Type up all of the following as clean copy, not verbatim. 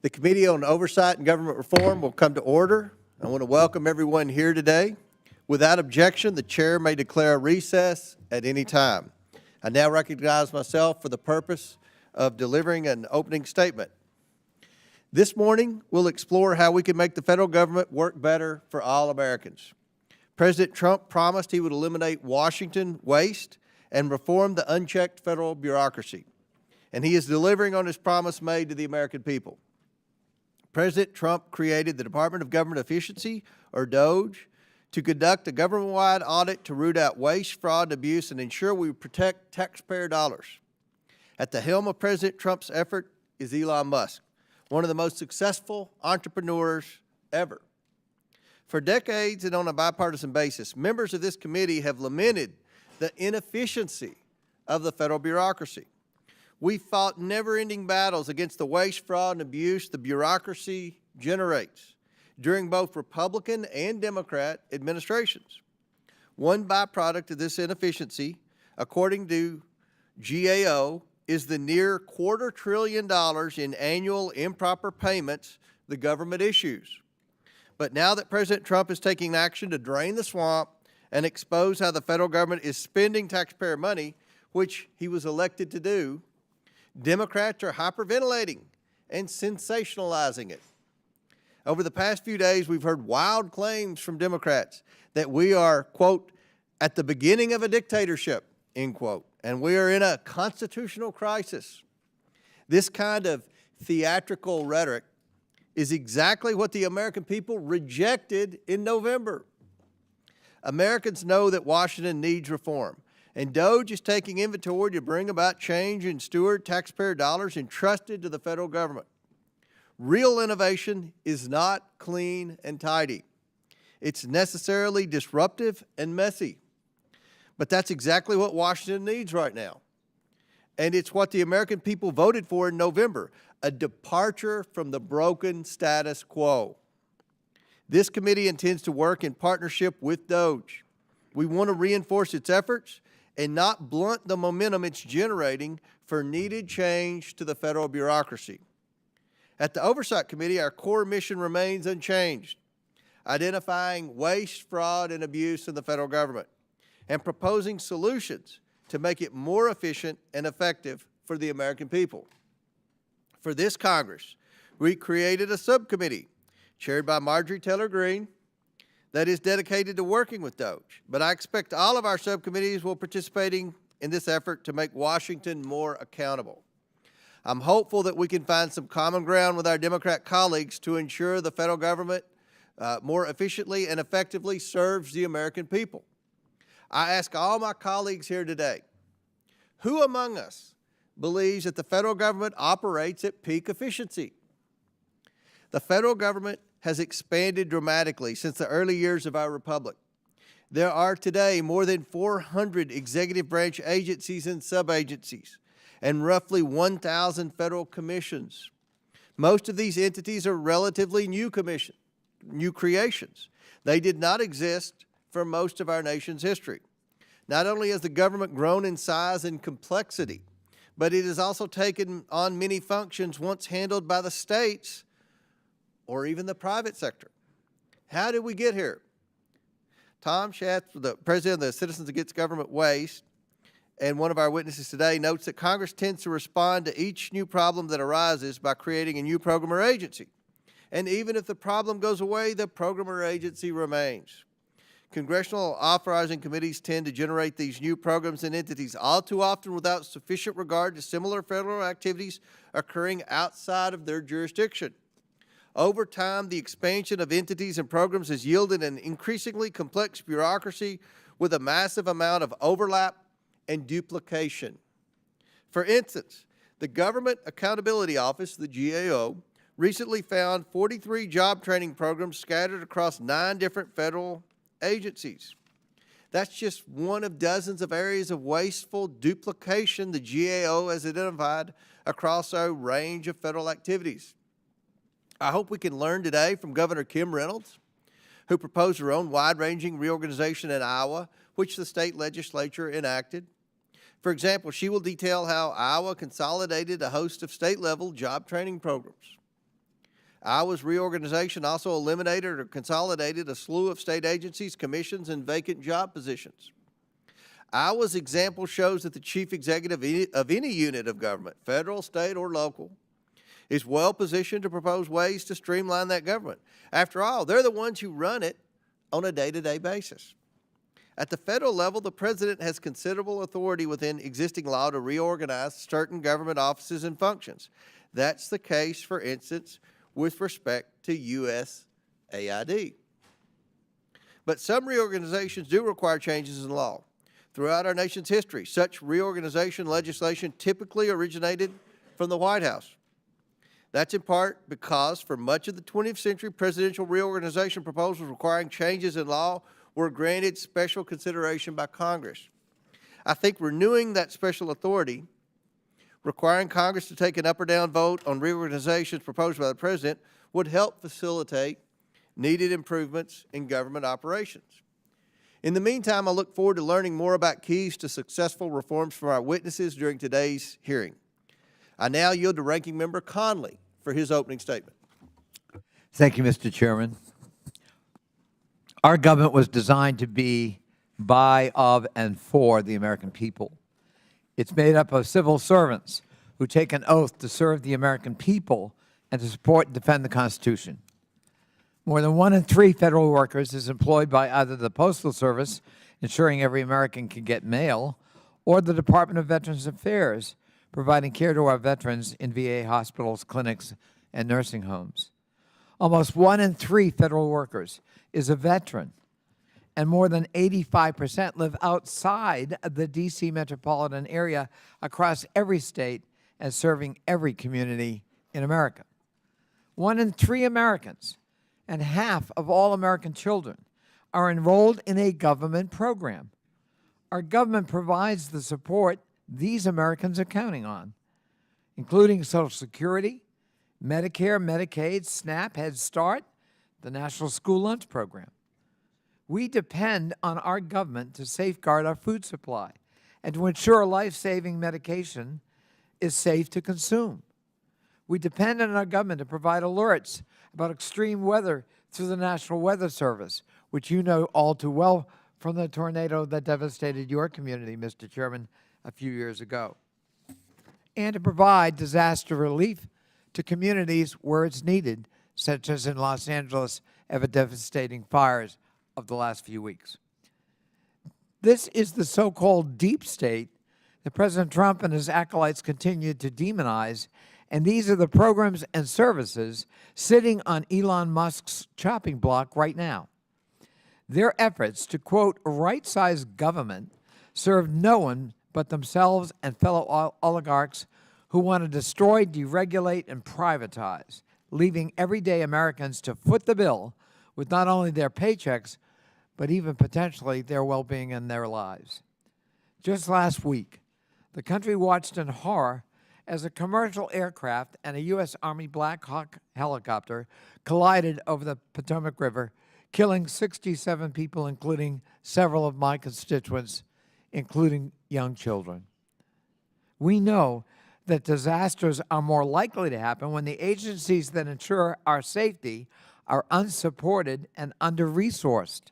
The Committee on Oversight and Government Reform will come to order. I want to welcome everyone here today. Without objection, the chair may declare a recess at any time. I now recognize myself for the purpose of delivering an opening statement. This morning, we'll explore how we can make the federal government work better for all Americans. President Trump promised he would eliminate Washington waste and reform the unchecked federal bureaucracy, and he is delivering on his promise made to the American people. President Trump created the Department of Government Efficiency, or DOGE, to conduct a government-wide audit to root out waste, fraud, and abuse and ensure we protect taxpayer dollars. At the helm of President Trump's effort is Elon Musk, one of the most successful entrepreneurs ever. For decades and on a bipartisan basis, members of this committee have lamented the inefficiency of the federal bureaucracy. We fought never-ending battles against the waste, fraud, and abuse the bureaucracy generates during both Republican and Democrat administrations. One byproduct of this inefficiency, according to GAO, is the near $250 billion in annual improper payments the government issues. But now that President Trump is taking action to drain the swamp and expose how the federal government is spending taxpayer money, which he was elected to do, Democrats are hyperventilating and sensationalizing it. Over the past few days, we've heard wild claims from Democrats that we are, quote, at the beginning of a dictatorship, end quote, and we are in a constitutional crisis. This kind of theatrical rhetoric is exactly what the American people rejected in November. Americans know that Washington needs reform, and DOGE is taking inventory to bring about change and steward taxpayer dollars entrusted to the federal government. Real innovation is not clean and tidy. It's necessarily disruptive and messy. But that's exactly what Washington needs right now. And it's what the American people voted for in November, a departure from the broken status quo. This committee intends to work in partnership with DOGE. We want to reinforce its efforts and not blunt the momentum it's generating for needed change to the federal bureaucracy. At the Oversight Committee, our core mission remains unchanged, identifying waste, fraud, and abuse in the federal government, and proposing solutions to make it more efficient and effective for the American people. For this Congress, we created a subcommittee chaired by Marjorie Taylor Greene that is dedicated to working with DOGE. But I expect all of our subcommittees will participating in this effort to make Washington more accountable. I'm hopeful that we can find some common ground with our Democrat colleagues to ensure the federal government more efficiently and effectively serves the American people. I ask all my colleagues here today, who among us believes that the federal government operates at peak efficiency? The federal government has expanded dramatically since the early years of our republic. There are today more than 400 executive branch agencies and sub-agencies, and roughly 1,000 federal commissions. Most of these entities are relatively new creations. They did not exist for most of our nation's history. Not only has the government grown in size and complexity, but it has also taken on many functions once handled by the states or even the private sector. How did we get here? Tom Schatz, the president of the Citizens Against Government Waste, and one of our witnesses today, notes that Congress tends to respond to each new problem that arises by creating a new program or agency. And even if the problem goes away, the program or agency remains. Congressional authorizing committees tend to generate these new programs and entities all too often without sufficient regard to similar federal activities occurring outside of their jurisdiction. Over time, the expansion of entities and programs has yielded an increasingly complex bureaucracy with a massive amount of overlap and duplication. For instance, the Government Accountability Office, the GAO, recently found 43 job training programs scattered across 9 different federal agencies. That's just one of dozens of areas of wasteful duplication the GAO has identified across a range of federal activities. I hope we can learn today from Governor Kim Reynolds, who proposed her own wide-ranging reorganization in Iowa, which the state legislature enacted. For example, she will detail how Iowa consolidated a host of state-level job training programs. Iowa's reorganization also eliminated or consolidated a slew of state agencies, commissions, and vacant job positions. Iowa's example shows that the chief executive of any unit of government, federal, state, or local, is well positioned to propose ways to streamline that government. After all, they're the ones who run it on a day-to-day basis. At the federal level, the president has considerable authority within existing law to reorganize certain government offices and functions. That's the case, for instance, with respect to USAID. But some reorganizations do require changes in law. Throughout our nation's history, such reorganization legislation typically originated from the White House. That's in part because for much of the 20th century, presidential reorganization proposals requiring changes in law were granted special consideration by Congress. I think renewing that special authority, requiring Congress to take an up or down vote on reorganizations proposed by the president, would help facilitate needed improvements in government operations. In the meantime, I look forward to learning more about keys to successful reforms from our witnesses during today's hearing. I now yield to Ranking Member Conley for his opening statement. Thank you, Mr. Chairman. Our government was designed to be by, of, and for the American people. It's made up of civil servants who take an oath to serve the American people and to support and defend the Constitution. More than 1 in 3 federal workers is employed by either the Postal Service, ensuring every American can get mail, or the Department of Veterans Affairs, providing care to our veterans in VA hospitals, clinics, and nursing homes. Almost 1 in 3 federal workers is a veteran, and more than 85% live outside the D.C. metropolitan area across every state and serving every community in America. 1 in 3 Americans and half of all American children are enrolled in a government program. Our government provides the support these Americans are counting on, including Social Security, Medicare, Medicaid, SNAP, Head Start, the National School Lunch Program. We depend on our government to safeguard our food supply and to ensure life-saving medication is safe to consume. We depend on our government to provide alerts about extreme weather through the National Weather Service, which you know all too well from the tornado that devastated your community, Mr. Chairman, a few years ago, and to provide disaster relief to communities where it's needed, such as in Los Angeles and the devastating fires of the last few weeks. This is the so-called deep state that President Trump and his acolytes continue to demonize, and these are the programs and services sitting on Elon Musk's chopping block right now. Their efforts to, quote, right-size government serve no one but themselves and fellow oligarchs who want to destroy, deregulate, and privatize, leaving everyday Americans to foot the bill with not only their paychecks, but even potentially their well-being and their lives. Just last week, the country watched in horror as a commercial aircraft and a U.S. Army Black Hawk helicopter collided over the Potomac River, killing 67 people, including several of my constituents, including young children. We know that disasters are more likely to happen when the agencies that ensure our safety are unsupported and under-resourced.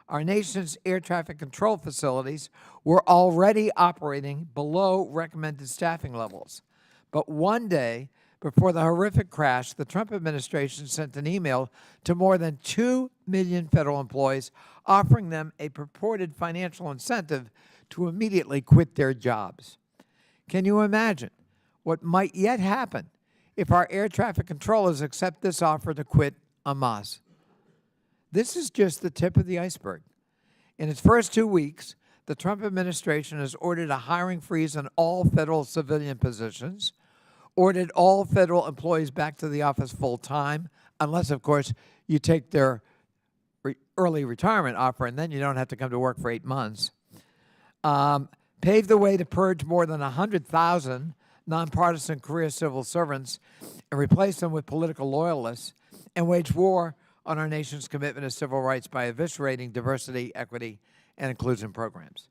Our nation's air traffic control facilities were already operating below recommended staffing levels. But one day before the horrific crash, the Trump administration sent an email to more than 2 million federal employees offering them a purported financial incentive to immediately quit their jobs. Can you imagine what might yet happen if our air traffic controllers accept this offer to quit en masse? This is just the tip of the iceberg. In its first 2 weeks, the Trump administration has ordered a hiring freeze on all federal civilian positions, ordered all federal employees back to the office full-time, unless, of course, you take their early retirement offer, and then you don't have to come to work for 8 months. Paved the way to purge more than 100,000 nonpartisan career civil servants and replace them with political loyalists, and wage war on our nation's commitment to civil rights by eviscerating diversity, equity, and inclusion programs.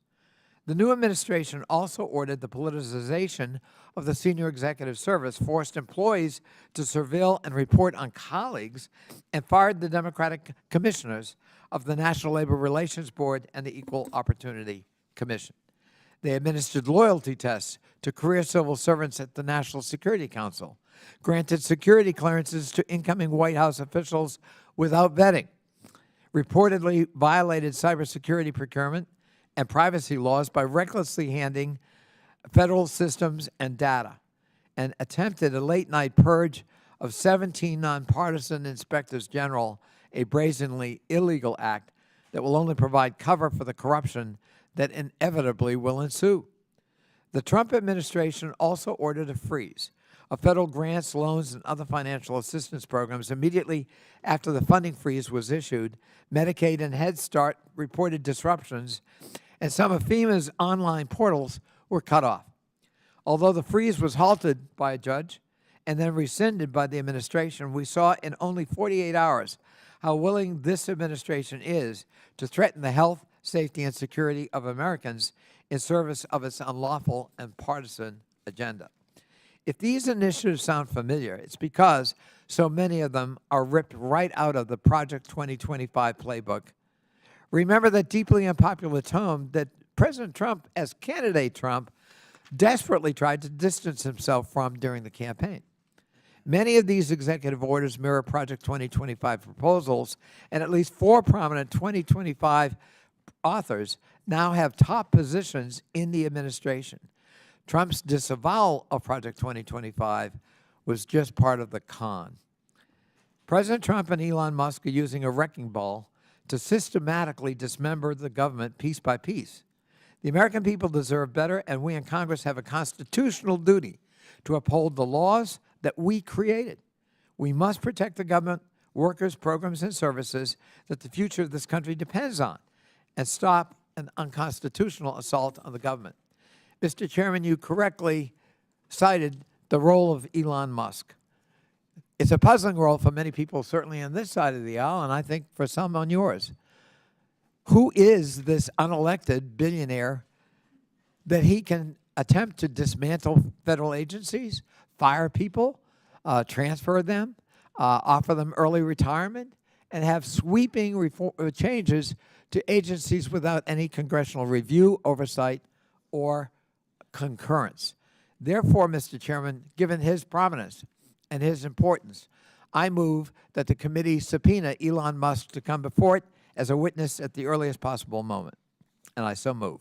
The new administration also ordered the politicization of the senior executive service, forced employees to surveil and report on colleagues, and fired the Democratic commissioners of the National Labor Relations Board and the Equal Opportunity Commission. They administered loyalty tests to career civil servants at the National Security Council, granted security clearances to incoming White House officials without vetting, reportedly violated cybersecurity procurement and privacy laws by recklessly handing federal systems and data, and attempted a late-night purge of 17 nonpartisan inspectors general, a brazenly illegal act that will only provide cover for the corruption that inevitably will ensue. The Trump administration also ordered a freeze of federal grants, loans, and other financial assistance programs immediately after the funding freeze was issued. Medicaid and Head Start reported disruptions, and some of FEMA's online portals were cut off. Although the freeze was halted by a judge and then rescinded by the administration, we saw in only 48 hours how willing this administration is to threaten the health, safety, and security of Americans in service of its unlawful and partisan agenda. If these initiatives sound familiar, it's because so many of them are ripped right out of the Project 2025 playbook. Remember that deeply unpopular tone that President Trump, as candidate Trump, desperately tried to distance himself from during the campaign. Many of these executive orders mirror Project 2025 proposals, and at least 4 prominent 2025 authors now have top positions in the administration. Trump's disavowal of Project 2025 was just part of the con. President Trump and Elon Musk are using a wrecking ball to systematically dismember the government piece by piece. The American people deserve better, and we in Congress have a constitutional duty to uphold the laws that we created. We must protect the government, workers, programs, and services that the future of this country depends on, and stop an unconstitutional assault on the government. Mr. Chairman, you correctly cited the role of Elon Musk. It's a puzzling role for many people, certainly on this side of the aisle, and I think for some on yours. Who is this unelected billionaire that he can attempt to dismantle federal agencies, fire people, transfer them, offer them early retirement, and have sweeping changes to agencies without any congressional review, oversight, or concurrence? Therefore, Mr. Chairman, given his prominence and his importance, I move that the committee subpoena Elon Musk to come before it as a witness at the earliest possible moment. And I so move.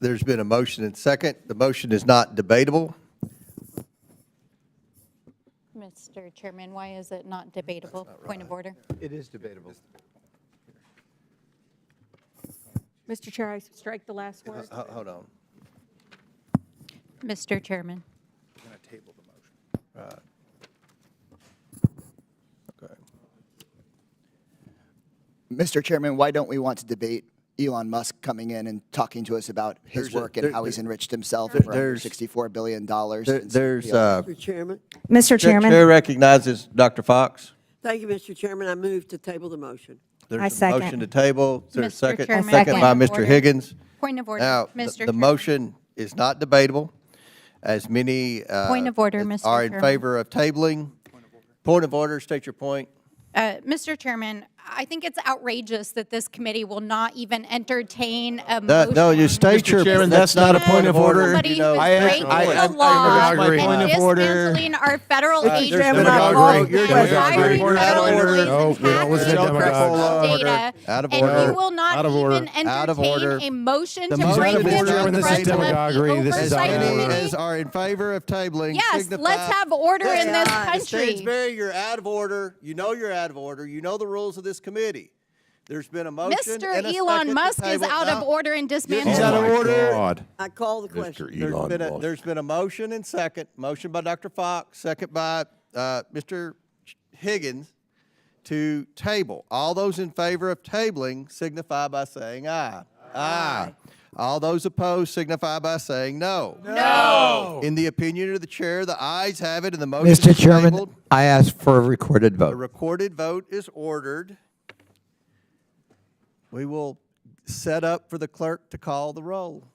There's been a motion and second. The motion is not debatable. Mr. Chairman, why is it not debatable? Point of order. It is debatable. Mr. Chair, I strike the last word. Hold on. Mr. Chairman. I'm going to table the motion. Right. Okay. Mr. Chairman, why don't we want to debate Elon Musk coming in and talking to us about his work and how he's enriched himself for $64 billion? There's Mr. Chairman. Mr. Chairman, Chair recognizes Dr. Fox. Thank you, Mr. Chairman. I move to table the motion. There's I a second. motion to table. Is there a Mr. second? Chairman, Second by point of Mr. order. Higgins. Point of order. Now, Mr. the Chairman. motion is not debatable, as many Point of order, Mr. are in Chairman. favor of tabling. Point of order. State your point. Mr. Chairman, I think it's outrageous that this committee will not even entertain a motion. No, you state your. Chairman, that's not a point of order. Somebody You know, who's breaking I the law agree. and Point of order. dismantling our federal agencies. Chairman, I and agree. You're hiring demagoguery. federal Out of order. employees No, and we don't listen to hacking demagogues. data. Out of And order. you will not Out of order. even Out of order. entertain a motion The to motion bring is this not to the debatable. president of the Demagoguery. This is oversight out of order. Any committee. as are in favor of tabling. Yes, signify. let's have order in this country. Stansbury, you're out of order. You know you're out of order. You know the rules of this committee. There's been a motion and a Mr. second Elon to Musk is table. out of No. order and dismantling. He's out of order. God. I call the question. Mr. Elon Musk. There's been a motion and second. Motion by Dr. Fox, second by Mr. Higgins to table. All those in favor of tabling signify by saying aye. Aye. All those opposed signify by saying no. No. In the opinion of the chair, the ayes have it and the motion Mr. is Chairman, tabled. I ask for a recorded A vote. recorded vote is ordered. We will set up for the clerk to call the roll.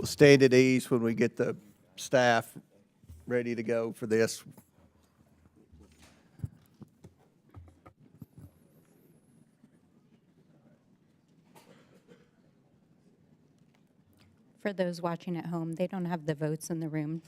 We'll stand at ease when we get the staff ready to go for this. For those watching at home, they don't have the votes in the room.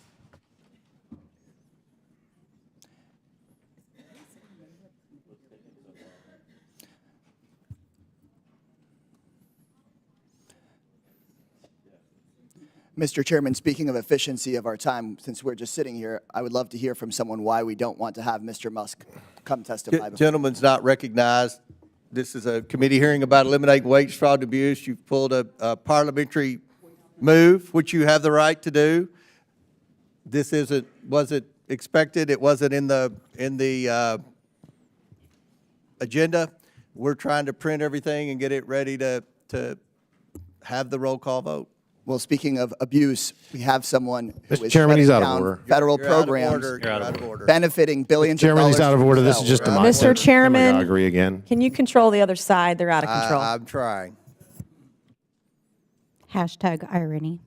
Mr. Chairman, speaking of efficiency of our time, since we're just sitting here, I would love to hear from someone why we don't want to have Mr. Musk come testify. Gentleman's not recognized. This is a committee hearing about eliminating wage fraud and abuse. You've pulled a parliamentary move, which you have the right to do. This wasn't expected. It wasn't in the agenda. We're trying to print everything and get it ready to have the roll call vote. Well, speaking of abuse, we have someone who Mr. is Chairman, he's shutting out of down order. federal You're out of programs, order. You're out of order. benefiting billions of Chairman, dollars. he's out of for order. This is himself. just a Right. mock. Mr. Chairman, Demagoguery again. can you control the other side? They're out of control. I'm trying. Hashtag irony.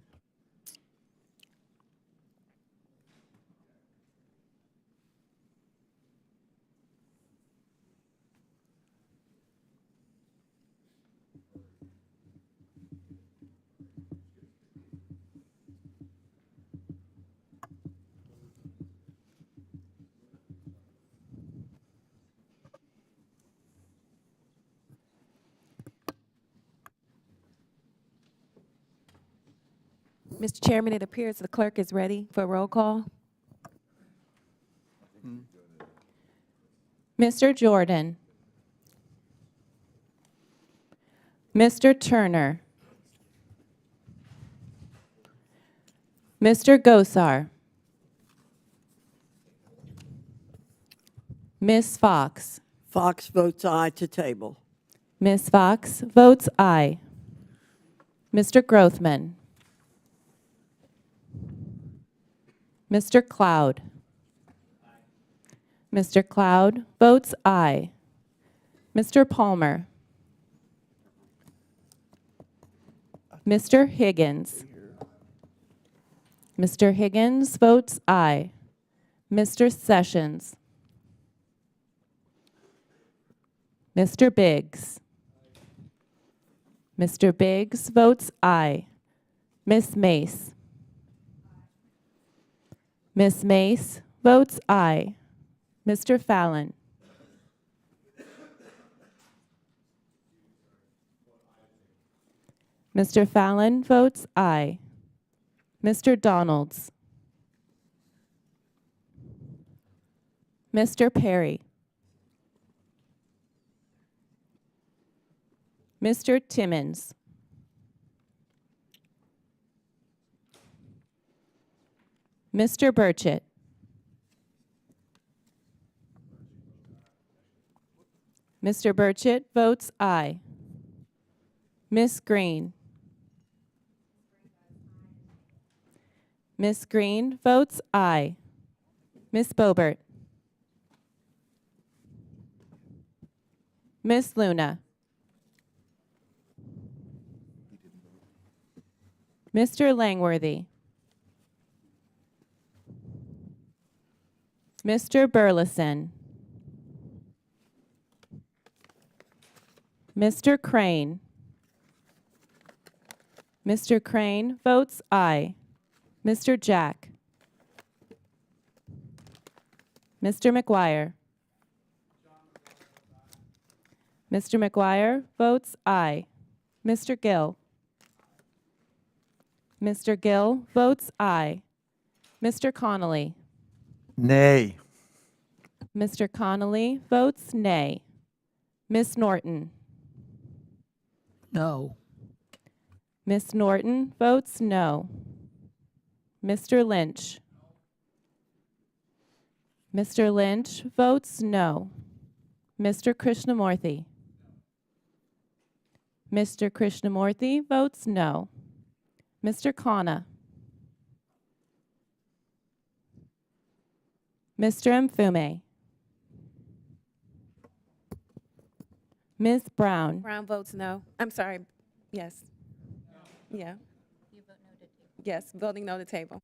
Mr. Chairman, it appears the clerk is ready for a roll call. Mr. Jordan. Mr. Turner. Mr. Gosar. Ms. Fox. Fox votes aye to table. Ms. Fox votes aye. Mr. Grothman. Mr. Cloud. Mr. Cloud votes aye. Mr. Palmer. Mr. Higgins. Mr. Higgins votes aye. Mr. Sessions. Mr. Biggs. Mr. Biggs votes aye. Ms. Mace. Ms. Mace votes aye. Mr. Fallon. Mr. Fallon votes aye. Mr. Donalds. Mr. Perry. Mr. Timmons. Mr. Burchett. Mr. Burchett votes aye. Ms. Green. Ms. Green votes aye. Ms. Boebert. Ms. Luna. Mr. Langworthy. Mr. Burleson. Mr. Crane. Mr. Crane votes aye. Mr. Jack. Mr. McGuire. Mr. McGuire votes aye. Mr. Gill. Mr. Gill votes aye. Mr. Connolly. Nay. Mr. Connolly votes nay. Ms. Norton. No. Ms. Norton votes no. Mr. Lynch. Mr. Lynch votes no. Mr. Krishnamurthy. Mr. Krishnamurthy votes no. Mr. Khanna. Mr. Mfume. Ms. Brown. Brown votes no. I'm sorry. Yes. Yeah. Yes, voting no to table.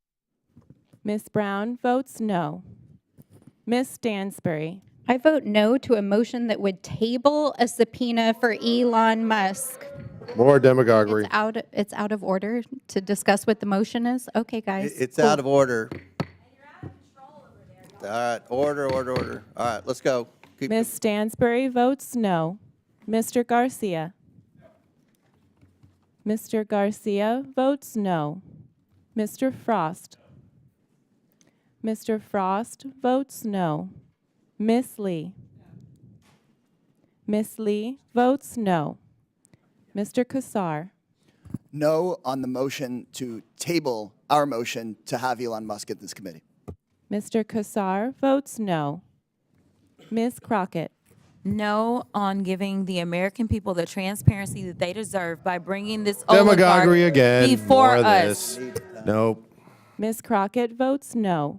Ms. Brown votes no. Ms. Stansbury. I vote no to a motion that would table a subpoena for Elon Musk. More demagoguery. It's out of order to discuss what the motion is? Okay, guys. It's out of order. All right, order. All right, let's go. Keep- Ms. Stansbury votes no. Mr. Garcia. Mr. Garcia votes no. Mr. Frost. Mr. Frost votes no. Miss Lee. Miss Lee votes no. Mr. Kassar. No on the motion to table our motion to have Elon Musk at this committee. Mr. Kassar votes no. Ms. Crockett. No on giving the American people the transparency that they deserve by bringing this Demagoguery oligarch again. before More of us. this. Nope. Ms. Crockett votes no.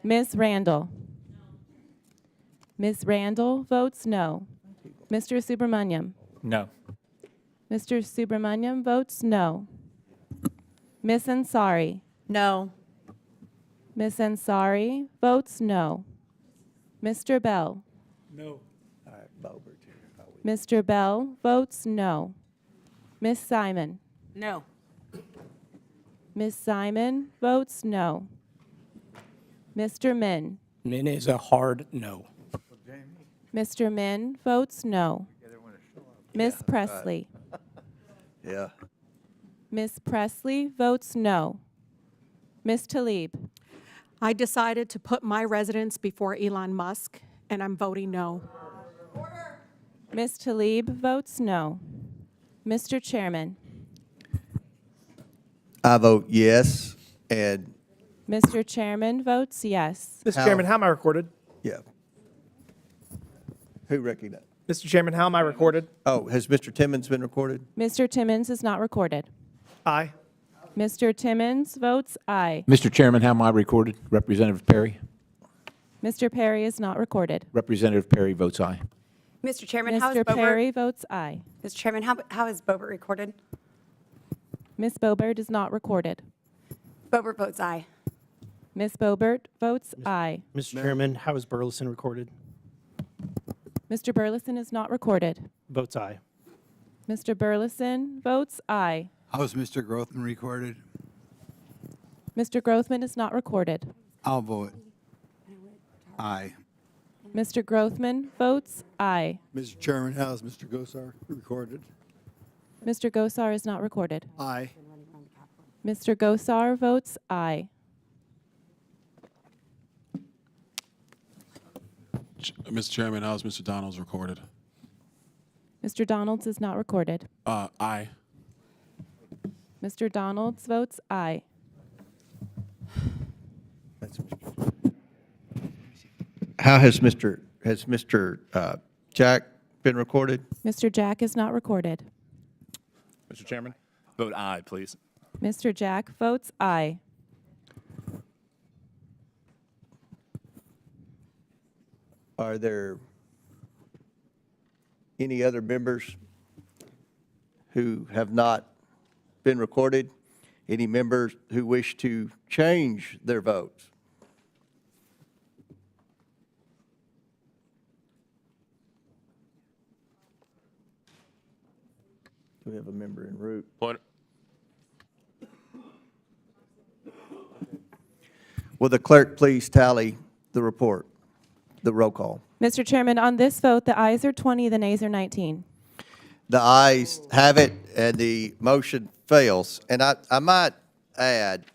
Ms. Randall. Ms. Randall votes no. Mr. Subramaniam. No. Mr. Subramaniam votes no. Ms. Ansari. No. Ms. Ansari votes no. Mr. Bell. No. Mr. Bell votes no. Ms. Simon. No. Ms. Simon votes no. Mr. Min. Min is a hard no. Mr. Min votes no. Ms. Presley. Yeah. Ms. Presley votes no. Ms. Tlaib. I decided to put my residents before Elon Musk, and I'm voting no. Ms. Tlaib votes no. Mr. Chairman. I vote yes, and Mr. Chairman votes yes. Mr. How- Chairman, how am I recorded? yeah. Who recognized? Mr. Chairman, how am I recorded? Oh, has Mr. Timmons been recorded? Mr. Timmons is not recorded. Aye. Mr. Timmons votes aye. Mr. Chairman, how am I recorded? Representative Perry? Mr. Perry is not recorded. Representative Perry votes aye. Mr. Chairman, how is Mr. Boebert? Perry votes aye. Mr. Chairman, how is Boebert recorded? Ms. Boebert is not recorded. Boebert votes aye. Ms. Boebert votes aye. Mr. Chairman, how is Burleson recorded? Mr. Burleson is not recorded. Votes aye. Mr. Burleson votes aye. How is Mr. Grothman recorded? Mr. Grothman is not recorded. I'll vote aye. Mr. Grothman votes aye. Mr. Chairman, how is Mr. Gosar recorded? Mr. Gosar is not recorded. Aye. Mr. Gosar votes aye. Mr. Chairman, how is Mr. Donalds recorded? Mr. Donalds is not recorded. Aye. Mr. Donalds votes aye. How has Mr. Jack been recorded? Mr. Jack is not recorded. Mr. Chairman, vote aye, please. Mr. Jack votes aye. Are there any other members who have not been recorded? Any members who wish to change their votes? Do we have a member en route? Order. Will the clerk please tally the report? The roll call. Mr. Chairman, on this vote, the ayes are 20, the nays are 19. The ayes have it, and the motion fails. And I might add,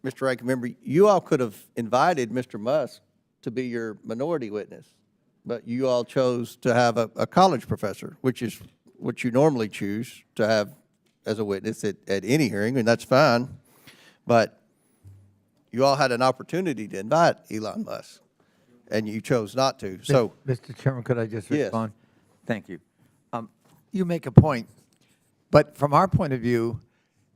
Mr. Ranking Member, you all could have invited Mr. Musk to be your minority witness, but you all chose to have a college professor, which is what you normally choose to have as a witness at any hearing, and that's fine. But you all had an opportunity to invite Elon Musk, and you chose not to. So, Mr. Chairman, could I just Yes. respond? Thank you. You make a point, but from our point of view,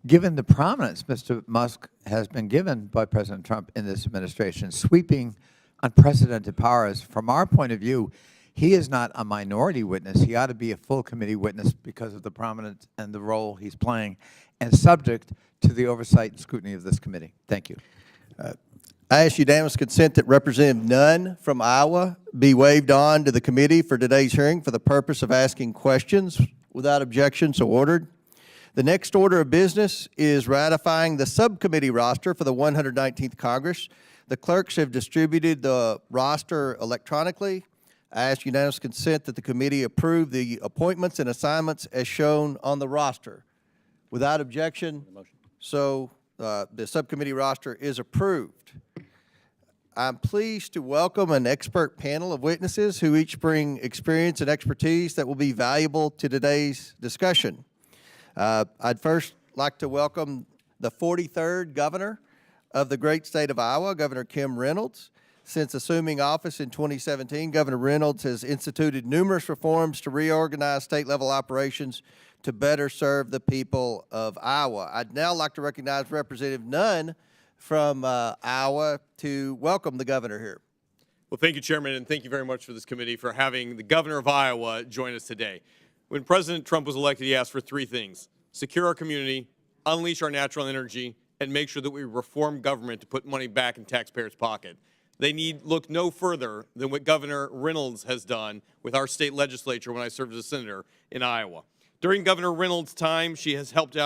given the prominence Mr. Musk has been given by President Trump in this administration, sweeping unprecedented powers, from our point of view, he is not a minority witness. He ought to be a full committee witness because of the prominence and the role he's playing, and subject to the oversight and scrutiny of this committee. Thank you. I ask unanimous consent that Representative Nunn from Iowa be waived on to the committee for today's hearing for the purpose of asking questions. Without objection, so ordered. The next order of business is ratifying the subcommittee roster for the 119th Congress. The clerks have distributed the roster electronically. I ask unanimous consent that the committee approve the appointments and assignments as shown on the roster. Without objection, so the subcommittee roster is approved. I'm pleased to welcome an expert panel of witnesses who each bring experience and expertise that will be valuable to today's discussion. I'd first like to welcome the 43rd governor of the great state of Iowa, Governor Kim Reynolds. Since assuming office in 2017, Governor Reynolds has instituted numerous reforms to reorganize state-level operations to better serve the people of Iowa. I'd now like to recognize Representative Nunn from Iowa to welcome the governor here. Well, thank you, Chairman, and thank you very much for this committee for having the governor of Iowa join us today. When President Trump was elected, he asked for three things: secure our community, unleash our natural energy, and make sure that we reform government to put money back in taxpayers' pocket. They need look no further than what Governor Reynolds has done with our state legislature when I served as a senator in Iowa. During Governor Reynolds' time, she has helped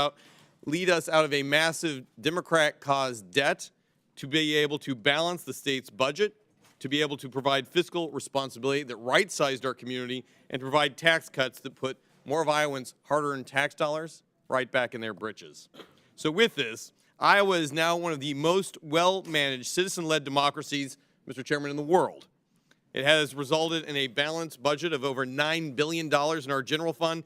lead us out of a massive Democrat-caused debt to be able to balance the state's budget, to be able to provide fiscal responsibility that right-sized our community, and to provide tax cuts that put more of Iowans' hard-earned tax dollars right back in their britches. So with this, Iowa is now one of the most well-managed citizen-led democracies, Mr. Chairman, in the world. It has resulted in a balanced budget of over $9 billion in our general fund,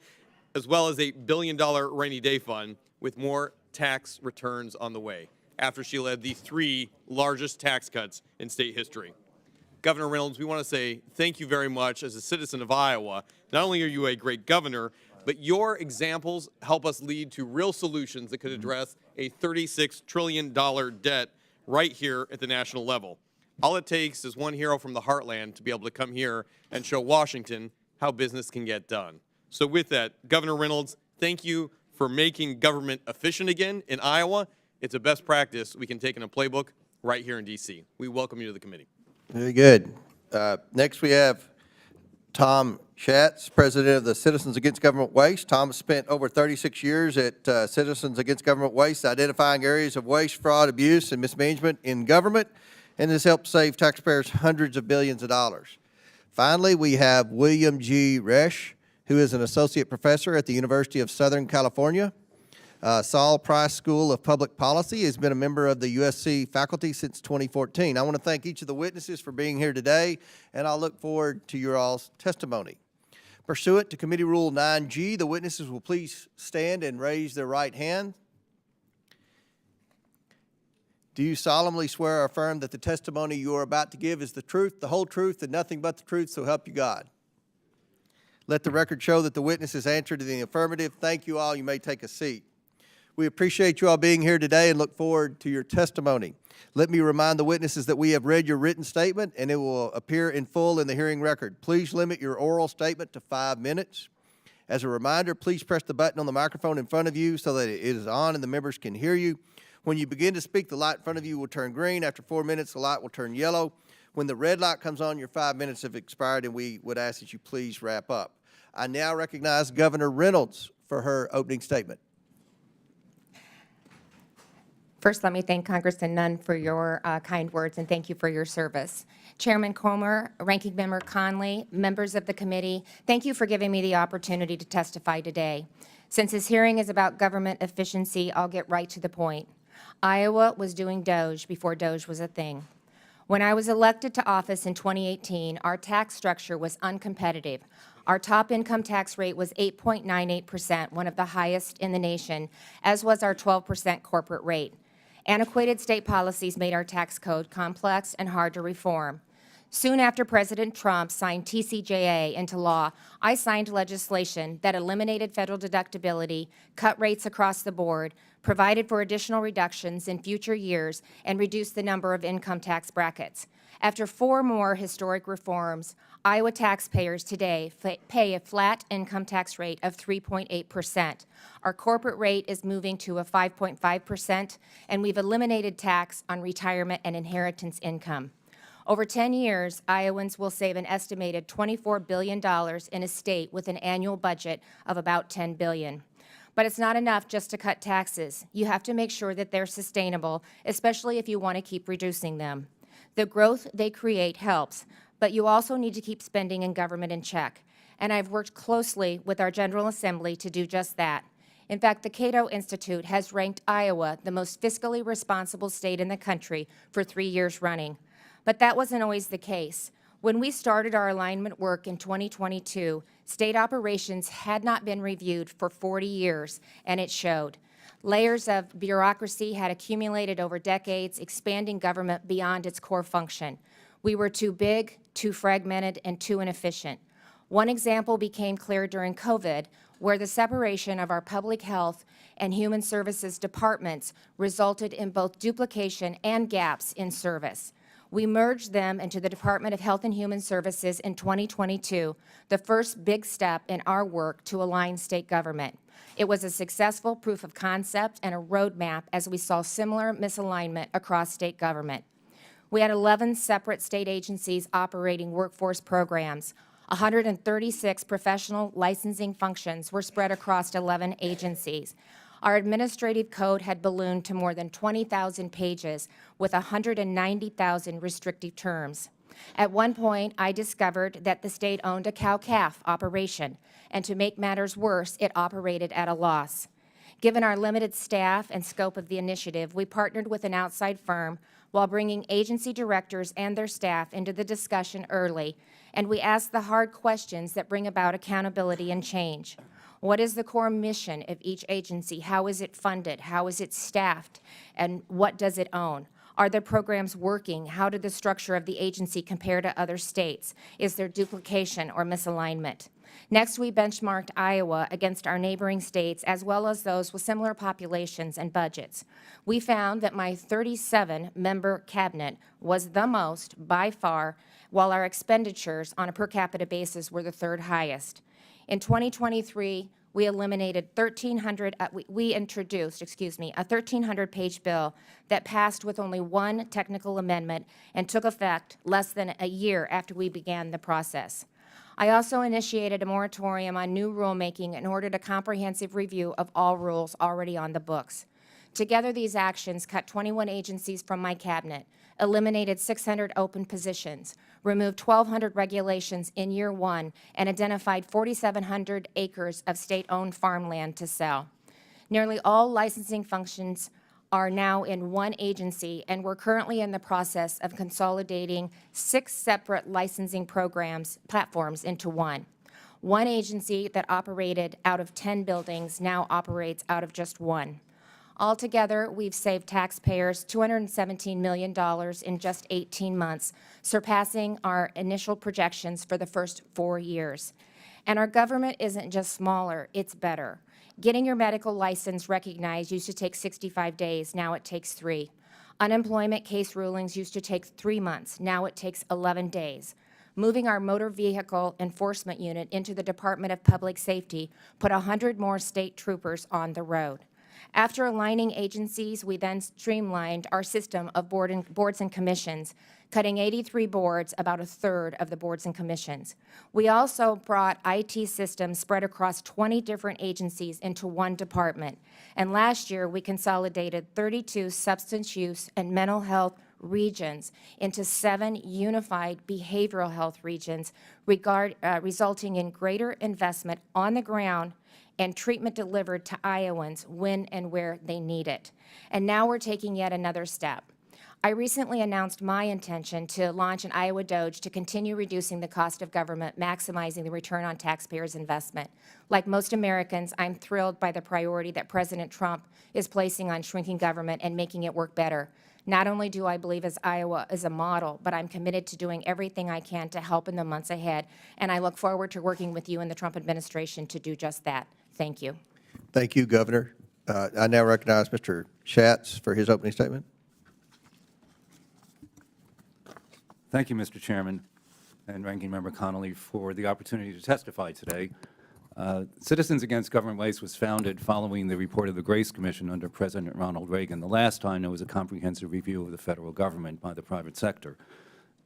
as well as a $1 billion rainy day fund, with more tax returns on the way, after she led the 3 largest tax cuts in state history. Governor Reynolds, we want to say thank you very much as a citizen of Iowa. Not only are you a great governor, but your examples help us lead to real solutions that could address a $36 trillion debt right here at the national level. All it takes is one hero from the heartland to be able to come here and show Washington how business can get done. So with that, Governor Reynolds, thank you for making government efficient again in Iowa. It's a best practice we can take in a playbook right here in D.C. We welcome you to the committee. Very good. Next, we have Tom Schatz, president of the Citizens Against Government Waste. Tom has spent over 36 years at Citizens Against Government Waste, identifying areas of waste, fraud, abuse, and mismanagement in government, and has helped save taxpayers hundreds of billions of dollars. Finally, we have William G. Rash, who is an associate professor at the University of Southern California. Saul Price School of Public Policy. Has been a member of the USC faculty since 2014. I want to thank each of the witnesses for being here today, and I'll look forward to your all's testimony. Pursuant to Committee Rule 9G, the witnesses will please stand and raise their right hand. Do you solemnly swear or affirm that the testimony you are about to give is the truth, the whole truth, and nothing but the truth, so help you God? Let the record show that the witness has answered in the affirmative. Thank you all. You may take a seat. We appreciate you all being here today and look forward to your testimony. Let me remind the witnesses that we have read your written statement and it will appear in full in the hearing record. Please limit your oral statement to 5 minutes. As a reminder, please press the button on the microphone in front of you so that it is on and the members can hear you. When you begin to speak, the light in front of you will turn green. After 4 minutes, the light will turn yellow. When the red light comes on, your 5 minutes have expired, and we would ask that you please wrap up. I now recognize Governor Reynolds for her opening statement. First, let me thank Congressman Nunn for your kind words, and thank you for your service. Chairman Comer, Ranking Member Conley, members of the committee, thank you for giving me the opportunity to testify today. Since this hearing is about government efficiency, I'll get right to the point. Iowa was doing Doge before Doge was a thing. When I was elected to office in 2018, our tax structure was uncompetitive. Our top income tax rate was 8.98%, one of the highest in the nation, as was our 12% corporate rate. Antiquated state policies made our tax code complex and hard to reform. Soon after President Trump signed TCJA into law, I signed legislation that eliminated federal deductibility, cut rates across the board, provided for additional reductions in future years, and reduced the number of income tax brackets. After 4 more historic reforms, Iowa taxpayers today pay a flat income tax rate of 3.8%. Our corporate rate is moving to a 5.5%, and we've eliminated tax on retirement and inheritance income. Over 10 years, Iowans will save an estimated $24 billion in a state with an annual budget of about $10 billion. But it's not enough just to cut taxes. You have to make sure that they're sustainable, especially if you want to keep reducing them. The growth they create helps, but you also need to keep spending in government in check. And I've worked closely with our General Assembly to do just that. In fact, the Cato Institute has ranked Iowa the most fiscally responsible state in the country for 3 years running. But that wasn't always the case. When we started our alignment work in 2022, state operations had not been reviewed for 40 years, and it showed. Layers of bureaucracy had accumulated over decades, expanding government beyond its core function. We were too big, too fragmented, and too inefficient. One example became clear during COVID, where the separation of our public health and human services departments resulted in both duplication and gaps in service. We merged them into the Department of Health and Human Services in 2022, the first big step in our work to align state government. It was a successful proof of concept and a roadmap as we saw similar misalignment across state government. We had 11 separate state agencies operating workforce programs. 136 professional licensing functions were spread across 11 agencies. Our administrative code had ballooned to more than 20,000 pages with 190,000 restrictive terms. At one point, I discovered that the state owned a cow-calf operation, and to make matters worse, it operated at a loss. Given our limited staff and scope of the initiative, we partnered with an outside firm while bringing agency directors and their staff into the discussion early, and we asked the hard questions that bring about accountability and change. What is the core mission of each agency? How is it funded? How is it staffed? And what does it own? Are the programs working? How did the structure of the agency compare to other states? Is there duplication or misalignment? Next, we benchmarked Iowa against our neighboring states as well as those with similar populations and budgets. We found that my 37-member cabinet was the most by far, while our expenditures on a per capita basis were the 3rd highest. In 2023, we eliminated we introduced, a 1,300-page bill that passed with only 1 technical amendment and took effect less than a year after we began the process. I also initiated a moratorium on new rulemaking and ordered a comprehensive review of all rules already on the books. Together, these actions cut 21 agencies from my cabinet, eliminated 600 open positions, removed 1,200 regulations in year 1, and identified 4,700 acres of state-owned farmland to sell. Nearly all licensing functions are now in one agency, and we're currently in the process of consolidating 6 separate licensing platforms into one. One agency that operated out of 10 buildings now operates out of just 1. Altogether, we've saved taxpayers $217 million in just 18 months, surpassing our initial projections for the first 4 years. And our government isn't just smaller, it's better. Getting your medical license recognized used to take 65 days, now it takes 3. Unemployment case rulings used to take 3 months, now it takes 11 days. Moving our motor vehicle enforcement unit into the Department of Public Safety put 100 more state troopers on the road. After aligning agencies, we then streamlined our system of boards and commissions cutting 83 boards, about a third of the boards and commissions. We also brought IT systems spread across 20 different agencies into one department. And last year, we consolidated 32 substance use and mental health regions into 7 unified behavioral health regions, resulting in greater investment on the ground and treatment delivered to Iowans when and where they need it. And now we're taking yet another step. I recently announced my intention to launch an Iowa Doge to continue reducing the cost of government, maximizing the return on taxpayers' investment. Like most Americans, I'm thrilled by the priority that President Trump is placing on shrinking government and making it work better. Not only do I believe as Iowa is a model, but I'm committed to doing everything I can to help in the months ahead, and I look forward to working with you and the Trump administration to do just that. Thank you. Thank you, Governor. I now recognize Mr. Schatz for his opening statement. Thank you, Mr. Chairman and Ranking Member Connolly, for the opportunity to testify today. Citizens Against Government Waste was founded following the report of the Grace Commission under President Ronald Reagan, the last time there was a comprehensive review of the federal government by the private sector.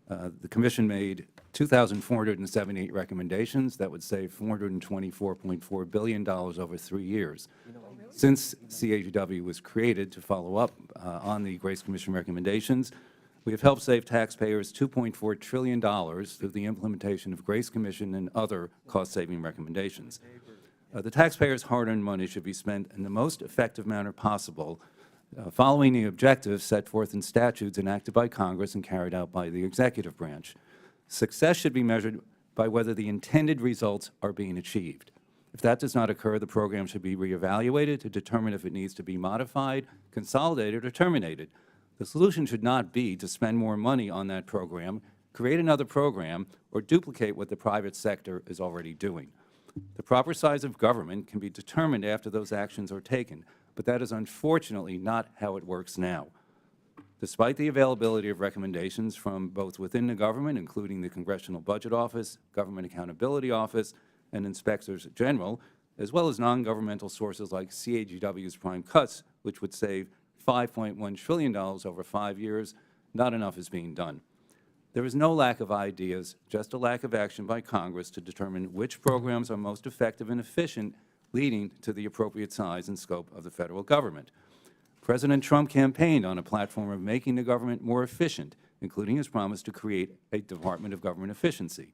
The Commission made 2,478 recommendations that would save $424.4 billion over 3 years. Since CAGW was created to follow up on the Grace Commission recommendations, we have helped save taxpayers $2.4 trillion through the implementation of Grace Commission and other cost-saving recommendations. The taxpayers' hard-earned money should be spent in the most effective manner possible, following the objectives set forth in statutes enacted by Congress and carried out by the executive branch. Success should be measured by whether the intended results are being achieved. If that does not occur, the program should be reevaluated to determine if it needs to be modified, consolidated, or terminated. The solution should not be to spend more money on that program, create another program, or duplicate what the private sector is already doing. The proper size of government can be determined after those actions are taken, but that is unfortunately not how it works now. Despite the availability of recommendations from both within the government, including the Congressional Budget Office, Government Accountability Office, and Inspectors General, as well as non-governmental sources like CAGW's Prime Cuts, which would save $5.1 trillion over 5 years, not enough is being done. There is no lack of ideas, just a lack of action by Congress to determine which programs are most effective and efficient, leading to the appropriate size and scope of the federal government. President Trump campaigned on a platform of making the government more efficient, including his promise to create a Department of Government Efficiency.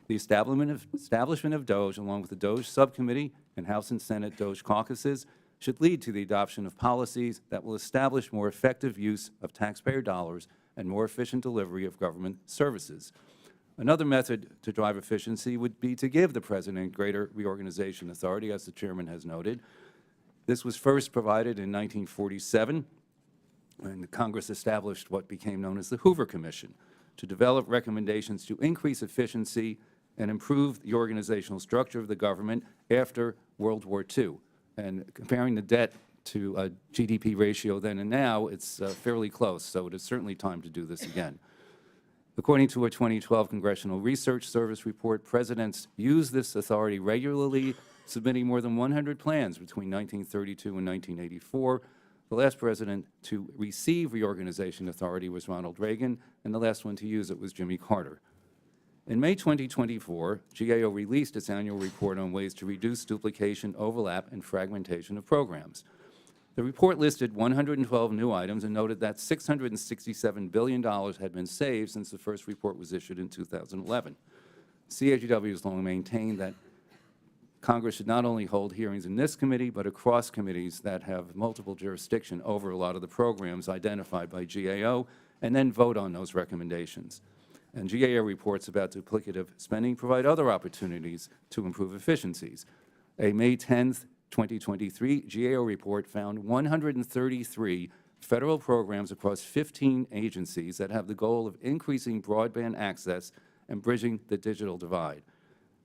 The establishment of DOGE, along with the DOGE Subcommittee and House and Senate DOGE caucuses, should lead to the adoption of policies that will establish more effective use of taxpayer dollars and more efficient delivery of government services. Another method to drive efficiency would be to give the President greater reorganization authority, as the Chairman has noted. This was first provided in 1947, when Congress established what became known as the Hoover Commission to develop recommendations to increase efficiency and improve the organizational structure of the government after World War II. And comparing the debt to a GDP ratio then and now, it's fairly close, so it is certainly time to do this again. According to a 2012 Congressional Research Service report, presidents used this authority regularly, submitting more than 100 plans between 1932 and 1984. The last president to receive reorganization authority was Ronald Reagan, and the last one to use it was Jimmy Carter. In May 2024, GAO released its annual report on ways to reduce duplication, overlap, and fragmentation of programs. The report listed 112 new items and noted that $667 billion had been saved since the first report was issued in 2011. CAGW has long maintained that Congress should not only hold hearings in this committee, but across committees that have multiple jurisdiction over a lot of the programs identified by GAO, and then vote on those recommendations. And GAO reports about duplicative spending provide other opportunities to improve efficiencies. A May 10th, 2023 GAO report found 133 federal programs across 15 agencies that have the goal of increasing broadband access and bridging the digital divide.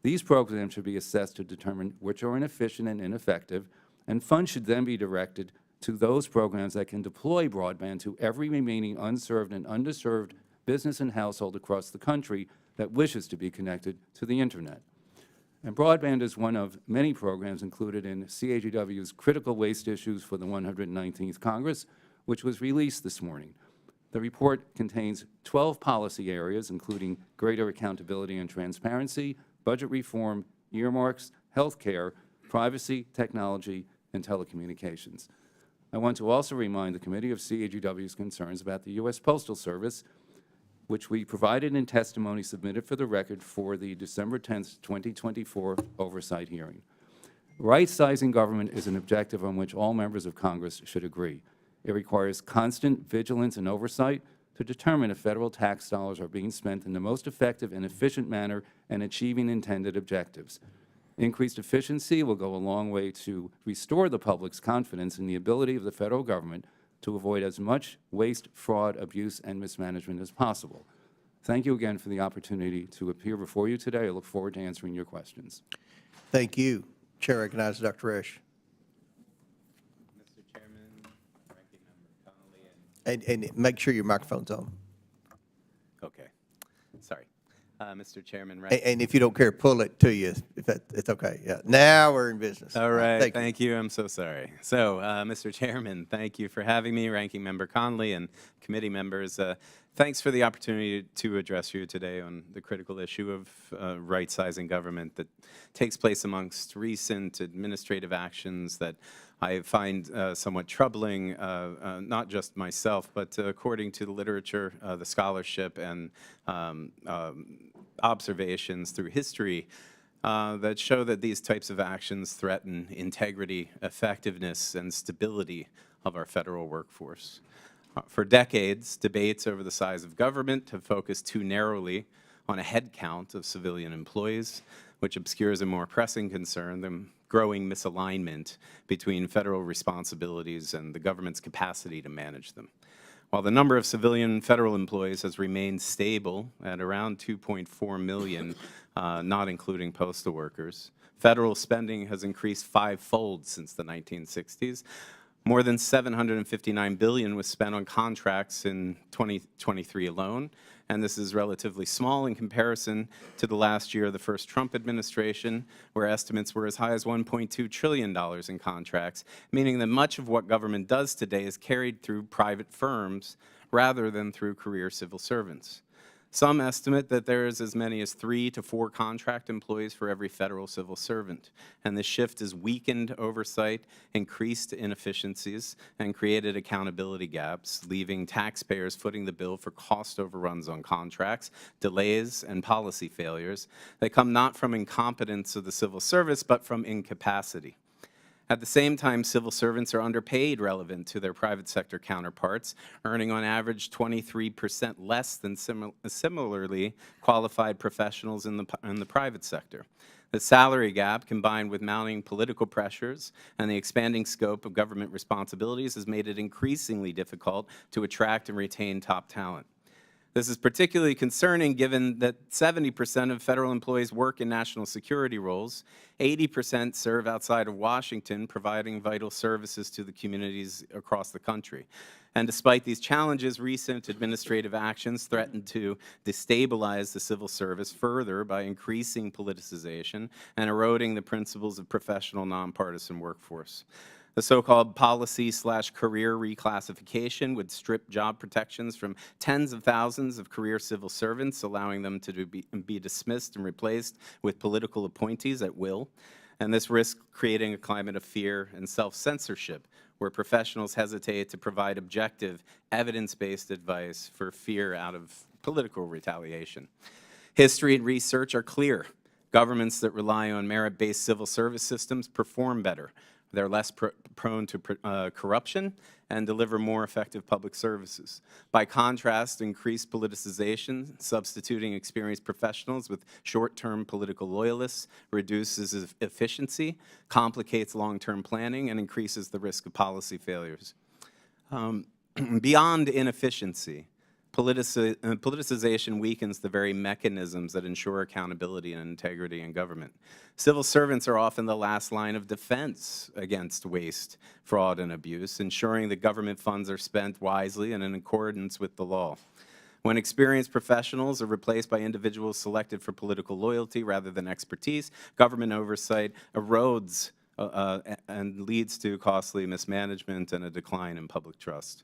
These programs should be assessed to determine which are inefficient and ineffective, and funds should then be directed to those programs that can deploy broadband to every remaining unserved and underserved business and household across the country that wishes to be connected to the Internet. And broadband is one of many programs included in CAGW's Critical Waste Issues for the 119th Congress, which was released this morning. The report contains 12 policy areas, including greater accountability and transparency, budget reform, earmarks, health care, privacy, technology, and telecommunications. I want to also remind the committee of CAGW's concerns about the U.S. Postal Service, which we provided in testimony submitted for the record for the December 10, 2024 oversight hearing. Right-sizing government is an objective on which all members of Congress should agree. It requires constant vigilance and oversight to determine if federal tax dollars are being spent in the most effective and efficient manner and achieving intended objectives. Increased efficiency will go a long way to restore the public's confidence in the ability of the federal government to avoid as much waste, fraud, abuse, and mismanagement as possible. Thank you again for the opportunity to appear before you today. I look forward to answering your questions. Thank you. Chair recognizes Dr. Rash. Mr. Chairman, Ranking Member Connolly, And make sure your microphone's on. okay, sorry. Mr. Chairman, And if you don't care, pull it to you. If it's okay. Yeah. Now we're in business. all right, Thank you. I'm so sorry. So, Mr. Chairman, thank you for having me, Ranking Member Connolly and committee members. Thanks for the opportunity to address you today on the critical issue of right-sizing government that takes place amongst recent administrative actions that I find somewhat troubling, not just myself, but according to the literature, the scholarship, and observations through history that show that these types of actions threaten integrity, effectiveness, and stability of our federal workforce. For decades, debates over the size of government have focused too narrowly on a head count of civilian employees, which obscures a more pressing concern, the growing misalignment between federal responsibilities and the government's capacity to manage them. While the number of civilian federal employees has remained stable at around 2.4 million, not including postal workers, federal spending has increased five-fold since the 1960s. More than $759 billion was spent on contracts in 2023 alone, and this is relatively small in comparison to the last year of the first Trump administration, where estimates were as high as $1.2 trillion in contracts, meaning that much of what government does today is carried through private firms rather than through career civil servants. Some estimate that there is as many as 3 to 4 contract employees for every federal civil servant, and this shift has weakened oversight, increased inefficiencies, and created accountability gaps, leaving taxpayers footing the bill for cost overruns on contracts, delays, and policy failures that come not from incompetence of the civil service, but from incapacity. At the same time, civil servants are underpaid relevant to their private sector counterparts, earning on average 23% less than similarly qualified professionals in the private sector. The salary gap, combined with mounting political pressures and the expanding scope of government responsibilities, has made it increasingly difficult to attract and retain top talent. This is particularly concerning given that 70% of federal employees work in national security roles, 80% serve outside of Washington, providing vital services to the communities across the country. And despite these challenges, recent administrative actions threaten to destabilize the civil service further by increasing politicization and eroding the principles of professional nonpartisan workforce. The so-called policy/career reclassification would strip job protections from tens of thousands of career civil servants, allowing them to be dismissed and replaced with political appointees at will. And this risks creating a climate of fear and self-censorship, where professionals hesitate to provide objective, evidence-based advice for fear out of political retaliation. History and research are clear. Governments that rely on merit-based civil service systems perform better. They're less prone to corruption and deliver more effective public services. By contrast, increased politicization, substituting experienced professionals with short-term political loyalists, reduces efficiency, complicates long-term planning, and increases the risk of policy failures. Beyond inefficiency, politicization weakens the very mechanisms that ensure accountability and integrity in government. Civil servants are often the last line of defense against waste, fraud, and abuse, ensuring that government funds are spent wisely and in accordance with the law. When experienced professionals are replaced by individuals selected for political loyalty rather than expertise, government oversight erodes and leads to costly mismanagement and a decline in public trust.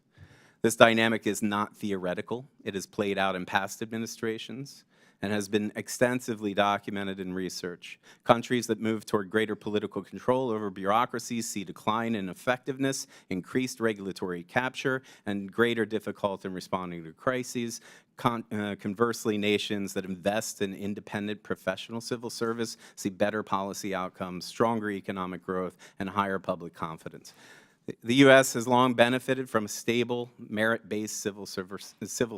This dynamic is not theoretical. It has played out in past administrations and has been extensively documented in research. Countries that move toward greater political control over bureaucracies see decline in effectiveness, increased regulatory capture, and greater difficulty in responding to crises. Conversely, nations that invest in independent professional civil service see better policy outcomes, stronger economic growth, and higher public confidence. The U.S. has long benefited from a stable, merit-based civil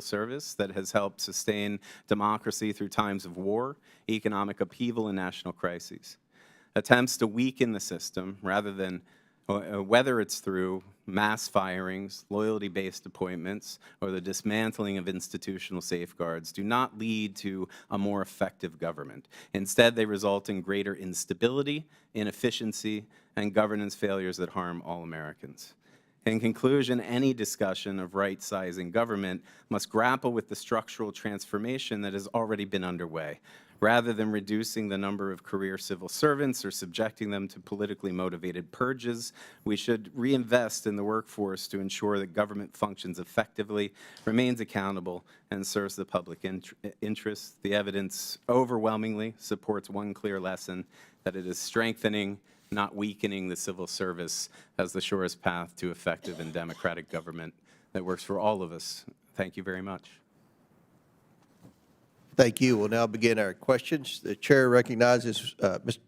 service that has helped sustain democracy through times of war, economic upheaval, and national crises. Attempts to weaken the system, rather than whether it's through mass firings, loyalty-based appointments, or the dismantling of institutional safeguards, do not lead to a more effective government. Instead, they result in greater instability, inefficiency, and governance failures that harm all Americans. In conclusion, any discussion of right-sizing government must grapple with the structural transformation that has already been underway. Rather than reducing the number of career civil servants or subjecting them to politically motivated purges, we should reinvest in the workforce to ensure that government functions effectively, remains accountable, and serves the public interest. The evidence overwhelmingly supports one clear lesson, that it is strengthening, not weakening, the civil service as the surest path to effective and democratic government that works for all of us. Thank you very much. Thank you. We'll now begin our questions. The chair recognizes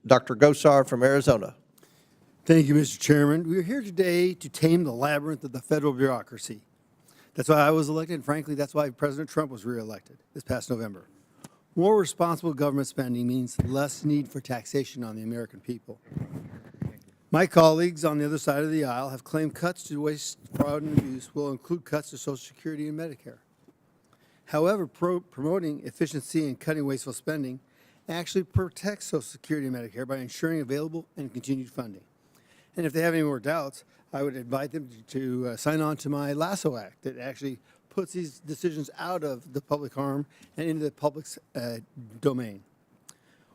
Dr. Gosar from Arizona. Thank you, Mr. Chairman. We are here today to tame the labyrinth of the federal bureaucracy. That's why I was elected, and frankly, that's why President Trump was reelected this past November. More responsible government spending means less need for taxation on the American people. My colleagues on the other side of the aisle have claimed cuts to waste, fraud, and abuse will include cuts to Social Security and Medicare. However, promoting efficiency and cutting wasteful spending actually protects Social Security and Medicare by ensuring available and continued funding. And if they have any more doubts, I would invite them to sign on to my LASSO Act that actually puts these decisions out of the public harm and into the public's domain.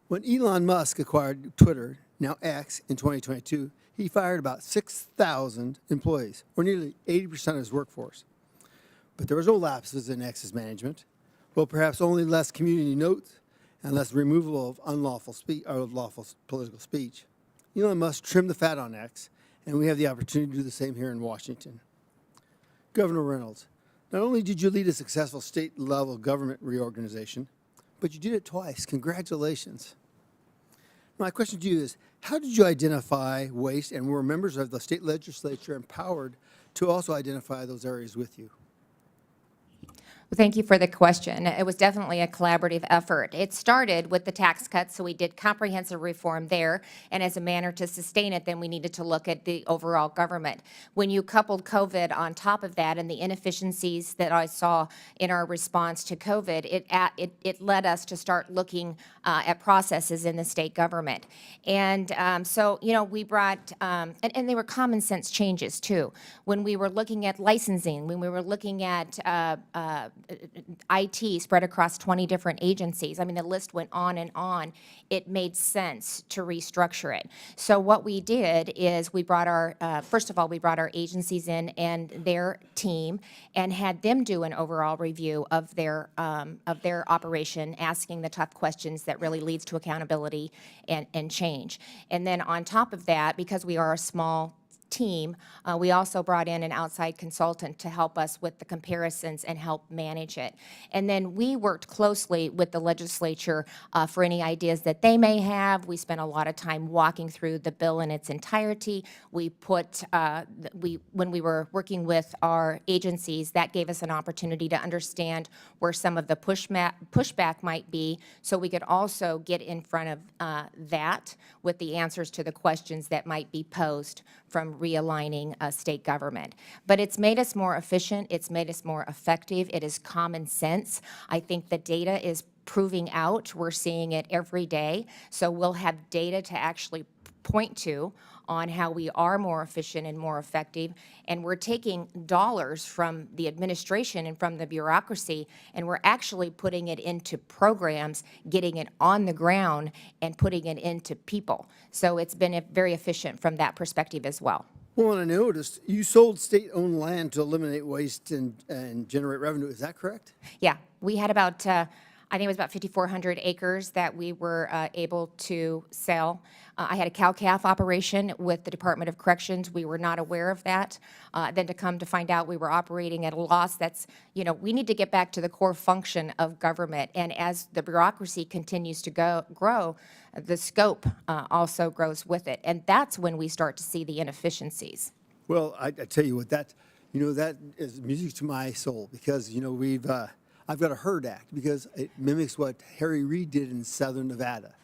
When Elon Musk acquired Twitter, now X, in 2022, he fired about 6,000 employees, or nearly 80% of his workforce. But there was no lapses in X's management. Well, perhaps only less community notes and less removal of unlawful lawful political speech. Elon Musk trimmed the fat on X, and we have the opportunity to do the same here in Washington. Governor Reynolds, not only did you lead a successful state-level government reorganization, but you did it twice. Congratulations. My question to you is, how did you identify waste, and were members of the state legislature empowered to also identify those areas with you? Well, thank you for the question. It was definitely a collaborative effort. It started with the tax cuts, so we did comprehensive reform there, and as a manner to sustain it, then we needed to look at the overall government. When you coupled COVID on top of that and the inefficiencies that I saw in our response to COVID, it led us to start looking at processes in the state government. And so, you know, we brought, and they were common sense changes too. When we were looking at licensing, when we were looking at IT spread across 20 different agencies. I mean, the list went on and on. It made sense to restructure it. So what we did is we brought our, first of all, we brought our agencies in and their team and had them do an overall review of their operation, asking the tough questions that really leads to accountability and change. And then on top of that, because we are a small team, we also brought in an outside consultant to help us with the comparisons and help manage it. And then we worked closely with the legislature for any ideas that they may have. We spent a lot of time walking through the bill in its entirety. We put, when we were working with our agencies, that gave us an opportunity to understand where some of the pushback might be, so we could also get in front of that with the answers to the questions that might be posed from realigning state government. But it's made us more efficient. It's made us more effective. It is common sense. I think the data is proving out. We're seeing it every day. So we'll have data to actually point to on how we are more efficient and more effective. And we're taking dollars from the administration and from the bureaucracy, and we're actually putting it into programs, getting it on the ground, and putting it into people. So it's been very efficient from that perspective as well. Well, and I noticed you sold state-owned land to eliminate waste and generate revenue. Is that correct? Yeah, we had about, I think it was about 5,400 acres that we were able to sell. I had a cow-calf operation with the Department of Corrections. We were not aware of that. Then to come to find out we were operating at a loss, that's, we need to get back to the core function of government. And as the bureaucracy continues to grow, the scope also grows with it. And that's when we start to see the inefficiencies. Well, I tell you what, that is music to my soul because, I've got a HERD Act because it mimics what Harry Reid did in southern Nevada.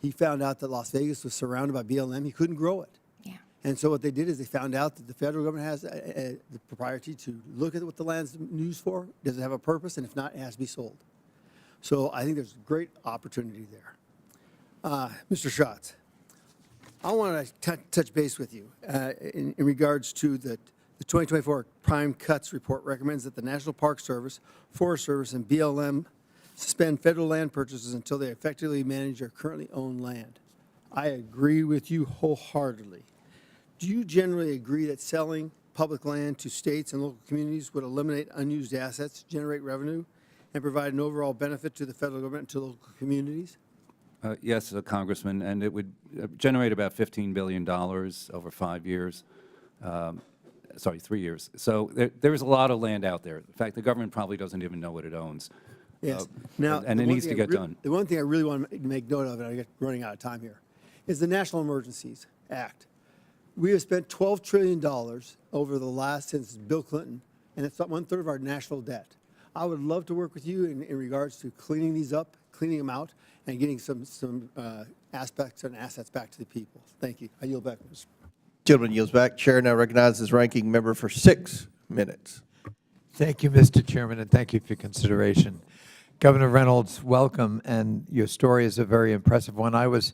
He found out that Las Vegas was surrounded by BLM. He couldn't grow it. Yeah. And so what they did is they found out that the federal government has the propriety to look at what the land's used for. Does it have a purpose? And if not, it has to be sold. So I think there's great opportunity there. Mr. Schatz, I want to touch base with you in regards to the 2024 Prime Cuts Report recommends that the National Park Service, Forest Service, and BLM suspend federal land purchases until they effectively manage their currently owned land. I agree with you wholeheartedly. Do you generally agree that selling public land to states and local communities would eliminate unused assets, generate revenue, and provide an overall benefit to the federal government and to local communities? Yes, Congressman, and it would generate about $15 billion over 5 years. Sorry, 3 years. So there's a lot of land out there. In fact, the government probably doesn't even know what it owns. Yes. And it needs to get done. The one thing I really want to make note of, and I get running out of time here, is the National Emergencies Act. We have spent $12 trillion over the last, since Bill Clinton, and it's 1/3 of our national debt. I would love to work with you in regards to cleaning these up, cleaning them out, and getting some aspects and assets back to the people. Thank you. I yield back, Mr. Gentleman yields back. Chair now recognizes ranking member for 6 minutes. Thank you, Mr. Chairman, and thank you for your consideration. Governor Reynolds, welcome, and your story is a very impressive one. I was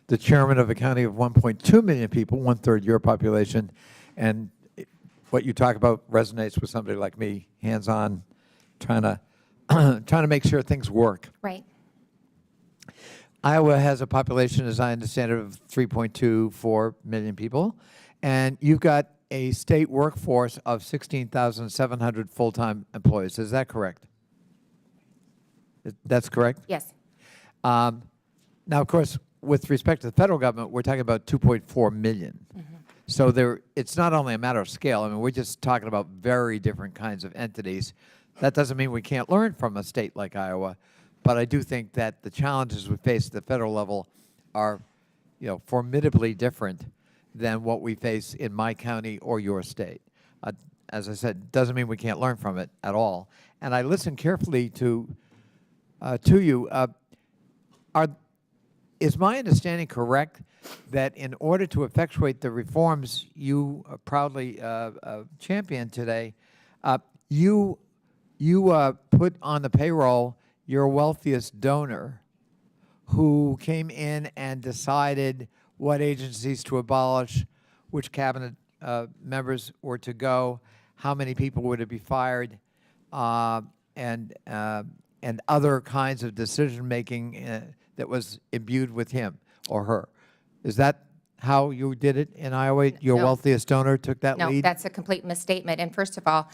the chairman of a county of 1.2 million people, 1/3 your population, and what you talk about resonates with somebody like me, hands-on, trying to make sure things work. Right. Iowa has a population, as I understand it, of 3.24 million people, and you've got a state workforce of 16,700 full-time employees. Is that correct? That's correct? Yes. Now, of course, with respect to the federal government, we're talking about 2.4 million. So it's not only a matter of scale. I mean, we're just talking about very different kinds of entities. That doesn't mean we can't learn from a state like Iowa, but I do think that the challenges we face at the federal level are, formidably different than what we face in my county or your state. As I said, doesn't mean we can't learn from it at all. And I listened carefully to you. Is my understanding correct that in order to effectuate the reforms you proudly championed today, you put on the payroll your wealthiest donor who came in and decided what agencies to abolish, which cabinet members were to go, how many people were to be fired, and other kinds of decision-making that was imbued with him or her. Is that how you did it in Iowa? Your No. wealthiest donor took that No, lead? that's a complete misstatement. And first of all,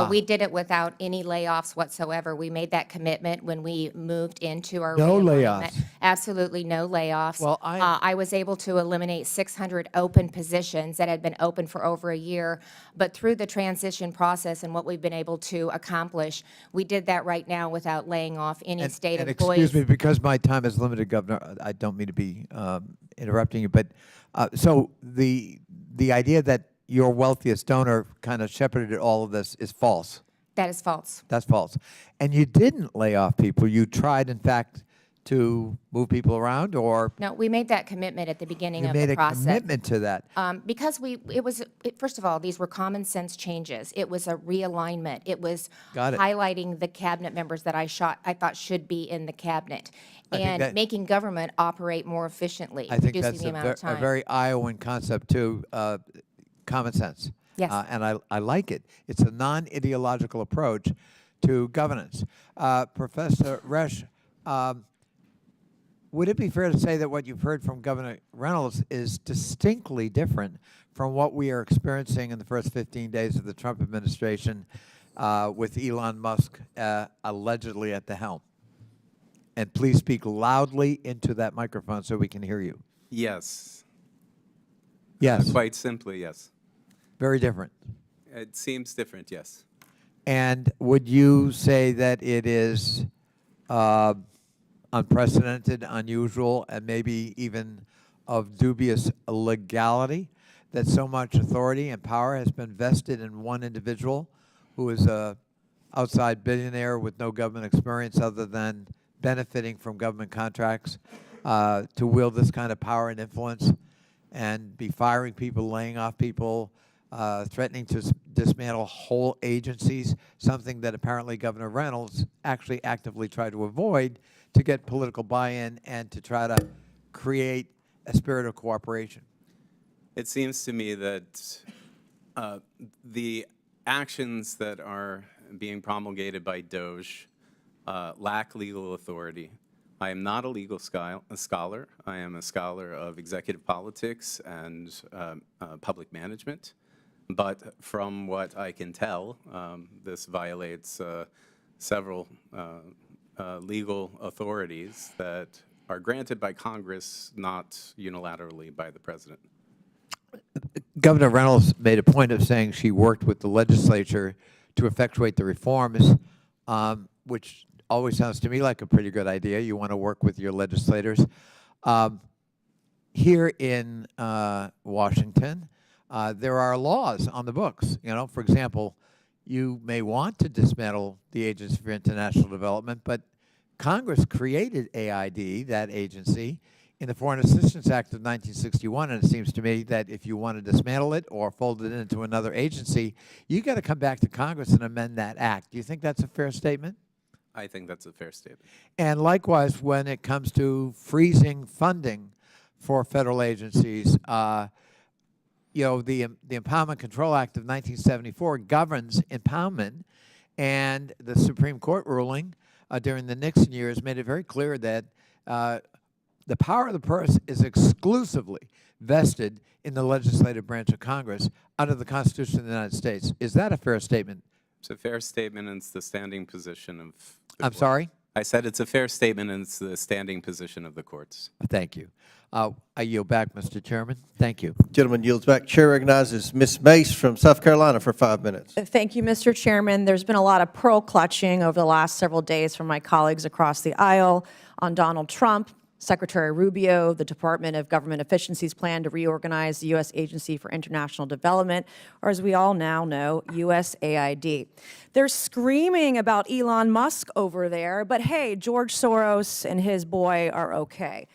we did it without any layoffs whatsoever. We made that commitment when we moved into our No realignment. layoffs. Absolutely no layoffs. Well, I was able to eliminate 600 open positions that had been open for over a year. But through the transition process and what we've been able to accomplish, we did that right now without laying off any state and employees. excuse me, because my time is limited, Governor, I don't mean to be interrupting you, but so the idea that your wealthiest donor kind of shepherded all of this is false. That is false. That's false. And you didn't lay off people. You tried, in fact, to move people around, or No, we made that commitment at the beginning you of made the a process. commitment to that. Because first of all, these were common sense changes. It was a realignment. It was Got it. highlighting the cabinet members that I thought should be in the cabinet, I think and that- making government operate more efficiently, I think reducing that's the amount of a time. very Iowan concept, too, common sense. Yes. And I like it. It's a non-ideological approach to governance. Professor Rash, would it be fair to say that what you've heard from Governor Reynolds is distinctly different from what we are experiencing in the first 15 days of the Trump administration with Elon Musk allegedly at the helm? And please speak loudly into that microphone so we can hear you. Yes. Yes. Quite simply, yes. Very different. It seems different, yes. And would you say that it is unprecedented, unusual, and maybe even of dubious legality that so much authority and power has been vested in one individual who is a outside billionaire with no government experience other than benefiting from government contracts to wield this kind of power and influence and be firing people, laying off people, threatening to dismantle whole agencies, something that apparently Governor Reynolds actually actively tried to avoid to get political buy-in and to try to create a spirit of cooperation? It seems to me that the actions that are being promulgated by DOJ lack legal authority. I am not a legal scholar. I am a scholar of executive politics and public management. But from what I can tell, this violates several legal authorities that are granted by Congress, not unilaterally by the President. Governor Reynolds made a point of saying she worked with the legislature to effectuate the reforms, which always sounds to me like a pretty good idea. You want to work with your legislators. Here in Washington, there are laws on the books. You know, for example, you may want to dismantle the Agency for International Development, but Congress created AID, that agency, in the Foreign Assistance Act of 1961, and it seems to me that if you want to dismantle it or fold it into another agency, you got to come back to Congress and amend that act. Do you think that's a fair statement? I think that's a fair statement. And likewise, when it comes to freezing funding for federal agencies, you know, the Empowerment Control Act of 1974 governs impoundment, and the Supreme Court ruling during the Nixon years made it very clear that the power of the purse is exclusively vested in the legislative branch of Congress under the Constitution of the United States. Is that a fair statement? It's a fair statement, and it's the standing position of the I'm court. sorry? I said it's a fair statement, and it's the standing position of the courts. Thank you. I yield back, Mr. Chairman. Thank you. Gentleman yields back. Chair recognizes Ms. Mace from South Carolina for 5 minutes. Thank you, Mr. Chairman. There's been a lot of pearl clutching over the last several days from my colleagues across the aisle on Donald Trump, Secretary Rubio, the Department of Government Efficiency's plan to reorganize the U.S. Agency for International Development, or as we all now know, USAID. They're screaming about Elon Musk over there, but hey, George Soros and his boy are okay.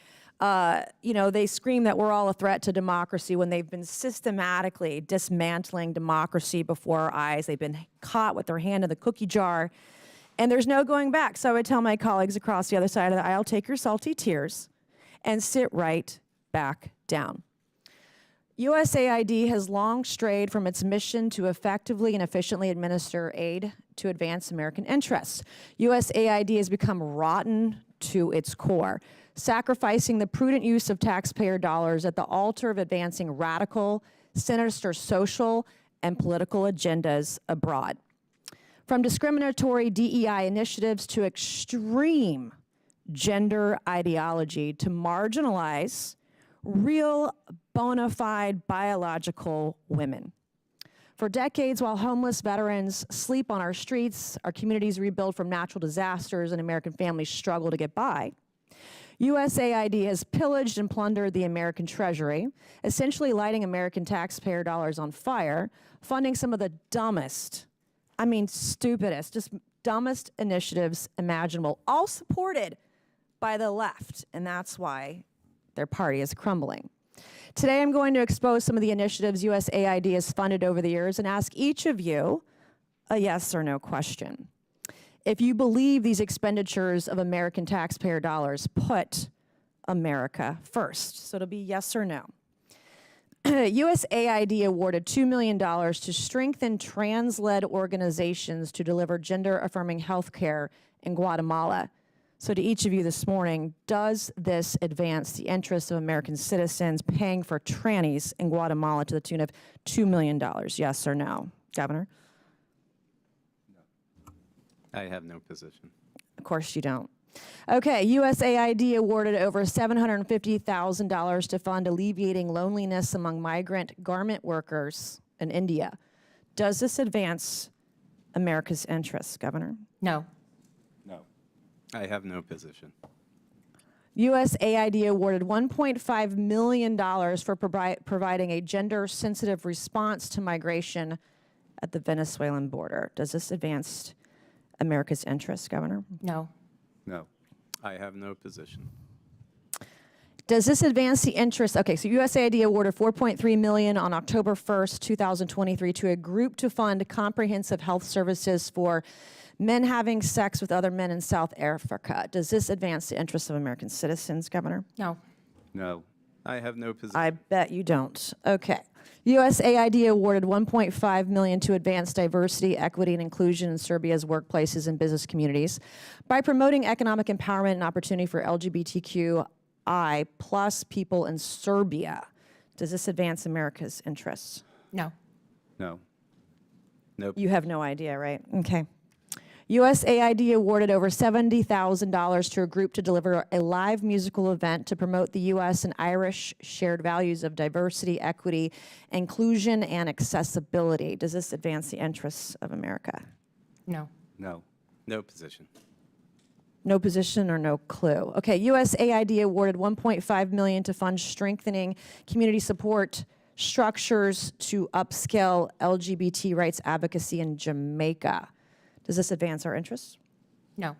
You know, they scream that we're all a threat to democracy when they've been systematically dismantling democracy before our eyes. They've been caught with their hand in the cookie jar, and there's no going back. So I would tell my colleagues across the other side of the aisle, take your salty tears and sit right back down. USAID has long strayed from its mission to effectively and efficiently administer aid to advance American interests. USAID has become rotten to its core, sacrificing the prudent use of taxpayer dollars at the altar of advancing radical, sinister social and political agendas abroad. From discriminatory DEI initiatives to extreme gender ideology to marginalize real bona fide biological women. For decades, while homeless veterans sleep on our streets, our communities rebuild from natural disasters, and American families struggle to get by, USAID has pillaged and plundered the American treasury, essentially lighting American taxpayer dollars on fire, funding some of the dumbest, I mean stupidest, just dumbest initiatives imaginable, all supported by the left, and that's why their party is crumbling. Today I'm going to expose some of the initiatives USAID has funded over the years and ask each of you a yes or no question. If you believe these expenditures of American taxpayer dollars put America first. So it'll be yes or no. USAID awarded $2 million to strengthen trans-led organizations to deliver gender-affirming health care in Guatemala. So to each of you this morning, does this advance the interests of American citizens paying for trannies in Guatemala to the tune of $2 million? Yes or no? Governor? I have no position. Of course you don't. Okay, USAID awarded over $750,000 to fund alleviating loneliness among migrant garment workers in India. Does this advance America's interests, Governor? No. No. I have no position. USAID awarded $1.5 million for providing a gender-sensitive response to migration at the Venezuelan border. Does this advance America's interests, Governor? No. No. I have no position. Does this advance the interest? Okay, so USAID awarded $4.3 million on October 1st, 2023 to a group to fund comprehensive health services for men having sex with other men in South Africa. Does this advance the interests of American citizens, Governor? No. No. I have no position. I bet you don't. Okay. USAID awarded $1.5 million to advance diversity, equity, and inclusion in Serbia's workplaces and business communities by promoting economic empowerment and opportunity for LGBTQI plus people in Serbia. Does this advance America's interests? No. No. Nope. You have no idea, right? Okay. USAID awarded over $70,000 to a group to deliver a live musical event to promote the U.S. and Irish shared values of diversity, equity, inclusion, and accessibility. Does this advance the interests of America? No. No. No position. No position or no clue. Okay, USAID awarded $1.5 million to fund strengthening community support structures to upscale LGBT rights advocacy in Jamaica. Does this advance our interests? No.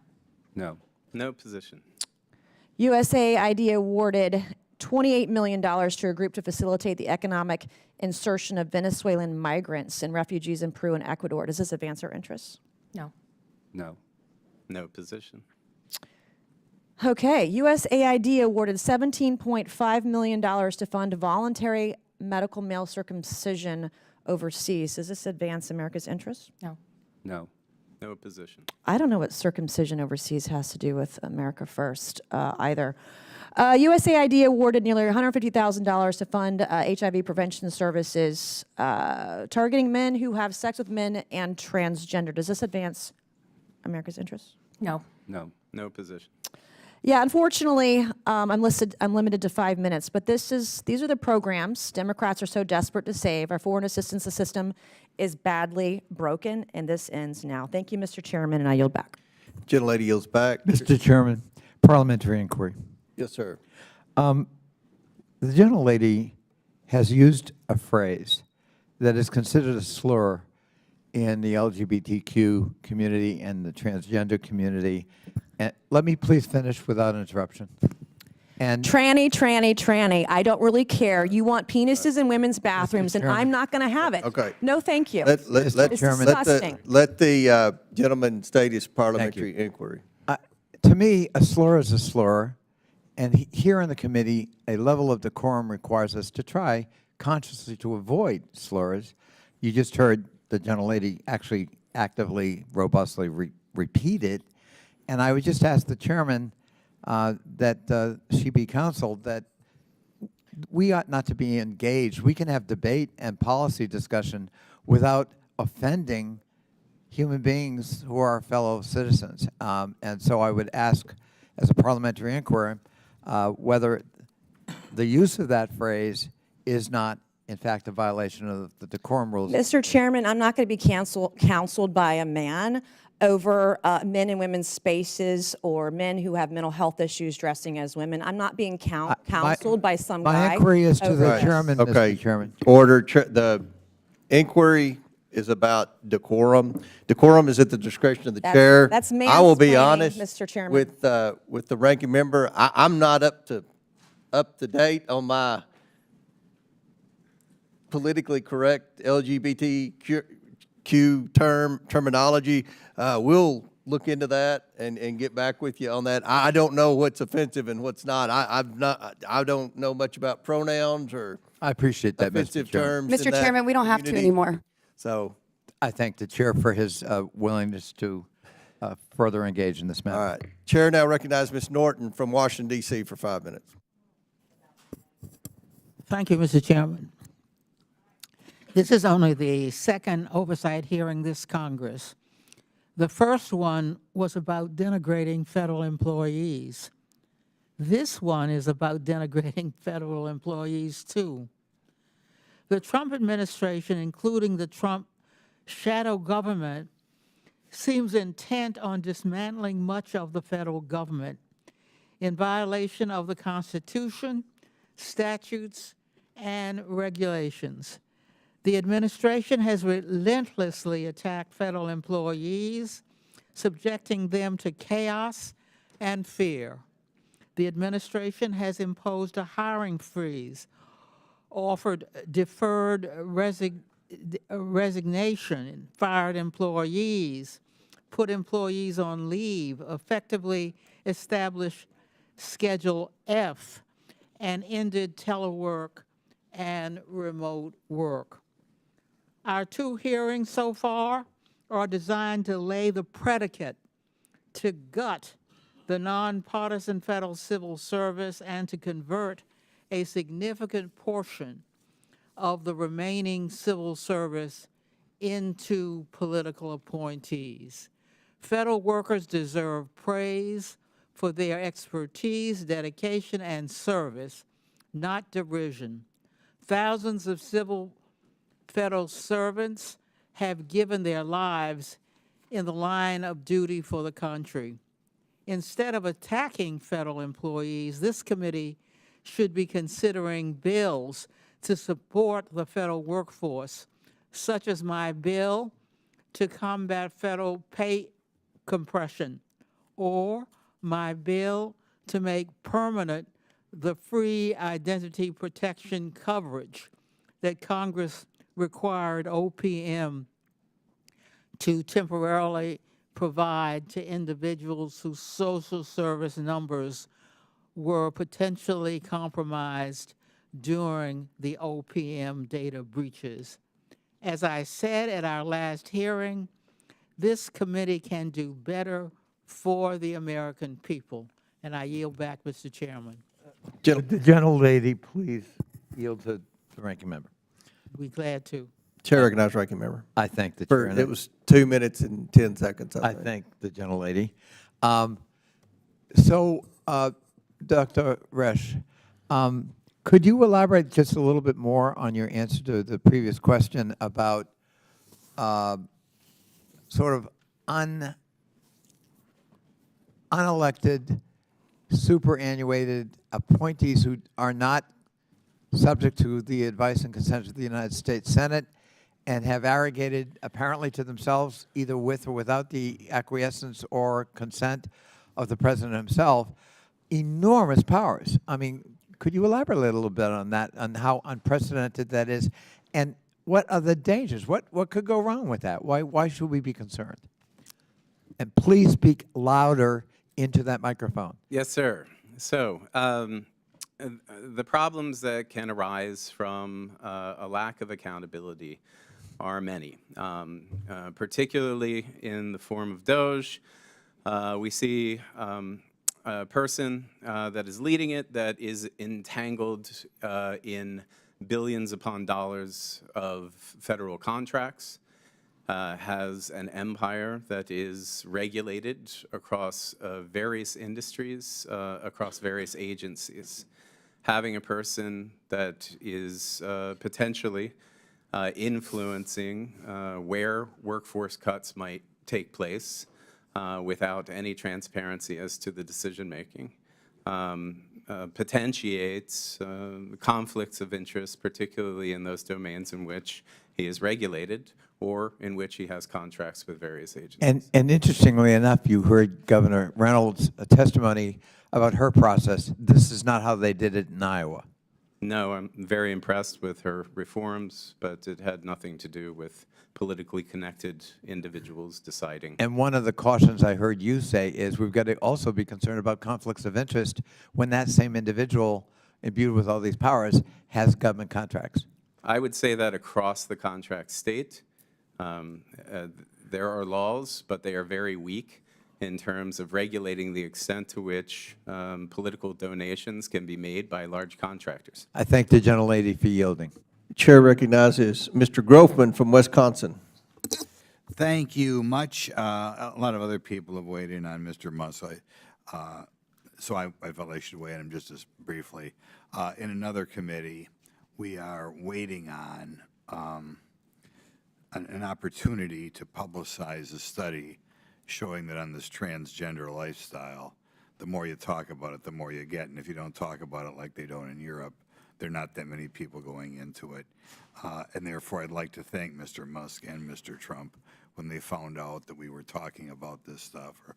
No. No position. USAID awarded $28 million to a group to facilitate the economic insertion of Venezuelan migrants and refugees in Peru and Ecuador. Does this advance our interests? No. No. No position. Okay, USAID awarded $17.5 million to fund voluntary medical male circumcision overseas. Does this advance America's interests? No. No. No position. I don't know what circumcision overseas has to do with America First either. USAID awarded nearly $150,000 to fund HIV prevention services targeting men who have sex with men and transgender. Does this advance America's interests? No. No. No position. Yeah, unfortunately, I'm limited to 5 minutes, but these are the programs Democrats are so desperate to save. Our foreign assistance system is badly broken, and this ends now. Thank you, Mr. Chairman, and I yield back. Gentlelady yields back. Mr. Chairman, parliamentary inquiry. Yes, sir. The gentlelady has used a phrase that is considered a slur in the LGBTQ community and the transgender community. And let me please finish without interruption. And Tranny. I don't really care. You want penises in women's bathrooms, and Chairman. I'm not going to have it. Okay. No, thank you. Let It's disgusting. let the gentleman state his parliamentary inquiry. to me, a slur is a slur. And here in the committee, a level of decorum requires us to try consciously to avoid slurs. You just heard the gentlelady actually actively, robustly repeat it. And I would just ask the chairman that she be counseled that we ought not to be engaged. We can have debate and policy discussion without offending human beings who are our fellow citizens. And so I would ask, as a parliamentary inquiry, whether the use of that phrase is not, in fact, a violation of the decorum rules. Mr. Chairman, I'm not going to be counseled by a man over men and women's spaces or men who have mental health issues dressing as women. I'm not being counseled by some guy. My inquiry is to over the this. chairman, Okay. Mr. Chairman. Order. The inquiry is about decorum. Decorum is at the discretion of the chair. That's I will be mansplaining, honest, Mr. Chairman. with the ranking member. I'm not up to date on my politically correct LGBTQ terminology. We'll look into that and get back with you on that. I don't know what's offensive and what's not. I don't know much about pronouns or I appreciate that, offensive Mr. Chairman. terms. Mr. Chairman, we don't have to anymore. So I thank the chair for his willingness to further engage in this matter. All right. Chair now recognizes Ms. Norton from Washington, D.C. for 5 minutes. Thank you, Mr. Chairman. This is only the second oversight hearing this Congress. The first one was about denigrating federal employees. This one is about denigrating federal employees, too. The Trump administration, including the Trump shadow government, seems intent on dismantling much of the federal government in violation of the Constitution, statutes, and regulations. The administration has relentlessly attacked federal employees, subjecting them to chaos and fear. The administration has imposed a hiring freeze, offered deferred resignation, fired employees, put employees on leave, effectively established Schedule F, and ended telework and remote work. Our 2 hearings so far are designed to lay the predicate to gut the nonpartisan federal civil service and to convert a significant portion of the remaining civil service into political appointees. Federal workers deserve praise for their expertise, dedication, and service, not derision. Thousands of civil federal servants have given their lives in the line of duty for the country. Instead of attacking federal employees, this committee should be considering bills to support the federal workforce, such as my bill to combat federal pay compression, or my bill to make permanent the free identity protection coverage that Congress required OPM to temporarily provide to individuals whose social service numbers were potentially compromised during the OPM data breaches. As I said at our last hearing, this committee can do better for the American people. And I yield back, Mr. Chairman. The gentlelady, please yield to the ranking member. Be glad to. Chair recognizes ranking member. I thank the chair. It was 2 minutes and 10 seconds. I thank the gentlelady. Dr. Rash, could you elaborate just a little bit more on your answer to the previous question about sort of unelected, superannuated appointees who are not subject to the advice and consent of the United States Senate and have arrogated apparently to themselves, either with or without the acquiescence or consent of the president himself, enormous powers? I mean, could you elaborate a little bit on that, on how unprecedented that is, and what are the dangers? What could go wrong with that? Why should we be concerned? And please speak louder into that microphone. Yes, sir. So the problems that can arise from a lack of accountability are many, particularly in the form of DOJ. We see a person that is leading it that is entangled in billions upon dollars of federal contracts, has an empire that is regulated across various industries, across various agencies. Having a person that is potentially influencing where workforce cuts might take place without any transparency as to the decision-making potentiates conflicts of interest, particularly in those domains in which he is regulated or in which he has contracts with various agencies. And interestingly enough, you heard Governor Reynolds' testimony about her process. This is not how they did it in Iowa. No, I'm very impressed with her reforms, but it had nothing to do with politically connected individuals deciding. And one of the cautions I heard you say is we've got to also be concerned about conflicts of interest when that same individual, imbued with all these powers, has government contracts. I would say that across the contract state, there are laws, but they are very weak in terms of regulating the extent to which political donations can be made by large contractors. I thank the gentlelady for yielding. Chair recognizes Mr. Grofman from Wisconsin. Thank you much. A lot of other people have weighed in on Mr. Musk, so I felt I should weigh in just as briefly. In another committee, we are waiting on an opportunity to publicize a study showing that on this transgender lifestyle, the more you talk about it, the more you get. And if you don't talk about it like they don't in Europe, there are not that many people going into it. And therefore, I'd like to thank Mr. Musk and Mr. Trump when they found out that we were talking about this stuff or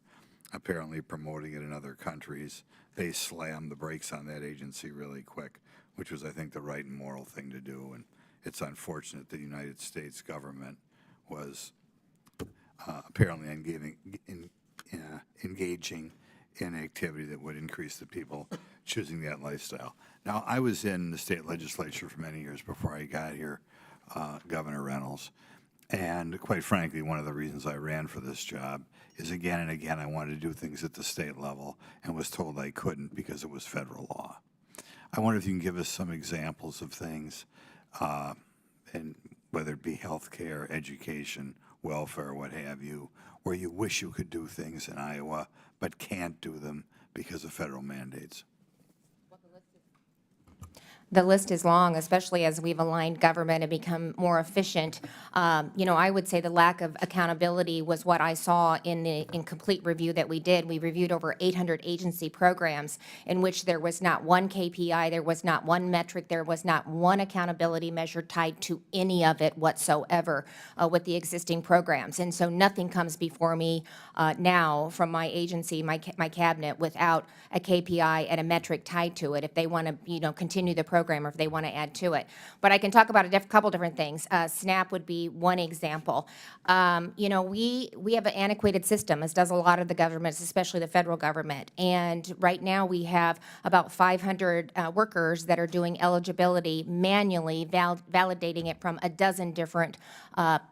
apparently promoting it in other countries. They slammed the brakes on that agency really quick, which was, I think, the right and moral thing to do. And it's unfortunate the United States government was apparently engaging in activity that would increase the people choosing that lifestyle. Now, I was in the state legislature for many years before I got here, Governor Reynolds, and quite frankly, one of the reasons I ran for this job is again and again I wanted to do things at the state level and was told I couldn't because it was federal law. I wonder if you can give us some examples of things, and whether it be health care, education, welfare, what have you, where you wish you could do things in Iowa but can't do them because of federal mandates. The list is long, especially as we've aligned government and become more efficient. I would say the lack of accountability was what I saw in the incomplete review that we did. We reviewed over 800 agency programs in which there was not one KPI, there was not one metric, there was not one accountability measure tied to any of it whatsoever with the existing programs. And so nothing comes before me now from my agency, my cabinet, without a KPI and a metric tied to it if they want to continue the program or if they want to add to it. But I can talk about a couple different things. SNAP would be one example. We have an antiquated system, as does a lot of the governments, especially the federal government. And right now we have about 500 workers that are doing eligibility manually, validating it from a dozen different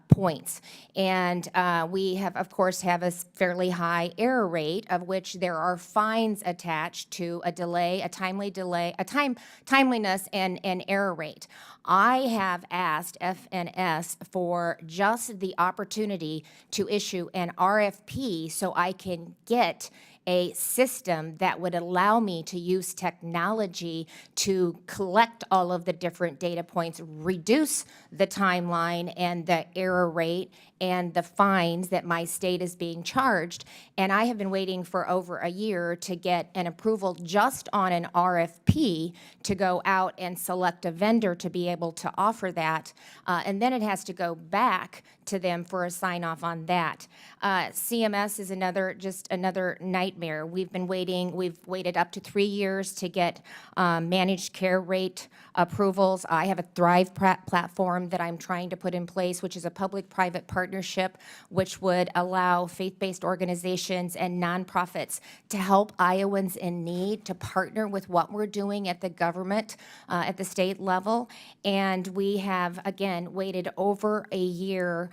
points. And we have, of course, have a fairly high error rate, of which there are fines attached to a delay, a timeliness and error rate. I have asked FNS for just the opportunity to issue an RFP so I can get a system that would allow me to use technology to collect all of the different data points, reduce the timeline and the error rate and the fines that my state is being charged. And I have been waiting for over a year to get an approval just on an RFP to go out and select a vendor to be able to offer that. And then it has to go back to them for a sign-off on that. CMS is another nightmare. We've waited up to 3 years to get managed care rate approvals. I have a Thrive platform that I'm trying to put in place, which is a public-private partnership, which would allow faith-based organizations and nonprofits to help Iowans in need to partner with what we're doing at the government, at the state level. And we have, again, waited over a year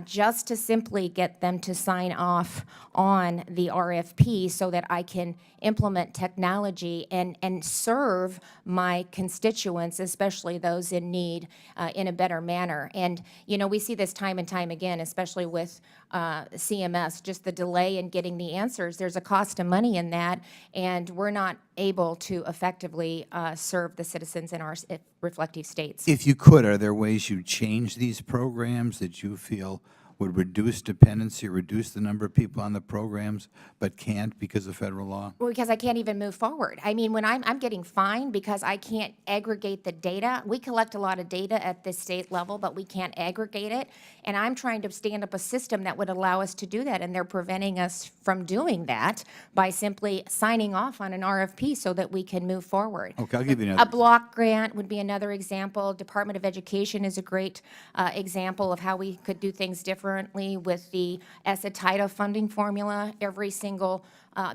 just to simply get them to sign off on the RFP so that I can implement technology and serve my constituents, especially those in need, in a better manner. And, we see this time and time again, especially with CMS, just the delay in getting the answers. There's a cost of money in that, and we're not able to effectively serve the citizens in our reflective states. If you could, are there ways you change these programs that you feel would reduce dependency, reduce the number of people on the programs, but can't because of federal law? Well, because I can't even move forward. I mean, when I'm getting fined because I can't aggregate the data. We collect a lot of data at the state level, but we can't aggregate it. And I'm trying to stand up a system that would allow us to do that, and they're preventing us from doing that by simply signing off on an RFP so that we can move forward. Okay, I'll give you another. A block grant would be another example. Department of Education is a great example of how we could do things differently with the ESSA title funding formula. Every single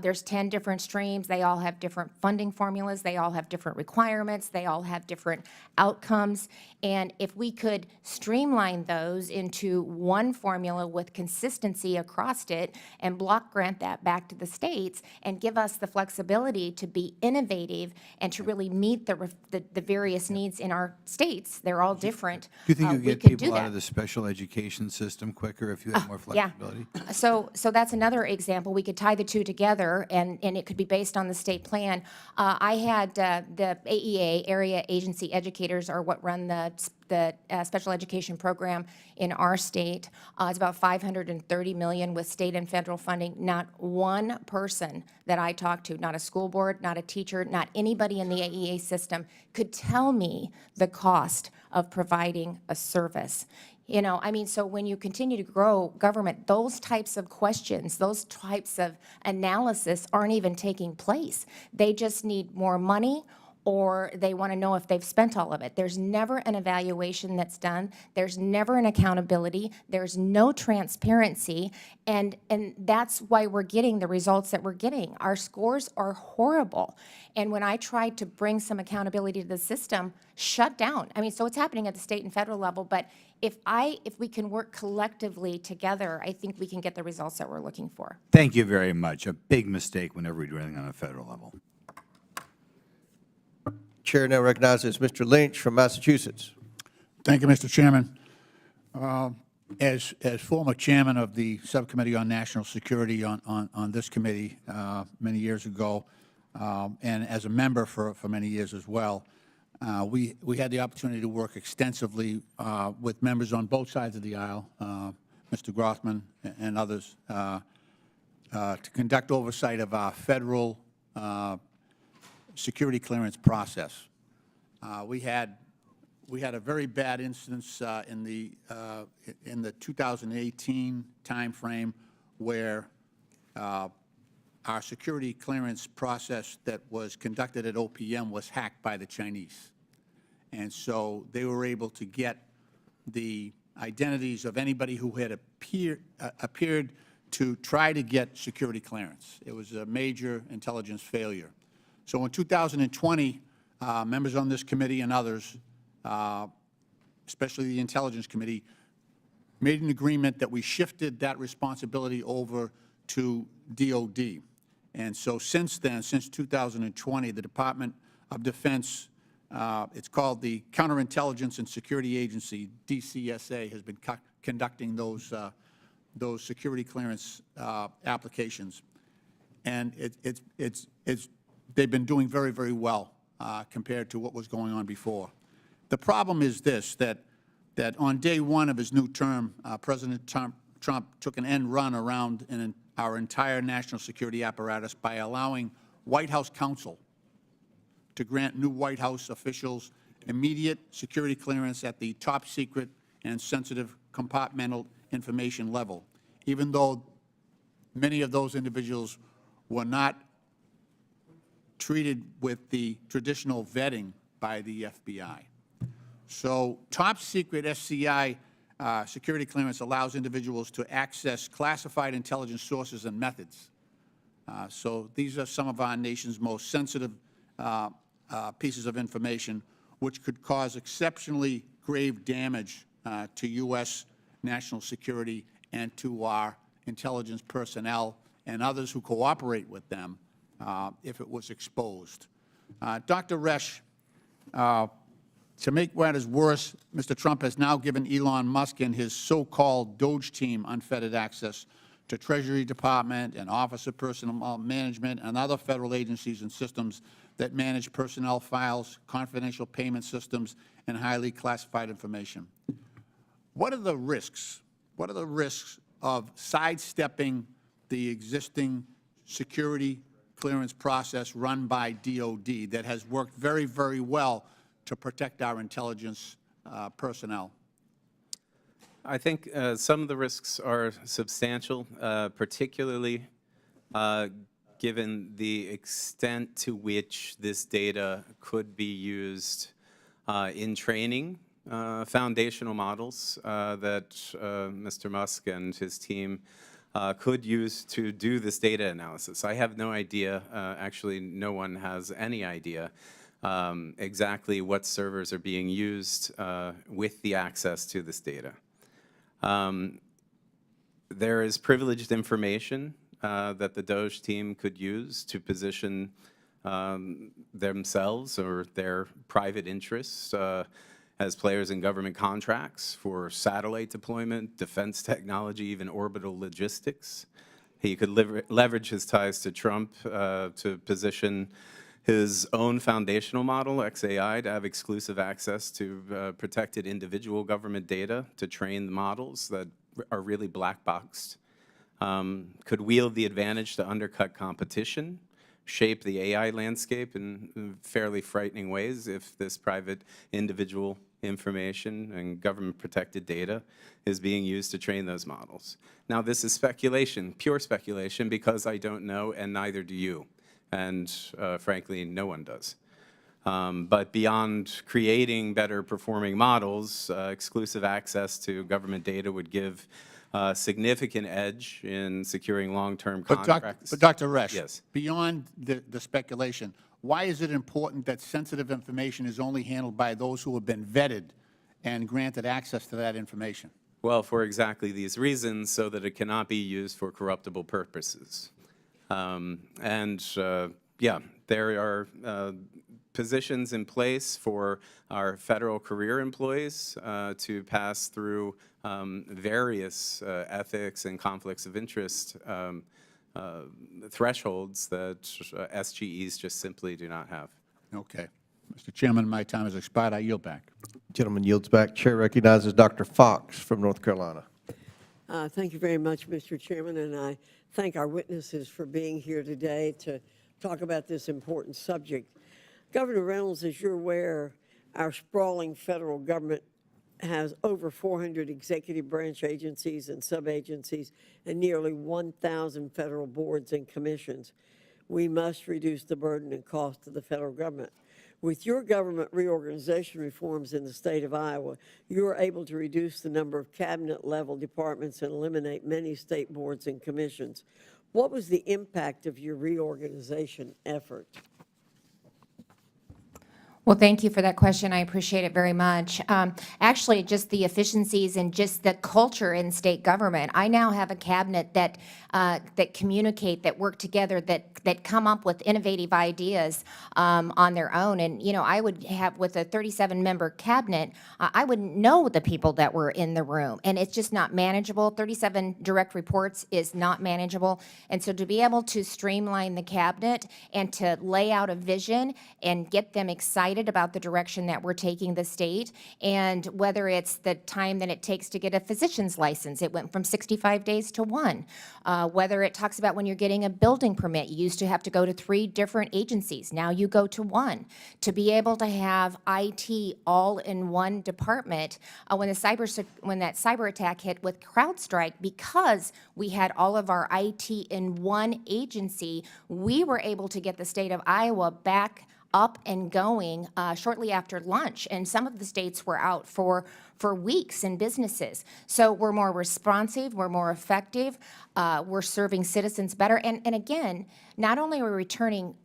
There's 10 different streams. They all have different funding formulas. They all have different requirements. They all have different outcomes. And if we could streamline those into one formula with consistency across it and block grant that back to the states and give us the flexibility to be innovative and to really meet the various needs in our states, they're all different. Do you think you we get could do people out that. of the special education system quicker if you had more Yeah. flexibility? So that's another example. We could tie the two together, and it could be based on the state plan. I had the AEA, Area Agency Educators, are what run the special education program in our state. It's about $530 million with state and federal funding. Not one person that I talked to, not a school board, not a teacher, not anybody in the AEA system, could tell me the cost of providing a service. You know, I mean, so when you continue to grow government, those types of questions, those types of analysis aren't even taking place. They just need more money, or they want to know if they've spent all of it. There's never an evaluation that's done. There's never an accountability. There's no transparency, and that's why we're getting the results that we're getting. Our scores are horrible, and when I tried to bring some accountability to the system, shut down. I mean, so it's happening at the state and federal level, but if we can work collectively together, I think we can get the results that we're looking for. Thank you very much. A big mistake whenever we do anything on a federal level. Chair now recognizes Mr. Lynch from Massachusetts. Thank you, Mr. Chairman. As former chairman of the Subcommittee on National Security on this committee many years ago, and as a member for many years as well, we had the opportunity to work extensively with members on both sides of the aisle, Mr. Grothman and others, to conduct oversight of our federal security clearance process. We had a very bad instance in the 2018 timeframe where our security clearance process that was conducted at OPM was hacked by the Chinese. And so they were able to get the identities of anybody who had appeared to try to get security clearance. It was a major intelligence failure. So in 2020, members on this committee and others, especially the Intelligence Committee, made an agreement that we shifted that responsibility over to DOD. And so since then, since 2020, the Department of Defense, it's called the Counterintelligence and Security Agency, DCSA, has been conducting those security clearance applications. And they've been doing very, very well compared to what was going on before. The problem is this, that on day one of his new term, President Trump took an end run around our entire national security apparatus by allowing White House counsel to grant new White House officials immediate security clearance at the top secret and sensitive compartmental information level, even though many of those individuals were not treated with the traditional vetting by the FBI. So top secret SCI security clearance allows individuals to access classified intelligence sources and methods. So these are some of our nation's most sensitive pieces of information, which could cause exceptionally grave damage to U.S. national security and to our intelligence personnel and others who cooperate with them if it was exposed. Dr. Rash, to make matters worse, Mr. Trump has now given Elon Musk and his so-called Doge team unfettered access to Treasury Department and Office of Personnel Management and other federal agencies and systems that manage personnel files, confidential payment systems, and highly classified information. What are the risks? What are the risks of sidestepping the existing security clearance process run by DOD that has worked very, very well to protect our intelligence personnel? I think some of the risks are substantial, particularly given the extent to which this data could be used in training foundational models that Mr. Musk and his team could use to do this data analysis. I have no idea, actually no one has any idea exactly what servers are being used with the access to this data. There is privileged information that the DOJ team could use to position themselves or their private interests as players in government contracts for satellite deployment, defense technology, even orbital logistics. He could leverage his ties to Trump to position his own foundational model, XAI, to have exclusive access to protected individual government data to train the models that are really black boxed. Could wield the advantage to undercut competition, shape the AI landscape in fairly frightening ways if this private individual information and government-protected data is being used to train those models. Now, this is speculation, pure speculation, because I don't know, and neither do you. And frankly, no one does. But beyond creating better performing models, exclusive access to government data would give a significant edge in securing long-term contracts. But Dr. Rash, yes. beyond the speculation, why is it important that sensitive information is only handled by those who have been vetted and granted access to that information? Well, for exactly these reasons, so that it cannot be used for corruptible purposes. Yeah, there are positions in place for our federal career employees to pass through various ethics and conflicts of interest thresholds that SGEs just simply do not have. Okay. Mr. Chairman, my time has expired. I yield back. Gentleman yields back. Chair recognizes Dr. Fox from North Carolina. Thank you very much, Mr. Chairman, and I thank our witnesses for being here today to talk about this important subject. Governor Reynolds, as you're aware, our sprawling federal government has over 400 executive branch agencies and sub-agencies and nearly 1,000 federal boards and commissions. We must reduce the burden and cost of the federal government. With your government reorganization reforms in the state of Iowa, you are able to reduce the number of cabinet-level departments and eliminate many state boards and commissions. What was the impact of your reorganization effort? Well, thank you for that question. I appreciate it very much. Actually, just the efficiencies and just the culture in state government. I now have a cabinet that communicate, that work together, that come up with innovative ideas on their own. And you know, I would have with a 37-member cabinet, I wouldn't know the people that were in the room, and it's just not manageable. 37 direct reports is not manageable, and so to be able to streamline the cabinet and to lay out a vision and get them excited about the direction that we're taking the state, and whether it's the time that it takes to get a physician's license, it went from 65 days to 1. Whether it talks about when you're getting a building permit, you used to have to go to 3 different agencies, now you go to 1. To be able to have IT all in one department, when that cyber attack hit with CrowdStrike, because we had all of our IT in one agency, we were able to get the state of Iowa back up and going shortly after lunch, and some of the states were out for weeks in businesses. So we're more responsive, we're more effective, we're serving citizens better, and again, not only are we returning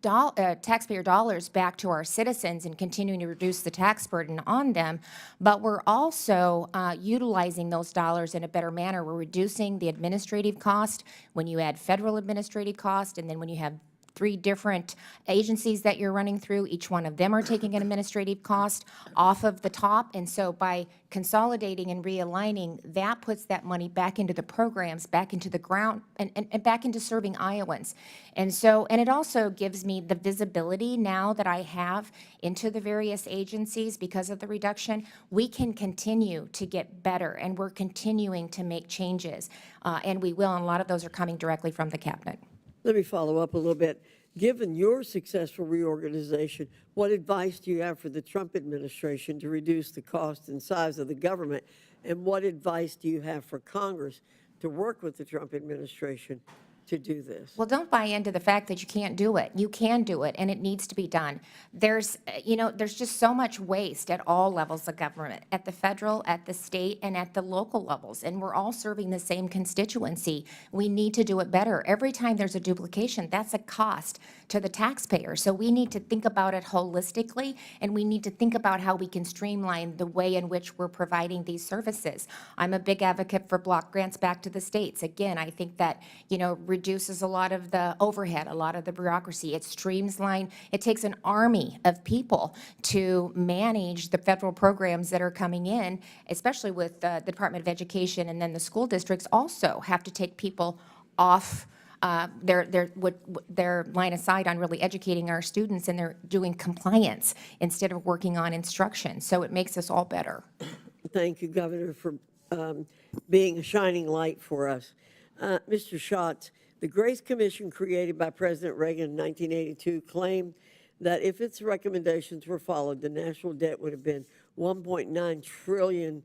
taxpayer dollars back to our citizens and continuing to reduce the tax burden on them, but we're also utilizing those dollars in a better manner. We're reducing the administrative cost when you add federal administrative cost, and then when you have 3 different agencies that you're running through, each one of them are taking an administrative cost off of the top. And so by consolidating and realigning, that puts that money back into the programs, back into the ground, and back into serving Iowans. And so, and it also gives me the visibility now that I have into the various agencies because of the reduction. We can continue to get better, and we're continuing to make changes. And we will, and a lot of those are coming directly from the cabinet. Let me follow up a little bit. Given your successful reorganization, what advice do you have for the Trump administration to reduce the cost and size of the government? And what advice do you have for Congress to work with the Trump administration to do this? Well, don't buy into the fact that you can't do it. You can do it, and it needs to be done. There's just so much waste at all levels of government, at the federal, at the state, and at the local levels, and we're all serving the same constituency. We need to do it better. Every time there's a duplication, that's a cost to the taxpayer. So we need to think about it holistically, and we need to think about how we can streamline the way in which we're providing these services. I'm a big advocate for block grants back to the states. Again, I think that, reduces a lot of the overhead, a lot of the bureaucracy. It streamlines. It takes an army of people to manage the federal programs that are coming in, especially with the Department of Education, and then the school districts also have to take people off their line of sight on really educating our students, and they're doing compliance instead of working on instruction. So it makes us all better. Thank you, Governor, for being a shining light for us. Mr. Schatz, the Grace Commission created by President Reagan in 1982 claimed that if its recommendations were followed, the national debt would have been $1.9 trillion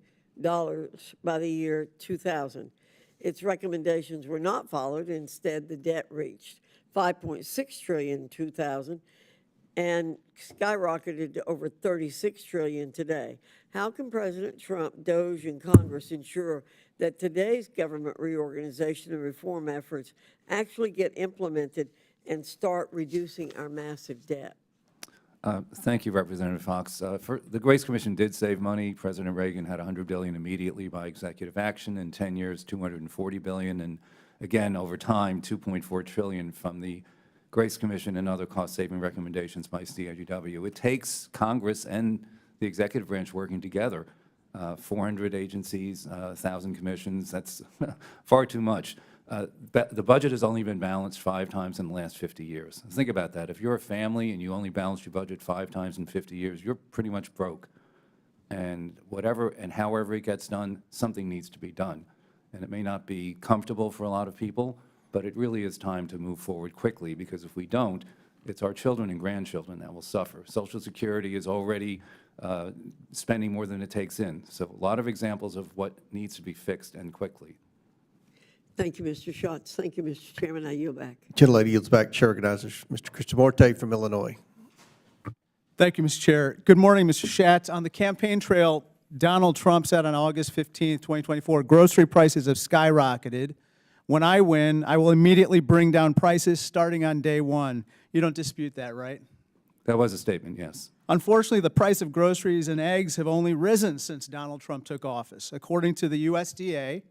by the year 2000. Its recommendations were not followed. Instead, the debt reached $5.6 trillion in 2000 and skyrocketed to over $36 trillion today. How can President Trump, DOJ, and Congress ensure that today's government reorganization and reform efforts actually get implemented and start reducing our massive debt? Thank you, Representative Fox. The Grace Commission did save money. President Reagan had $100 billion immediately by executive action. In 10 years, $240 billion, and again, over time, $2.4 trillion from the Grace Commission and other cost-saving recommendations by CIGW. It takes Congress and the executive branch working together. 400 agencies, 1,000 commissions, that's far too much. The budget has only been balanced 5 times in the last 50 years. Think about that. If you're a family and you only balance your budget 5 times in 50 years, you're pretty much broke. And whatever and however it gets done, something needs to be done. And it may not be comfortable for a lot of people, but it really is time to move forward quickly, because if we don't, it's our children and grandchildren that will suffer. Social Security is already spending more than it takes in. So a lot of examples of what needs to be fixed, and quickly. Thank you, Mr. Schatz. Thank you, Mr. Chairman. I yield back. Gentlelady yields back. Chair recognizes Mr. Krishnamurti from Illinois. Thank you, Mr. Chair. Good morning, Mr. Schatz. On the campaign trail, Donald Trump said on August 15, 2024, grocery prices have skyrocketed. When I win, I will immediately bring down prices starting on day one. You don't dispute that, right? That was a statement, yes. Unfortunately, the price of groceries and eggs have only risen since Donald Trump took office. According to the USDA,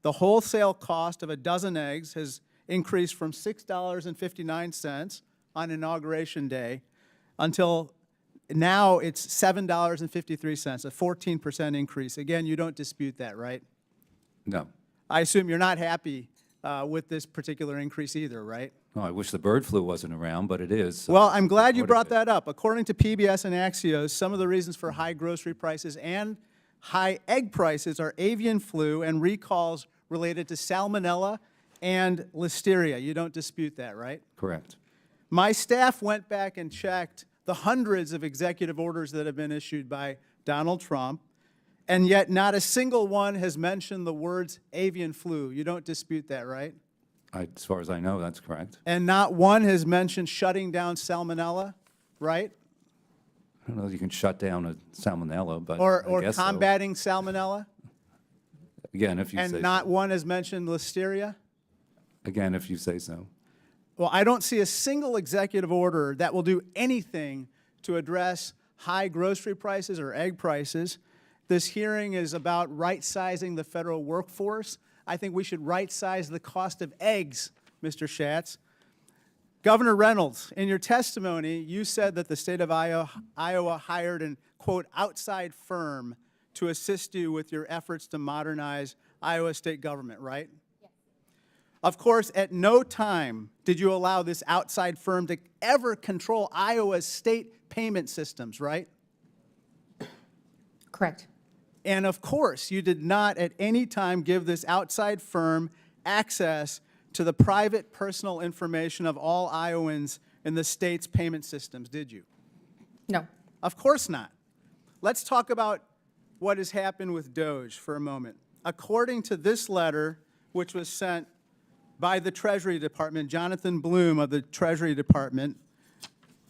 the wholesale cost of a dozen eggs has increased from $6.59 on Inauguration Day until now it's $7.53, a 14% increase. Again, you don't dispute that, right? No. I assume you're not happy with this particular increase either, right? Oh, I wish the bird flu wasn't around, but it is. So well, I'm glad you brought that up. According to PBS and Axios, some of the reasons for high grocery prices and high egg prices are avian flu and recalls related to salmonella and listeria. You don't dispute that, right? Correct. My staff went back and checked the hundreds of executive orders that have been issued by Donald Trump, and yet not a single one has mentioned the words avian flu. You don't dispute that, right? As far as I know, that's correct. And not one has mentioned shutting down salmonella, right? I don't know if you can shut down a salmonella, but Or I guess combating salmonella? Again, if you say And not so. one has mentioned listeria? Again, if you say so. Well, I don't see a single executive order that will do anything to address high grocery prices or egg prices. This hearing is about right-sizing the federal workforce. I think we should right-size the cost of eggs, Mr. Schatz. Governor Reynolds, in your testimony, you said that the state of Iowa hired an, quote, outside firm to assist you with your efforts to modernize Iowa state government, right? Yes. Of course, at no time did you allow this outside firm to ever control Iowa's state payment systems, right? Correct. And of course, you did not at any time give this outside firm access to the private personal information of all Iowans in the state's payment systems, did you? No. Of course not. Let's talk about what has happened with DOJ for a moment. According to this letter, which was sent by the Treasury Department, Jonathan Bloom of the Treasury Department,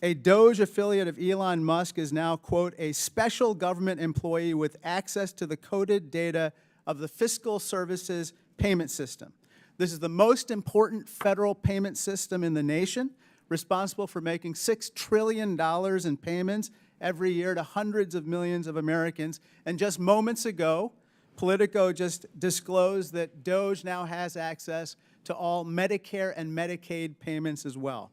a Doge affiliate of Elon Musk is now, quote, a special government employee with access to the coded data of the fiscal services payment system. This is the most important federal payment system in the nation, responsible for making $6 trillion in payments every year to hundreds of millions of Americans. And just moments ago, Politico just disclosed that Doge now has access to all Medicare and Medicaid payments as well.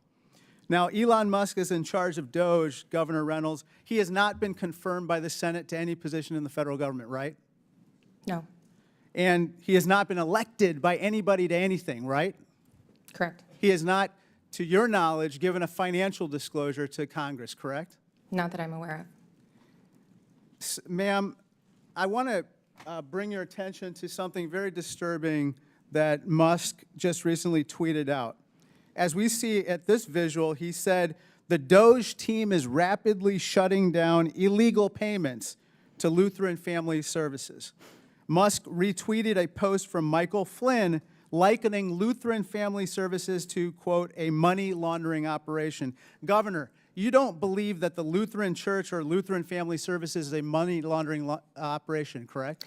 Now, Elon Musk is in charge of Doge, Governor Reynolds. He has not been confirmed by the Senate to any position in the federal government, right? No. And he has not been elected by anybody to anything, right? Correct. He has not, to your knowledge, given a financial disclosure to Congress, correct? Not that I'm aware of. Ma'am, I want to bring your attention to something very disturbing that Musk just recently tweeted out. As we see at this visual, he said, the Doge team is rapidly shutting down illegal payments to Lutheran Family Services. Musk retweeted a post from Michael Flynn likening Lutheran Family Services to, quote, a money laundering operation. Governor, you don't believe that the Lutheran Church or Lutheran Family Services is a money laundering operation, correct?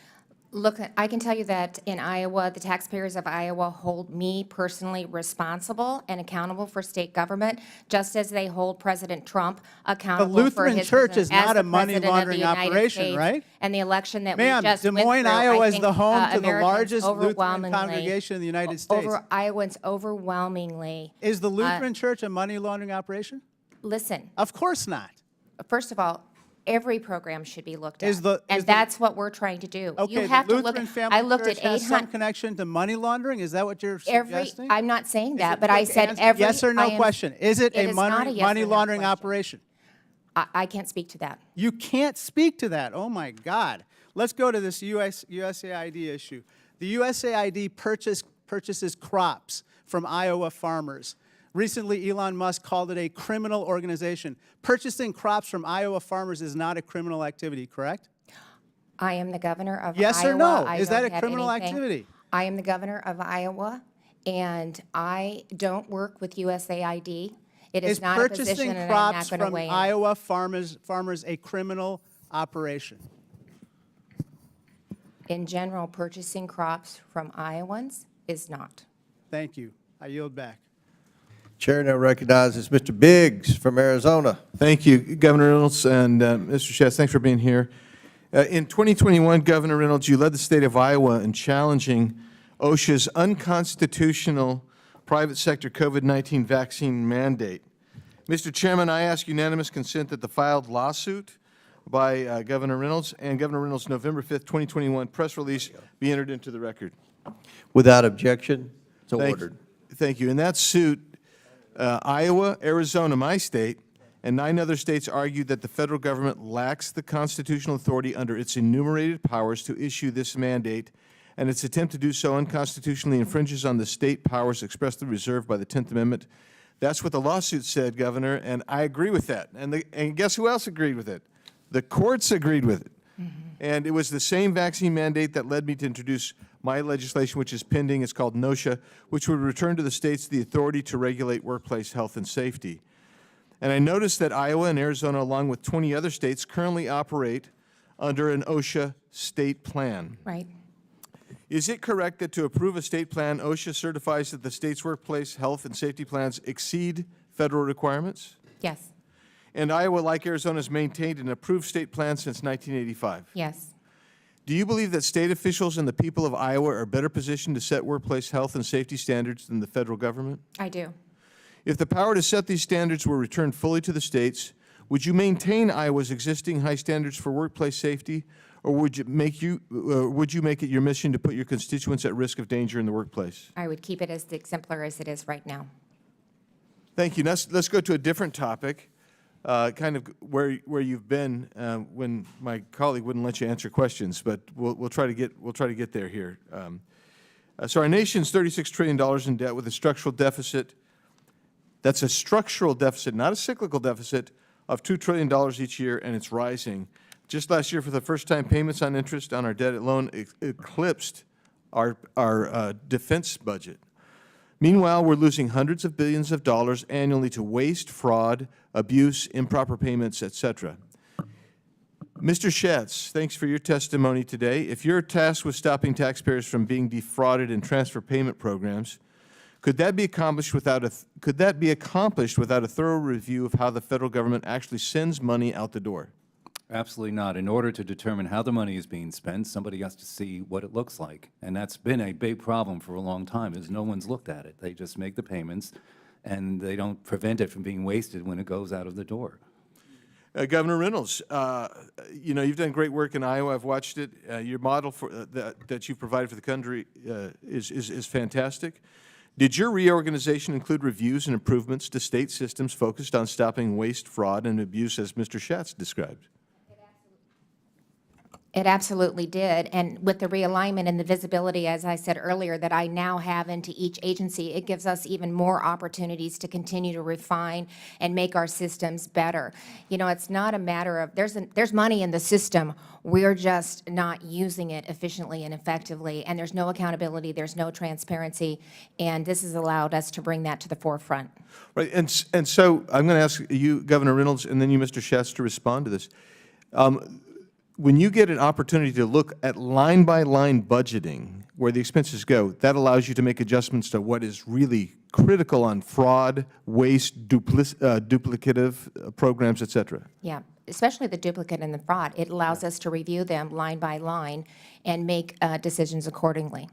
Look, I can tell you that in Iowa, the taxpayers of Iowa hold me personally responsible and accountable for state government, just as they hold President Trump accountable The Lutheran for his Church business is not as a the money President of the laundering United operation, States. right? And the election that we Ma'am, just Des went Moines, through, Iowa I is think, the home to the Americans largest Lutheran overwhelmingly- congregation in the United States. Iowans overwhelmingly. Is the Lutheran Church a money laundering operation? Listen, Of course not. first of all, every program should be looked at. Is the- and is the- that's what we're trying to do. Okay, You have the to look Lutheran at, Family I looked Church at has some 800, connection to money laundering? Is that what you're suggesting? I'm not saying Is that, it but I quick said answer, every. yes or no I am- question. Is it a is not money, yes money or no laundering question. operation? I can't speak to that. You can't speak to that. Oh my God. Let's go to this USAID issue. The USAID purchases crops from Iowa farmers. Recently, Elon Musk called it a criminal organization. Purchasing crops from Iowa farmers is not a criminal activity, correct? I am the governor of Yes Iowa. or no? I Is that don't a have criminal anything- activity? I am the governor of Iowa, and I don't work with USAID. It is not a position, purchasing and I'm crops not going to from weigh in. Iowa farmers a criminal operation? In general, purchasing crops from Iowans is not. Thank you. I yield back. Chair now recognizes Mr. Biggs from Arizona. Thank you, Governor Reynolds and Mr. Schatz. Thanks for being here. In 2021, Governor Reynolds, you led the state of Iowa in challenging OSHA's unconstitutional private sector COVID-19 vaccine mandate. Mr. Chairman, I ask unanimous consent that the filed lawsuit by Governor Reynolds and Governor Reynolds' November 5th, 2021 press release be entered into the record. Without objection, so ordered. Thank you. In that suit, Iowa, Arizona, my state, and 9 other states argued that the federal government lacks the constitutional authority under its enumerated powers to issue this mandate, and its attempt to do so unconstitutionally infringes on the state powers expressly reserved by the 10th Amendment. That's what the lawsuit said, Governor, and I agree with that. And guess who else agreed with it? The courts agreed with it. And it was the same vaccine mandate that led me to introduce my legislation, which is pending. It's called NOSHA, which would return to the states the authority to regulate workplace health and safety. And I noticed that Iowa and Arizona, along with 20 other states, currently operate under an OSHA state plan. Right. Is it correct that to approve a state plan, OSHA certifies that the state's workplace health and safety plans exceed federal requirements? Yes. And Iowa, like Arizona, has maintained an approved state plan since 1985. Yes. Do you believe that state officials and the people of Iowa are better positioned to set workplace health and safety standards than the federal government? I do. If the power to set these standards were returned fully to the states, would you maintain Iowa's existing high standards for workplace safety, or would you make it your mission to put your constituents at risk of danger in the workplace? I would keep it as exemplar as it is right now. Thank you. Let's go to a different topic, kind of where you've been when my colleague wouldn't let you answer questions, but we'll try to get there here. So our nation's $36 trillion in debt with a structural deficit. That's a structural deficit, not a cyclical deficit, of $2 trillion each year, and it's rising. Just last year, for the first time, payments on interest on our debt alone eclipsed our defense budget. Meanwhile, we're losing hundreds of billions of dollars annually to waste, fraud, abuse, improper payments, etc. Mr. Schatz, thanks for your testimony today. If you're tasked with stopping taxpayers from being defrauded in transfer payment programs, could that be accomplished without a thorough review of how the federal government actually sends money out the door? Absolutely not. In order to determine how the money is being spent, somebody has to see what it looks like. And that's been a big problem for a long time, is no one's looked at it. They just make the payments, and they don't prevent it from being wasted when it goes out of the door. Governor Reynolds, you know, you've done great work in Iowa. I've watched it. Your model for, that you've provided for the country is fantastic. Did your reorganization include reviews and improvements to state systems focused on stopping waste, fraud, and abuse, as Mr. Schatz described? It absolutely did. And with the realignment and the visibility, as I said earlier, that I now have into each agency, it gives us even more opportunities to continue to refine and make our systems better. You know, it's not a matter of, there's money in the system, we're just not using it efficiently and effectively, and there's no accountability, there's no transparency, and this has allowed us to bring that to the forefront. Right, and so I'm going to ask you, Governor Reynolds, and then you, Mr. Schatz, to respond to this. When you get an opportunity to look at line-by-line budgeting, where the expenses go, that allows you to make adjustments to what is really critical on fraud, waste, duplicative programs, et cetera. Yeah, especially the duplicate and the fraud. It allows us to review them line by line and make decisions accordingly.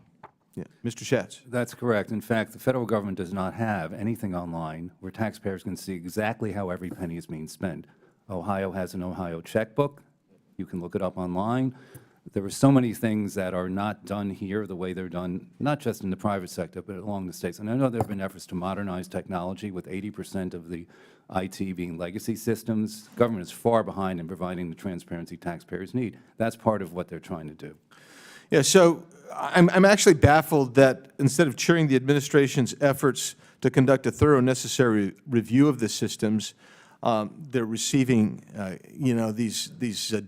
Yeah. Mr. Schatz. That's correct. In fact, the federal government does not have anything online where taxpayers can see exactly how every penny is being spent. Ohio has an Ohio checkbook. You can look it up online. There are so many things that are not done here the way they're done, not just in the private sector, but along the states. And I know there have been efforts to modernize technology with 80% of the IT being legacy systems. Government is far behind in providing the transparency taxpayers need. That's part of what they're trying to do. Yeah, so I'm actually baffled that instead of cheering the administration's efforts to conduct a thorough and necessary review of the systems, they're receiving, you know, these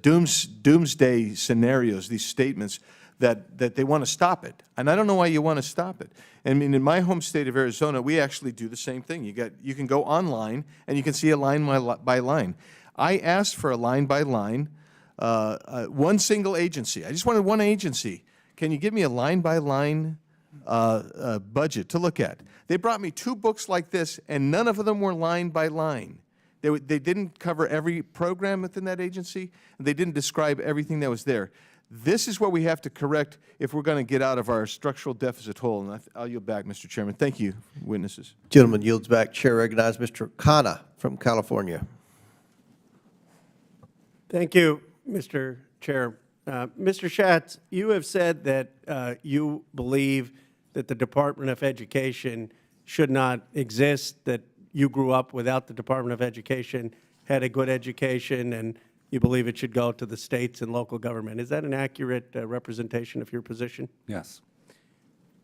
doomsday scenarios, these statements that they want to stop it. And I don't know why you want to stop it. I mean, in my home state of Arizona, we actually do the same thing. You can go online and you can see a line by line. I asked for a line by line, one single agency. I just wanted one agency. Can you give me a line by line budget to look at? They brought me 2 books like this, and none of them were line by line. They didn't cover every program within that agency, and they didn't describe everything that was there. This is what we have to correct if we're going to get out of our structural deficit hole. And I'll yield back, Mr. Chairman. Thank you, witnesses. Gentleman yields back. Chair recognizes Mr. Khanna from California. Thank you, Mr. Chair. Mr. Schatz, you have said that you believe that the Department of Education should not exist, that you grew up without the Department of Education, had a good education, and you believe it should go to the states and local government. Is that an accurate representation of your position? Yes.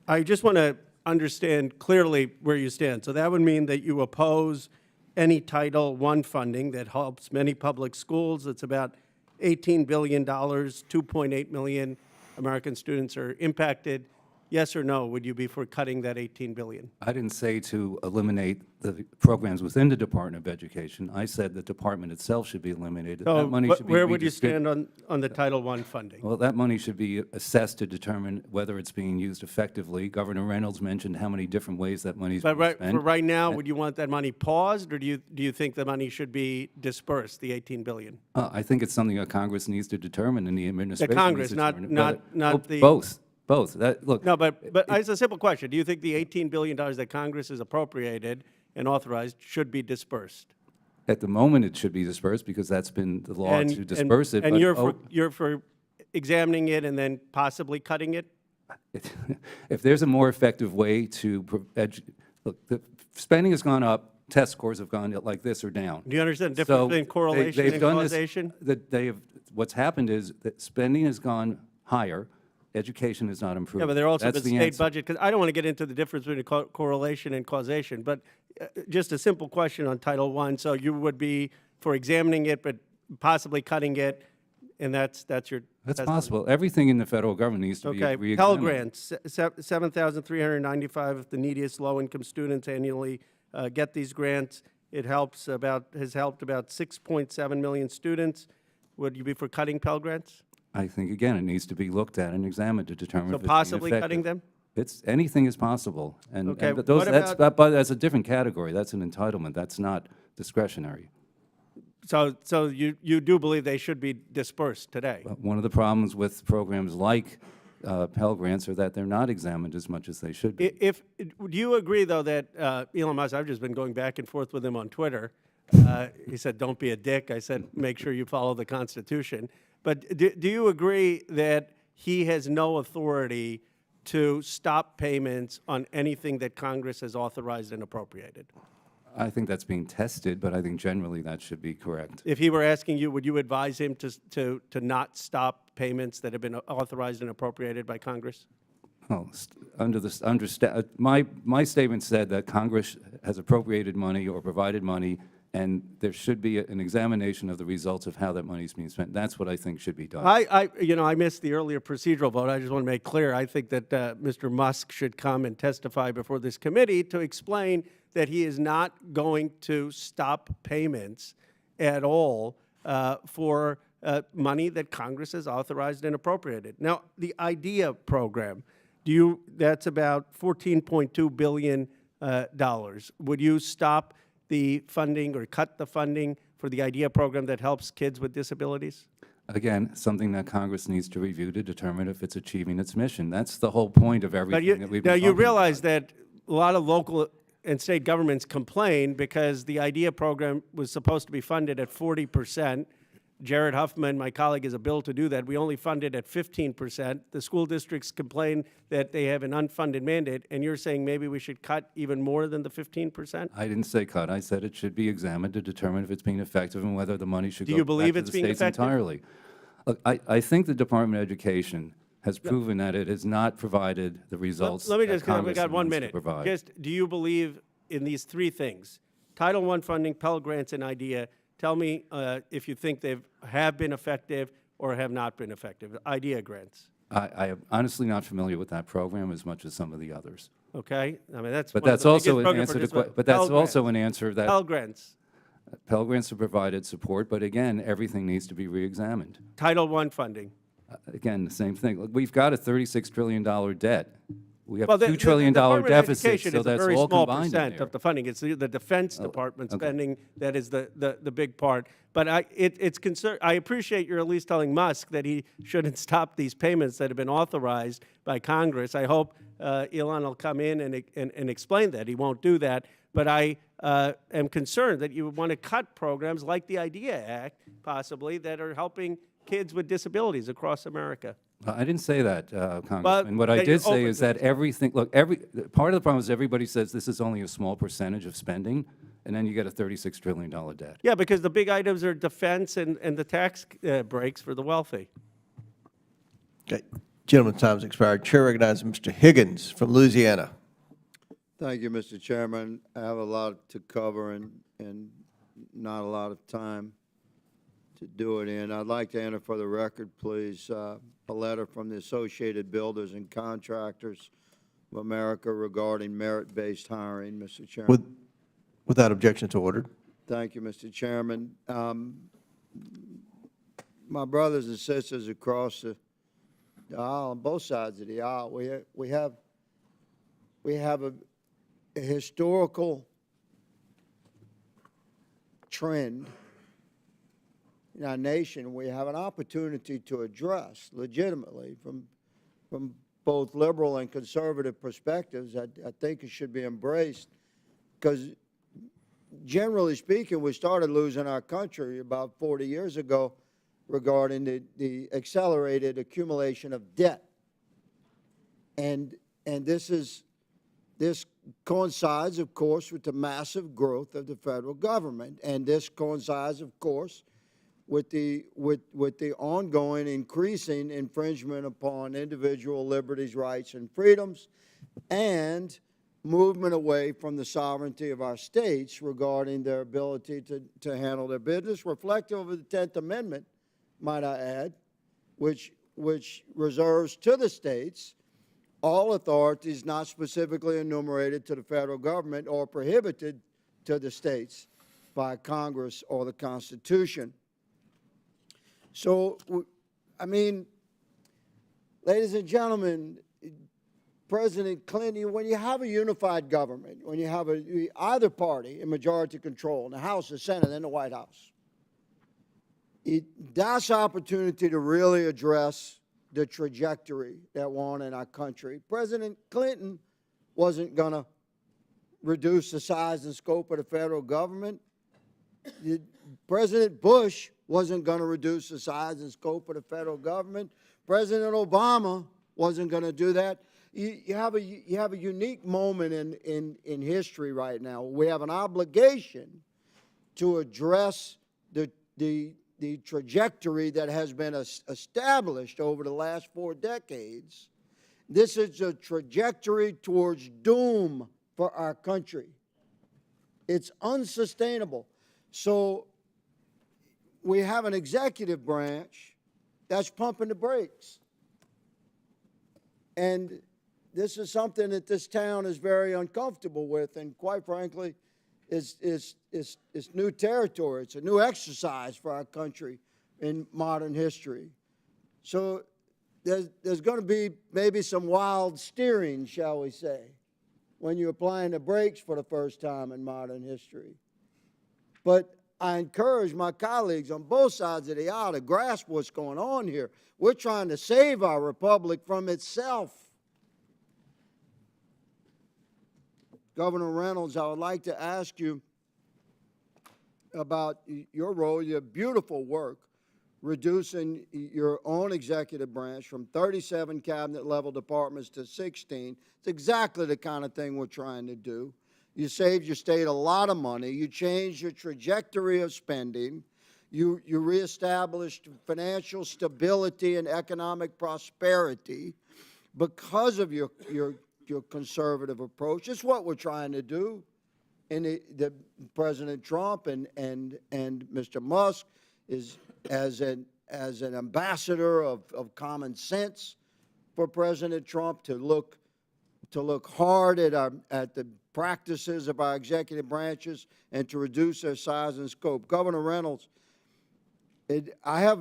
I just want to understand clearly where you stand. So that would mean that you oppose any Title I funding that helps many public schools. It's about $18 billion, 2.8 million American students are impacted. Yes or no, would you be for cutting that $18 billion? I didn't say to eliminate the programs within the Department of Education. I said the department itself should be eliminated. So that money should be where would you stand on the Title I funding? Well, that money should be assessed to determine whether it's being used effectively. Governor Reynolds mentioned how many different ways that money is being spent. For right now, would you want that money paused, or do you think the money should be dispersed, the $18 billion? I think it's something that Congress needs to determine, and the administration The Congress, needs to determine. not the... Both. Both. Look. No, but it's a simple question. Do you think the $18 billion that Congress has appropriated and authorized should be dispersed? At the moment, it should be dispersed because that's been the law to disperse it. And you're for examining it and then possibly cutting it? If there's a more effective way to look, the spending has gone up, test scores have gone like this or down. Do you understand the difference between correlation and causation? What's happened is that spending has gone higher. Education is not improved. Yeah, but there also That's the state budget, because I don't want to get into the difference between correlation and causation, but just a simple question on Title I. So you would be for examining it, but possibly cutting it, And that's your. That's possible. Everything in the federal government needs to be Okay, re-examined. Pell Grants, 7,395 of the neediest low-income students annually get these grants. It has helped about 6.7 million students. Would you be for cutting Pell Grants? I think, again, it needs to be looked at and examined to determine So if it's possibly being cutting effective. them? Anything is possible. Okay, but those, what but that's a different category. That's an entitlement. That's not discretionary. So you do believe they should be dispersed today? One of the problems with programs like Pell Grants are that they're not examined as much as they should be. Do you agree, though, that Elon Musk, I've just been going back and forth with him on Twitter. He said, don't be a dick. I said, make sure you follow the Constitution. But do you agree that he has no authority to stop payments on anything that Congress has authorized and appropriated? I think that's being tested, but I think generally that should be correct. If he were asking you, would you advise him to not stop payments that have been authorized and appropriated by Congress? Well, my statement said that Congress has appropriated money or provided money, and there should be an examination of the results of how that money is being spent. That's what I think should be done. I missed the earlier procedural vote. I just want to make clear, I think that Mr. Musk should come and testify before this committee to explain that he is not going to stop payments at all for money that Congress has authorized and appropriated. Now, the IDEA program, that's about $14.2 billion. Would you stop the funding or cut the funding for the IDEA program that helps kids with disabilities? Again, something that Congress needs to review to determine if it's achieving its mission. That's the whole point of everything that we've been talking you realize about. that a lot of local and state governments complain because the IDEA program was supposed to be funded at 40%. Jared Huffman, my colleague, has a bill to do that. We only fund it at 15%. The school districts complain that they have an unfunded mandate, and you're saying maybe we should cut even more than the 15%? I didn't say cut. I said it should be examined to determine if it's being effective and whether the money should Do go you believe back it's to the being states effective? entirely. Look, I think the Department of Education has proven that it has not provided the results Let me that just, we Congress got 1 wants to minute. provide. Just, do you believe in these three things? Title I funding, Pell Grants, and IDEA. Tell me if you think they have been effective or have not been effective. IDEA grants. I am honestly not familiar with that program as much as some of the others. Okay, I mean that's. But one of that's the also biggest an answer to. programs for But that's Pell also Grants. an answer that. Pell Grants. Pell Grants have provided support, but again, everything needs to be re-examined. Title I funding. Again, the same thing. Look, we've got a $36 trillion debt. We have Well, $2 trillion Department of deficit, Education so is a that's very all small combined in percent there. of the funding. It's the Defense Department spending that is the big part. But it's concern. I appreciate you're at least telling Musk that he shouldn't stop these payments that have been authorized by Congress. I hope Elon will come in and explain that. He won't do that. But I am concerned that you want to cut programs like the IDEA Act, possibly, that are helping kids with disabilities across America. I didn't say that, Congressman. What I that you're did say open is to that everything, look, part of the problem is everybody says this is only a small percentage of spending, and then you get a $36 trillion debt. Yeah, because the big items are defense and the tax breaks for the wealthy. Okay. Gentleman's time's expired. Chair recognizes Mr. Higgins from Louisiana. Thank you, Mr. Chairman. I have a lot to cover and not a lot of time to do it in. I'd like to enter for the record, please, a letter from the Associated Builders and Contractors of America regarding merit-based hiring, Mr. Chairman. Without objection to ordered. Thank you, Mr. Chairman. My brothers and sisters across the aisle, on both sides of the aisle, we have a historical trend in our nation we have an opportunity to address legitimately from both liberal and conservative perspectives. I think it should be embraced because, generally speaking, we started losing our country about 40 years ago regarding the accelerated accumulation of debt. And this coincides, of course, with the massive growth of the federal government. And this coincides, of course, with the ongoing increasing infringement upon individual liberties, rights, and freedoms, and movement away from the sovereignty of our states regarding their ability to handle their business, reflective of the 10th Amendment, might I add, which reserves to the states all authorities not specifically enumerated to the federal government or prohibited to the states by Congress or the Constitution. So, I mean, ladies and gentlemen, President Clinton, when you have a unified government, when you have either party in majority control in the House, the Senate, and the White House, that's opportunity to really address the trajectory that we're on in our country. President Clinton wasn't going to reduce the size and scope of the federal government. President Bush wasn't going to reduce the size and scope of the federal government. President Obama wasn't going to do that. You have a unique moment in history right now. We have an obligation to address the trajectory that has been established over the last 4 decades. This is a trajectory towards doom for our country. It's unsustainable. So we have an executive branch that's pumping the brakes. And this is something that this town is very uncomfortable with, and quite frankly, it's new territory. It's a new exercise for our country in modern history. So there's going to be maybe some wild steering, shall we say, when you're applying the brakes for the first time in modern history. But I encourage my colleagues on both sides of the aisle to grasp what's going on here. We're trying to save our republic from itself. Governor Reynolds, I would like to ask you about your role, your beautiful work, reducing your own executive branch from 37 cabinet-level departments to 16. It's exactly the kind of thing we're trying to do. You saved your state a lot of money. You changed your trajectory of spending. You reestablished financial stability and economic prosperity because of your conservative approach. It's what we're trying to do. And the President Trump and Mr. Musk is as an ambassador of common sense for President Trump to look hard at the practices of our executive branches and to reduce their size and scope. Governor Reynolds, I have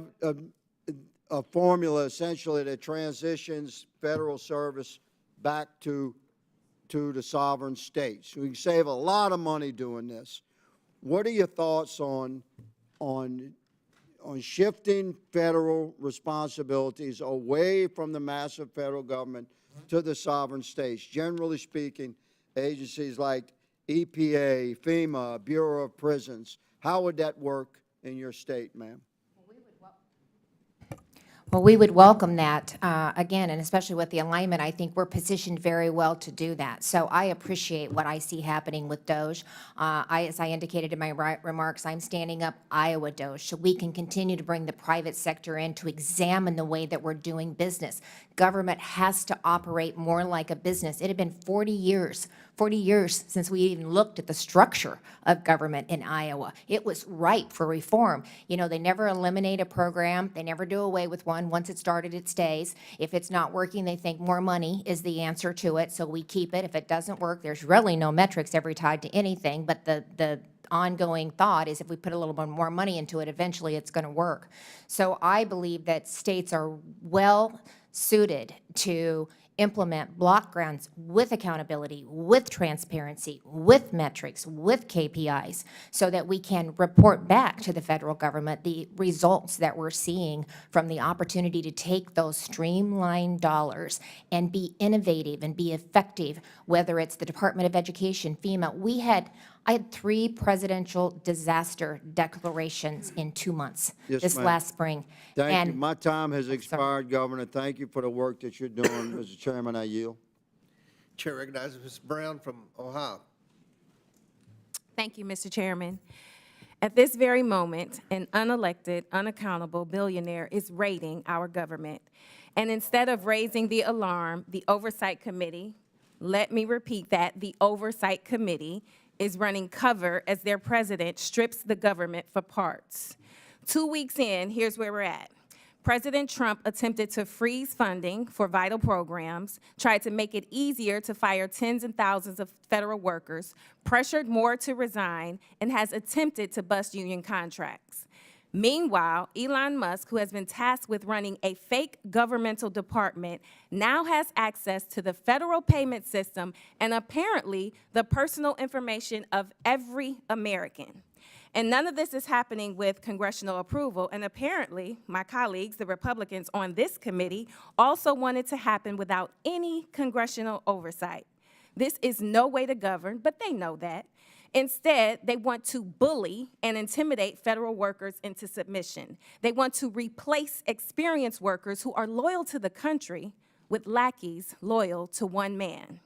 a formula essentially that transitions federal service back to the sovereign states. We can save a lot of money doing this. What are your thoughts on shifting federal responsibilities away from the massive federal government to the sovereign states? Generally speaking, agencies like EPA, FEMA, Bureau of Prisons, how would that work in your state, ma'am? Well, we would welcome that, again, and especially with the alignment, I think we're positioned very well to do that. So I appreciate what I see happening with DOGE. As I indicated in my remarks, I'm standing up Iowa DOGE, so we can continue to bring the private sector in to examine the way that we're doing business. Government has to operate more like a business. It had been 40 years since we even looked at the structure of government in Iowa. It was ripe for reform. You know, they never eliminate a program. They never do away with one. Once it started, it stays. If it's not working, they think more money is the answer to it, so we keep it. If it doesn't work, there's really no metrics ever tied to anything, but the ongoing thought is if we put a little bit more money into it, eventually it's going to work. So I believe that states are well suited to implement block grants with accountability, with transparency, with metrics, with KPIs, so that we can report back to the federal government the results that we're seeing from the opportunity to take those streamlined dollars and be innovative and be effective, whether it's the Department of Education, FEMA. I had 3 presidential disaster declarations in 2 months this last spring. Thank you. My time has expired, Governor. Thank you for the work that you're doing. Mr. Chairman, I yield. Chair recognizes Ms. Brown from Ohio. Thank you, Mr. Chairman. At this very moment, an unelected, unaccountable billionaire is raiding our government. And instead of raising the alarm, the Oversight Committee, let me repeat that, the Oversight Committee is running cover as their president strips the government for parts. 2 weeks in, here's where we're at. President Trump attempted to freeze funding for vital programs, tried to make it easier to fire tens and thousands of federal workers, pressured more to resign, and has attempted to bust union contracts. Meanwhile, Elon Musk, who has been tasked with running a fake governmental department, now has access to the federal payment system and apparently the personal information of every American. And none of this is happening with congressional approval, and apparently my colleagues, the Republicans on this committee, also want it to happen without any congressional oversight. This is no way to govern, but they know that. Instead, they want to bully and intimidate federal workers into submission. They want to replace experienced workers who are loyal to the country with lackeys loyal to one man.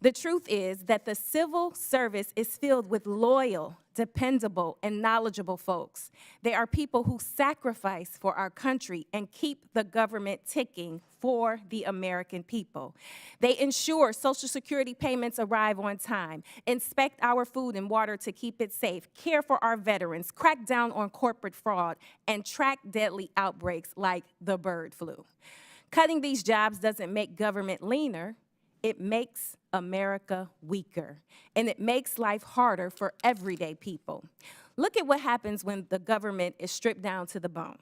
The truth is that the civil service is filled with loyal, dependable, and knowledgeable folks. They are people who sacrifice for our country and keep the government ticking for the American people. They ensure Social Security payments arrive on time, inspect our food and water to keep it safe, care for our veterans, crack down on corporate fraud, and track deadly outbreaks like the bird flu. Cutting these jobs doesn't make government leaner. It makes America weaker, and it makes life harder for everyday people. Look at what happens when the government is stripped down to the bone.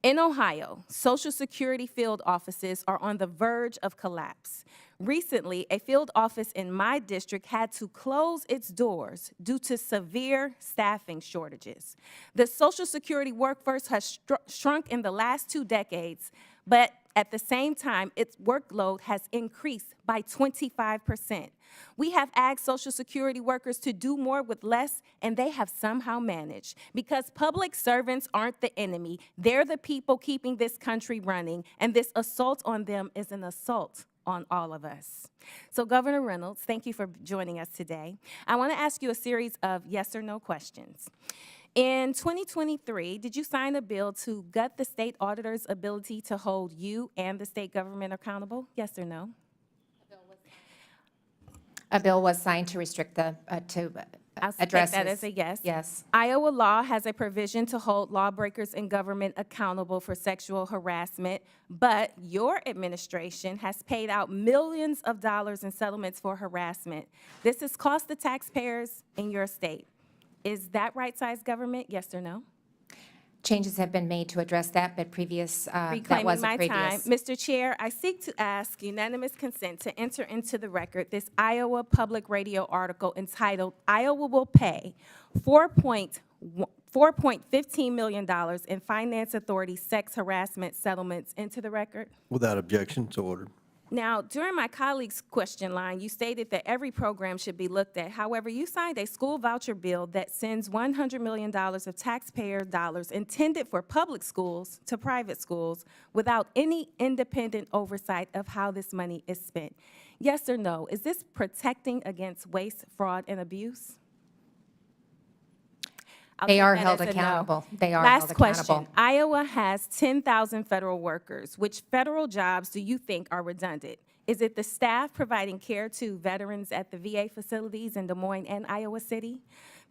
In Ohio, Social Security field offices are on the verge of collapse. Recently, a field office in my district had to close its doors due to severe staffing shortages. The Social Security workforce has shrunk in the last 2 decades, but at the same time, its workload has increased by 25%. We have asked Social Security workers to do more with less, and they have somehow managed. Because public servants aren't the enemy. They're the people keeping this country running, and this assault on them is an assault on all of us. So Governor Reynolds, thank you for joining us today. I want to ask you a series of yes or no questions. In 2023, did you sign a bill to gut the state auditor's ability to hold you and the state government accountable? Yes or no? A bill was signed to restrict the, I'll address take that as a yes. Yes. Iowa law has a provision to hold lawbreakers in government accountable for sexual harassment, but your administration has paid out millions of dollars in settlements for harassment. This has cost the taxpayers in your state. Is that right-sized government, yes or no? Changes have been made to address that, but previous, that Reclaiming wasn't my time. previous. Mr. Chair, I seek to ask unanimous consent to enter into the record this Iowa Public Radio article entitled, "Iowa Will Pay $4.15 million in Finance Authority Sex Harassment Settlements" into the record. Without objection, it's ordered. Now, during my colleague's question line, you stated that every program should be looked at. However, you signed a school voucher bill that sends $100 million of taxpayer dollars intended for public schools to private schools without any independent oversight of how this money is spent. Yes or no? Is this protecting against waste, fraud, and abuse? They are held accountable. They are held Last accountable. question. Iowa has 10,000 federal workers. Which federal jobs do you think are redundant? Is it the staff providing care to veterans at the VA facilities in Des Moines and Iowa City?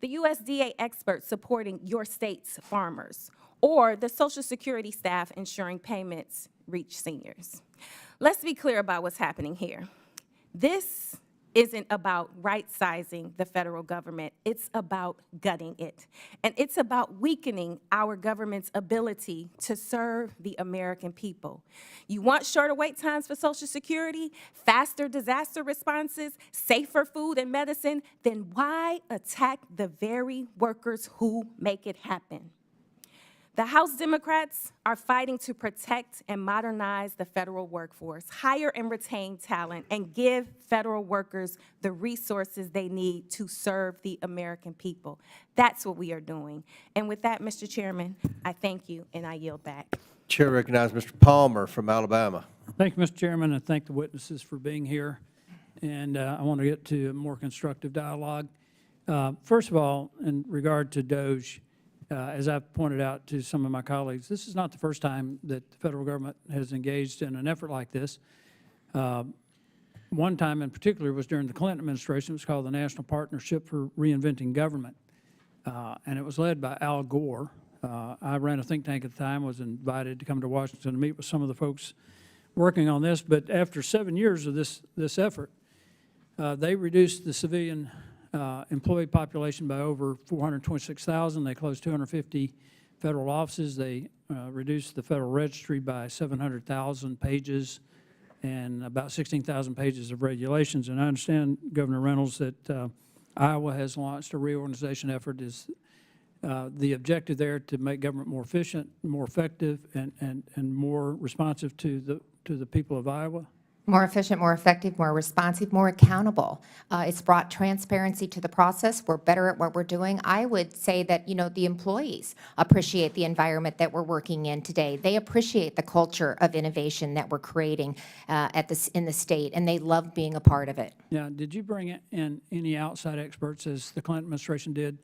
The USDA experts supporting your state's farmers? Or the Social Security staff ensuring payments reach seniors? Let's be clear about what's happening here. This isn't about right-sizing the federal government. It's about gutting it. And it's about weakening our government's ability to serve the American people. You want shorter wait times for Social Security, faster disaster responses, safer food and medicine? Then why attack the very workers who make it happen? The House Democrats are fighting to protect and modernize the federal workforce, hire and retain talent, and give federal workers the resources they need to serve the American people. That's what we are doing. And with that, Mr. Chairman, I thank you and I yield back. Chair recognizes Mr. Palmer from Alabama. Thank you, Mr. Chairman, and thank the witnesses for being here. And I want to get to a more constructive dialogue. First of all, in regard to DOJ, as I've pointed out to some of my colleagues, this is not the first time that the federal government has engaged in an effort like this. One time in particular was during the Clinton administration. It was called the National Partnership for Reinventing Government, and it was led by Al Gore. I ran a think tank at the time, was invited to come to Washington to meet with some of the folks working on this. But after 7 years of this effort, they reduced the civilian employee population by over 426,000. They closed 250 federal offices. They reduced the Federal Registry by 700,000 pages and about 16,000 pages of regulations. And I understand, Governor Reynolds, that Iowa has launched a reorganization effort. Is the objective there to make government more efficient, more effective, and more responsive to the people of Iowa? More efficient, more effective, more responsive, more accountable. It's brought transparency to the process. We're better at what we're doing. I would say that, the employees appreciate the environment that we're working in today. They appreciate the culture of innovation that we're creating in the state, and they love being a part of it. Yeah. Did you bring in any outside experts, as the Clinton administration did,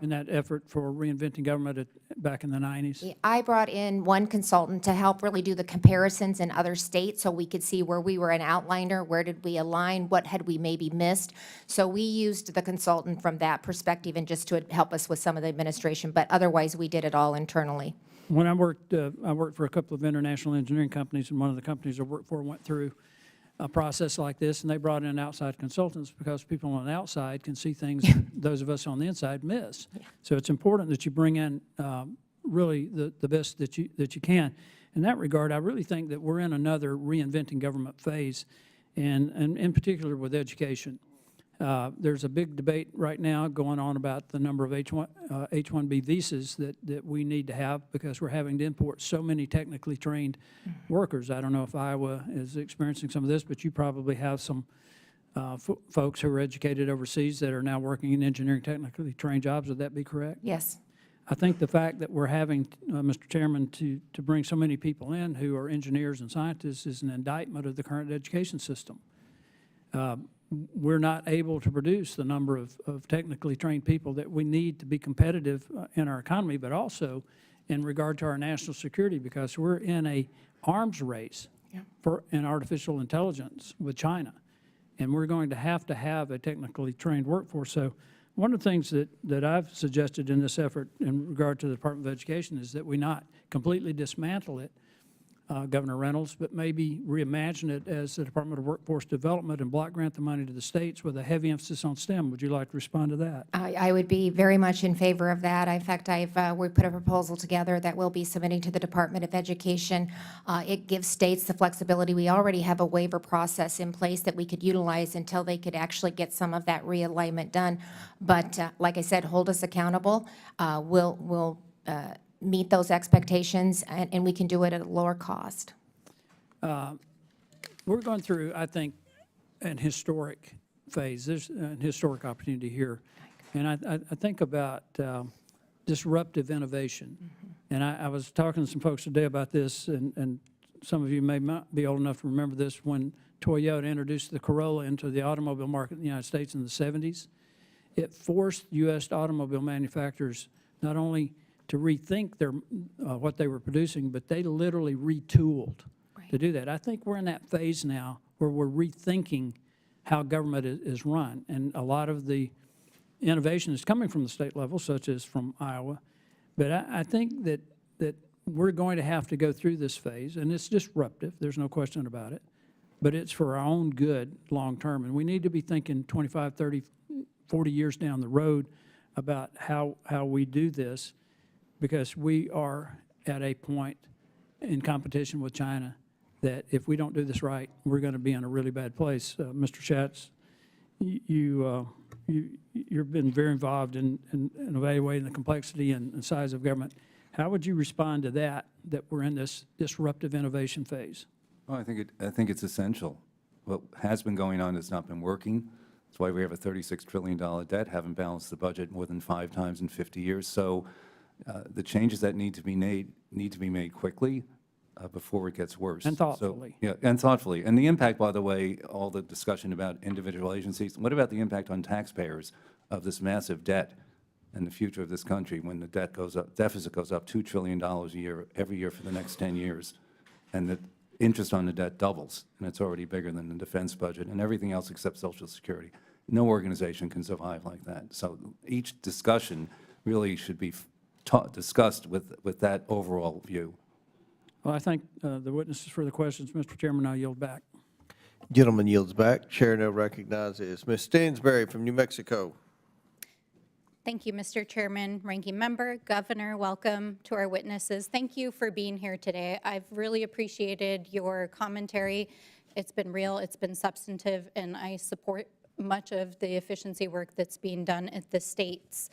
in that effort for reinventing government back in the 90s? I brought in one consultant to help really do the comparisons in other states so we could see where we were an outliner, where did we align, what had we maybe missed. So we used the consultant from that perspective and just to help us with some of the administration, but otherwise we did it all internally. When I worked for a couple of international engineering companies, and one of the companies I worked for went through a process like this, and they brought in outside consultants because people on the outside can see things that those of us on the inside miss. Yeah. So it's important that you bring in really the best that you can. In that regard, I really think that we're in another reinventing government phase, and in particular with education. There's a big debate right now going on about the number of H-1B visas that we need to have, because we're having to import so many technically trained workers. I don't know if Iowa is experiencing some of this, but you probably have some folks who are educated overseas that are now working in engineering technically trained jobs. Would that be correct? Yes. I think the fact that we're having, Mr. Chairman, to bring so many people in who are engineers and scientists is an indictment of the current education system. We're not able to produce the number of technically trained people that we need to be competitive in our economy, but also in regard to our national security, because we're in a arms race in artificial intelligence with China, and we're going to have a technically trained workforce. So one of the things that I've suggested in this effort in regard to the Department of Education is that we not completely dismantle it, Governor Reynolds, but maybe reimagine it as the Department of Workforce Development and block grant the money to the states with a heavy emphasis on STEM. Would you like to respond to that? I would be very much in favor of that. In fact, we put a proposal together that we'll be submitting to the Department of Education. It gives states the flexibility. We already have a waiver process in place that we could utilize until they could actually get some of that realignment done. But like I said, hold us accountable. We'll meet those expectations, and we can do it at a lower cost. We're going through, I think, an historic phase. There's an historic opportunity here. And I think about disruptive innovation. And I was talking to some folks today about this, and some of you may not be old enough to remember this, when Toyota introduced the Corolla into the automobile market in the United States in the 70s. It forced U.S. automobile manufacturers not only to rethink what they were producing, but they literally retooled to do that. I think we're in that phase now where we're rethinking how government is run, and a lot of the innovation is coming from the state level, such as from Iowa. But I think that we're going to have to go through this phase, and it's disruptive, there's no question about it, but it's for our own good long term, and we need to be thinking 25, 30, 40 years down the road about how we do this, because we are at a point in competition with China that if we don't do this right, we're going to be in a really bad place. Mr. Schatz, you've been very involved in evaluating the complexity and size of government. How would you respond to that we're in this disruptive innovation phase? Well, I think it's essential. What has been going on has not been working. That's why we have a $36 trillion debt, haven't balanced the budget more than 5 times in 50 years. So the changes that need to be made quickly before it gets worse. And thoughtfully. So, yeah, and thoughtfully. And the impact, by the way, all the discussion about individual agencies, what about the impact on taxpayers of this massive debt and the future of this country when the deficit goes up $2 trillion a year, every year for the next 10 years, and the interest on the debt doubles, and it's already bigger than the defense budget and everything else except Social Security. No organization can survive like that. So each discussion really should be discussed with that overall view. Well, I thank the witnesses for the questions. Mr. Chairman, I yield back. Gentleman yields back. Chair now recognizes Ms. Stansberry from New Mexico. Thank you, Mr. Chairman, Ranking Member, Governor, welcome to our witnesses. Thank you for being here today. I've really appreciated your commentary. It's been real, it's been substantive, and I support much of the efficiency work that's being done at the states.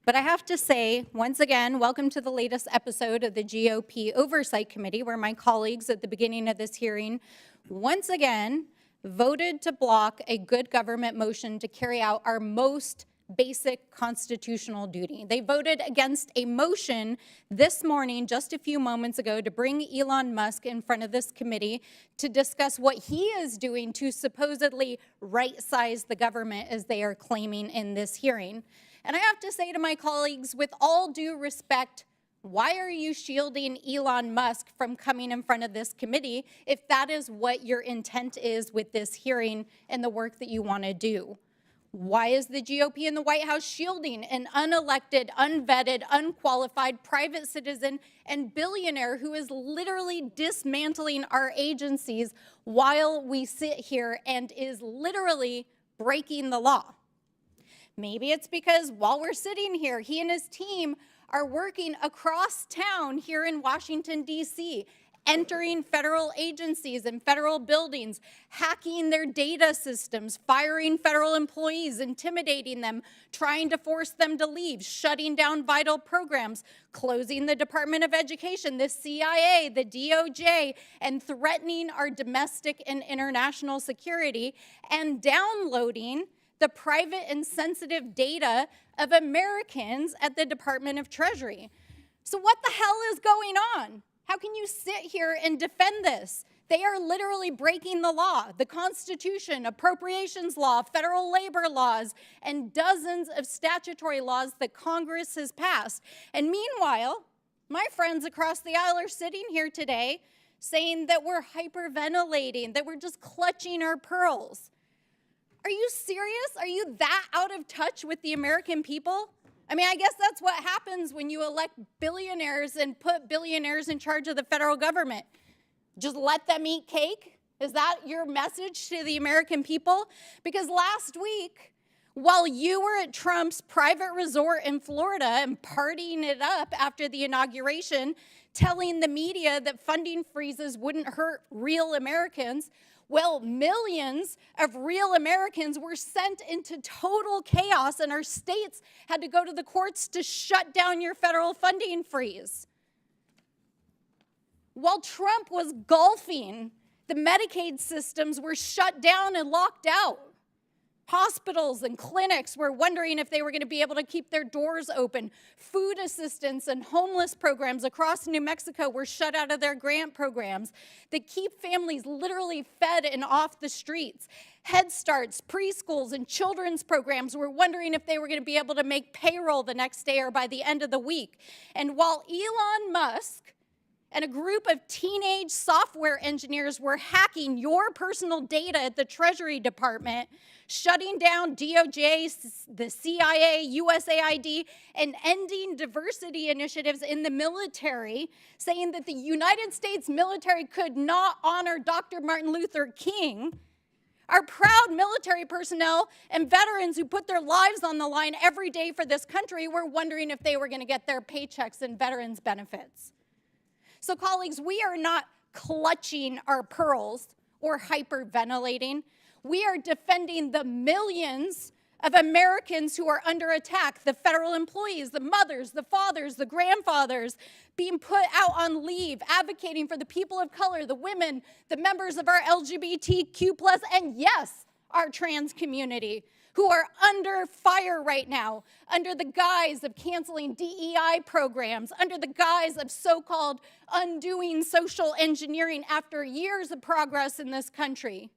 But I have to say, once again, welcome to the latest episode of the GOP Oversight Committee, where my colleagues at the beginning of this hearing once again voted to block a good government motion to carry out our most basic constitutional duty. They voted against a motion this morning, just a few moments ago, to bring Elon Musk in front of this committee to discuss what he is doing to supposedly right-size the government, as they are claiming in this hearing. And I have to say to my colleagues, with all due respect, why are you shielding Elon Musk from coming in front of this committee if that is what your intent is with this hearing and the work that you want to do? Why is the GOP in the White House shielding an unelected, unvetted, unqualified private citizen and billionaire who is literally dismantling our agencies while we sit here and is literally breaking the law? Maybe it's because while we're sitting here, he and his team are working across town here in Washington, D.C., entering federal agencies and federal buildings, hacking their data systems, firing federal employees, intimidating them, trying to force them to leave, shutting down vital programs, closing the Department of Education, the CIA, the DOJ, and threatening our domestic and international security, and downloading the private and sensitive data of Americans at the Department of Treasury. So what the hell is going on? How can you sit here and defend this? They are literally breaking the law, the Constitution, appropriations law, federal labor laws, and dozens of statutory laws that Congress has passed. And meanwhile, my friends across the aisle are sitting here today saying that we're hyperventilating, that we're just clutching our pearls. Are you serious? Are you that out of touch with the American people? I mean, I guess that's what happens when you elect billionaires and put billionaires in charge of the federal government. Just let them eat cake? Is that your message to the American people? Because last week, while you were at Trump's private resort in Florida and partying it up after the inauguration, telling the media that funding freezes wouldn't hurt real Americans, well, millions of real Americans were sent into total chaos, and our states had to go to the courts to shut down your federal funding freeze. While Trump was golfing, the Medicaid systems were shut down and locked out. Hospitals and clinics were wondering if they were going to be able to keep their doors open. Food assistance and homeless programs across New Mexico were shut out of their grant programs that keep families literally fed and off the streets. Head Starts, preschools, and children's programs were wondering if they were going to be able to make payroll the next day or by the end of the week. And while Elon Musk and a group of teenage software engineers were hacking your personal data at the Treasury Department, shutting down DOJ, the CIA, USAID, and ending diversity initiatives in the military, saying that the United States military could not honor Dr. Martin Luther King, our proud military personnel and veterans who put their lives on the line every day for this country were wondering if they were going to get their paychecks and veterans benefits. So, colleagues, we are not clutching our pearls or hyperventilating. We are defending the millions of Americans who are under attack, the federal employees, the mothers, the fathers, the grandfathers, being put out on leave, advocating for the people of color, the women, the members of our LGBTQ+, and yes, our trans community, who are under fire right now, under the guise of canceling DEI programs, under the guise of so-called undoing social engineering after years of progress in this country.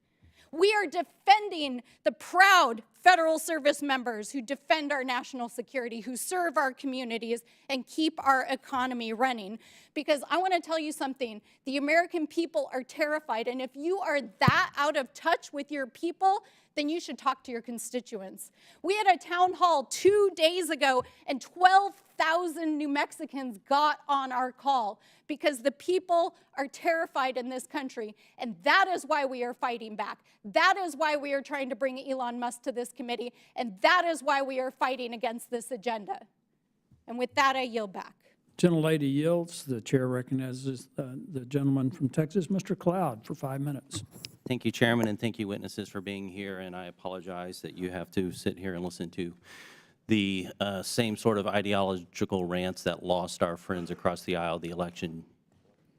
We are defending the proud federal service members who defend our national security, who serve our communities, and keep our economy running. Because I want to tell you something, the American people are terrified, and if you are that out of touch with your people, then you should talk to your constituents. We had a town hall 2 days ago, and 12,000 New Mexicans got on our call because the people are terrified in this country, and that is why we are fighting back. That is why we are trying to bring Elon Musk to this committee, and that is why we are fighting against this agenda. And with that, I yield back. Gentlelady yields. The chair recognizes the gentleman from Texas, Mr. Cloud, for 5 minutes. Thank you, Chairman, and thank you, witnesses, for being here. And I apologize that you have to sit here and listen to the same sort of ideological rants that lost our friends across the aisle the election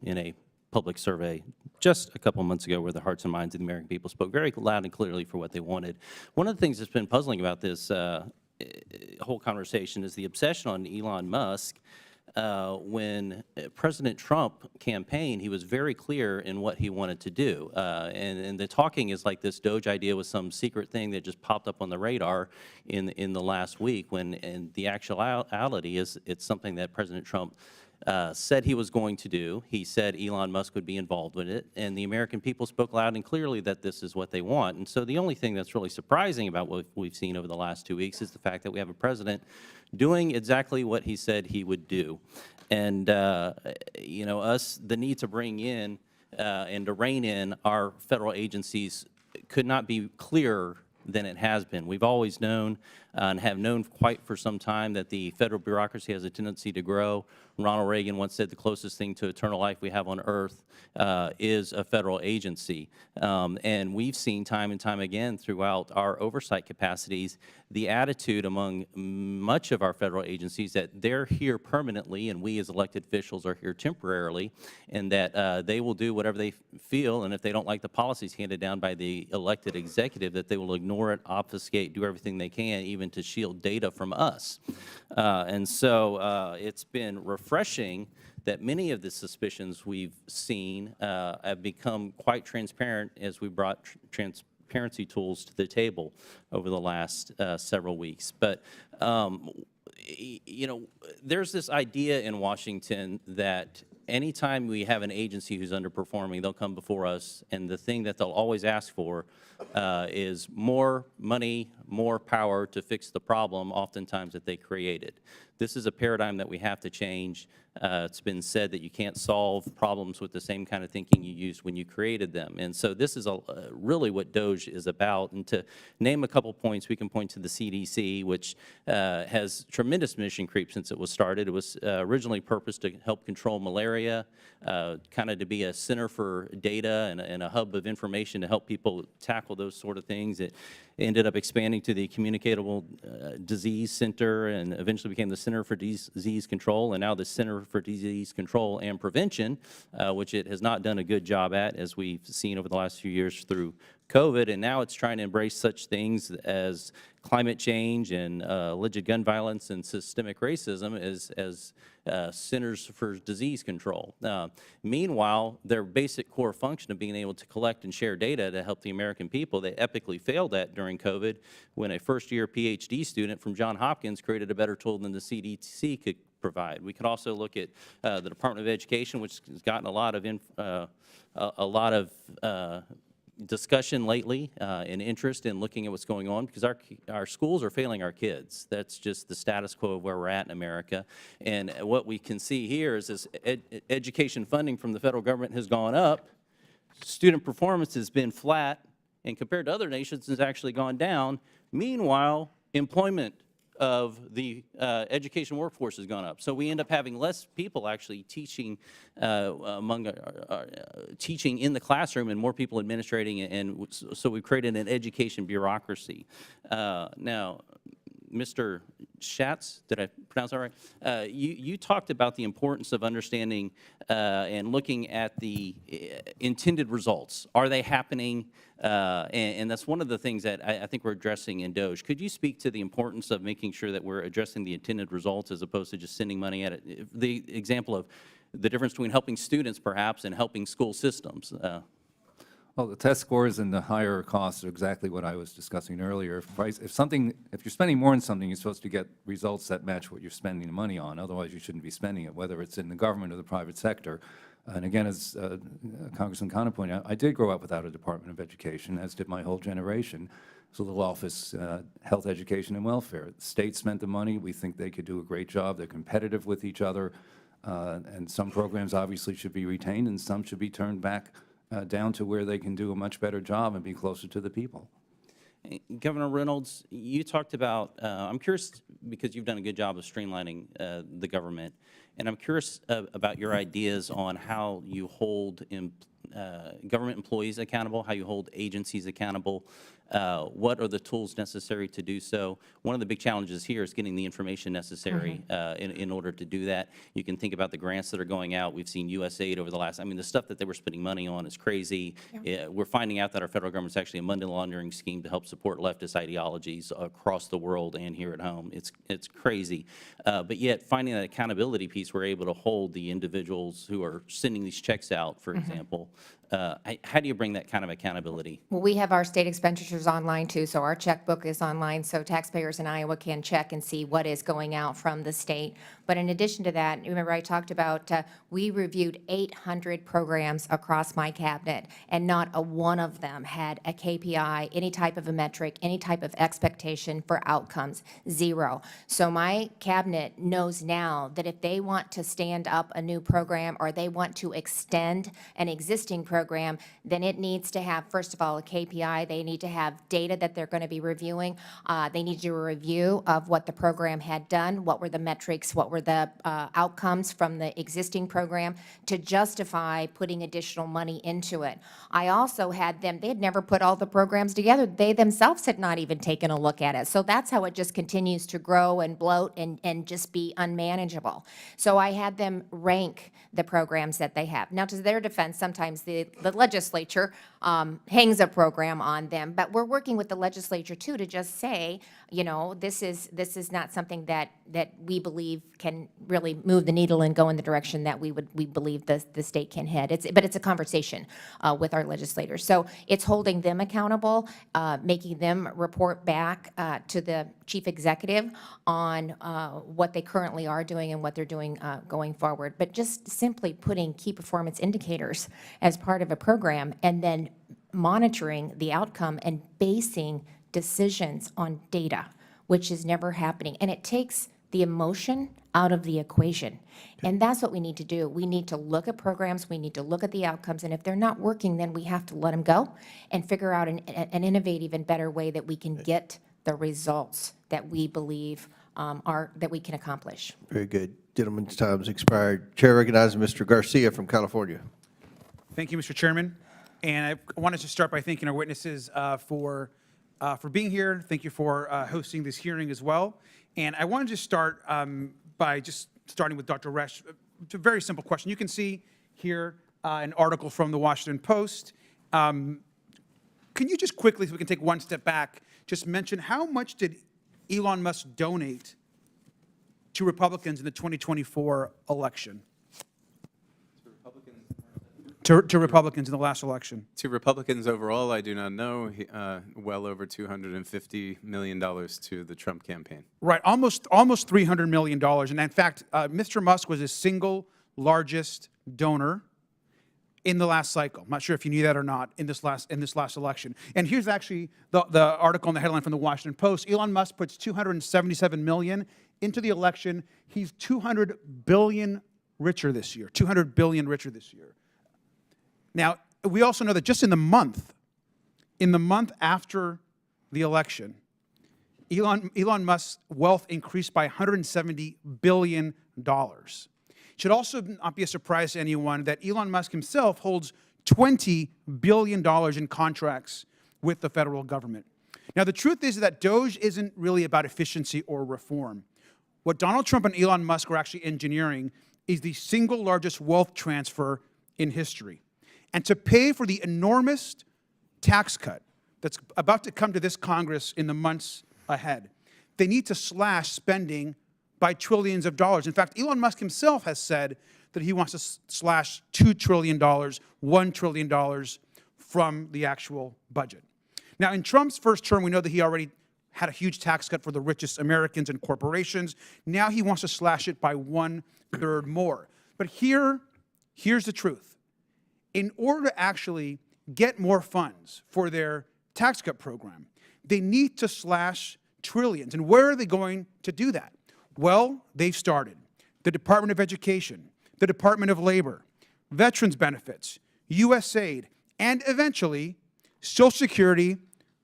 in a public survey just a couple months ago, where the hearts and minds of the American people spoke very loud and clearly for what they wanted. One of the things that's been puzzling about this whole conversation is the obsession on Elon Musk. When President Trump campaigned, he was very clear in what he wanted to do. And the talking is like this Doge idea was some secret thing that just popped up on the radar in the last week, when in the actuality is it's something that President Trump said he was going to do. He said Elon Musk would be involved with it, and the American people spoke loud and clearly that this is what they want. And so the only thing that's really surprising about what we've seen over the last 2 weeks is the fact that we have a president doing exactly what he said he would do. And, you know, the need to bring in and to rein in our federal agencies could not be clearer than it has been. We've always known and have known quite for some time that the federal bureaucracy has a tendency to grow. Ronald Reagan once said the closest thing to eternal life we have on earth is a federal agency. And we've seen time and time again throughout our oversight capacities the attitude among much of our federal agencies that they're here permanently and we as elected officials are here temporarily, and that they will do whatever they feel, and if they don't like the policies handed down by the elected executive, that they will ignore it, obfuscate, do everything they can, even to shield data from us. And so it's been refreshing that many of the suspicions we've seen have become quite transparent as we brought transparency tools to the table over the last several weeks. But you know, there's this idea in Washington that anytime we have an agency who's underperforming, they'll come before us, and the thing that they'll always ask for is more money, more power to fix the problem, oftentimes that they created. This is a paradigm that we have to change. It's been said that you can't solve problems with the same kind of thinking you used when you created them. And so this is really what DOGE is about. And to name a couple points, we can point to the CDC, which has tremendous mission creep since it was started. It was originally purposed to help control malaria, kind of to be a center for data and a hub of information to help people tackle those sort of things. It ended up expanding to the Communicable Disease Center, and eventually became the Center for Disease Control, and now the Center for Disease Control and Prevention, which it has not done a good job at, as we've seen over the last few years through COVID. And now it's trying to embrace such things as climate change and alleged gun violence and systemic racism as Centers for Disease Control. Meanwhile, their basic core function of being able to collect and share data to help the American people, they epically failed at during COVID, when a first-year PhD student from Johns Hopkins created a better tool than the CDC could provide. We could also look at the Department of Education, which has gotten a lot of discussion lately and interest in looking at what's going on, because our schools are failing our kids. That's just the status quo of where we're at in America. And what we can see here is this education funding from the federal government has gone up, student performance has been flat, and compared to other nations has actually gone down. Meanwhile, employment of the education workforce has gone up. So we end up having less people actually teaching teaching in the classroom, and more people administrating, and so we've created an education bureaucracy. Now, Mr. Schatz, did I pronounce that right? You talked about the importance of understanding and looking at the intended results. Are they happening? And that's one of the things that I think we're addressing in DOGE. Could you speak to the importance of making sure that we're addressing the intended results as opposed to just sending money at it? The example of the difference between helping students, perhaps, and helping school systems. Well, the test scores and the higher costs are exactly what I was discussing earlier. If you're spending more on something, you're supposed to get results that match what you're spending the money on. Otherwise, you shouldn't be spending it, whether it's in the government or the private sector. And again, as Congressman Connor pointed out, I did grow up without a Department of Education, as did my whole generation. It's a little office, health, education, and welfare. The state spent the money. We think they could do a great job. They're competitive with each other. And some programs obviously should be retained, and some should be turned back down to where they can do a much better job and be closer to the people. Governor Reynolds, you talked about, I'm curious, because you've done a good job of streamlining the government, and I'm curious about your ideas on how you hold government employees accountable, how you hold agencies accountable. What are the tools necessary to do so? One of the big challenges here is getting the information necessary in order to do that. You can think about the grants that are going out. We've seen USAID over the last, I mean, the stuff that they were spending money on is crazy. We're finding out that our federal government is actually a money laundering scheme to help support leftist ideologies across the world and here at home. It's crazy. But yet, finding that accountability piece, we're able to hold the individuals who are sending these checks out, for example. How do you bring that kind of accountability? Well, we have our state expenditures online too, so our checkbook is online, so taxpayers in Iowa can check and see what is going out from the state. But in addition to that, remember I talked about we reviewed 800 programs across my cabinet, and not a one of them had a KPI, any type of a metric, any type of expectation for outcomes, zero. So my cabinet knows now that if they want to stand up a new program or they want to extend an existing program, then it needs to have, first of all, a KPI. They need to have data that they're going to be reviewing. They need to do a review of what the program had done, what were the metrics, what were the outcomes from the existing program to justify putting additional money into it. I also had them, they had never put all the programs together. They themselves had not even taken a look at it. So that's how it just continues to grow and bloat and just be unmanageable. So I had them rank the programs that they have. Now, to their defense, sometimes the legislature hangs a program on them, but we're working with the legislature too to just say, you know, this is not something that we believe can really move the needle and go in the direction that we believe the state can head. But it's a conversation with our legislators. So it's holding them accountable, making them report back to the chief executive on what they currently are doing and what they're doing going forward. But just simply putting key performance indicators as part of a program and then monitoring the outcome and basing decisions on data, which is never happening. And it takes the emotion out of the equation. And that's what we need to do. We need to look at programs, we need to look at the outcomes, and if they're not working, then we have to let them go and figure out an innovative and better way that we can get the results that we believe that we can accomplish. Very good. Gentleman's time's expired. Chair recognizes Mr. Garcia from California. Thank you, Mr. Chairman. And I wanted to start by thanking our witnesses for being here. Thank you for hosting this hearing as well. And I wanted to start by just starting with Dr. Rash. It's a very simple question. You can see here an article from the Washington Post. Can you just quickly, so we can take one step back, just mention how much did Elon Musk donate to Republicans in the 2024 election? To Republicans in the last election. To Republicans overall, I do not know. Well over $250 million to the Trump campaign. Right, almost $300 million. And in fact, Mr. Musk was the single largest donor in the last cycle. I'm not sure if you knew that or not in this last election. And here's actually the article in the headline from the Washington Post. Elon Musk puts $277 million into the election. He's $200 billion richer this year. $200 billion richer this year. Now, we also know that just in the month after the election, Elon Musk's wealth increased by $170 billion. It should also not be a surprise to anyone that Elon Musk himself holds $20 billion in contracts with the federal government. Now, the truth is that DOGE isn't really about efficiency or reform. What Donald Trump and Elon Musk are actually engineering is the single largest wealth transfer in history. And to pay for the enormous tax cut that's about to come to this Congress in the months ahead, they need to slash spending by trillions of dollars. In fact, Elon Musk himself has said that he wants to slash $2 trillion, $1 trillion from the actual budget. Now, in Trump's first term, we know that he already had a huge tax cut for the richest Americans and corporations. Now he wants to slash it by 1/3 more. But here's the truth. In order to actually get more funds for their tax cut program, they need to slash trillions. And where are they going to do that? Well, they've started. The Department of Education, the Department of Labor, Veterans Benefits, USAID, and eventually Social Security,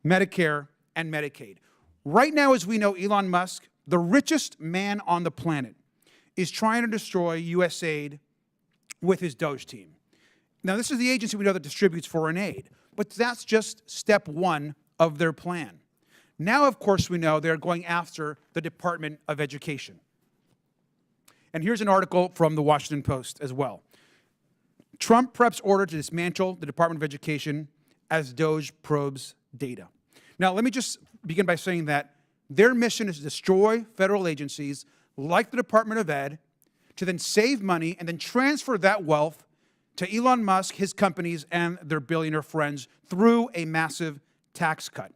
Medicare, and Medicaid. Right now, as we know, Elon Musk, the richest man on the planet, is trying to destroy USAID with his Doge team. Now, this is the agency we know that distributes foreign aid, but that's just step one of their plan. Now, of course, we know they're going after the Department of Education. And here's an article from the Washington Post as well. Trump preps order to dismantle the Department of Education as Doge probes data. Now, let me just begin by saying that their mission is to destroy federal agencies like the Department of Ed, to then save money and then transfer that wealth to Elon Musk, his companies, and their billionaire friends through a massive tax cut.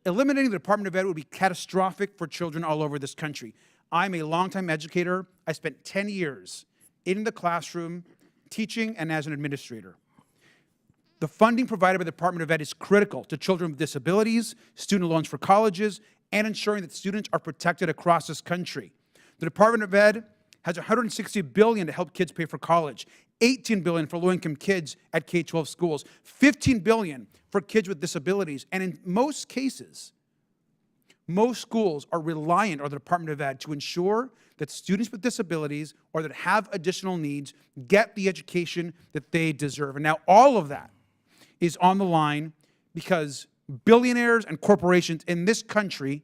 Eliminating the Department of Ed would be catastrophic for children all over this country. I'm a longtime educator. I spent 10 years in the classroom teaching and as an administrator. The funding provided by the Department of Ed is critical to children with disabilities, student loans for colleges, and ensuring that students are protected across this country. The Department of Ed has $160 billion to help kids pay for college, $18 billion for low-income kids at K-12 schools, $15 billion for kids with disabilities, and in most cases, most schools are reliant on the Department of Ed to ensure that students with disabilities or that have additional needs get the education that they deserve. And now all of that is on the line because billionaires and corporations in this country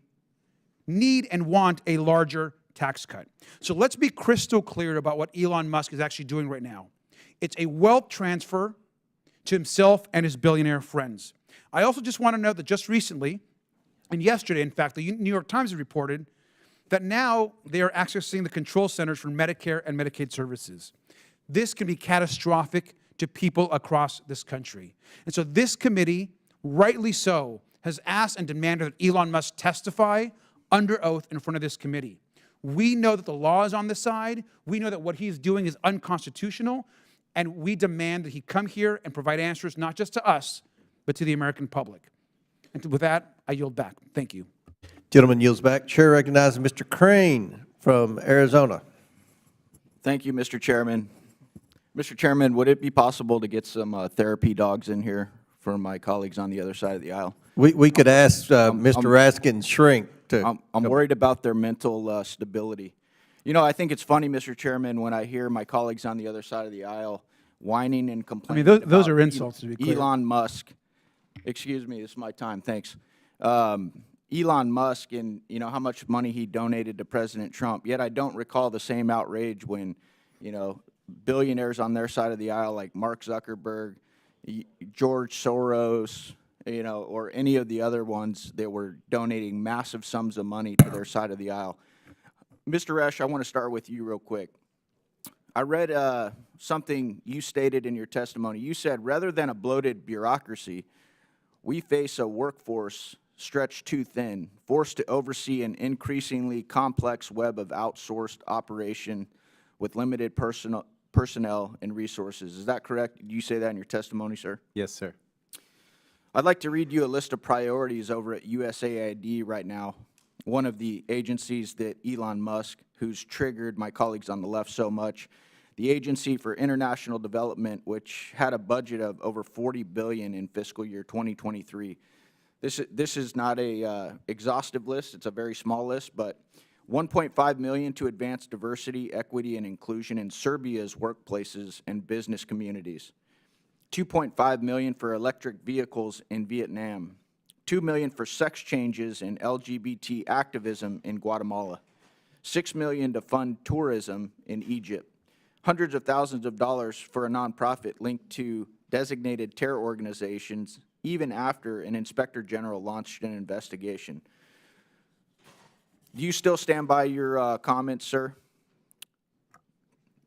need and want a larger tax cut. So let's be crystal clear about what Elon Musk is actually doing right now. It's a wealth transfer to himself and his billionaire friends. I also just want to note that just recently, and yesterday, in fact, the New York Times reported that now they are accessing the control centers for Medicare and Medicaid services. This can be catastrophic to people across this country. And so this committee, rightly so, has asked and demanded that Elon Musk testify under oath in front of this committee. We know that the law is on this side. We know that what he's doing is unconstitutional. And we demand that he come here and provide answers not just to us, but to the American public. And with that, I yield back. Thank you. Gentleman yields back. Chair recognizes Mr. Crane from Arizona. Thank you, Mr. Chairman. Mr. Chairman, would it be possible to get some therapy dogs in here for my colleagues on the other side of the aisle? We could ask Mr. Raskin's shrink to... I'm worried about their mental stability. You know, I think it's funny, Mr. Chairman, when I hear my colleagues on the other side of the aisle whining and complaining. I mean, those are insults, to be clear. Elon Musk. Excuse me, this is my time, thanks. Elon Musk and, you know, how much money he donated to President Trump. Yet I don't recall the same outrage when, you know, billionaires on their side of the aisle like Mark Zuckerberg, George Soros, you know, or any of the other ones that were donating massive sums of money to their side of the aisle. Mr. Rash, I want to start with you real quick. I read something you stated in your testimony. You said, rather than a bloated bureaucracy, we face a workforce stretched too thin, forced to oversee an increasingly complex web of outsourced operation with limited personnel and resources. Is that correct? Did you say that in your testimony, sir? Yes, sir. I'd like to read you a list of priorities over at USAID right now, one of the agencies that Elon Musk, who's triggered my colleagues on the left so much, the Agency for International Development, which had a budget of over $40 billion in fiscal year 2023. This is not a exhaustive list. It's a very small list, but $1.5 million to advance diversity, equity, and inclusion in Serbia's workplaces and business communities. $2.5 million for electric vehicles in Vietnam. $2 million for sex changes and LGBT activism in Guatemala. $6 million to fund tourism in Egypt. Hundreds of thousands of dollars for a nonprofit linked to designated terror organizations, even after an inspector general launched an investigation. Do you still stand by your comments, sir?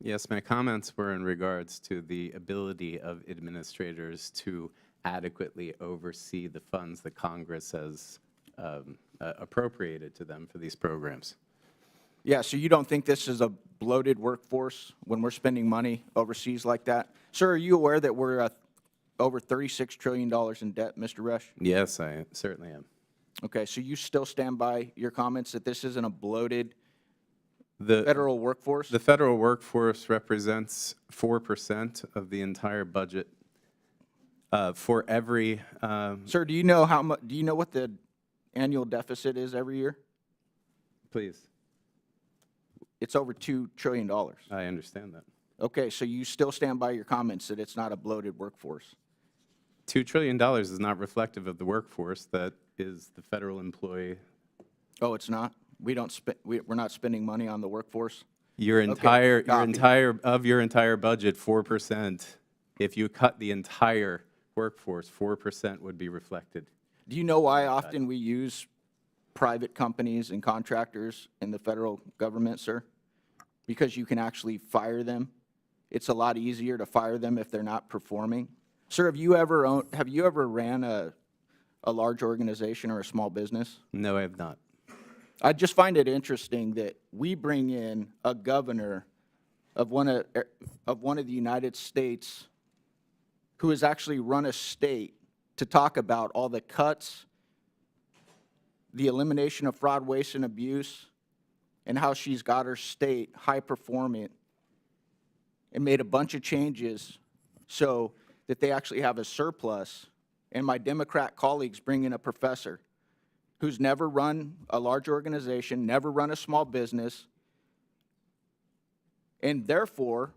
Yes, my comments were in regards to the ability of administrators to adequately oversee the funds that Congress has appropriated to them for these programs. Yeah, so you don't think this is a bloated workforce when we're spending money overseas like that? Sir, are you aware that we're over $36 trillion in debt, Mr. Rash? Yes, I certainly am. Okay, so you still stand by your comments that this isn't a bloated federal workforce? The federal workforce represents 4% of the entire budget. For every Sir, do you know how much? Do you know what the annual deficit is every year? Please. It's over $2 trillion. I understand that. Okay, so you still stand by your comments that it's not a bloated workforce? $2 trillion is not reflective of the workforce that is the federal employee. Oh, it's not? We don't we're not spending money on the workforce? Your entire budget, 4%. If you cut the entire workforce, 4% would be reflected. Do you know why often we use private companies and contractors in the federal government, sir? Because you can actually fire them. It's a lot easier to fire them if they're not performing. Sir, have you ever ran a large organization or a small business? No, I have not. I just find it interesting that we bring in a governor of one of the United States who has actually run a state to talk about all the cuts, the elimination of fraud, waste, and abuse, and how she's got her state high-performing and made a bunch of changes so that they actually have a surplus. And my Democrat colleagues bring in a professor who's never run a large organization, never run a small business, and therefore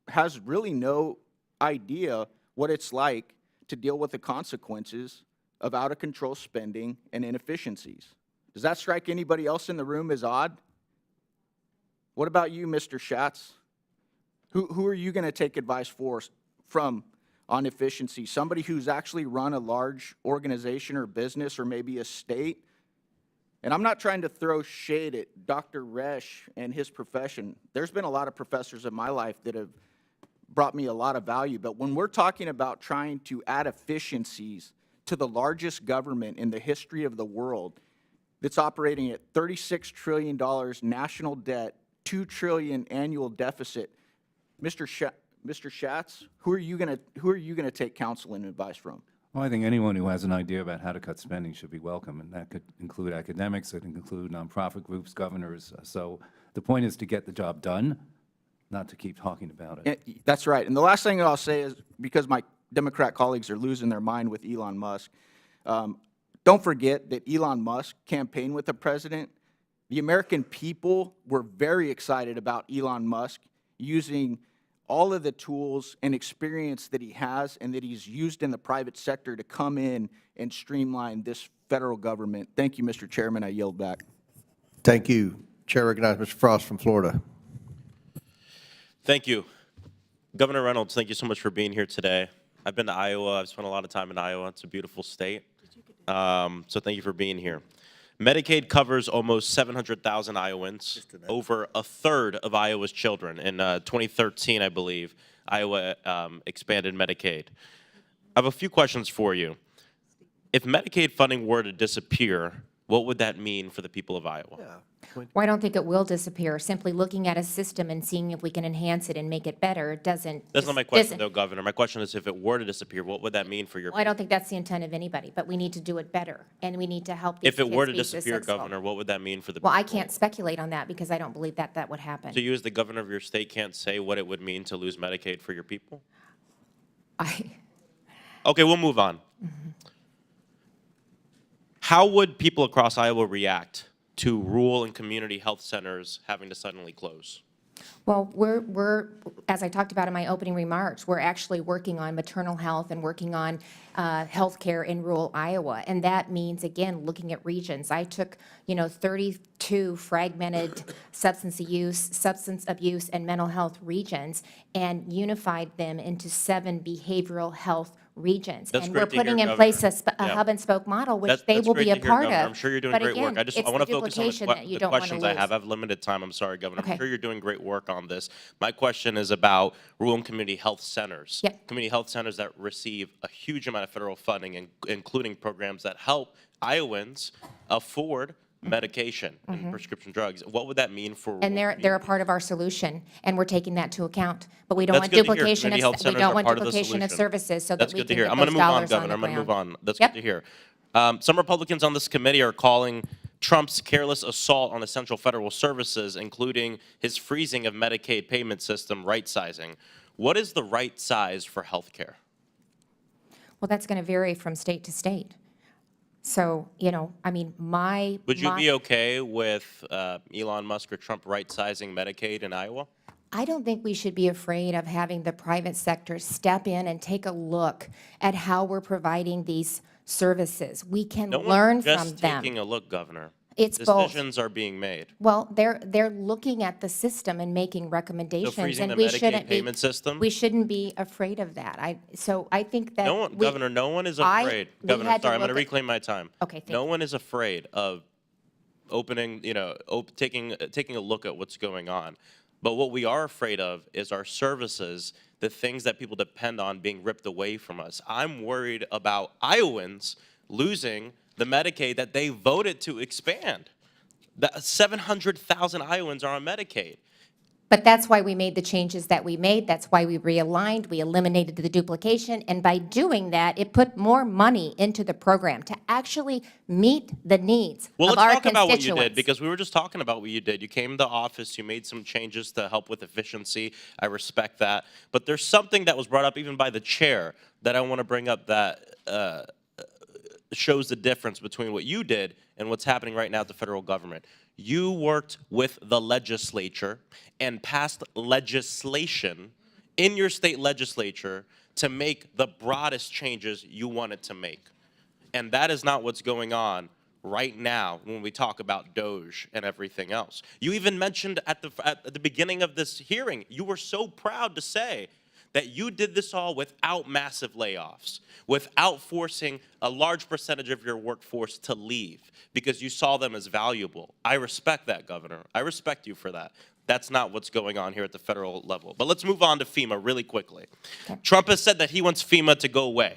has really no idea what it's like to deal with the consequences of out-of-control spending and inefficiencies. Does that strike anybody else in the room as odd? What about you, Mr. Schatz? Who are you going to take advice from on efficiency? Somebody who's actually run a large organization or business or maybe a state? And I'm not trying to throw shade at Dr. Rash and his profession. There's been a lot of professors in my life that have brought me a lot of value. But when we're talking about trying to add efficiencies to the largest government in the history of the world that's operating at $36 trillion national debt, $2 trillion annual deficit, Mr. Schatz, who are you going to take counsel and advice from? Well, I think anyone who has an idea about how to cut spending should be welcome, and that could include academics, it can include nonprofit groups, governors. So the point is to get the job done, not to keep talking about it. That's right. And the last thing I'll say is, because my Democrat colleagues are losing their mind with Elon Musk, don't forget that Elon Musk campaigned with the president. The American people were very excited about Elon Musk using all of the tools and experience that he has and that he's used in the private sector to come in and streamline this federal government. Thank you, Mr. Chairman. I yield back. Thank you. Chair recognizes Mr. Frost from Florida. Thank you. Governor Reynolds, thank you so much for being here today. I've been to Iowa. I've spent a lot of time in Iowa. It's a beautiful state. So thank you for being here. Medicaid covers almost 700,000 Iowans, over a third of Iowa's children. In 2013, I believe, Iowa expanded Medicaid. I have a few questions for you. If Medicaid funding were to disappear, what would that mean for the people of Iowa? Well, I don't think it will disappear. Simply looking at a system and seeing if we can enhance it and make it better doesn't. That's not my question, though, Governor. My question is, if it were to disappear, what would that mean for your Well, I don't think that's the intent of anybody, but we need to do it better, and we need to help these If it kids were to be disappear, successful. Governor, what would that mean for the Well, people? I can't speculate on that because I don't believe that that would happen. So you, as the governor of your state, can't say what it would mean to lose Medicaid for your people? Okay, we'll move on. How would people across Iowa react to rural and community health centers having to suddenly close? Well, we're, as I talked about in my opening remarks, we're actually working on maternal health and working on health care in rural Iowa. And that means, again, looking at regions. I took, 32 fragmented substance abuse, and mental health regions and unified them into 7 behavioral health regions. That's and great we're to hear, putting in Governor. place a Yeah. hub and spoke model, which That's they will great be a to hear, part Governor. of. I'm sure you're doing But great again, work. I it's want to the focus on duplication that you the don't want to questions I lose. have. I have limited time. I'm sorry, Governor. Okay. I'm sure you're doing great great work on this. My question is about rural and community health centers. Yep. Community health centers that receive a huge amount of federal funding, including programs that help Iowans afford medication and prescription drugs. What would that mean for? And they're a part of our solution, and we're taking that to account. But we don't That's want good to hear. duplication Community health centers are part of the duplication of solution. services, so That's that we good to can hear. get I'm those going to move on, dollars on Governor. the I'm going to ground. move on. That's Yep. good to hear. Some Republicans on this committee are calling Trump's careless assault on essential federal services, including his freezing of Medicaid payment system, right-sizing. What is the right size for health care? Well, that's going to vary from state to state. So, you know, I mean, Would you be okay with Elon Musk or Trump right-sizing Medicaid in Iowa? I don't think we should be afraid of having the private sector step in and take a look at how we're providing these services. We can learn from Just them. taking a look, Governor. It's both. Decisions are being made. Well, they're looking at the system and making recommendations, freezing and the we Medicaid shouldn't be. payment system? We shouldn't be afraid of that. So I think that No one, Governor, no one is afraid. we Governor, had to sorry, I'm going to look at- reclaim my time. Okay, thank No one is afraid of opening, you know, taking a look at what's going on. But what we are afraid of is our services, the things that people depend on being ripped away from us. I'm worried about Iowans losing the Medicaid that they voted to expand. 700,000 Iowans are on Medicaid. But that's why we made the changes that we made. That's why we realigned, we eliminated the duplication, and by doing that, it put more money into the program to actually meet the needs Well, of let's our talk about what you constituents. did, because we were just talking about what you did. You came to office, you made some changes to help with efficiency. I respect that. But there's something that was brought up even by the chair that I want to bring up that shows the difference between what you did and what's happening right now at the federal government. You worked with the legislature and passed legislation in your state legislature to make the broadest changes you wanted to make. And that is not what's going on right now when we talk about DOJ and everything else. You even mentioned at the beginning of this hearing, you were so proud to say that you did this all without massive layoffs, without forcing a large percentage of your workforce to leave because you saw them as valuable. I respect that, Governor. I respect you for that. That's not what's going on here at the federal level. But let's move on to FEMA really quickly. Okay. Trump has said that he wants FEMA to go away.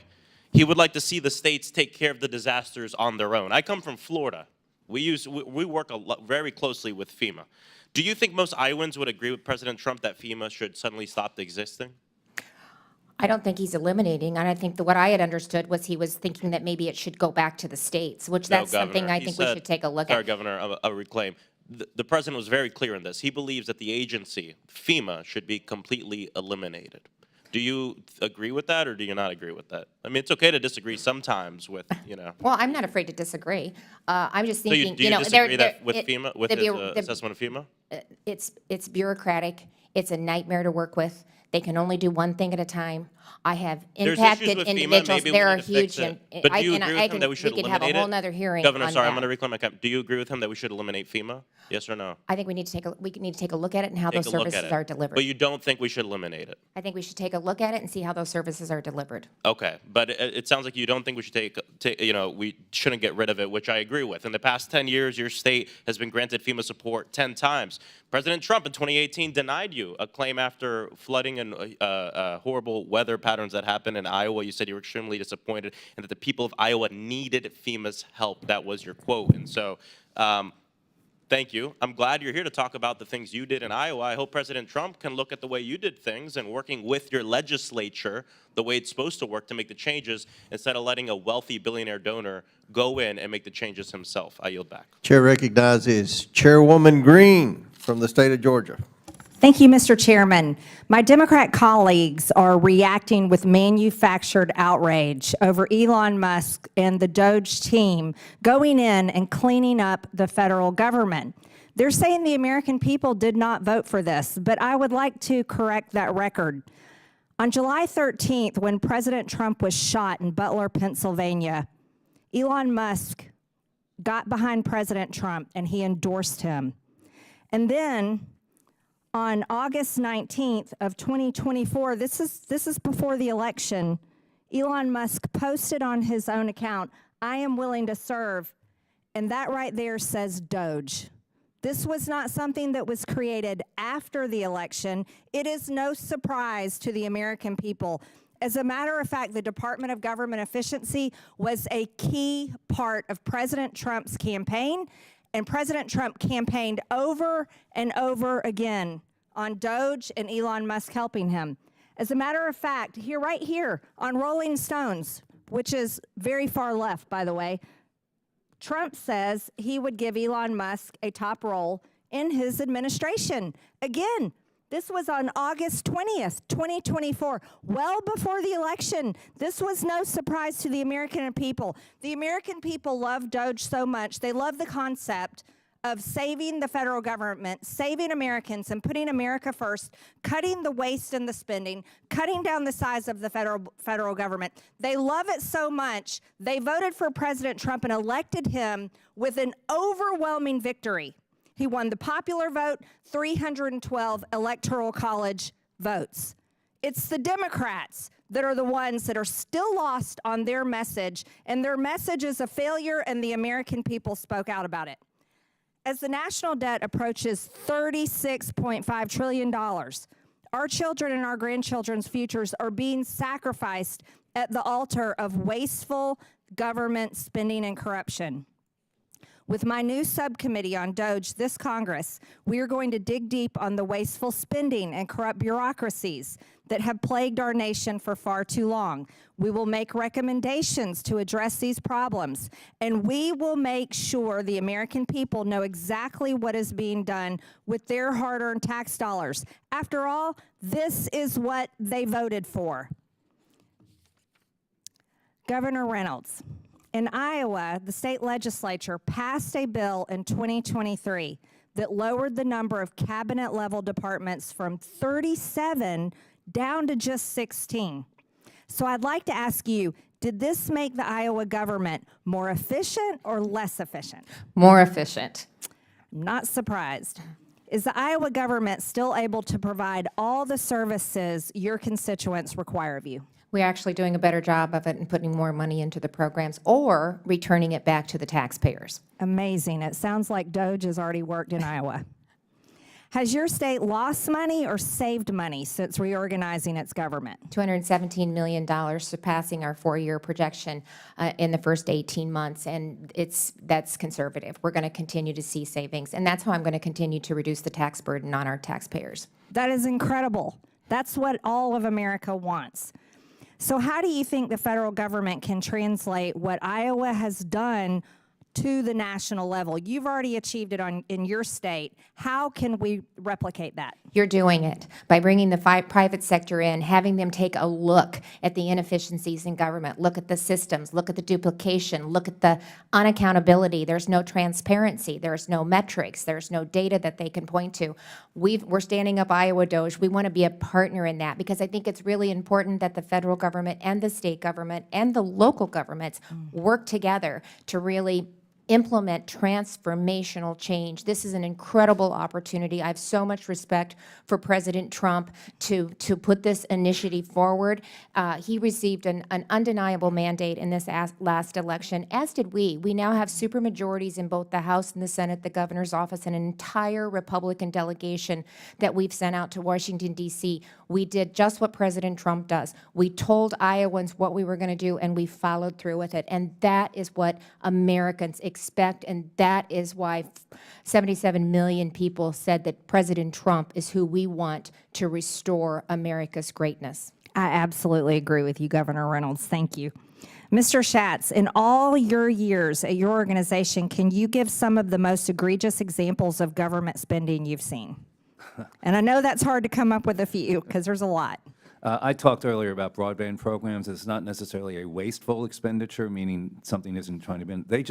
He would like to see the states take care of the disasters on their own. I come from Florida. We work very closely with FEMA. Do you think most Iowans would agree with President Trump that FEMA should suddenly stop existing? I don't think he's eliminating, and I think that what I had understood was he was thinking that maybe it should go back to the states, which that's something I think we should take a look Sorry, at. Governor, a reclaim. The president was very clear in this. He believes that the agency, FEMA, should be completely eliminated. Do you agree with that, or do you not agree with that? I mean, it's okay to disagree sometimes with, you know. Well, I'm not afraid to disagree. I'm just thinking, Do you know, disagree that with FEMA, with his assessment of FEMA? It's bureaucratic. It's a nightmare to work with. They can only do one thing at a time. I have impacted individuals. There are huge. But do you agree with him that we should we could eliminate have a whole it? nother hearing Governor, on sorry, that. I'm going to reclaim my comment. Do you agree with him that we should eliminate FEMA? Yes or no? I think we need to take a look at it and how those services are delivered. But you don't think we should eliminate it? I think we should take a look at it and see how those services are delivered. Okay, but it sounds like you don't think we should we shouldn't get rid of it, which I agree with. In the past 10 years, your state has been granted FEMA support 10 times. President Trump in 2018 denied you a claim after flooding and horrible weather patterns that happened in Iowa. You said you were extremely disappointed and that the people of Iowa needed FEMA's help. That was your quote. And so, thank you. I'm glad you're here to talk about the things you did in Iowa. I hope President Trump can look at the way you did things and working with your legislature the way it's supposed to work to make the changes instead of letting a wealthy billionaire donor go in and make the changes himself. I yield back. Chair recognizes Chairwoman Green from the state of Georgia. Thank you, Mr. Chairman. My Democrat colleagues are reacting with manufactured outrage over Elon Musk and the DOJ team going in and cleaning up the federal government. They're saying the American people did not vote for this, but I would like to correct that record. On July 13th, when President Trump was shot in Butler, Pennsylvania, Elon Musk got behind President Trump and he endorsed him. And then on August 19th of 2024, this is before the election, Elon Musk posted on his own account, "I am willing to serve," and that right there says DOJ. This was not something that was created after the election. It is no surprise to the American people. As a matter of fact, the Department of Government Efficiency was a key part of President Trump's campaign, and President Trump campaigned over and over again on Doge and Elon Musk helping him. As a matter of fact, right here on Rolling Stones, which is very far left, by the way, Trump says he would give Elon Musk a top role in his administration. Again, this was on August 20th, 2024, well before the election. This was no surprise to the American people. The American people love Doge so much. They love the concept of saving the federal government, saving Americans, and putting America first, cutting the waste and the spending, cutting down the size of the federal government. They love it so much, they voted for President Trump and elected him with an overwhelming victory. He won the popular vote, 312 electoral college votes. It's the Democrats that are the ones that are still lost on their message, and their message is a failure, and the American people spoke out about it. As the national debt approaches $36.5 trillion, our children and our grandchildren's futures are being sacrificed at the altar of wasteful government spending and corruption. With my new subcommittee on Doge this Congress, we are going to dig deep on the wasteful spending and corrupt bureaucracies that have plagued our nation for far too long. We will make recommendations to address these problems, and we will make sure the American people know exactly what is being done with their hard-earned tax dollars. After all, this is what they voted for. Governor Reynolds. In Iowa, the state legislature passed a bill in 2023 that lowered the number of cabinet-level departments from 37 down to just 16. So I'd like to ask you, did this make the Iowa government more efficient or less efficient? More efficient. I'm not surprised. Is the Iowa government still able to provide all the services your constituents require of you? We're actually doing a better job of it and putting more money into the programs or returning it back to the taxpayers. Amazing. It sounds like Doge has already worked in Iowa. Has your state lost money or saved money since reorganizing its government? $217 million, surpassing our 4-year projection in the first 18 months, and that's conservative. We're going to continue to see savings, and that's how I'm going to continue to reduce the tax burden on our taxpayers. That is incredible. That's what all of America wants. So how do you think the federal government can translate what Iowa has done to the national level? You've already achieved it in your state. How can we replicate that? You're doing it by bringing the private sector in, having them take a look at the inefficiencies in government, look at the systems, look at the duplication, look at the unaccountability. There's no transparency. There's no metrics. There's no data that they can point to. We're standing up Iowa Doge. We want to be a partner in that because I think it's really important that the federal government and the state government and the local governments work together to really implement transformational change. This is an incredible opportunity. I have so much respect for President Trump to put this initiative forward. He received an undeniable mandate in this last election, as did we. We now have supermajorities in both the House and the Senate, the governor's office, and an entire Republican delegation that we've sent out to Washington, D.C. We did just what President Trump does. We told Iowans what we were going to do, and we followed through with it. And that is what Americans expect, and that is why 77 million people said that President Trump is who we want to restore America's greatness. I absolutely agree with you, Governor Reynolds. Thank you. Mr. Schatz, in all your years at your organization, can you give some of the most egregious examples of government spending you've seen? And I know that's hard to come up with a few because there's a lot. I talked earlier about broadband programs. It's not necessarily a wasteful expenditure, meaning something isn't trying to be.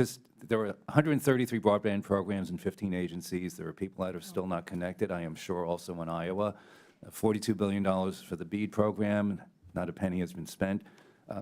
There were 133 broadband programs in 15 agencies. There are people that are still not connected, I am sure, also in Iowa. $42 billion for the BEAD program. Not a penny has been spent.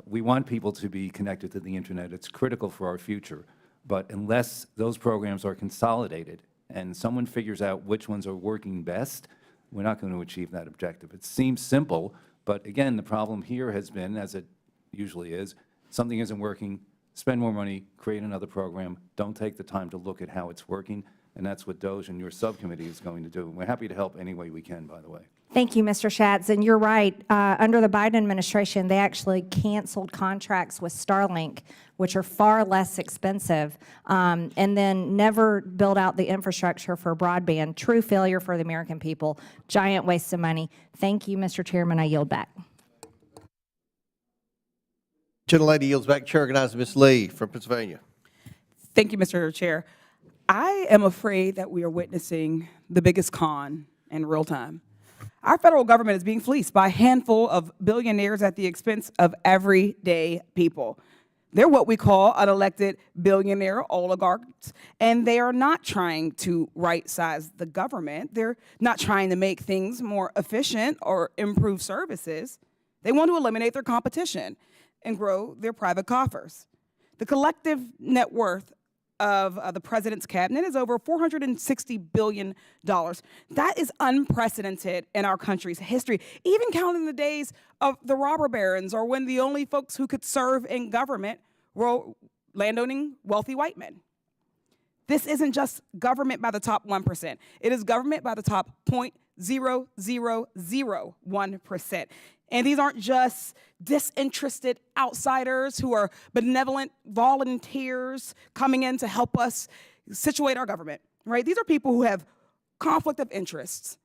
We want people to be connected to the internet. It's critical for our future. But unless those programs are consolidated and someone figures out which ones are working best, we're not going to achieve that objective. It seems simple, but again, the problem here has been, as it usually is, something isn't working, spend more money, create another program, don't take the time to look at how it's working. and that's what DOJ and your subcommittee is going to do. And we're happy to help any way we can, by the way. Thank you, Mr. Schatz. And you're right. Under the Biden administration, they actually canceled contracts with Starlink, which are far less expensive, and then never built out the infrastructure for broadband. True failure for the American people. Giant waste of money. Thank you, Mr. Chairman. I yield back. Gentlelady yields back. Chair recognizes Ms. Lee from Pennsylvania. Thank you, Mr. Chair. I am afraid that we are witnessing the biggest con in real time. Our federal government is being fleeced by a handful of billionaires at the expense of everyday people. They're what we call unelected billionaire oligarchs, and they are not trying to right-size the government. They're not trying to make things more efficient or improve services. They want to eliminate their competition and grow their private coffers. The collective net worth of the president's cabinet is over $460 billion. That is unprecedented in our country's history, even counting the days of the robber barons, or when the only folks who could serve in government were landowning wealthy white men. This isn't just government by the top 1%. It is government by the top 0.0001%. And these aren't just disinterested outsiders who are benevolent volunteers coming in to help us situate our government, right? These are people who have conflict of interests.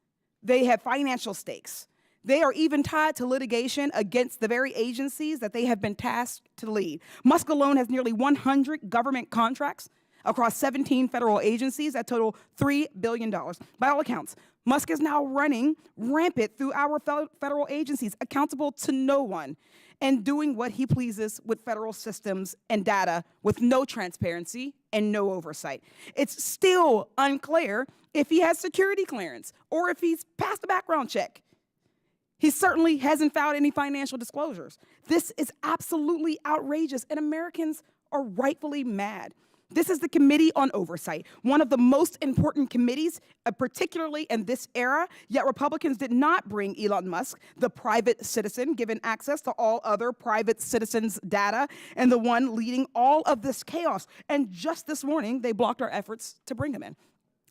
They have financial stakes. They are even tied to litigation against the very agencies that they have been tasked to lead. Musk alone has nearly 100 government contracts across 17 federal agencies that total $3 billion. By all accounts, Musk is now running rampant through our federal agencies, accountable to no one, and doing what he pleases with federal systems and data with no transparency and no oversight. It's still unclear if he has security clearance or if he's passed a background check. He certainly hasn't filed any financial disclosures. This is absolutely outrageous, and Americans are rightfully mad. This is the Committee on Oversight, one of the most important committees, particularly in this era, yet Republicans did not bring Elon Musk, the private citizen, given access to all other private citizens' data, and the one leading all of this chaos. And just this morning, they blocked our efforts to bring him in.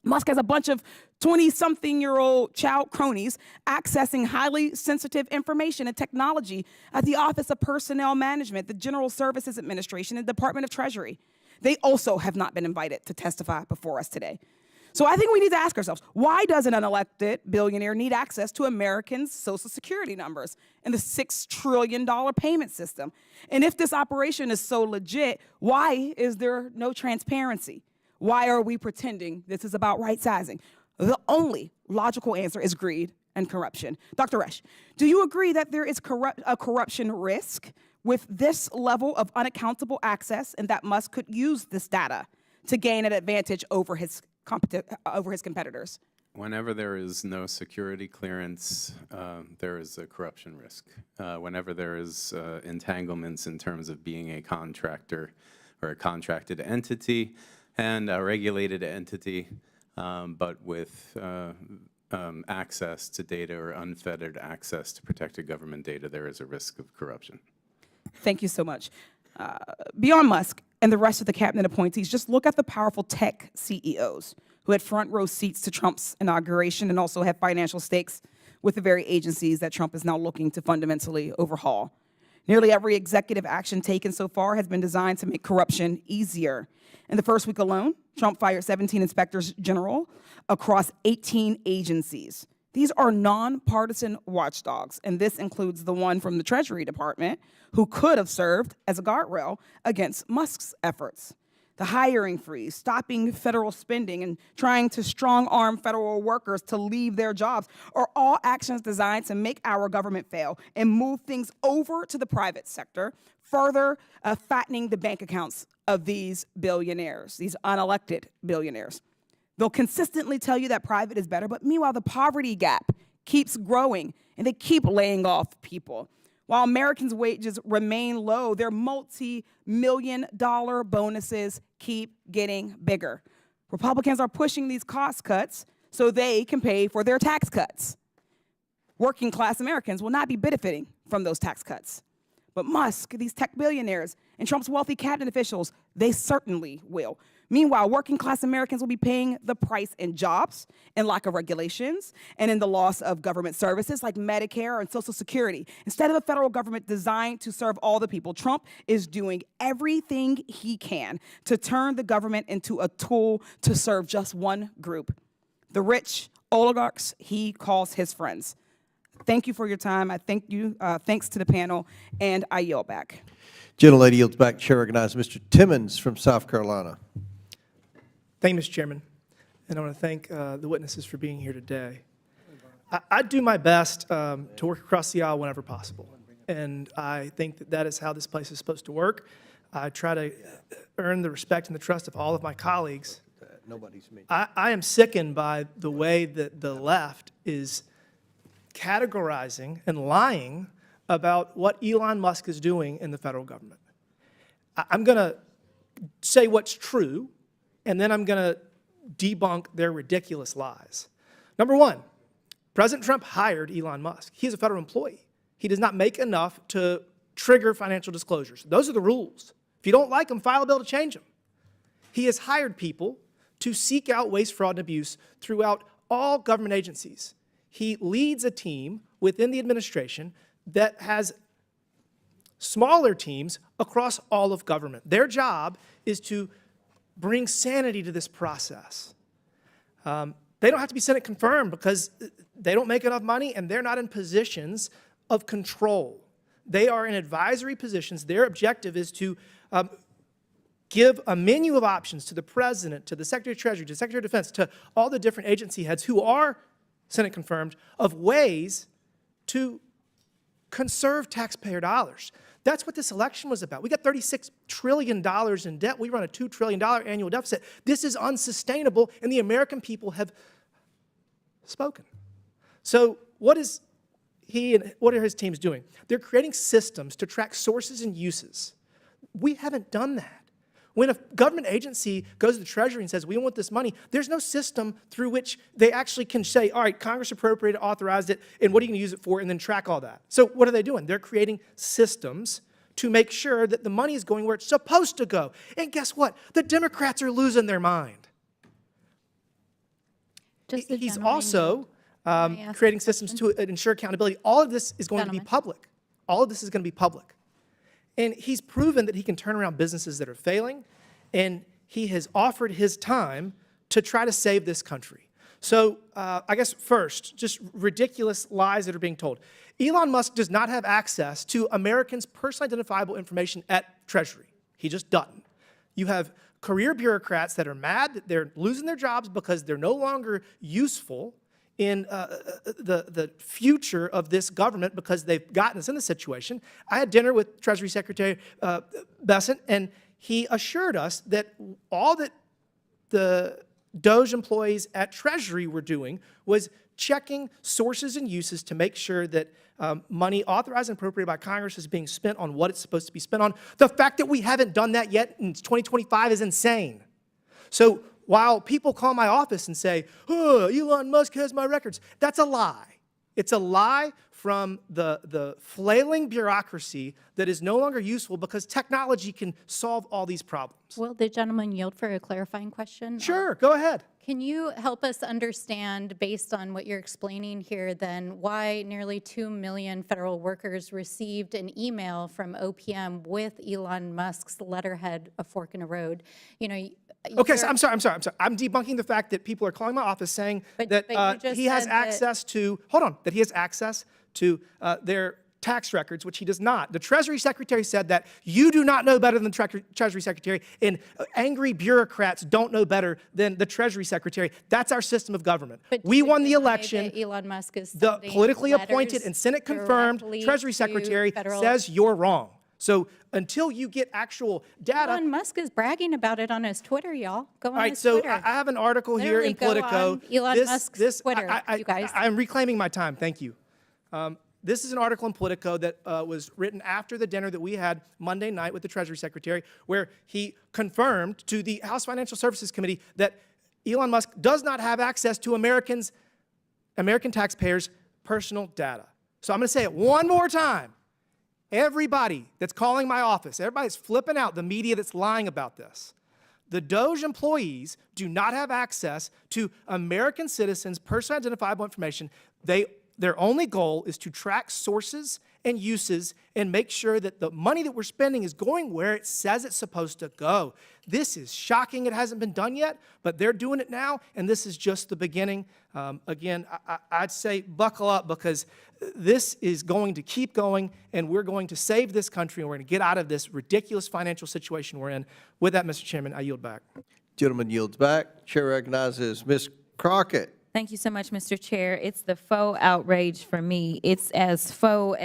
Musk has a bunch of 20-something-year-old child cronies accessing highly sensitive information and technology at the Office of Personnel Management, the General Services Administration, and the Department of Treasury. They also have not been invited to testify before us today. So I think we need to ask ourselves, why does an unelected billionaire need access to Americans' Social Security numbers and the $6 trillion payment system? And if this operation is so legit, why is there no transparency? Why are we pretending this is about right-sizing? The only logical answer is greed and corruption. Dr. Rash, do you agree that there is a corruption risk with this level of unaccountable access, and that Musk could use this data to gain an advantage over his competitors? Whenever there is no security clearance, there is a corruption risk. Whenever there is entanglements in terms of being a contractor or a contracted entity and a regulated entity, but with access to data or unfettered access to protected government data, there is a risk of corruption. Thank you so much. Beyond Musk and the rest of the cabinet appointees, just look at the powerful tech CEOs who had front row seats to Trump's inauguration and also have financial stakes with the very agencies that Trump is now looking to fundamentally overhaul. Nearly every executive action taken so far has been designed to make corruption easier. In the first week alone, Trump fired 17 inspectors general across 18 agencies. These are nonpartisan watchdogs, and this includes the one from the Treasury Department, who could have served as a guardrail against Musk's efforts. The hiring freeze, stopping federal spending, and trying to strong-arm federal workers to leave their jobs are all actions designed to make our government fail and move things over to the private sector, further fattening the bank accounts of these billionaires, these unelected billionaires. They'll consistently tell you that private is better, but meanwhile, the poverty gap keeps growing, and they keep laying off people. While Americans' wages remain low, their multi-million-dollar bonuses keep getting bigger. Republicans are pushing these cost cuts so they can pay for their tax cuts. Working-class Americans will not be benefiting from those tax cuts. But Musk, these tech billionaires, and Trump's wealthy cabinet officials, they certainly will. Meanwhile, working class Americans will be paying the price in jobs and lack of regulations and in the loss of government services like Medicare and Social Security. Instead of a federal government designed to serve all the people, Trump is doing everything he can to turn the government into a tool to serve just one group, the rich oligarchs he calls his friends. Thank you for your time. I thank you. Thanks to the panel, and I yield back. Gentlelady yields back. Chair recognizes Mr. Timmons from South Carolina. Thank you, Mr. Chairman, and I want to thank the witnesses for being here today. I do my best to work across the aisle whenever possible, and I think that that is how this place is supposed to work. I try to earn the respect and the trust of all of my colleagues. I am sickened by the way that the left is categorizing and lying about what Elon Musk is doing in the federal government. I'm going to say what's true, and then I'm going to debunk their ridiculous lies. Number one, President Trump hired Elon Musk. He's a federal employee. He does not make enough to trigger financial disclosures. Those are the rules. If you don't like them, file a bill to change them. He has hired people to seek out waste, fraud, and abuse throughout all government agencies. He leads a team within the administration that has smaller teams across all of government. Their job is to bring sanity to this process. They don't have to be Senate confirmed because they don't make enough money and they're not in positions of control. They are in advisory positions. Their objective is to give a menu of options to the President, to the Secretary of Treasury, to the Secretary of Defense, to all the different agency heads who are Senate confirmed, of ways to conserve taxpayer dollars. That's what this election was about. We got $36 trillion in debt. We run a $2 trillion annual deficit. This is unsustainable, and the American people have spoken. So what is he and what are his teams doing? They're creating systems to track sources and uses. We haven't done that. When a government agency goes to the Treasury and says, we want this money, there's no system through which they actually can say, all right, Congress appropriated, authorized it, and what are you going to use it for, and then track all that. So what are they doing? They're creating systems to make sure that the money is going where it's supposed to go. And guess what? The Democrats are losing their mind. He's also creating systems to ensure accountability. All of this is going to be public. All of this is going to be public. And he's proven that he can turn around businesses that are failing, and he has offered his time to try to save this country. So I guess first, just ridiculous lies that are being told. Elon Musk does not have access to Americans' personally identifiable information at Treasury. He just doesn't. You have career bureaucrats that are mad that they're losing their jobs because they're no longer useful in the future of this government because they've gotten us in this situation. I had dinner with Treasury Secretary Bessent, and he assured us that all that the DOJ employees at Treasury were doing was checking sources and uses to make sure that money authorized and appropriated by Congress is being spent on what it's supposed to be spent on. The fact that we haven't done that yet in 2025 is insane. So while people call my office and say, oh, Elon Musk has my records, that's a lie. It's a lie from the flailing bureaucracy that is no longer useful because technology can solve all these problems. Will the gentleman yield for a clarifying question? Sure, go ahead. Can you help us understand, based on what you're explaining here, then why nearly 2 million federal workers received an email from OPM with Elon Musk's letterhead, A Fork in the Road? You know, okay, so I'm sorry. I'm debunking the fact that people are calling my office saying that he has access to, that he has access to their tax records, which he does not. The Treasury Secretary said that you do not know better than the Treasury Secretary, and angry bureaucrats don't know better than the Treasury Secretary. That's our system of government. We won the election. Elon Musk is the politically appointed and Senate-confirmed Treasury Secretary says you're wrong. So until you get actual data. Elon Musk is bragging about it on his Twitter, y'all. Go on his so Twitter. I have an article here in Politico. Elon Musk's Twitter, you guys. I'm reclaiming my time. Thank you. This is an article in Politico that was written after the dinner that we had Monday night with the Treasury Secretary, where he confirmed to the House Financial Services Committee that Elon Musk does not have access to American taxpayers' personal data. So I'm going to say it one more time. everybody that's calling my office, everybody's flipping out, the media that's lying about this. The DOJ employees do not have access to American citizens' personally identifiable information. Their only goal is to track sources and uses and make sure that the money that we're spending is going where it says it's supposed to go. This is shocking. It hasn't been done yet, but they're doing it now, and this is just the beginning. Again, I'd say buckle up, because this is going to keep going, and we're going to save this country, and we're going to get out of this ridiculous financial situation we're in. With that, Mr. Chairman, I yield back. Gentleman yields back. Chair recognizes Ms. Crockett. Thank you so much, Mr. Chair. It's the faux outrage for me. It's as faux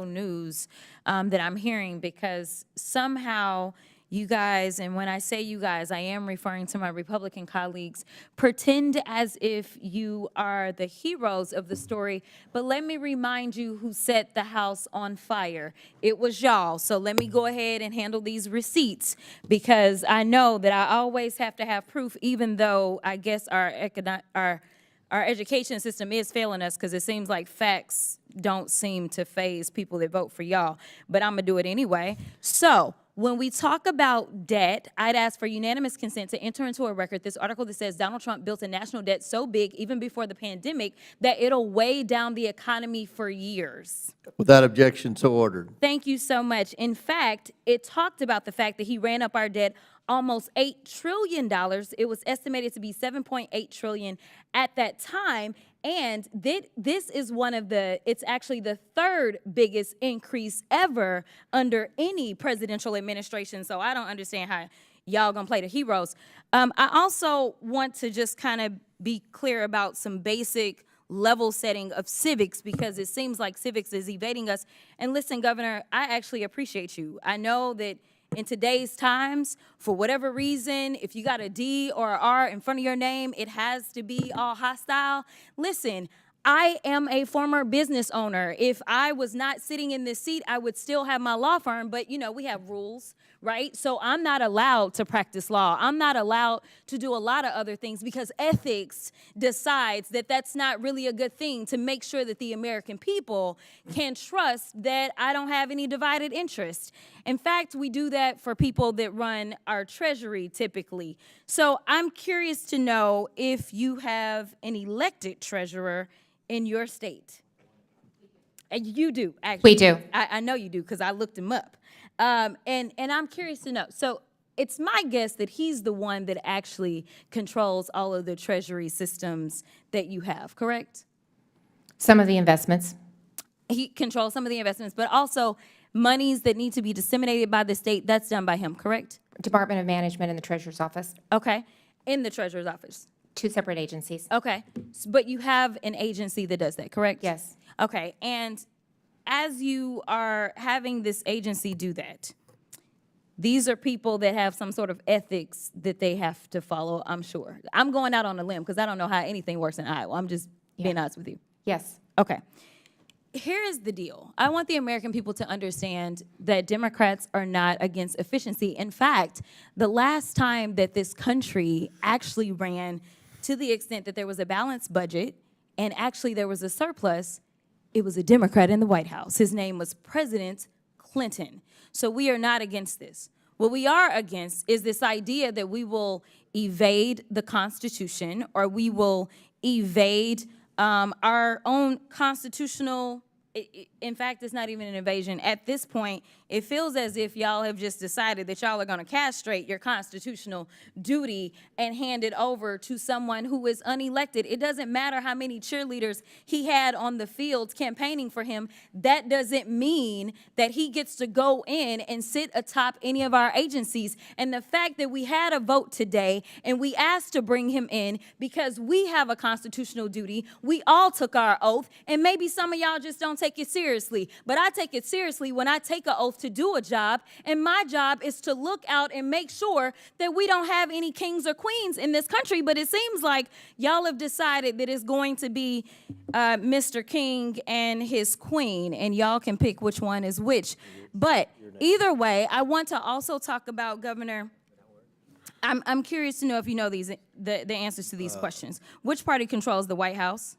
news that I'm hearing, because somehow you guys, and when I say you guys, I am referring to my Republican colleagues, pretend as if you are the heroes of the story. But let me remind you who set the House on fire. It was y'all. So let me go ahead and handle these receipts, because I know that I always have to have proof, even though I guess our education system is failing us, because it seems like facts don't seem to faze people that vote for y'all. But I'm going to do it anyway. So when we talk about debt, I'd ask for unanimous consent to enter into a record this article that says Donald Trump built a national debt so big, even before the pandemic, that it'll weigh down the economy for years. Without objection, so ordered. Thank you so much. In fact, it talked about the fact that he ran up our debt almost $8 trillion. It was estimated to be $7.8 trillion at that time. And this is it's actually the third biggest increase ever under any presidential administration. So I don't understand how y'all gonna play the heroes. I also want to just kind of be clear about some basic level setting of civics, because it seems like civics is evading us. And listen, Governor, I actually appreciate you. I know that in today's times, for whatever reason, if you got a D or an R in front of your name, it has to be all hostile. Listen, I am a former business owner. If I was not sitting in this seat, I would still have my law firm, but you know, we have rules, right? So I'm not allowed to practice law. I'm not allowed to do a lot of other things, because ethics decides that that's not really a good thing, to make sure that the American people can trust that I don't have any divided interest. In fact, we do that for people that run our treasury typically. So I'm curious to know if you have an elected treasurer in your state. And you do, actually. We do. I know you do, because I looked him up. And I'm curious to know. So it's my guess that he's the one that actually controls all of the treasury systems that you have, correct? Some of the investments. He controls some of the investments, but also monies that need to be disseminated by the state, that's done by him, correct? Department of Management in the Treasurer's Office. Okay, in the Treasurer's Office. Two separate agencies. Okay, but you have an agency that does that, correct? Yes. Okay, and as you are having this agency do that, these are people that have some sort of ethics that they have to follow, I'm sure. I'm going out on a limb, because I don't know how anything works in Iowa. I'm just being honest with you. Yes. Okay. Here is the deal. I want the American people to understand that Democrats are not against efficiency. In fact, the last time that this country actually ran to the extent that there was a balanced budget and actually there was a surplus, it was a Democrat in the White House. His name was President Clinton. So we are not against this. What we are against is this idea that we will evade the Constitution, or we will evade our own constitutional, in fact, it's not even an invasion. At this point, it feels as if y'all have just decided that y'all are going to castrate your constitutional duty and hand it over to someone who is unelected. It doesn't matter how many cheerleaders he had on the fields campaigning for him. That doesn't mean that he gets to go in and sit atop any of our agencies. And the fact that we had a vote today and we asked to bring him in because we have a constitutional duty, we all took our oath, and maybe some of y'all just don't take it seriously. But I take it seriously when I take an oath to do a job, and my job is to look out and make sure that we don't have any kings or queens in this country. But it seems like y'all have decided that it's going to be Mr. King and his queen, and y'all can pick which one is which. But either way, I want to also talk about, Governor, I'm curious to know if you know the answers to these questions. Which party controls the White House?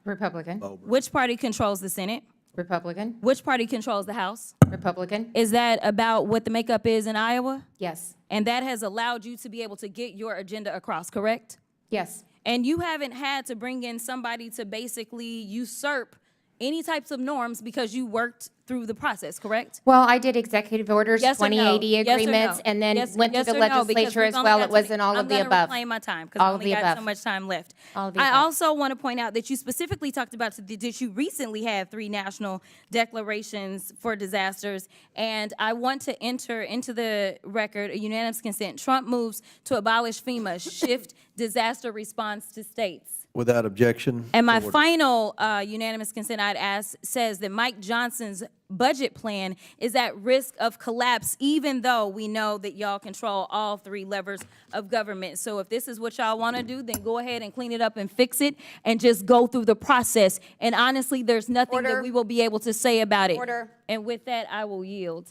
Republican. Which party controls the Senate? Republican. Which party controls the House? Republican. Is that about what the makeup is in Iowa? Yes. And that has allowed you to be able to get your agenda across, correct? Yes. And you haven't had to bring in somebody to basically usurp any types of norms because you worked through the process, correct? Well, I did executive orders, Yes or no? 2080 Yes or agreements, no? and then Yes- went yes to the or no? Because legislature we've as only well. got It wasn't all I'm of the gonna above. reclaim my time because All I of only the got above. so much time left. All of the I above. also want to point out that you specifically talked about that you recently had 3 national declarations for disasters, and I want to enter into the record a unanimous consent. Trump moves to abolish FEMA, shift disaster response to states. Without objection. And my order. final unanimous consent I'd ask says that Mike Johnson's budget plan is at risk of collapse, even though we know that y'all control all 3 levers of government. So if this is what y'all want to do, then go ahead and clean it up and fix it and just go through the process. And honestly, there's nothing that we will be able to say about it. Order. And with that, I will yield.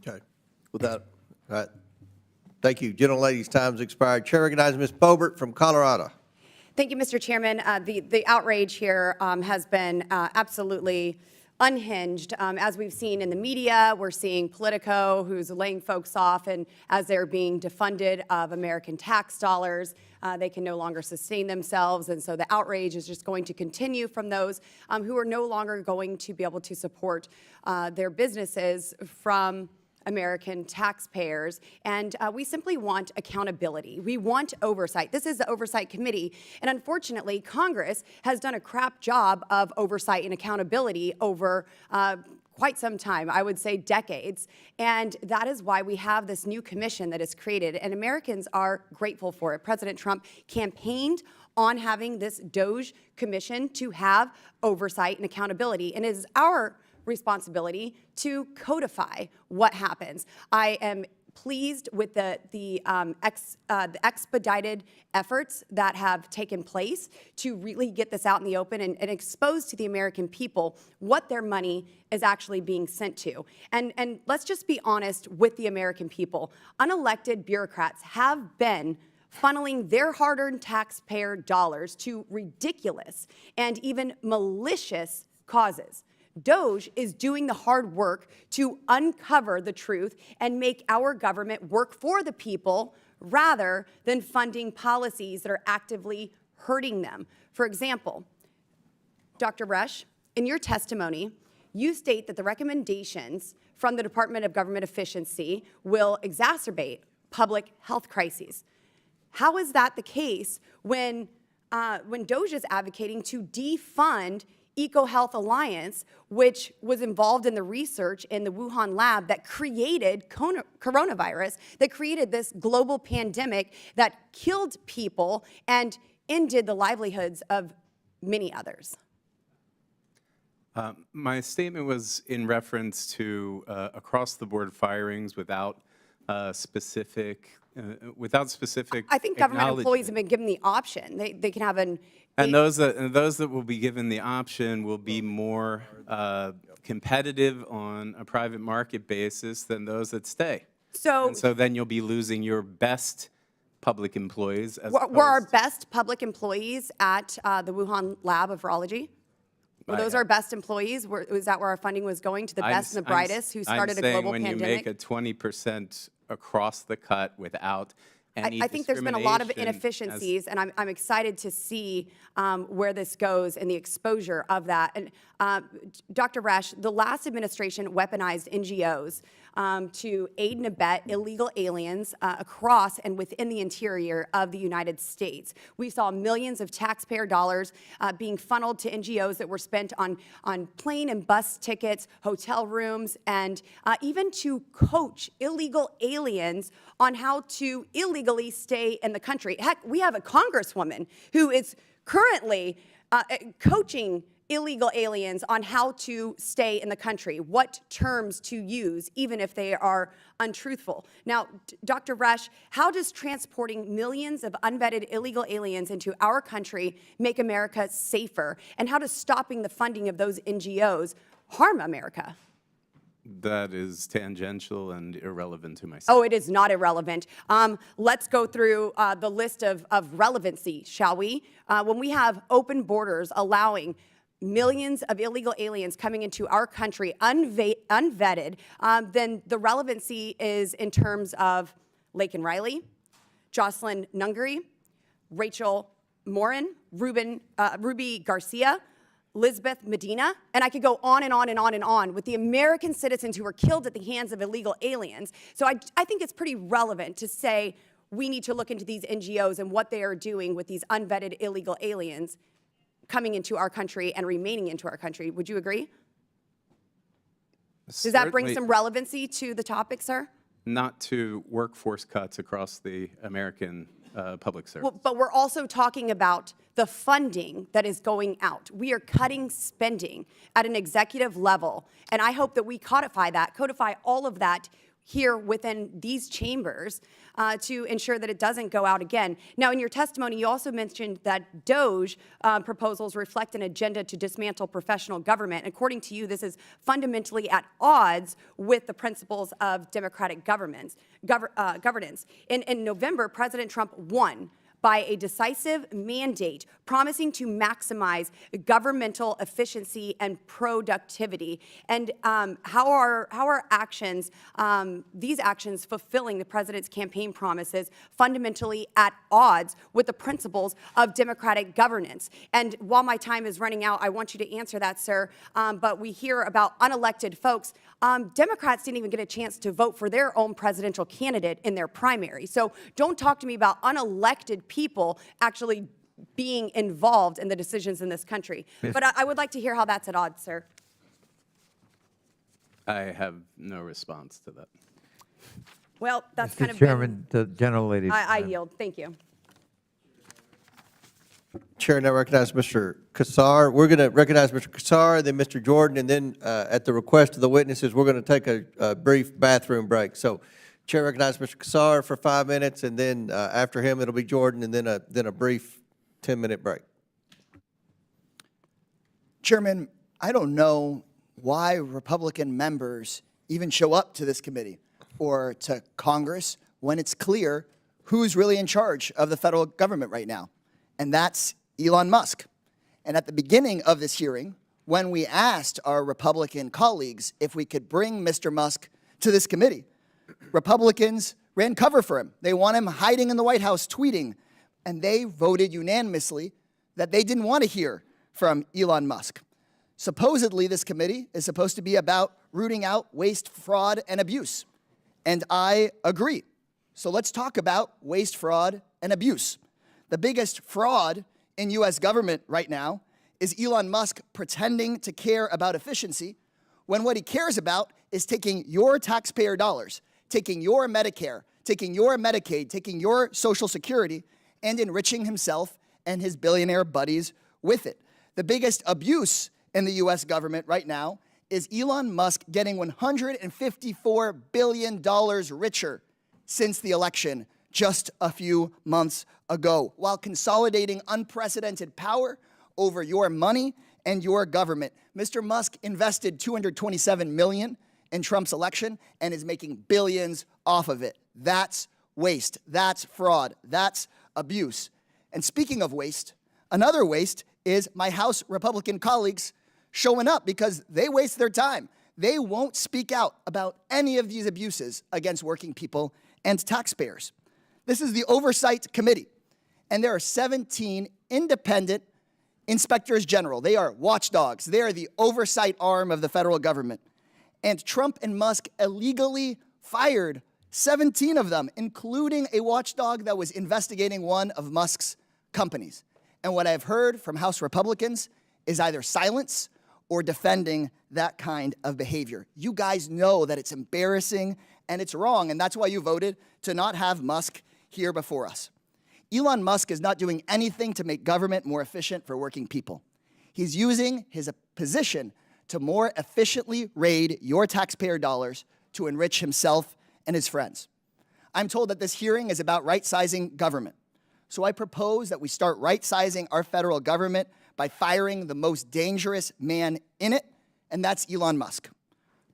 Okay. Without, all right. Thank you. Gentlelady's time's expired. Chair recognizes Ms. Boebert from Colorado. Thank you, Mr. Chairman. The outrage here has been absolutely unhinged. As we've seen in the media, we're seeing Politico, who's laying folks off, and as they're being defunded of American tax dollars, they can no longer sustain themselves. And so the outrage is just going to continue from those who are no longer going to be able to support their businesses from American taxpayers, and we simply want accountability. We want oversight. This is the Oversight Committee, and unfortunately, Congress has done a crap job of oversight and accountability over quite some time, I would say decades, and that is why we have this new commission that is created, and Americans are grateful for it. President Trump campaigned on having this DOJ commission to have oversight and accountability, and it is our responsibility to codify what happens. I am pleased with the expedited efforts that have taken place to really get this out in the open and expose to the American people what their money is actually being sent to. And let's just be honest with the American people. Unelected bureaucrats have been funneling their hard-earned taxpayer dollars to ridiculous and even malicious causes. DOJ is doing the hard work to uncover the truth and make our government work for the people rather than funding policies that are actively hurting them. For example, Dr. Rash, in your testimony, you state that the recommendations from the Department of Government Efficiency will exacerbate public health crises. How is that the case when DOJ is advocating to defund EcoHealth Alliance, which was involved in the research in the Wuhan lab that created coronavirus, that created this global pandemic that killed people and ended the livelihoods of many others? My statement was in reference to across-the-board firings without specific I think government employees have been given the option. They can have an And those that will be given the option will be more competitive on a private market basis than those that stay. So then you'll be losing your best public employees. were our best public employees at the Wuhan lab of virology? Were those our best employees? Was that where our funding was going, to the best and the brightest who started a global when pandemic? you make a 20% across the cut without any I think there's been a lot of discrimination inefficiencies, and I'm excited to see where this goes and the exposure of that. And Dr. Rash, the last administration weaponized NGOs to aid and abet illegal aliens across and within the interior of the United States. We saw millions of taxpayer dollars being funneled to NGOs that were spent on plane and bus tickets, hotel rooms, and even to coach illegal aliens on how to illegally stay in the country. Heck, we have a congresswoman who is currently coaching illegal aliens on how to stay in the country, what terms to use, even if they are untruthful. Now, Dr. Rash, how does transporting millions of unvetted illegal aliens into our country make America safer? And how does stopping the funding of those NGOs harm America? That is tangential and irrelevant to myself. Oh, it is not irrelevant. Let's go through the list of relevancy, shall we? When we have open borders allowing millions of illegal aliens coming into our country unvetted, then the relevancy is in terms of Laken Riley, Jocelyn Nungary, Rachel Morin, Ruby Garcia, Elizabeth Medina, and I could go on and on and on and on with the American citizens who were killed at the hands of illegal aliens. So I think it's pretty relevant to say we need to look into these NGOs and what they are doing with these unvetted illegal aliens coming into our country and remaining into our country. Would you agree? Does that bring some relevancy to the topic, sir? Not to workforce cuts across the American public service. Well, but we're also talking about the funding that is going out. We are cutting spending at an executive level, and I hope that we codify all of that here within these chambers to ensure that it doesn't go out again. Now, in your testimony, you also mentioned that DOGE proposals reflect an agenda to dismantle professional government. According to you, this is fundamentally at odds with the principles of democratic governance. In November, President Trump won by a decisive mandate promising to maximize governmental efficiency and productivity. And how are actions, these actions fulfilling the president's campaign promises fundamentally at odds with the principles of democratic governance? And while my time is running out, I want you to answer that, sir. But we hear about unelected folks. Democrats didn't even get a chance to vote for their own presidential candidate in their primary. So don't talk to me about unelected people actually being involved in the decisions in this country. But I would like to hear how that's at odds, sir. I have no response to that. Well, that's kind of Chairman, the gentlelady. I yield. Thank you. Chair now recognize Mr. Kassar. We're going to recognize Mr. Kassar, then Mr. Jordan, and then at the request of the witnesses, we're going to take a brief bathroom break. So Chair recognizes Mr. Kassar for 5 minutes, and then after him, it'll be Jordan, and then a brief 10-minute break. Chairman, I don't know why Republican members even show up to this committee or to Congress when it's clear who's really in charge of the federal government right now, and that's Elon Musk. And at the beginning of this hearing, when we asked our Republican colleagues if we could bring Mr. Musk to this committee, Republicans ran cover for him. They want him hiding in the White House tweeting, and they voted unanimously that they didn't want to hear from Elon Musk. Supposedly, this committee is supposed to be about rooting out waste, fraud, and abuse. And I agree. So let's talk about waste, fraud, and abuse. The biggest fraud in U.S. government right now is Elon Musk pretending to care about efficiency when what he cares about is taking your taxpayer dollars, taking your Medicare, taking your Medicaid, taking your Social Security, and enriching himself and his billionaire buddies with it. The biggest abuse in the U.S. government right now is Elon Musk getting $154 billion richer since the election just a few months ago, while consolidating unprecedented power over your money and your government. Mr. Musk invested $227 million in Trump's election and is making billions off of it. That's waste. That's fraud. That's abuse. And speaking of waste, another waste is my House Republican colleagues showing up because they waste their time. They won't speak out about any of these abuses against working people and taxpayers. This is the Oversight Committee, and there are 17 independent inspectors general. They are watchdogs. They are the oversight arm of the federal government. And Trump and Musk illegally fired 17 of them, including a watchdog that was investigating one of Musk's companies. And what I've heard from House Republicans is either silence or defending that kind of behavior. You guys know that it's embarrassing and it's wrong, and that's why you voted to not have Musk here before us. Elon Musk is not doing anything to make government more efficient for working people. He's using his position to more efficiently raid your taxpayer dollars to enrich himself and his friends. I'm told that this hearing is about right-sizing government. So I propose that we start right-sizing our federal government by firing the most dangerous man in it, and that's Elon Musk.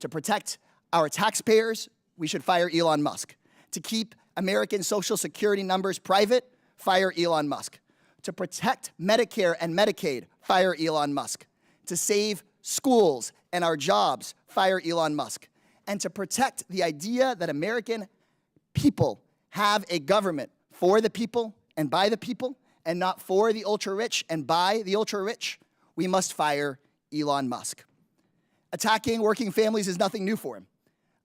To protect our taxpayers, we should fire Elon Musk. To keep American Social Security numbers private, fire Elon Musk. To protect Medicare and Medicaid, fire Elon Musk. to save schools and our jobs, fire Elon Musk. And to protect the idea that American people have a government for the people and by the people, and not for the ultra-rich and by the ultra-rich, we must fire Elon Musk. Attacking working families is nothing new for him.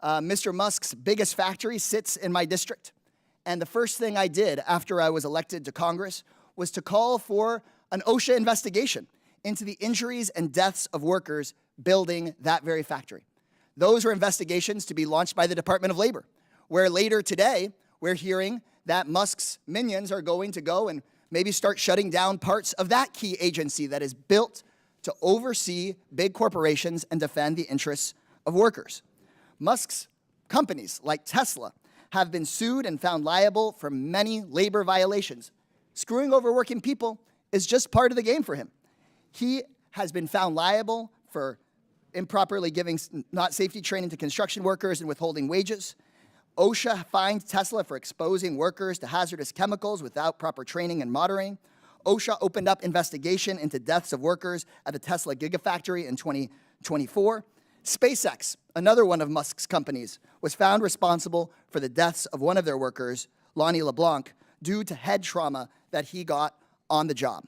Mr. Musk's biggest factory sits in my district. And the first thing I did after I was elected to Congress was to call for an OSHA investigation into the injuries and deaths of workers building that very factory. Those were investigations to be launched by the Department of Labor, where later today we're hearing that Musk's minions are going to go and maybe start shutting down parts of that key agency that is built to oversee big corporations and defend the interests of workers. Musk's companies, like Tesla, have been sued and found liable for many labor violations. Screwing over working people is just part of the game for him. He has been found liable for improperly giving not safety training to construction workers and withholding wages. OSHA fined Tesla for exposing workers to hazardous chemicals without proper training and monitoring. OSHA opened up investigation into deaths of workers at the Tesla Gigafactory in 2024. SpaceX, another one of Musk's companies, was found responsible for the deaths of one of their workers, Lonnie LeBlanc, due to head trauma that he got on the job.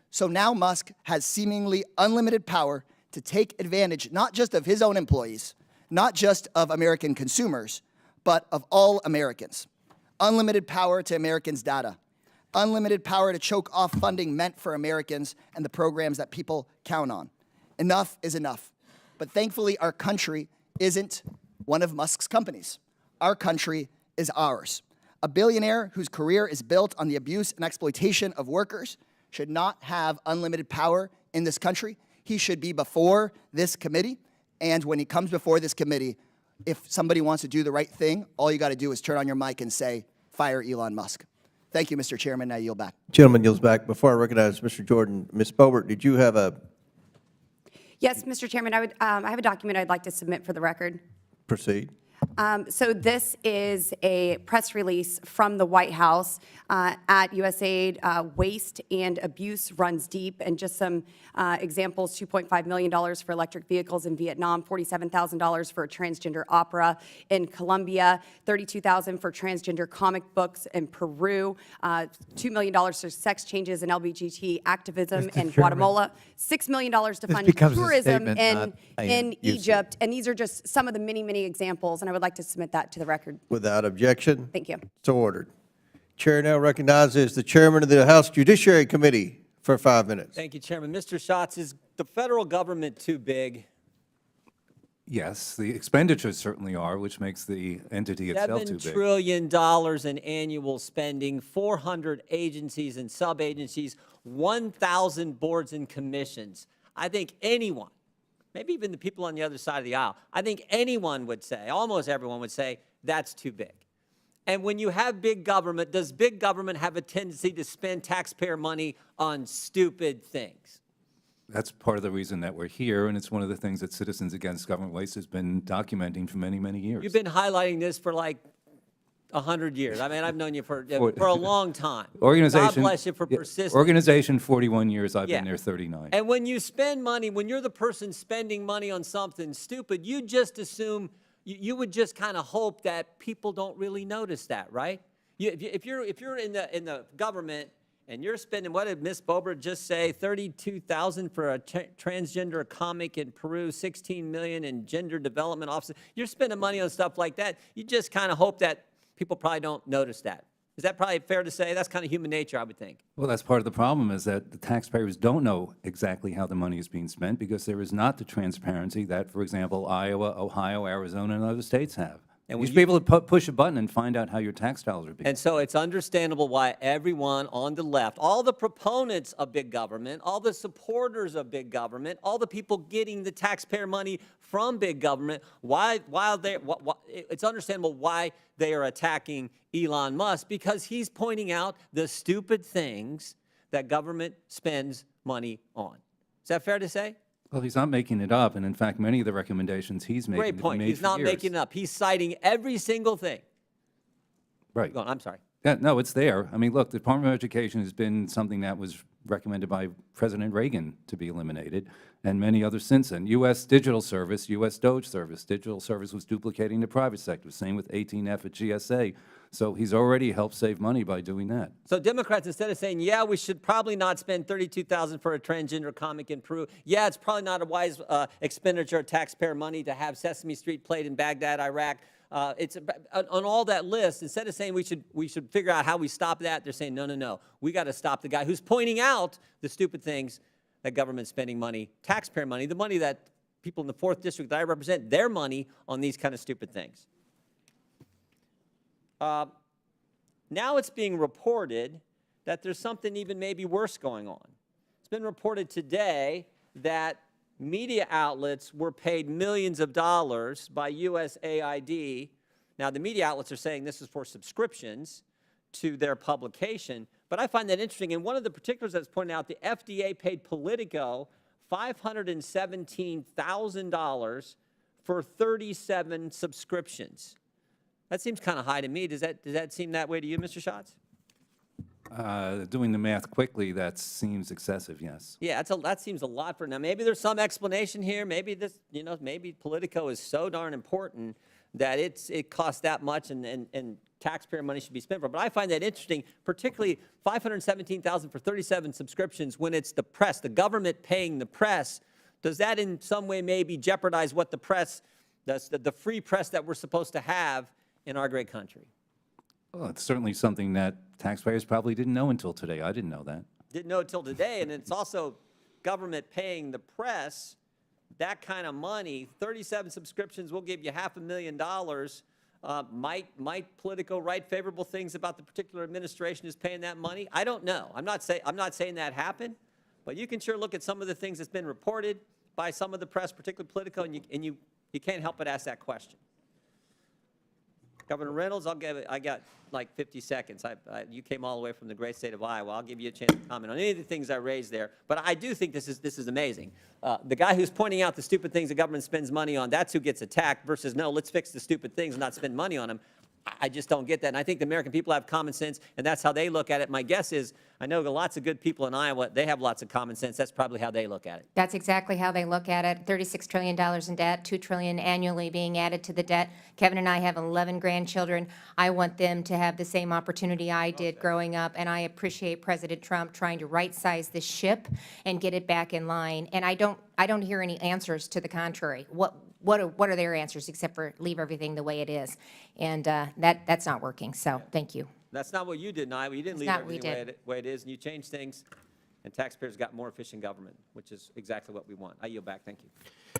So now Musk has seemingly unlimited power to take advantage not just of his own employees, not just of American consumers, but of all Americans. Unlimited power to Americans' data. Unlimited power to choke off funding meant for Americans and the programs that people count on. Enough is enough. But thankfully, our country isn't one of Musk's companies. Our country is ours. A billionaire whose career is built on the abuse and exploitation of workers should not have unlimited power in this country. He should be before this committee, and when he comes before this committee, if somebody wants to do the right thing, all you got to do is turn on your mic and say, fire Elon Musk. Thank you, Mr. Chairman. I yield back. Gentleman yields back. Before I recognize Mr. Jordan, Ms. Boebert, did you have a Yes, Mr. Chairman, I have a document I'd like to submit for the record. proceed? So this is a press release from the White House at USAID. Waste and abuse runs deep, and just some examples: $2.5 million for electric vehicles in Vietnam, $47,000 for a transgender opera in Colombia, $32,000 for transgender comic books in Peru, $2 million for sex changes and LGBT activism in Guatemala, $6 million to fund tourism in Egypt, and these are just some of the many, many examples. And I would like to submit that to the record. Without objection? Thank you. So ordered. Chair now recognizes the chairman of the House Judiciary Committee for 5 minutes. Thank you, Chairman. Mr. Schatz, is the federal government too big? Yes, the expenditures certainly are, which makes the entity itself too $7 big. trillion in annual spending, 400 agencies and sub-agencies, 1,000 boards and commissions. I think anyone, maybe even the people on the other side of the aisle, I think anyone would say, almost everyone would say, that's too big. And when you have big government, does big government have a tendency to spend taxpayer money on stupid things? That's part of the reason that we're here, and it's one of the things that Citizens Against Government Waste has been documenting for many, many years. You've been highlighting this for like 100 years. I mean, I've known you for a long time. God bless you for persisting. Organization, 41 years. I've been there 39. And when you spend money, when you're the person spending money on something stupid, you just assume, you would just kind of hope that people don't really notice that, right? If you're in the government and you're spending, what did Ms. Boebert just say, $32,000 for a transgender comic in Peru, $16 million in gender development offices, you're spending money on stuff like that, you just kind of hope that people probably don't notice that. Is that probably fair to say? That's kind of human nature, I would think. Well, that's part of the problem, is that the taxpayers don't know exactly how the money is being spent because there is not the transparency that, for example, Iowa, Ohio, Arizona, and other states have. And you should be able to push a button and find out how your tax dollars are being. And so it's understandable why everyone on the left, all the proponents of big government, all the supporters of big government, all the people getting the taxpayer money from big government, it's understandable why they are attacking Elon Musk, because he's pointing out the stupid things that government spends money on. Is that fair to say? Well, he's not making it up, and in fact, many of the recommendations he's making Great point. He's not making it up. He's citing every single thing. Right. Go on, I'm sorry. Yeah, no, it's there. I mean, look, the Department of Education has been something that was recommended by President Reagan to be eliminated, and many others since then. U.S. Digital Service, U.S. Doge Service. Digital Service was duplicating the private sector. Same with 18F at GSA. So he's already helped save money by doing that. So Democrats, instead of saying, yeah, we should probably not spend $32,000 for a transgender comic in Peru. Yeah, it's probably not a wise expenditure of taxpayer money to have Sesame Street played in Baghdad, Iraq. It's on all that list. Instead of saying we should figure out how we stop that, they're saying, no, no, no. We got to stop the guy who's pointing out the stupid things that government's spending money, taxpayer money, the money that people in the 4th District that I represent, their money on these kind of stupid things. Now it's being reported that there's something even maybe worse going on. It's been reported today that media outlets were paid millions of dollars by USAID. Now, the media outlets are saying this is for subscriptions to their publication, but I find that interesting. And one of the particulars that's pointed out, the FDA paid Politico $517,000 for 37 subscriptions. That seems kind of high to me. Does that seem that way to you, Mr. Schatz? Doing the math quickly, that seems excessive, yes. Yeah, that seems a lot for now. Maybe there's some explanation here. Maybe this, maybe Politico is so darn important that it costs that much and taxpayer money should be spent for. But I find that interesting, particularly $517,000 for 37 subscriptions when it's the press, the government paying the press. Does that in some way maybe jeopardize what the press, the free press that we're supposed to have in our great country? Well, it's certainly something that taxpayers probably didn't know until today. I didn't know that. Didn't know it till today, and it's also government paying the press that kind of money. 37 subscriptions will give you $500,000. Might Politico write favorable things about the particular administration who's paying that money? I don't know. I'm not saying that happened, but you can sure look at some of the things that's been reported by some of the press, particularly Politico, and you can't help but ask that question. Governor Reynolds, I got like 50 seconds. You came all the way from the great state of Iowa. I'll give you a chance to comment on any of the things I raised there. But I do think this is amazing. The guy who's pointing out the stupid things the government spends money on, that's who gets attacked versus, no, let's fix the stupid things and not spend money on them. I just don't get that. And I think the American people have common sense, and that's how they look at it. My guess is, I know lots of good people in Iowa, they have lots of common sense. That's probably how they look at it. That's exactly how they look at it. $36 trillion in debt, $2 trillion annually being added to the debt. Kevin and I have 11 grandchildren. I want them to have the same opportunity I did growing up, and I appreciate President Trump trying to right-size this ship and get it back in line. And I don't hear any answers to the contrary. What are their answers except for leave everything the way it is? And that's not working, so thank you. That's not what you did in Iowa. You didn't leave everything the way it is, and you changed things, and taxpayers got more efficient government, which is exactly what we want. I yield back. Thank you.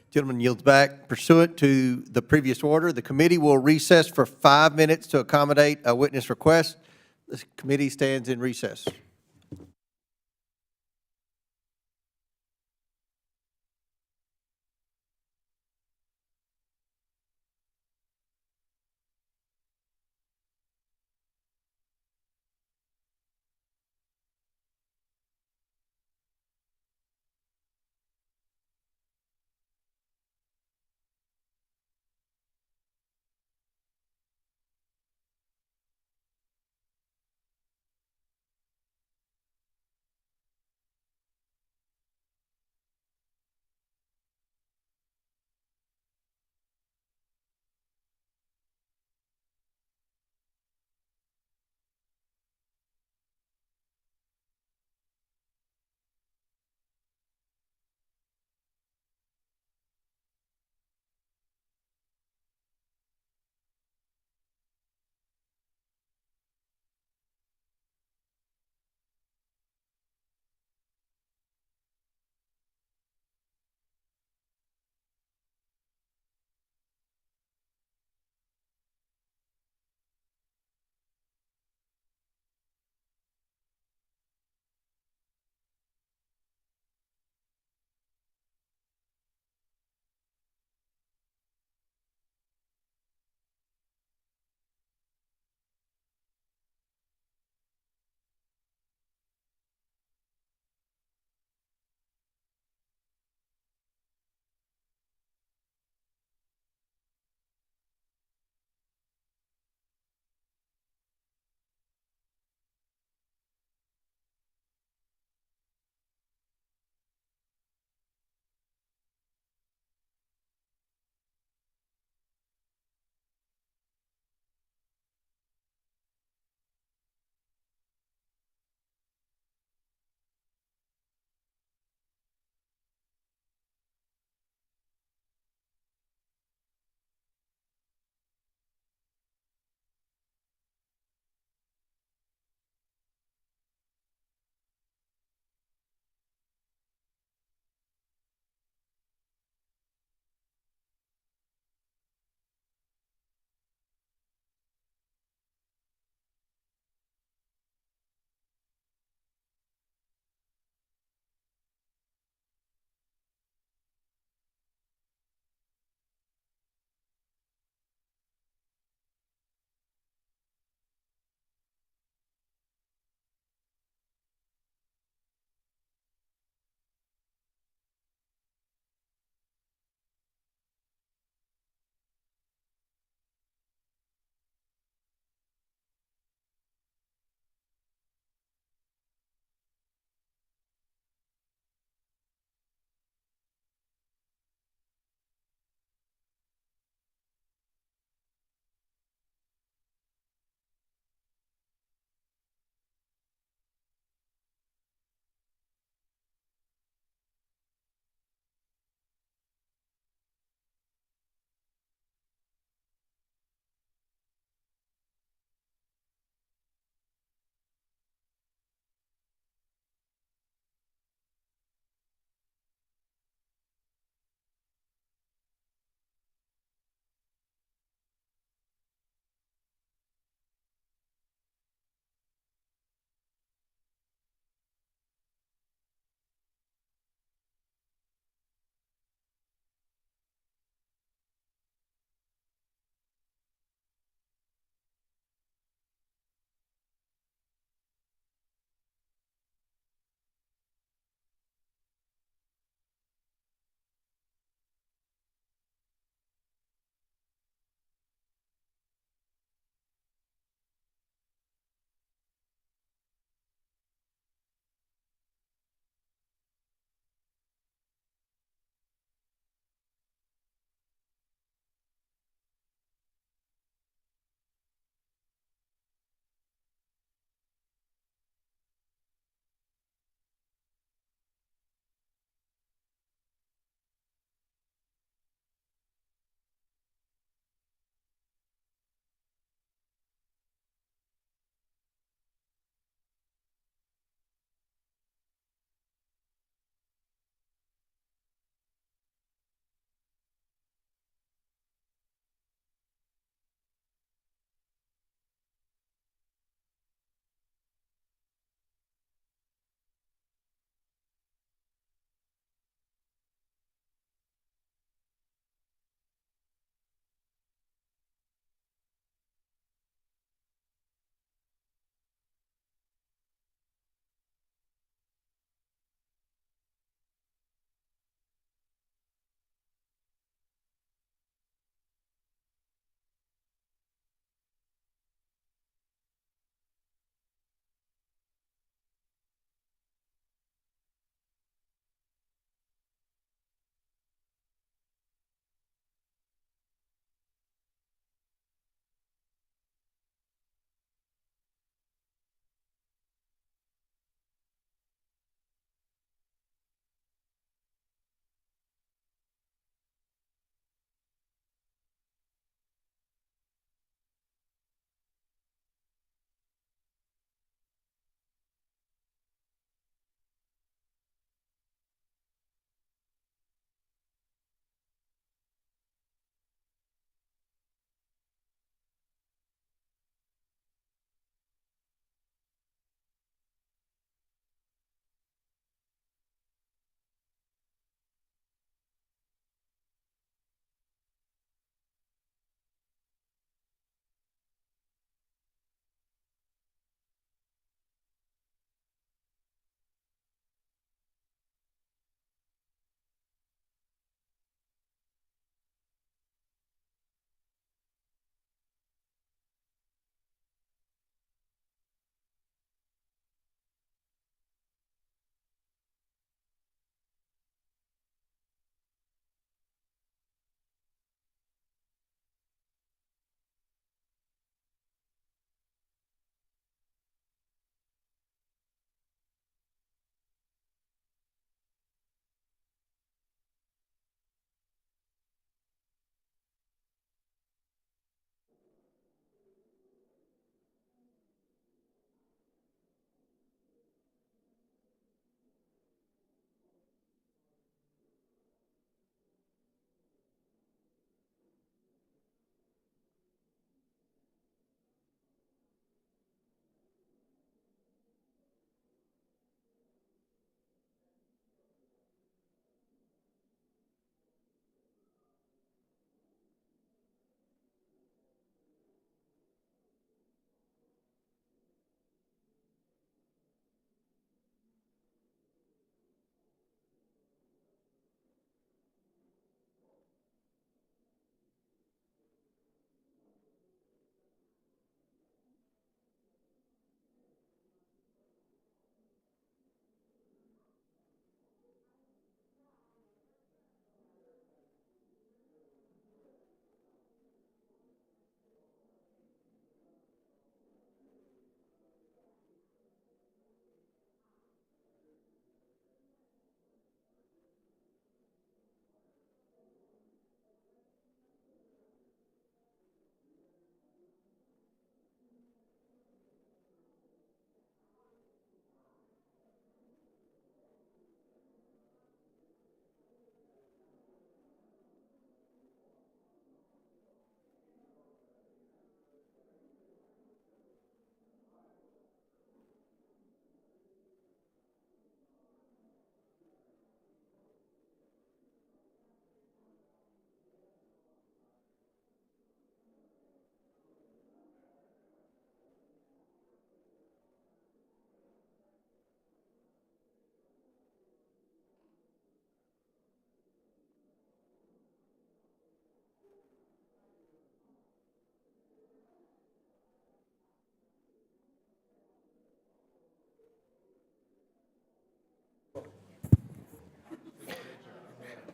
Gentleman yields back. Pursuant to the previous order, the committee will recess for 5 minutes to accommodate a witness request. The committee stands in recess.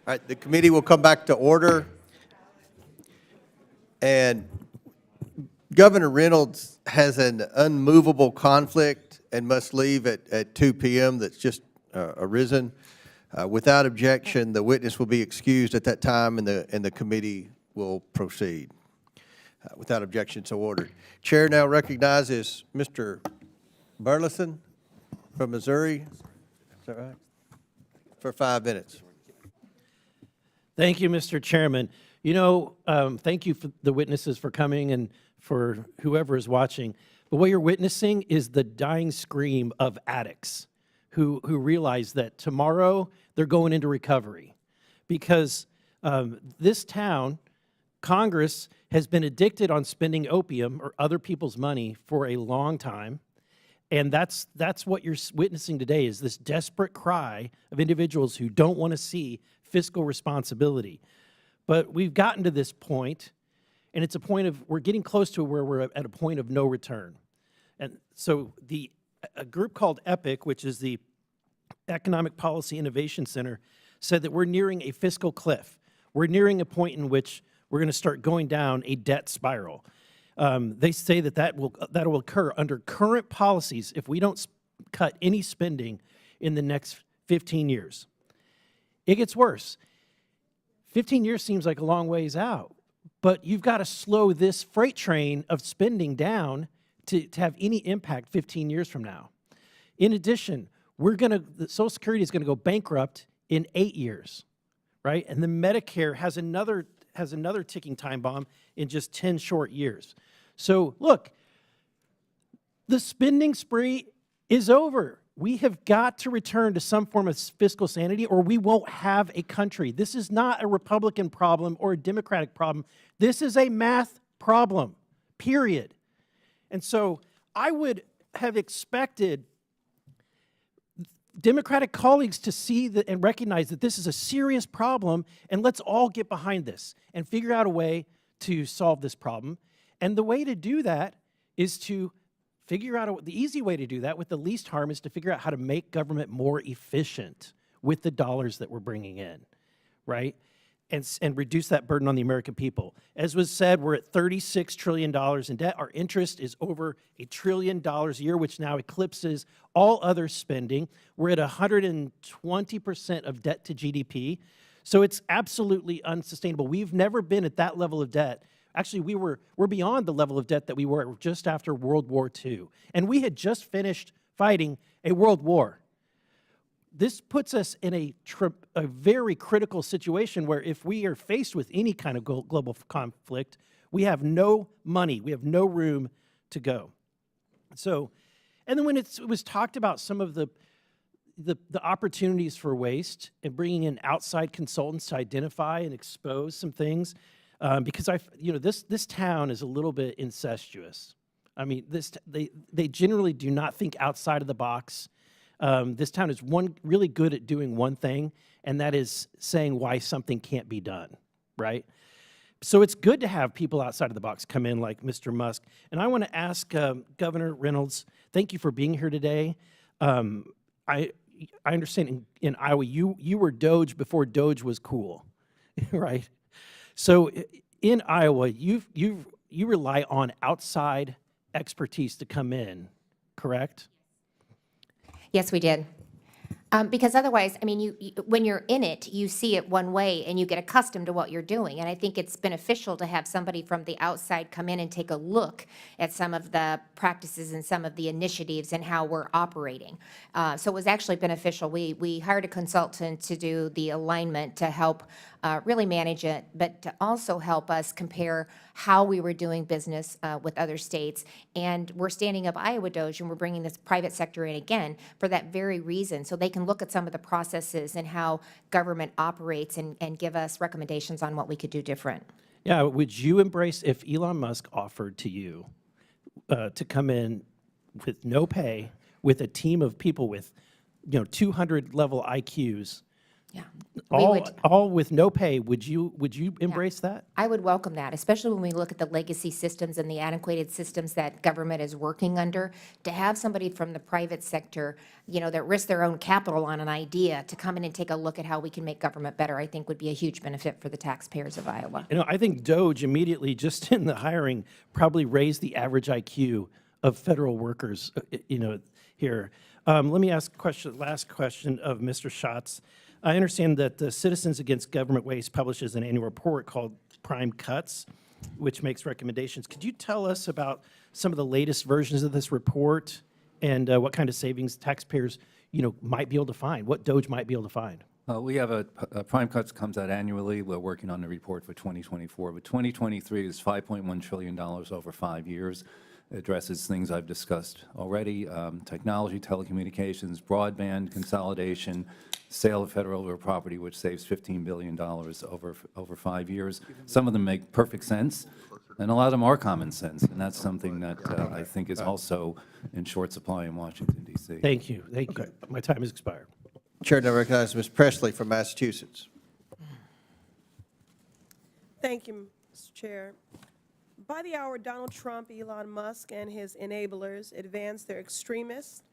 right, the committee will come back to order. And Governor Reynolds has an unmovable conflict and must leave at 2 p.m. that's just arisen. Without objection, the witness will be excused at that time, and the committee will proceed. Without objection, so ordered. Chair now recognizes Mr. Burleson from Missouri. Is that right? For 5 minutes. Thank you, Mr. Chairman. You know, thank you for the witnesses for coming and for whoever is watching. But what you're witnessing is the dying scream of addicts who realize that tomorrow they're going into recovery. Because this town, Congress, has been addicted on spending opium or other people's money for a long time. And that's what you're witnessing today, is this desperate cry of individuals who don't want to see fiscal responsibility. But we've gotten to this point, and it's a point of, we're getting close to where we're at a point of no return. And so a group called EPIC, which is the Economic Policy Innovation Center, said that we're nearing a fiscal cliff. We're nearing a point in which we're going to start going down a debt spiral. They say that will occur under current policies if we don't cut any spending in the next 15 years. It gets worse. 15 years seems like a long ways out, but you've got to slow this freight train of spending down to have any impact 15 years from now. In addition, the Social Security is going to go bankrupt in 8 years, right? And the Medicare has another ticking time bomb in just 10 short years. So look, the spending spree is over. We have got to return to some form of fiscal sanity, or we won't have a country. This is not a Republican problem or a Democratic problem. This is a math problem, period. And so I would have expected Democratic colleagues to see and recognize that this is a serious problem, and let's all get behind this and figure out a way to solve this problem. And the way to do that is to figure out the easy way to do that with the least harm is to figure out how to make government more efficient with the dollars that we're bringing in, right? And reduce that burden on the American people. As was said, we're at $36 trillion in debt. Our interest is over $1 trillion a year, which now eclipses all other spending. We're at 120% of debt to GDP. So it's absolutely unsustainable. We've never been at that level of debt. Actually, we're beyond the level of debt that we were just after World War II. And we had just finished fighting a world war. This puts us in a very critical situation where if we are faced with any kind of global conflict, we have no money, we have no room to go. So, and then when it was talked about some of the opportunities for waste and bringing in outside consultants to identify and expose some things, because this town is a little bit incestuous. I mean, they generally do not think outside of the box. This town is really good at doing one thing, and that is saying why something can't be done, right? So it's good to have people outside of the box come in like Mr. Musk. And I want to ask Governor Reynolds, thank you for being here today. I understand in Iowa, you were Doge before Doge was cool, right? So in Iowa, you rely on outside expertise to come in, correct? Yes, we did. Because otherwise, I mean, when you're in it, you see it one way and you get accustomed to what you're doing. And I think it's beneficial to have somebody from the outside come in and take a look at some of the practices and some of the initiatives and how we're operating. So it was actually beneficial. We hired a consultant to do the alignment to help really manage it, but to also help us compare how we were doing business with other states. And we're standing up Iowa Doge, and we're bringing this private sector in again for that very reason, so they can look at some of the processes and how government operates and give us recommendations on what we could do different. Yeah, would you embrace if Elon Musk offered to you to come in with no pay, with a team of people with 200 level IQs, All with no pay. Would you embrace that? I would welcome that, especially when we look at the legacy systems and the antiquated systems that government is working under. To have somebody from the private sector, that risk their own capital on an idea to come in and take a look at how we can make government better, I think would be a huge benefit for the taxpayers of Iowa. I think DOGE immediately, just in the hiring, probably raised the average IQ of federal workers, here. Let me ask last question of Mr. Schatz. I understand that the Citizens Against Government Waste publishes an annual report called Prime Cuts, which makes recommendations. Could you tell us about some of the latest versions of this report and what kind of savings taxpayers, might be able to find, what DOGE might be able to find? We have a Prime Cuts comes out annually. We're working on the report for 2024, but 2023 is $5.1 trillion over 5 years. It addresses things I've discussed already, technology, telecommunications, broadband consolidation, sale of federal property, which saves $15 billion over 5 years. Some of them make perfect sense, and a lot of them are common sense, and that's something that I think is also in short supply in Washington, D.C. Thank you. Thank you. My time has expired. Chair now recognizes Ms. Presley from Massachusetts. Thank you, Mr. Chair. By the hour, Donald Trump, Elon Musk, and his enablers advance their extremist,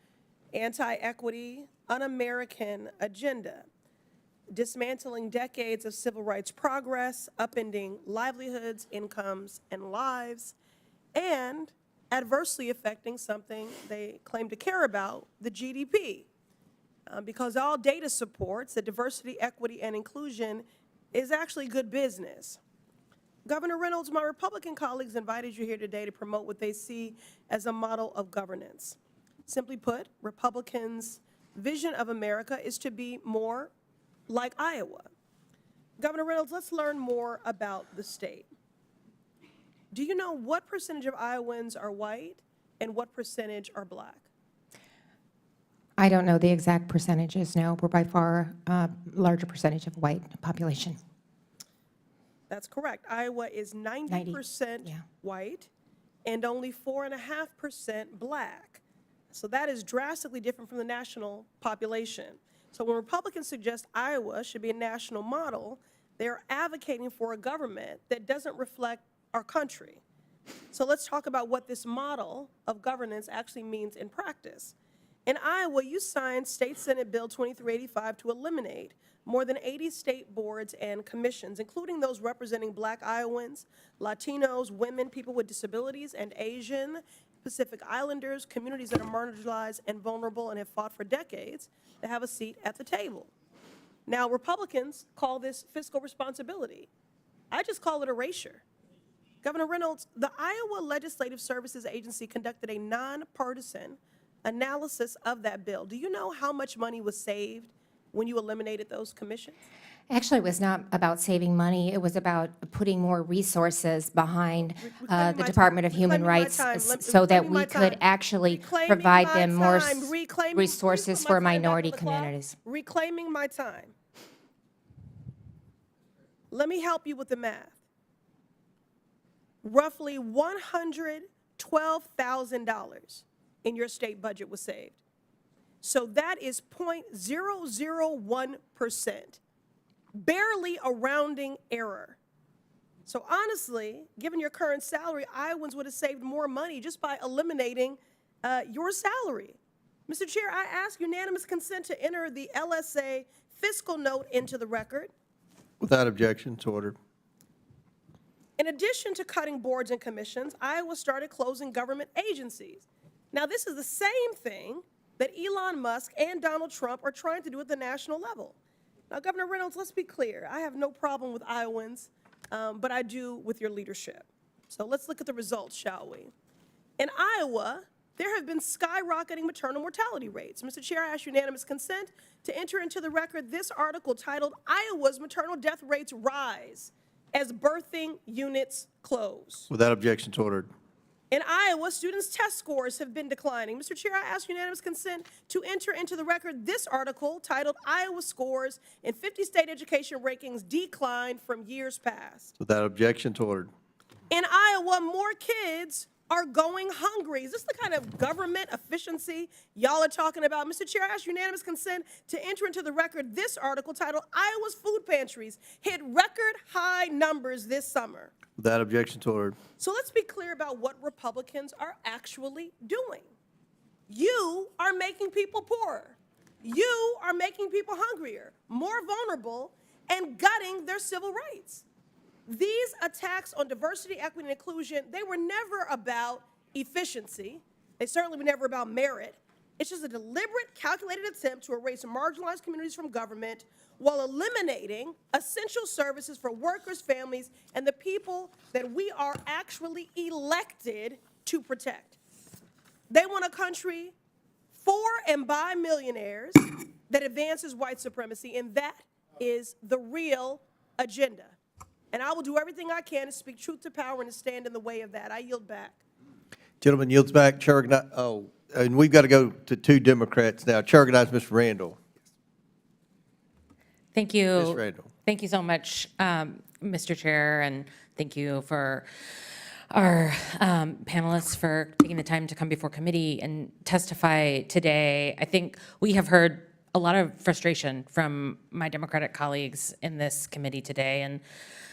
anti-equity, un-American agenda, dismantling decades of civil rights progress, upending livelihoods, incomes, and lives, and adversely affecting something they claim to care about, the GDP. Because all data supports that diversity, equity, and inclusion is actually good business. Governor Reynolds, my Republican colleagues invited you here today to promote what they see as a model of governance. Simply put, Republicans' vision of America is to be more like Iowa. Governor Reynolds, let's learn more about the state. Do you know what percentage of Iowans are white and what percentage are black? I don't know the exact percentages, no. We're by far a larger percentage of white population. That's correct. Iowa is 90% white and only 4.5% black. So that is drastically different from the national population. So when Republicans suggest Iowa should be a national model, they're advocating for a government that doesn't reflect our country. So let's talk about what this model of governance actually means in practice. In Iowa, you signed State Senate Bill 2385 to eliminate more than 80 state boards and commissions, including those representing Black Iowans, Latinos, women, people with disabilities, and Asian, Pacific Islanders, communities that are marginalized and vulnerable and have fought for decades to have a seat at the table. Now, Republicans call this fiscal responsibility. I just call it erasure. Governor Reynolds, the Iowa Legislative Services Agency conducted a nonpartisan analysis of that bill. Do you know how much money was saved when you eliminated those commissions? Actually, it was not about saving money. It was about putting more resources behind the Department of Human Rights so that we could actually provide them more resources for minority communities. Reclaiming my time. Let me help you with the math. Roughly $112,000 in your state budget was saved. So that is 0.001%, barely a rounding error. So honestly, given your current salary, Iowans would have saved more money just by eliminating your salary. Mr. Chair, I ask unanimous consent to enter the LSA fiscal note into the record. Without objection, it's ordered. In addition to cutting boards and commissions, Iowa started closing government agencies. Now, this is the same thing that Elon Musk and Donald Trump are trying to do at the national level. Now, Governor Reynolds, let's be clear. I have no problem with Iowans, but I do with your leadership. So let's look at the results, shall we? In Iowa, there have been skyrocketing maternal mortality rates. Mr. Chair, I ask unanimous consent to enter into the record this article titled, "Iowa's Maternal Death Rates Rise as Birthing Units Close." Without objection, it's ordered. In Iowa, students' test scores have been declining. Mr. Chair, I ask unanimous consent to enter into the record this article titled, "Iowa Scores in 50 State Education Rankings Decline from Years Past." Without objection, it's ordered. In Iowa, more kids are going hungry. Is this the kind of government efficiency y'all are talking about? Mr. Chair, I ask unanimous consent to enter into the record this article titled Iowa's Food Pantries Hit Record High Numbers This Summer. Without objection to order. So let's be clear about what Republicans are actually doing. You are making people poorer. You are making people hungrier, more vulnerable, and gutting their civil rights. These attacks on diversity, equity, and inclusion, they were never about efficiency. They certainly were never about merit. It's just a deliberate, calculated attempt to erase marginalized communities from government while eliminating essential services for workers, families, and the people that we are actually elected to protect. They want a country for and by millionaires that advances white supremacy, and that is the real agenda. And I will do everything I can to speak truth to power and to stand in the way of that. I yield back. Gentleman yields back. Chair and we've got to go to two Democrats now. Chair recognizes Ms. Randall. Thank you. Ms. Randall. Thank you so much, Mr. Chair, and thank you for our panelists for taking the time to come before committee and testify today. I think we have heard a lot of frustration from my Democratic colleagues in this committee today. And,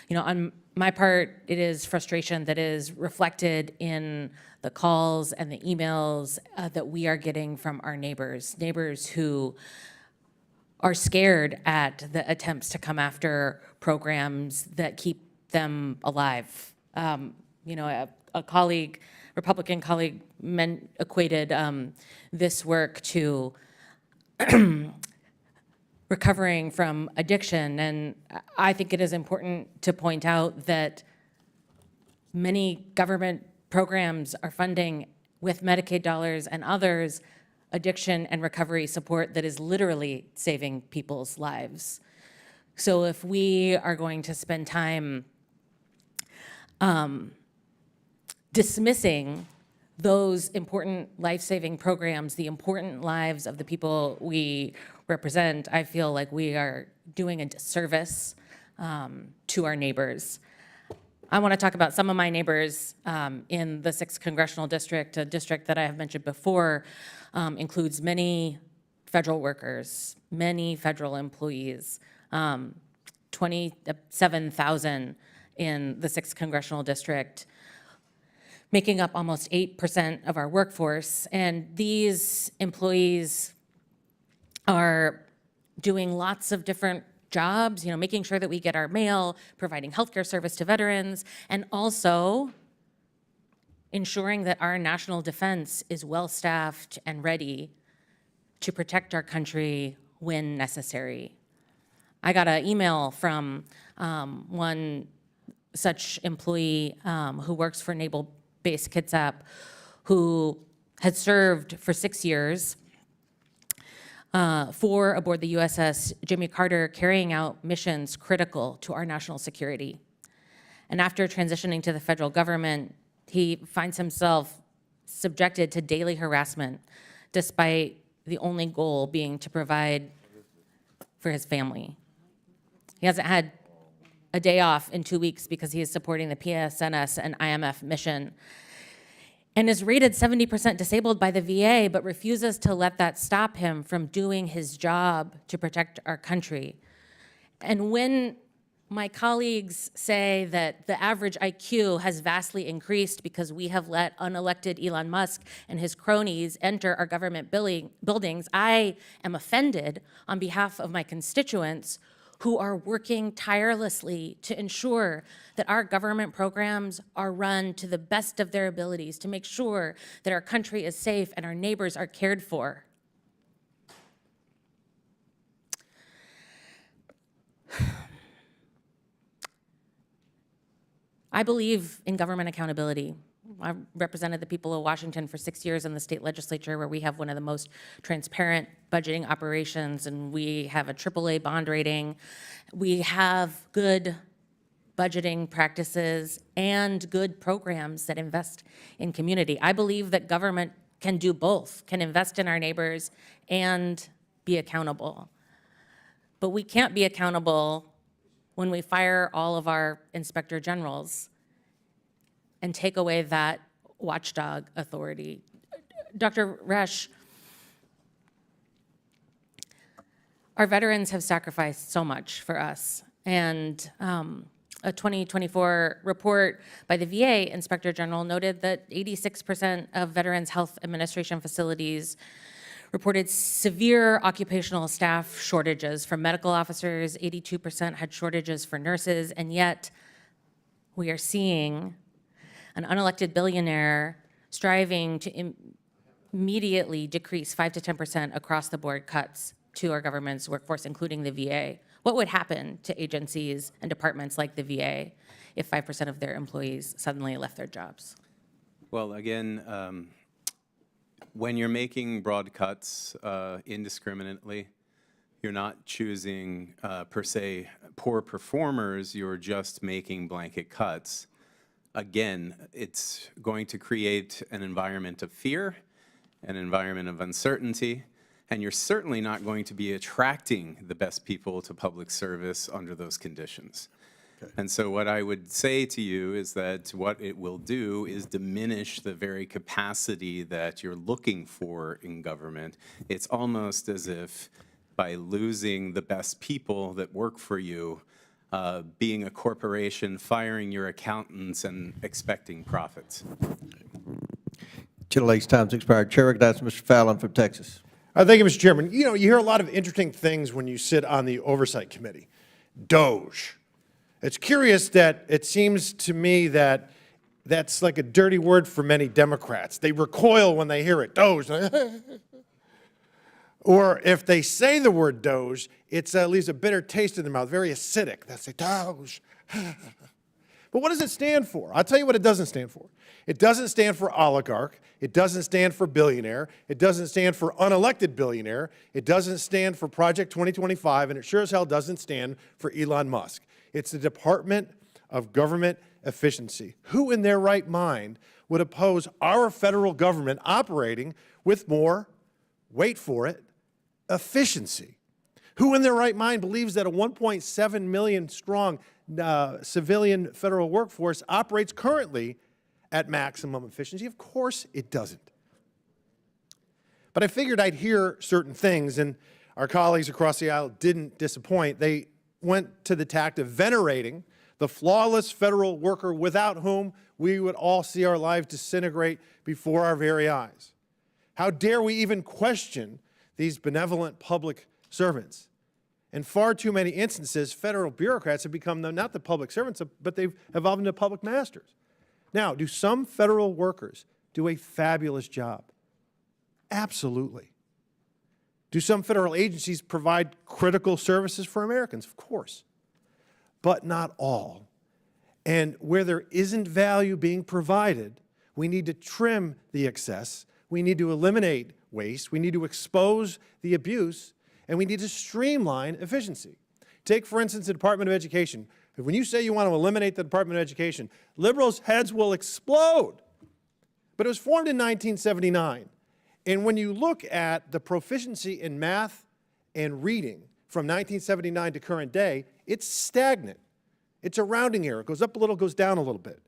you know, on my part, it is frustration that is reflected in the calls and the emails that we are getting from our neighbors who are scared at the attempts to come after programs that keep them alive. You know, a colleague, Republican colleague, equated this work to recovering from addiction. And I think it is important to point out that many government programs are funding, with Medicaid dollars and others, addiction and recovery support that is literally saving people's lives. So if we are going to spend time dismissing those important life-saving programs, the important lives of the people we represent, I feel like we are doing a disservice to our neighbors. I want to talk about some of my neighbors in the 6th Congressional District, a district that I have mentioned before, includes many federal workers, many federal employees, 27,000 in the 6th Congressional District, making up almost 8% of our workforce. And these employees are doing lots of different jobs, you know, making sure that we get our mail, providing healthcare service to veterans, and also ensuring that our national defense is well-staffed and ready to protect our country when necessary. I got an email from one such employee who works for Naval Base Kitsap, who had served for 6 years aboard the USS Jimmy Carter, carrying out missions critical to our national security. And after transitioning to the federal government, he finds himself subjected to daily harassment, despite the only goal being to provide for his family. He hasn't had a day off in 2 weeks because he is supporting the PSNS and IMF mission, and is rated 70% disabled by the VA, but refuses to let that stop him from doing his job to protect our country. And when my colleagues say that the average IQ has vastly increased because we have let unelected Elon Musk and his cronies enter our government buildings, I am offended on behalf of my constituents who are working tirelessly to ensure that our government programs are run to the best of their abilities to make sure that our country is safe and our neighbors are cared for. I believe in government accountability. I represented the people of Washington for 6 years in the state legislature, where we have one of the most transparent budgeting operations, and we have a AAA bond rating. We have good budgeting practices and good programs that invest in community. I believe that government can do both, can invest in our neighbors and be accountable. But we can't be accountable when we fire all of our inspector generals and take away that watchdog authority. Dr. Rash, our veterans have sacrificed so much for us, and a 2024 report by the VA Inspector General noted that 86% of Veterans Health Administration facilities reported severe occupational staff shortages for medical officers, 82% had shortages for nurses, and yet we are seeing an unelected billionaire striving to immediately decrease 5 to 10% across the board cuts to our government's workforce, including the VA. What would happen to agencies and departments like the VA if 5% of their employees suddenly left their jobs? Well, again, when you're making broad cuts indiscriminately, you're not choosing, per se, poor performers, you're just making blanket cuts. Again, it's going to create an environment of fear, an environment of uncertainty, and you're certainly not going to be attracting the best people to public service under those conditions. Okay. And so what I would say to you is that what it will do is diminish the very capacity that you're looking for in government. It's almost as if by losing the best people that work for you, being a corporation, firing your accountants and expecting profits. Chair Lake's time's expired. Chair recognizes Mr. Fallon from Texas. Thank you, Mr. Chairman. You know, you hear a lot of interesting things when you sit on the Oversight Committee. Doge. It's curious that it seems to me that that's like a dirty word for many Democrats. They recoil when they hear it. Doge. Or if they say the word Doge, it leaves a bitter taste in their mouth, very acidic. They'll say, Doge. But what does it stand for? I'll tell you what it doesn't stand for. It doesn't stand for oligarch. It doesn't stand for billionaire. It doesn't stand for unelected billionaire. It doesn't stand for Project 2025, and it sure as hell doesn't stand for Elon Musk. It's the Department of Government Efficiency. Who in their right mind would oppose our federal government operating with more, wait for it, efficiency? Who in their right mind believes that a 1.7 million strong civilian federal workforce operates currently at maximum efficiency? Of course it doesn't. But I figured I'd hear certain things, and our colleagues across the aisle didn't disappoint. They went to the tact of venerating the flawless federal worker without whom we would all see our lives disintegrate before our very eyes. How dare we even question these benevolent public servants? In far too many instances, federal bureaucrats have become not the public servants, but they've evolved into public masters. Now, do some federal workers do a fabulous job? Absolutely. Do some federal agencies provide critical services for Americans? Of course. But not all. And where there isn't value being provided, we need to trim the excess, we need to eliminate waste, we need to expose the abuse, and we need to streamline efficiency. Take, for instance, the Department of Education. When you say you want to eliminate the Department of Education, liberals' heads will explode. But it was formed in 1979. And when you look at the proficiency in math and reading from 1979 to current day, it's stagnant. It's a rounding error. It goes up a little, goes down a little bit.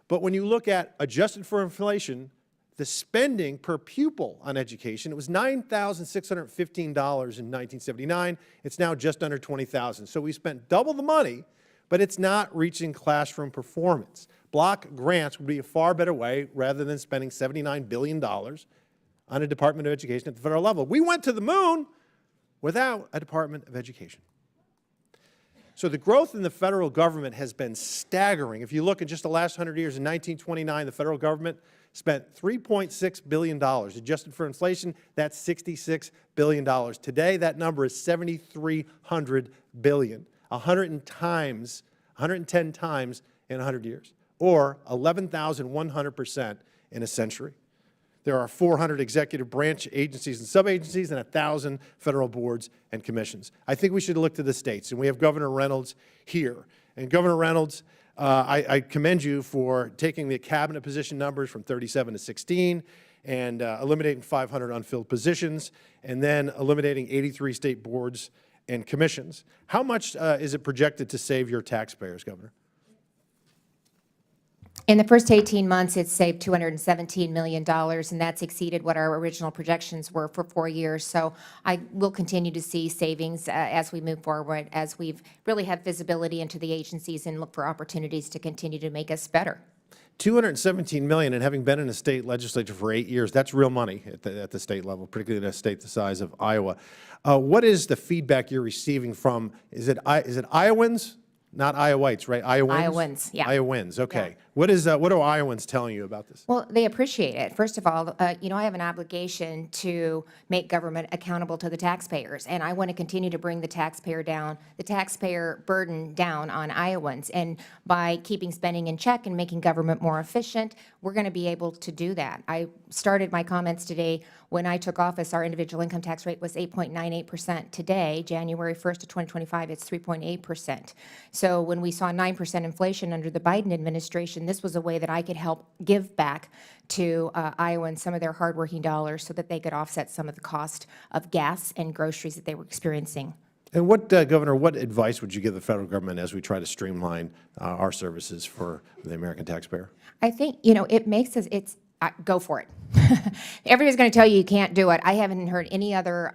But when you look at adjusted for inflation, the spending per pupil on education, it was $9,615 in 1979. It's now just under $20,000. So we spent double the money, but it's not reaching classroom performance. Block grants would be a far better way rather than spending $79 billion on a Department of Education at the federal level. We went to the moon without a Department of Education. So the growth in the federal government has been staggering. If you look at just the last 100 years, in 1929, the federal government spent $3.6 billion. Adjusted for inflation, that's $66 billion. Today, that number is $7,300 billion, 110 times in 100 years, or 11,100% in a century. There are 400 executive branch agencies and sub-agencies and 1,000 federal boards and commissions. I think we should look to the states, and we have Governor Reynolds here. And Governor Reynolds, I commend you for taking the cabinet position numbers from 37 to 16 and eliminating 500 unfilled positions and then eliminating 83 state boards and commissions. How much is it projected to save your taxpayers, Governor? In the first 18 months, it's saved $217 million, and that's exceeded what our original projections were for 4 years. So I will continue to see savings as we move forward, as we've really have visibility into the agencies and look for opportunities to continue to make us better. $217 million, and having been in a state legislature for 8 years, that's real money at the state level, particularly in a state the size of Iowa. What is the feedback you're receiving from, is it Iowans? Not Iowites, right? Iowans? Iowans, yeah. Iowans, okay. What are Iowans telling you about this? Well, they appreciate it. First of all, I have an obligation to make government accountable to the taxpayers, and I want to continue to bring the taxpayer burden down on Iowans. And by keeping spending in check and making government more efficient, we're going to be able to do that. I started my comments today when I took office. Our individual income tax rate was 8.98%. Today, January 1st of 2025, it's 3.8%. So when we saw 9% inflation under the Biden administration, this was a way that I could help give back to Iowans some of their hardworking dollars so that they could offset some of the cost of gas and groceries that they were experiencing. And Governor, what advice would you give the federal government as we try to streamline our services for the American taxpayer? I think, it makes us, go for it. Everybody's going to tell you can't do it. I haven't heard any other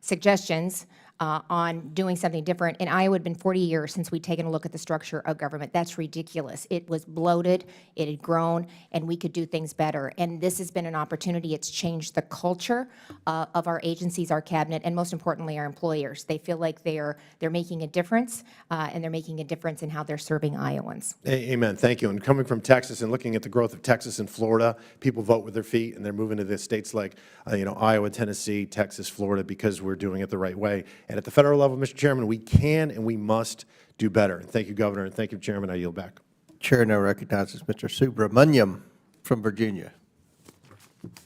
suggestions on doing something different. In Iowa, it had been 40 years since we'd taken a look at the structure of government. That's ridiculous. It was bloated, it had grown, and we could do things better. And this has been an opportunity. It's changed the culture of our agencies, our cabinet, and most importantly, our employers. They feel like they're making a difference, and they're making a difference in how they're serving Iowans. Amen. Thank you. And coming from Texas and looking at the growth of Texas and Florida, people vote with their feet, and they're moving to the states like Iowa, Tennessee, Texas, Florida, because we're doing it the right way. And at the federal level, Mr. Chairman, we can and we must do better. And thank you, Governor, and thank you, Chairman. I yield back. Chair now recognizes Mr. Subramaniam from Virginia.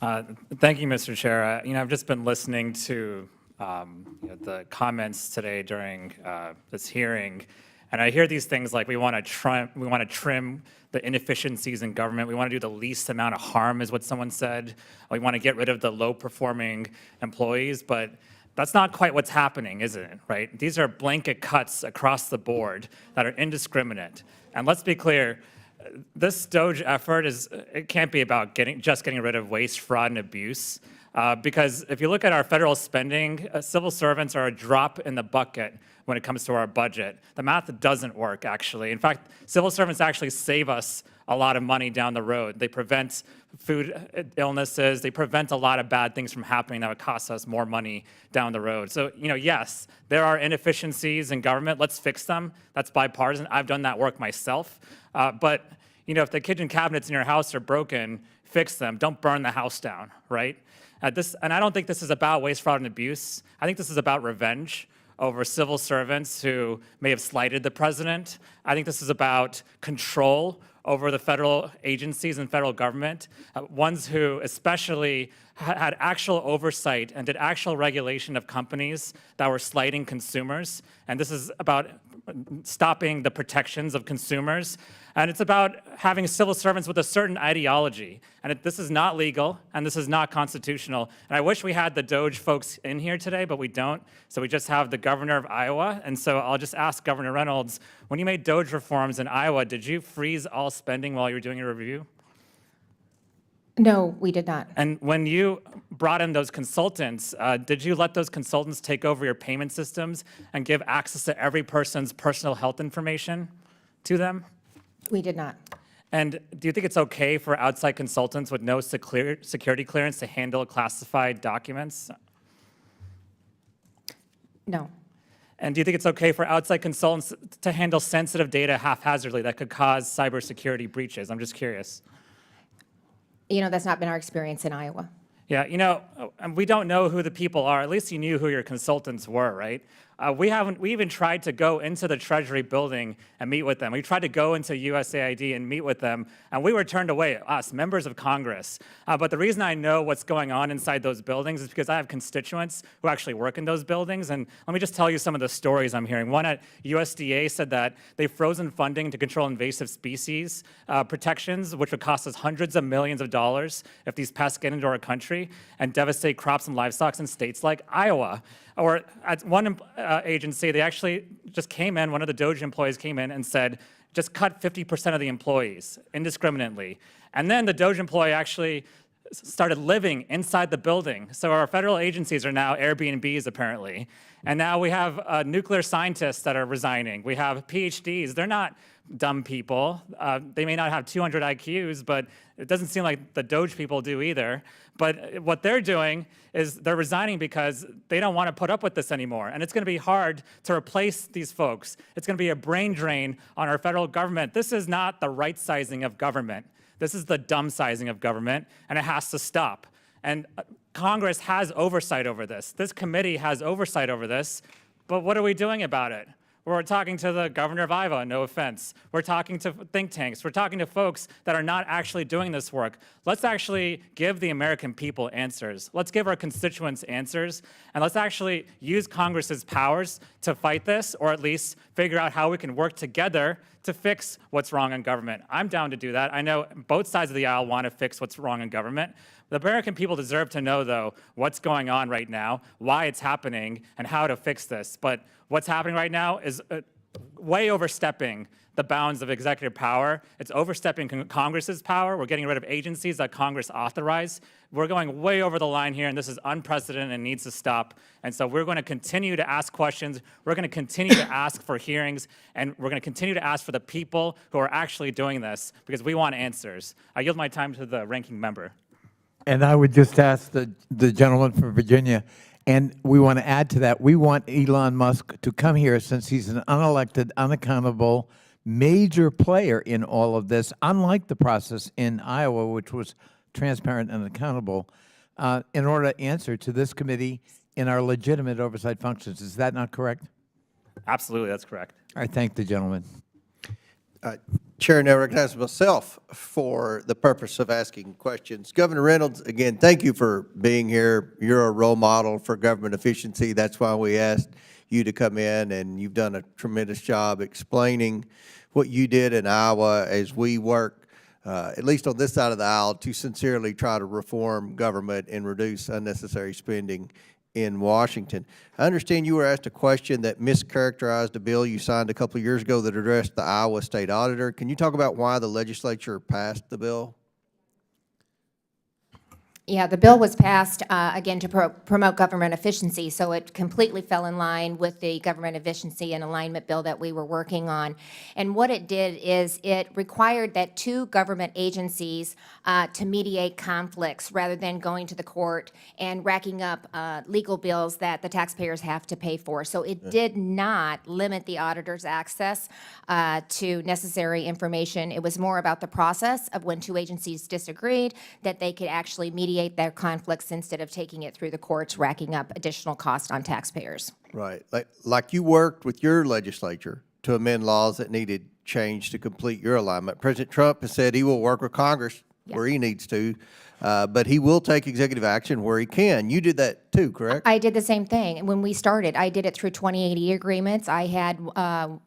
Thank you, Mr. Chair. I've just been listening to the comments today during this hearing, and I hear these things like we want to trim the inefficiencies in government. We want to do the least amount of harm, is what someone said. We want to get rid of the low-performing employees, but that's not quite what's happening, is it, right? These are blanket cuts across the board that are indiscriminate. And let's be clear, this DOGE effort it can't be about just getting rid of waste, fraud, and abuse. Because if you look at our federal spending, civil servants are a drop in the bucket when it comes to our budget. The math doesn't work, actually. In fact, civil servants actually save us a lot of money down the road. They prevent food illnesses. They prevent a lot of bad things from happening that would cost us more money down the road. So, yes, there are inefficiencies in government. Let's fix them. That's bipartisan. I've done that work myself. But, if the kitchen cabinets in your house are broken, fix them. Don't burn the house down, right? And I don't think this is about waste, fraud, and abuse. I think this is about revenge over civil servants who may have slighted the president. I think this is about control over the federal agencies and federal government, ones who especially had actual oversight and did actual regulation of companies that were slighting consumers. And this is about stopping the protections of consumers. And it's about having civil servants with a certain ideology. And this is not legal, and this is not constitutional. And I wish we had the DOGE folks in here today, but we don't. So we just have the governor of Iowa. And so I'll just ask Governor Reynolds, when you made DOGE reforms in Iowa, did you freeze all spending while you were doing your review? No, we did not. And when you brought in those consultants, did you let those consultants take over your payment systems and give access to every person's personal health information to them? We did not. And do you think it's okay for outside consultants with no security clearance to handle classified documents? No. And do you think it's okay for outside consultants to handle sensitive data haphazardly that could cause cybersecurity breaches? I'm just curious. That's not been our experience in Iowa. Yeah, we don't know who the people are. At least you knew who your consultants were, right? We even tried to go into the Treasury building and meet with them. We tried to go into USAID and meet with them, and we were turned away, us, members of Congress. But the reason I know what's going on inside those buildings is because I have constituents who actually work in those buildings. And let me just tell you some of the stories I'm hearing. One at USDA said that they've frozen funding to control invasive species protections, which would cost us hundreds of millions of dollars if these pests get into our country and devastate crops and livestock in states like Iowa. Or at one agency, they actually just came in, one of the DOGE employees came in and said, just cut 50% of the employees indiscriminately. And then the Doge employee actually started living inside the building. So our federal agencies are now Airbnbs, apparently. And now we have nuclear scientists that are resigning. We have PhDs. They're not dumb people. They may not have 200 IQs, but it doesn't seem like the Doge people do either. But what they're doing is they're resigning because they don't want to put up with this anymore. And it's going to be hard to replace these folks. It's going to be a brain drain on our federal government. This is not the right sizing of government. This is the dumb sizing of government, and it has to stop. And Congress has oversight over this. This committee has oversight over this, but what are we doing about it? We're talking to the governor of Iowa, no offense. We're talking to think tanks. We're talking to folks that are not actually doing this work. Let's actually give the American people answers. Let's give our constituents answers, and let's actually use Congress's powers to fight this, or at least figure out how we can work together to fix what's wrong in government. I'm down to do that. I know both sides of the aisle want to fix what's wrong in government. The American people deserve to know, though, what's going on right now, why it's happening, and how to fix this. But what's happening right now is way overstepping the bounds of executive power. It's overstepping Congress's power. We're getting rid of agencies that Congress authorized. We're going way over the line here, and this is unprecedented and needs to stop. And so we're going to continue to ask questions. We're going to continue to ask for hearings, and we're going to continue to ask for the people who are actually doing this, because we want answers. I yield my time to the ranking member. And I would just ask the gentleman from Virginia, and we want to add to that, we want Elon Musk to come here since he's an unelected, unaccountable, major player in all of this, unlike the process in Iowa, which was transparent and accountable, in order to answer to this committee in our legitimate oversight functions. Is that not correct? Absolutely, that's correct. I thank the gentleman. Chair now recognizes myself for the purpose of asking questions. Governor Reynolds, again, thank you for being here. You're a role model for government efficiency. That's why we asked you to come in, and you've done a tremendous job explaining what you did in Iowa as we work, at least on this side of the aisle, to sincerely try to reform government and reduce unnecessary spending in Washington. I understand you were asked a question that mischaracterized a bill you signed a couple of years ago that addressed the Iowa State Auditor. Can you talk about why the legislature passed the bill? Yeah, the bill was passed, again, to promote government efficiency, so it completely fell in line with the government efficiency and alignment bill that we were working on. And what it did is it required that two government agencies to mediate conflicts rather than going to the court and racking up legal bills that the taxpayers have to pay for. So it did not limit the auditor's access to necessary information. It was more about the process of when two agencies disagreed, that they could actually mediate their conflicts instead of taking it through the courts, racking up additional cost on taxpayers. Right. Like you worked with your legislature to amend laws that needed change to complete your alignment. President Trump has said he will work with Congress where he needs to, but he will take executive action where he can. You did that too, correct? I did the same thing. When we started, I did it through 2080 agreements. I had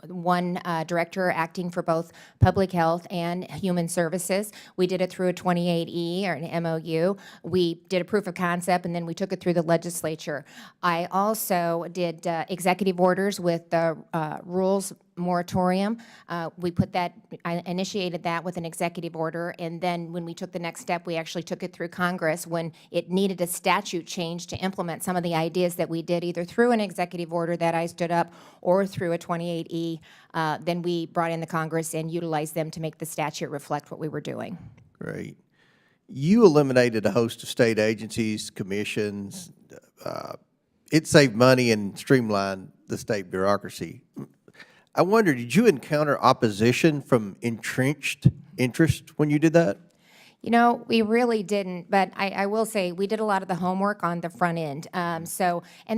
one director acting for both public health and human services. We did it through a 28E or an MOU. We did a proof of concept, and then we took it through the legislature. I also did executive orders with the rules moratorium. We put that, I initiated that with an executive order, and then when we took the next step, we actually took it through Congress when it needed a statute change to implement some of the ideas that we did, either through an executive order that I stood up or through a 28E. Then we brought in the Congress and utilized them to make the statute reflect what we were doing. Great. You eliminated a host of state agencies, commissions. It saved money and streamlined the state bureaucracy. I wonder, did you encounter opposition from entrenched interest when you did that? You know, we really didn't, but I will say we did a lot of the homework on the front end. And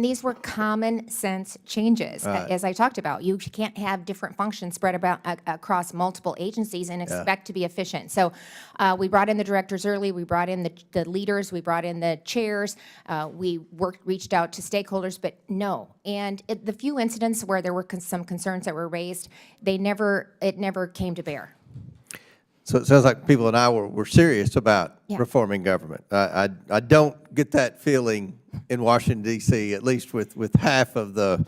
these were common sense changes, as I talked about. You can't have different functions spread about across multiple agencies and expect to be efficient. So we brought in the directors early, we brought in the leaders, we brought in the chairs, we reached out to stakeholders, but no. And the few incidents where there were some concerns that were raised, it never came to bear. So it sounds like people in Iowa were serious about reforming government. I don't get that feeling in Washington, D.C., at least with half of the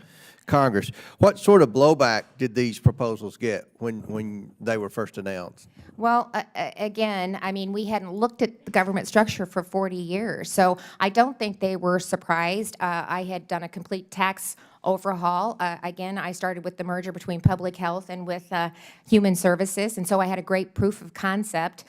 Congress. What sort of blowback did these proposals get when they were first announced? Well, again, I mean, we hadn't looked at the government structure for 40 years, so I don't think they were surprised. I had done a complete tax overhaul. Again, I started with the merger between public health and with human services, and so I had a great proof of concept.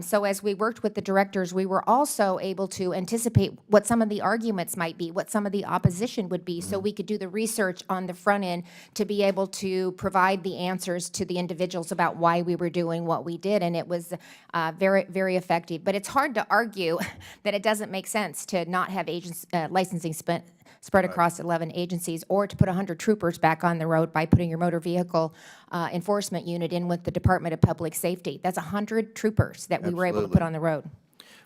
So as we worked with the directors, we were also able to anticipate what some of the arguments might be, what some of the opposition would be, so we could do the research on the front end to be able to provide the answers to the individuals about why we were doing what we did, and it was very, very effective. But it's hard to argue that it doesn't make sense to not have licensing spread across 11 agencies, or to put 100 troopers back on the road by putting your motor vehicle enforcement unit in with the Department of Public Safety. That's 100 troopers that we were able to put on the road.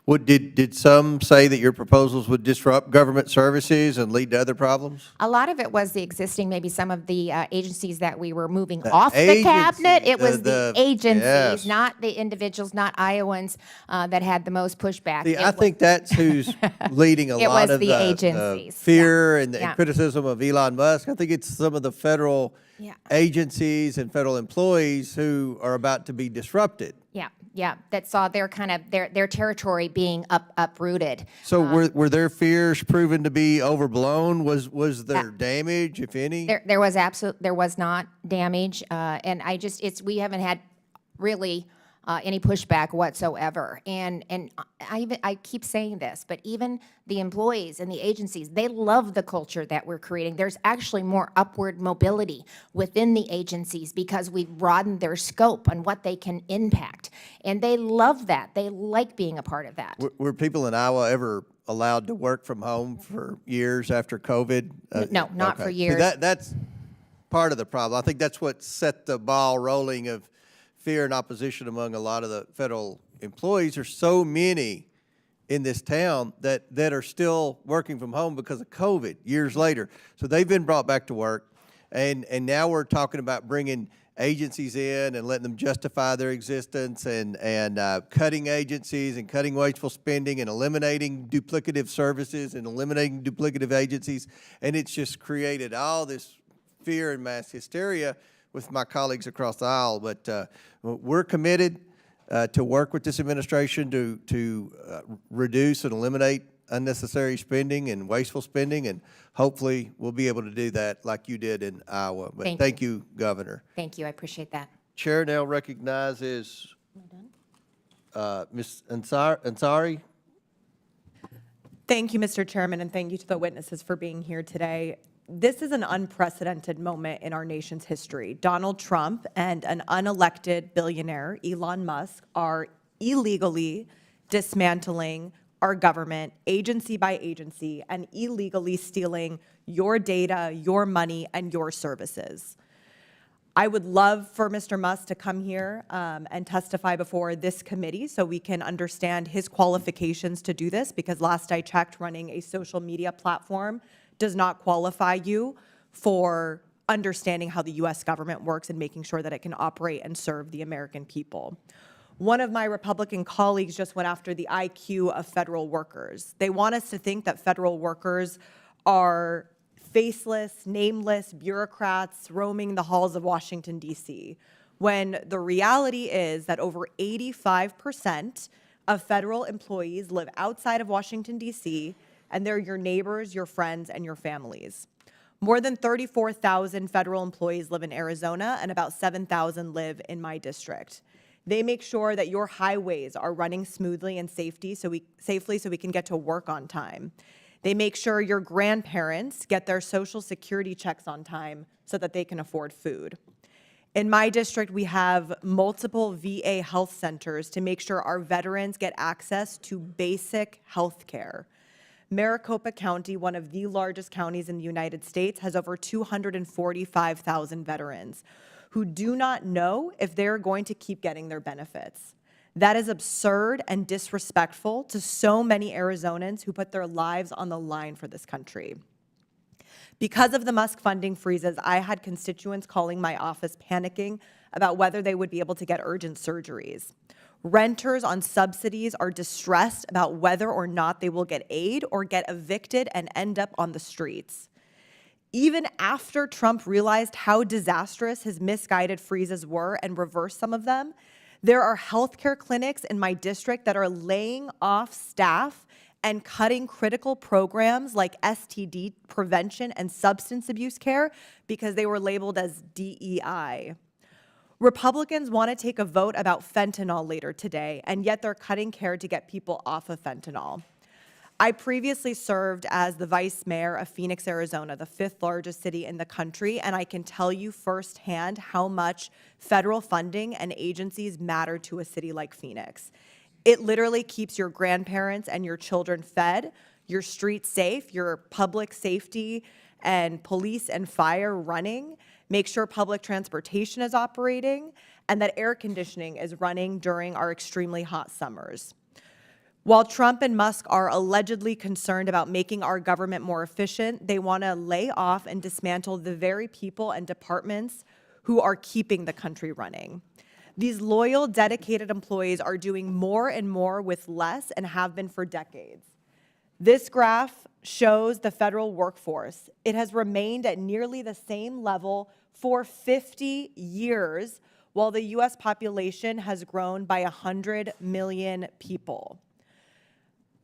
Well, did some say that your proposals would disrupt government services and lead to other problems? A lot of it was the existing, maybe some of the agencies that we were moving off the cabinet. It was the agencies, yes. not the individuals, not Iowans that had the most pushback. See, I think that's who's leading a lot of the the agencies. fear and the Yeah. criticism of Elon Musk. I think it's some of the federal agencies and federal employees who are about to be disrupted. Yeah, that saw their kind of their territory being uprooted. So were their fears proven to be overblown? Was there damage, if any? There was not damage, and we haven't had really any pushback whatsoever. And I keep saying this, but even the employees and the agencies, they love the culture that we're creating. There's actually more upward mobility within the agencies because we've broadened their scope on what they can impact. And they love that. They like being a part of that. Were people in Iowa ever allowed to work from home for years after COVID? No, not for years. See, that's part of the problem. I think that's what set the ball rolling of fear and opposition among a lot of the federal employees. There's so many in this town that are still working from home because of COVID years later. So they've been brought back to work, and now we're talking about bringing agencies in and letting them justify their existence, and cutting agencies and cutting wasteful spending and eliminating duplicative services and eliminating duplicative agencies. And it's just created all this fear and mass hysteria with my colleagues across the aisle. But we're committed to work with this administration to reduce and eliminate unnecessary spending and wasteful spending, and hopefully we'll be able to do that like you did in Iowa. But thank you, Governor. Thank you, I appreciate that. Chair now recognizes Ms. Ansari. Thank you, Mr. Chairman, and thank you to the witnesses for being here today. This is an unprecedented moment in our nation's history. Donald Trump and an unelected billionaire, Elon Musk, are illegally dismantling our government agency by agency and illegally stealing your data, your money, and your services. I would love for Mr. Musk to come here and testify before this committee so we can understand his qualifications to do this, because last I checked, running a social media platform does not qualify you for understanding how the U.S. government works and making sure that it can operate and serve the American people. One of my Republican colleagues just went after the IQ of federal workers. They want us to think that federal workers are faceless, nameless bureaucrats roaming the halls of Washington, D.C., when the reality is that over 85% of federal employees live outside of Washington, D.C., and they're your neighbors, your friends, and your families. More than 34,000 federal employees live in Arizona, and about 7,000 live in my district. They make sure that your highways are running smoothly and safely so we can get to work on time. They make sure your grandparents get their Social Security checks on time so that they can afford food. In my district, we have multiple VA health centers to make sure our veterans get access to basic health care. Maricopa County, one of the largest counties in the United States, has over 245,000 veterans who do not know if they're going to keep getting their benefits. That is absurd and disrespectful to so many Arizonans who put their lives on the line for this country. Because of the Musk funding freezes, I had constituents calling my office panicking about whether they would be able to get urgent surgeries. Renters on subsidies are distressed about whether or not they will get aid or get evicted and end up on the streets. Even after Trump realized how disastrous his misguided freezes were and reversed some of them, there are healthcare clinics in my district that are laying off staff and cutting critical programs like STD prevention and substance abuse care because they were labeled as DEI. Republicans want to take a vote about fentanyl later today, and yet they're cutting care to get people off of fentanyl. I previously served as the vice mayor of Phoenix, Arizona, the 5th largest city in the country, and I can tell you firsthand how much federal funding and agencies matter to a city like Phoenix. It literally keeps your grandparents and your children fed, your streets safe, your public safety and police and fire running, make sure public transportation is operating, and that air conditioning is running during our extremely hot summers. While Trump and Musk are allegedly concerned about making our government more efficient, they want to lay off and dismantle the very people and departments who are keeping the country running. These loyal, dedicated employees are doing more and more with less and have been for decades. This graph shows the federal workforce. It has remained at nearly the same level for 50 years, while the U.S. population has grown by 100 million people.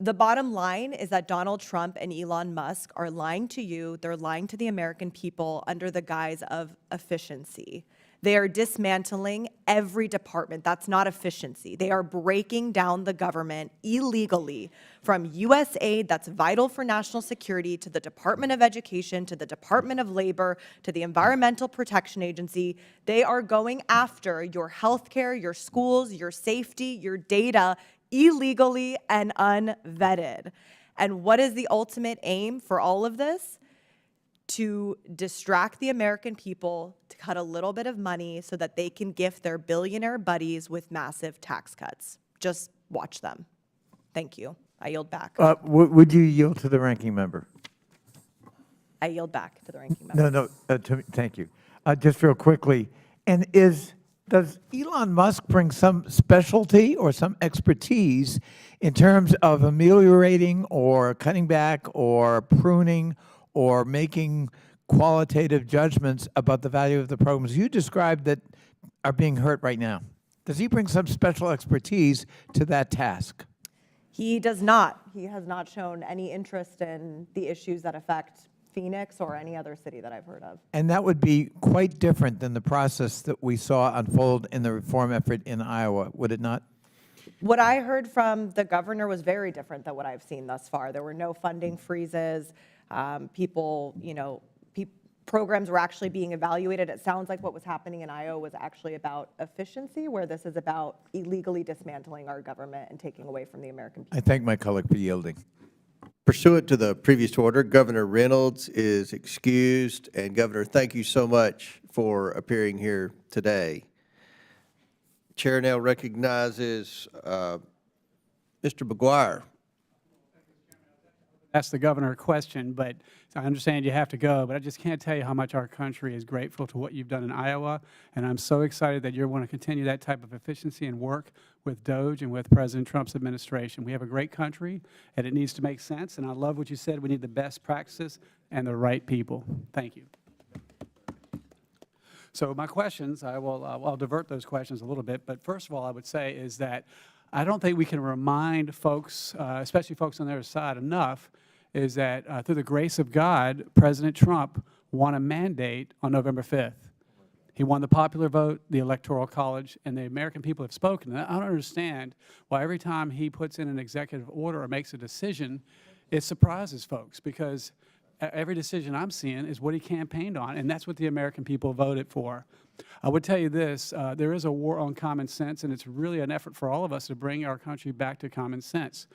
The bottom line is that Donald Trump and Elon Musk are lying to you, they're lying to the American people under the guise of efficiency. They are dismantling every department. That's not efficiency. They are breaking down the government illegally, from U.S. aid that's vital for national security to the Department of Education, to the Department of Labor, to the Environmental Protection Agency. They are going after your healthcare, your schools, your safety, your data illegally and unvetted. And what is the ultimate aim for all of this? To distract the American people, to cut a little bit of money so that they can gift their billionaire buddies with massive tax cuts. Just watch them. Thank you. I yield back. Would you yield to the ranking member? I yield back to the ranking member. No, thank you. Just real quickly, and does Elon Musk bring some specialty or some expertise in terms of ameliorating or cutting back or pruning or making qualitative judgments about the value of the programs you described that are being hurt right now? Does he bring some special expertise to that task? He does not. He has not shown any interest in the issues that affect Phoenix or any other city that I've heard of. And that would be quite different than the process that we saw unfold in the reform effort in Iowa, would it not? What I heard from the governor was very different than what I've seen thus far. There were no funding freezes. Programs were actually being evaluated. It sounds like what was happening in Iowa was actually about efficiency, where this is about illegally dismantling our government and taking away from the American people. I thank my colleague for yielding. Pursuant to the previous order, Governor Reynolds is excused. And Governor, thank you so much for appearing here today. Chair now recognizes Mr. McGuire. Ask the governor a question, but I understand you have to go, but I just can't tell you how much our country is grateful to what you've done in Iowa, and I'm so excited that you want to continue that type of efficiency and work with DOJ and with President Trump's administration. We have a great country, and it needs to make sense, and I love what you said. We need the best practices and the right people. Thank you. So my questions, I'll divert those questions a little bit, but first of all, I would say is that I don't think we can remind folks, especially folks on their side, enough, is that through the grace of God, President Trump won a mandate on November 5th. He won the popular vote, the Electoral College, and the American people have spoken. And I don't understand why every time he puts in an executive order or makes a decision, it surprises folks, because every decision I'm seeing is what he campaigned on, and that's what the American people voted for. I would tell you this, there is a war on common sense, and it's really an effort for all of us to bring our country back to common sense.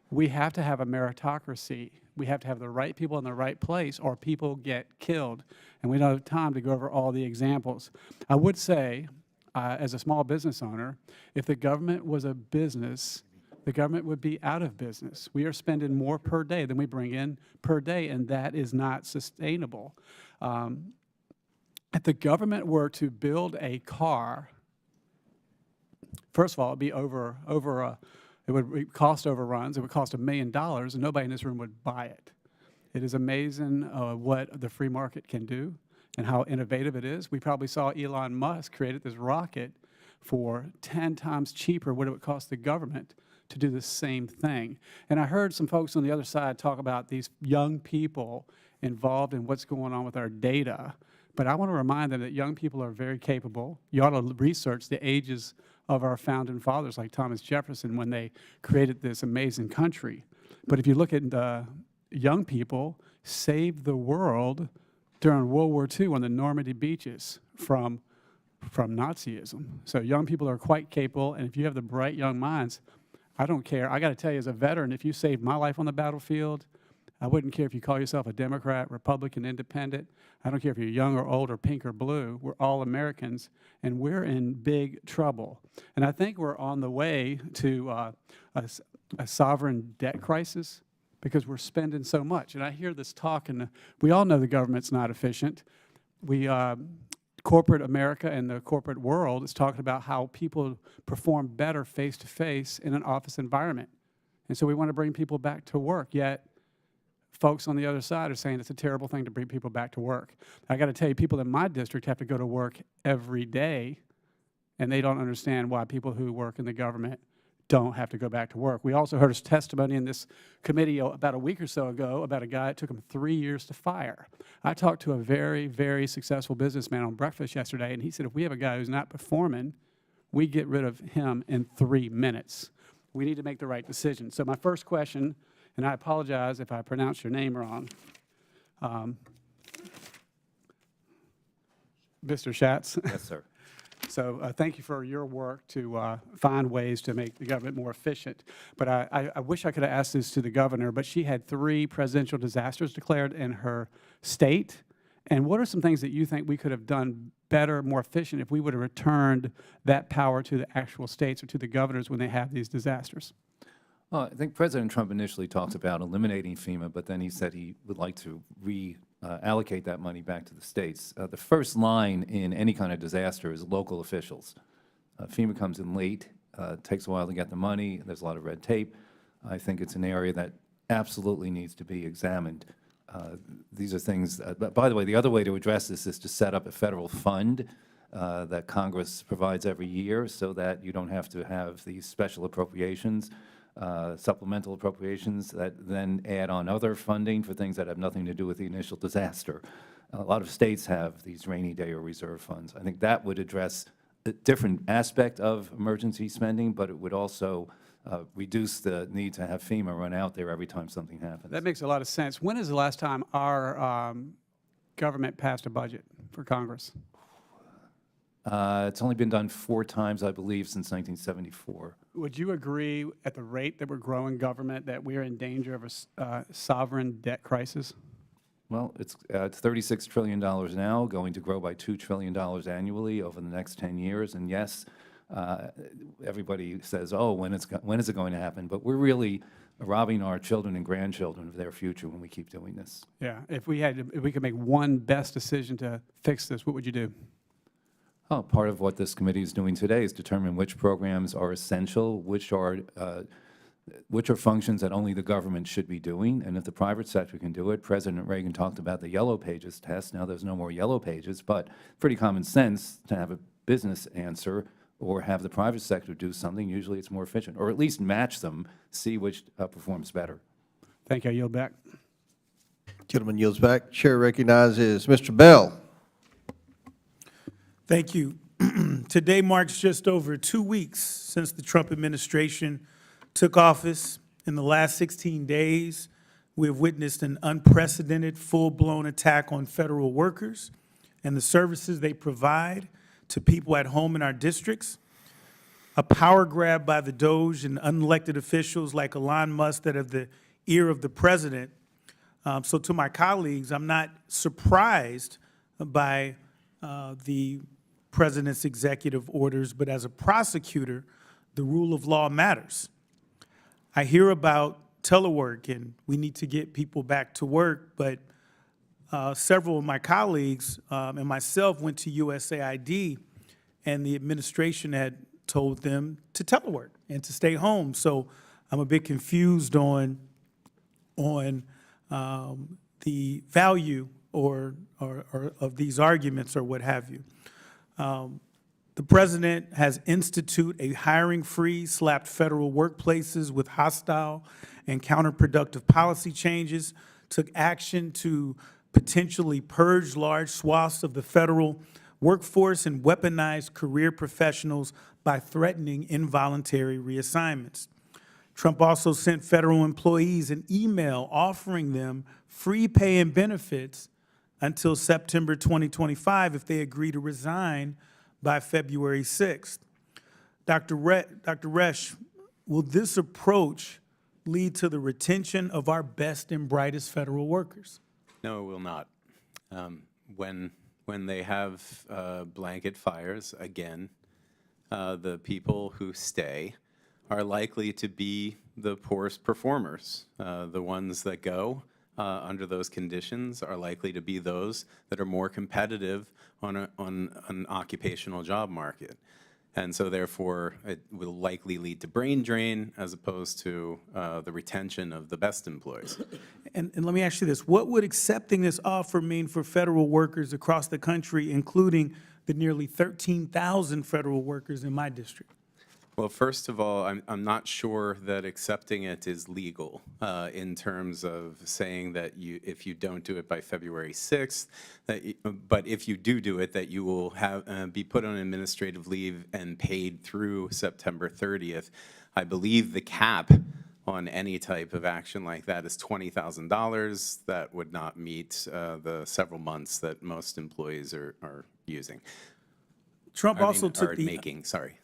We have to have a meritocracy. We have to have the right people in the right place, or people get killed. And we don't have time to go over all the examples. I would say, as a small business owner, if the government was a business, the government would be out of business. We are spending more per day than we bring in per day, and that is not sustainable. If the government were to build a car, first of all, it would cost overruns. It would cost $1 million, and nobody in this room would buy it. It is amazing what the free market can do and how innovative it is. We probably saw Elon Musk created this rocket for 10 times cheaper what it would cost the government to do the same thing. And I heard some folks on the other side talk about these young people involved in what's going on with our data. But I want to remind them that young people are very capable. You ought to research the ages of our founding fathers like Thomas Jefferson when they created this amazing country. But if you look at the young people saved the world during World War II on the Normandy beaches from Nazism. So young people are quite capable, and if you have the bright young minds, I don't care. I got to tell you, as a veteran, if you saved my life on the battlefield, I wouldn't care if you call yourself a Democrat, Republican, Independent. I don't care if you're young or old or pink or blue. We're all Americans, and we're in big trouble. And I think we're on the way to a sovereign debt crisis because we're spending so much. And I hear this talk, and we all know the government's not efficient. Corporate America and the corporate world is talking about how people perform better face-to-face in an office environment. And so we want to bring people back to work, yet folks on the other side are saying it's a terrible thing to bring people back to work. I got to tell you, people in my district have to go to work every day, and they don't understand why people who work in the government don't have to go back to work. We also heard a testimony in this committee about a week or so ago about a guy it took him 3 years to fire. I talked to a very, very successful businessman on breakfast yesterday, and he said if we have a guy who's not performing, we get rid of him in 3 minutes. We need to make the right decision. So my first question, and I apologize if I pronounce your name wrong, Mr. Schatz. Yes, sir. So thank you for your work to find ways to make the government more efficient. But I wish I could have asked this to the governor, but she had 3 presidential disasters declared in her state. And what are some things that you think we could have done better, more efficient, if we would have returned that power to the actual states or to the governors when they have these disasters? Well, I think President Trump initially talked about eliminating FEMA, but then he said he would like to allocate that money back to the states. The first line in any kind of disaster is local officials. FEMA comes in late, takes a while to get the money, there's a lot of red tape. I think it's an area that absolutely needs to be examined. These are things, by the way, the other way to address this is to set up a federal fund that Congress provides every year so that you don't have to have these special appropriations, supplemental appropriations that then add on other funding for things that have nothing to do with the initial disaster. A lot of states have these rainy day or reserve funds. I think that would address a different aspect of emergency spending, but it would also reduce the need to have FEMA run out there every time something happens. That makes a lot of sense. When is the last time our government passed a budget for Congress? It's only been done 4 times, I believe, since 1974. Would you agree at the rate that we're growing government that we're in danger of a sovereign debt crisis? Well, it's $36 trillion now, going to grow by $2 trillion annually over the next 10 years. And yes, everybody says, oh, when is it going to happen? But we're really robbing our children and grandchildren of their future when we keep doing this. Yeah, if we could make one best decision to fix this, what would you do? Oh, part of what this committee is doing today is determine which programs are essential, which are functions that only the government should be doing, and if the private sector can do it. President Reagan talked about the yellow pages test. Now there's no more yellow pages, but pretty common sense to have a business answer or have the private sector do something. Usually it's more efficient, or at least match them, see which performs better. Thank you. I yield back. Gentleman yields back. Chair recognizes Mr. Bell. Thank you. Today marks just over 2 weeks since the Trump administration took office. In the last 16 days, we have witnessed an unprecedented, full-blown attack on federal workers and the services they provide to people at home in our districts, a power grab by the DOJ and unelected officials like Elon Musk that have the ear of the president. So to my colleagues, I'm not surprised by the president's executive orders, but as a prosecutor, the rule of law matters. I hear about telework and we need to get people back to work, but several of my colleagues and myself went to USAID and the administration had told them to telework and to stay home. So I'm a bit confused on the value or of these arguments or what have you. The president has instituted a hiring freeze, slapped federal workplaces with hostile and counterproductive policy changes, took action to potentially purge large swaths of the federal workforce, and weaponized career professionals by threatening involuntary reassignments. Trump also sent federal employees an email offering them free pay and benefits until September 2025 if they agree to resign by February 6th. Dr. Rash, will this approach lead to the retention of our best and brightest federal workers? No, it will not. When they have blanket fires, again, the people who stay are likely to be the poorest performers. The ones that go under those conditions are likely to be those that are more competitive on an occupational job market. And so therefore, it will likely lead to brain drain as opposed to the retention of the best employees. And let me ask you this. What would accepting this offer mean for federal workers across the country, including the nearly 13,000 federal workers in my district? Well, first of all, I'm not sure that accepting it is legal in terms of saying that if you don't do it by February 6th, but if you do it, that you will be put on administrative leave and paid through September 30th. I believe the cap on any type of action like that is $20,000. That would not meet the several months that most employees are using. Trump also took the making. Sorry.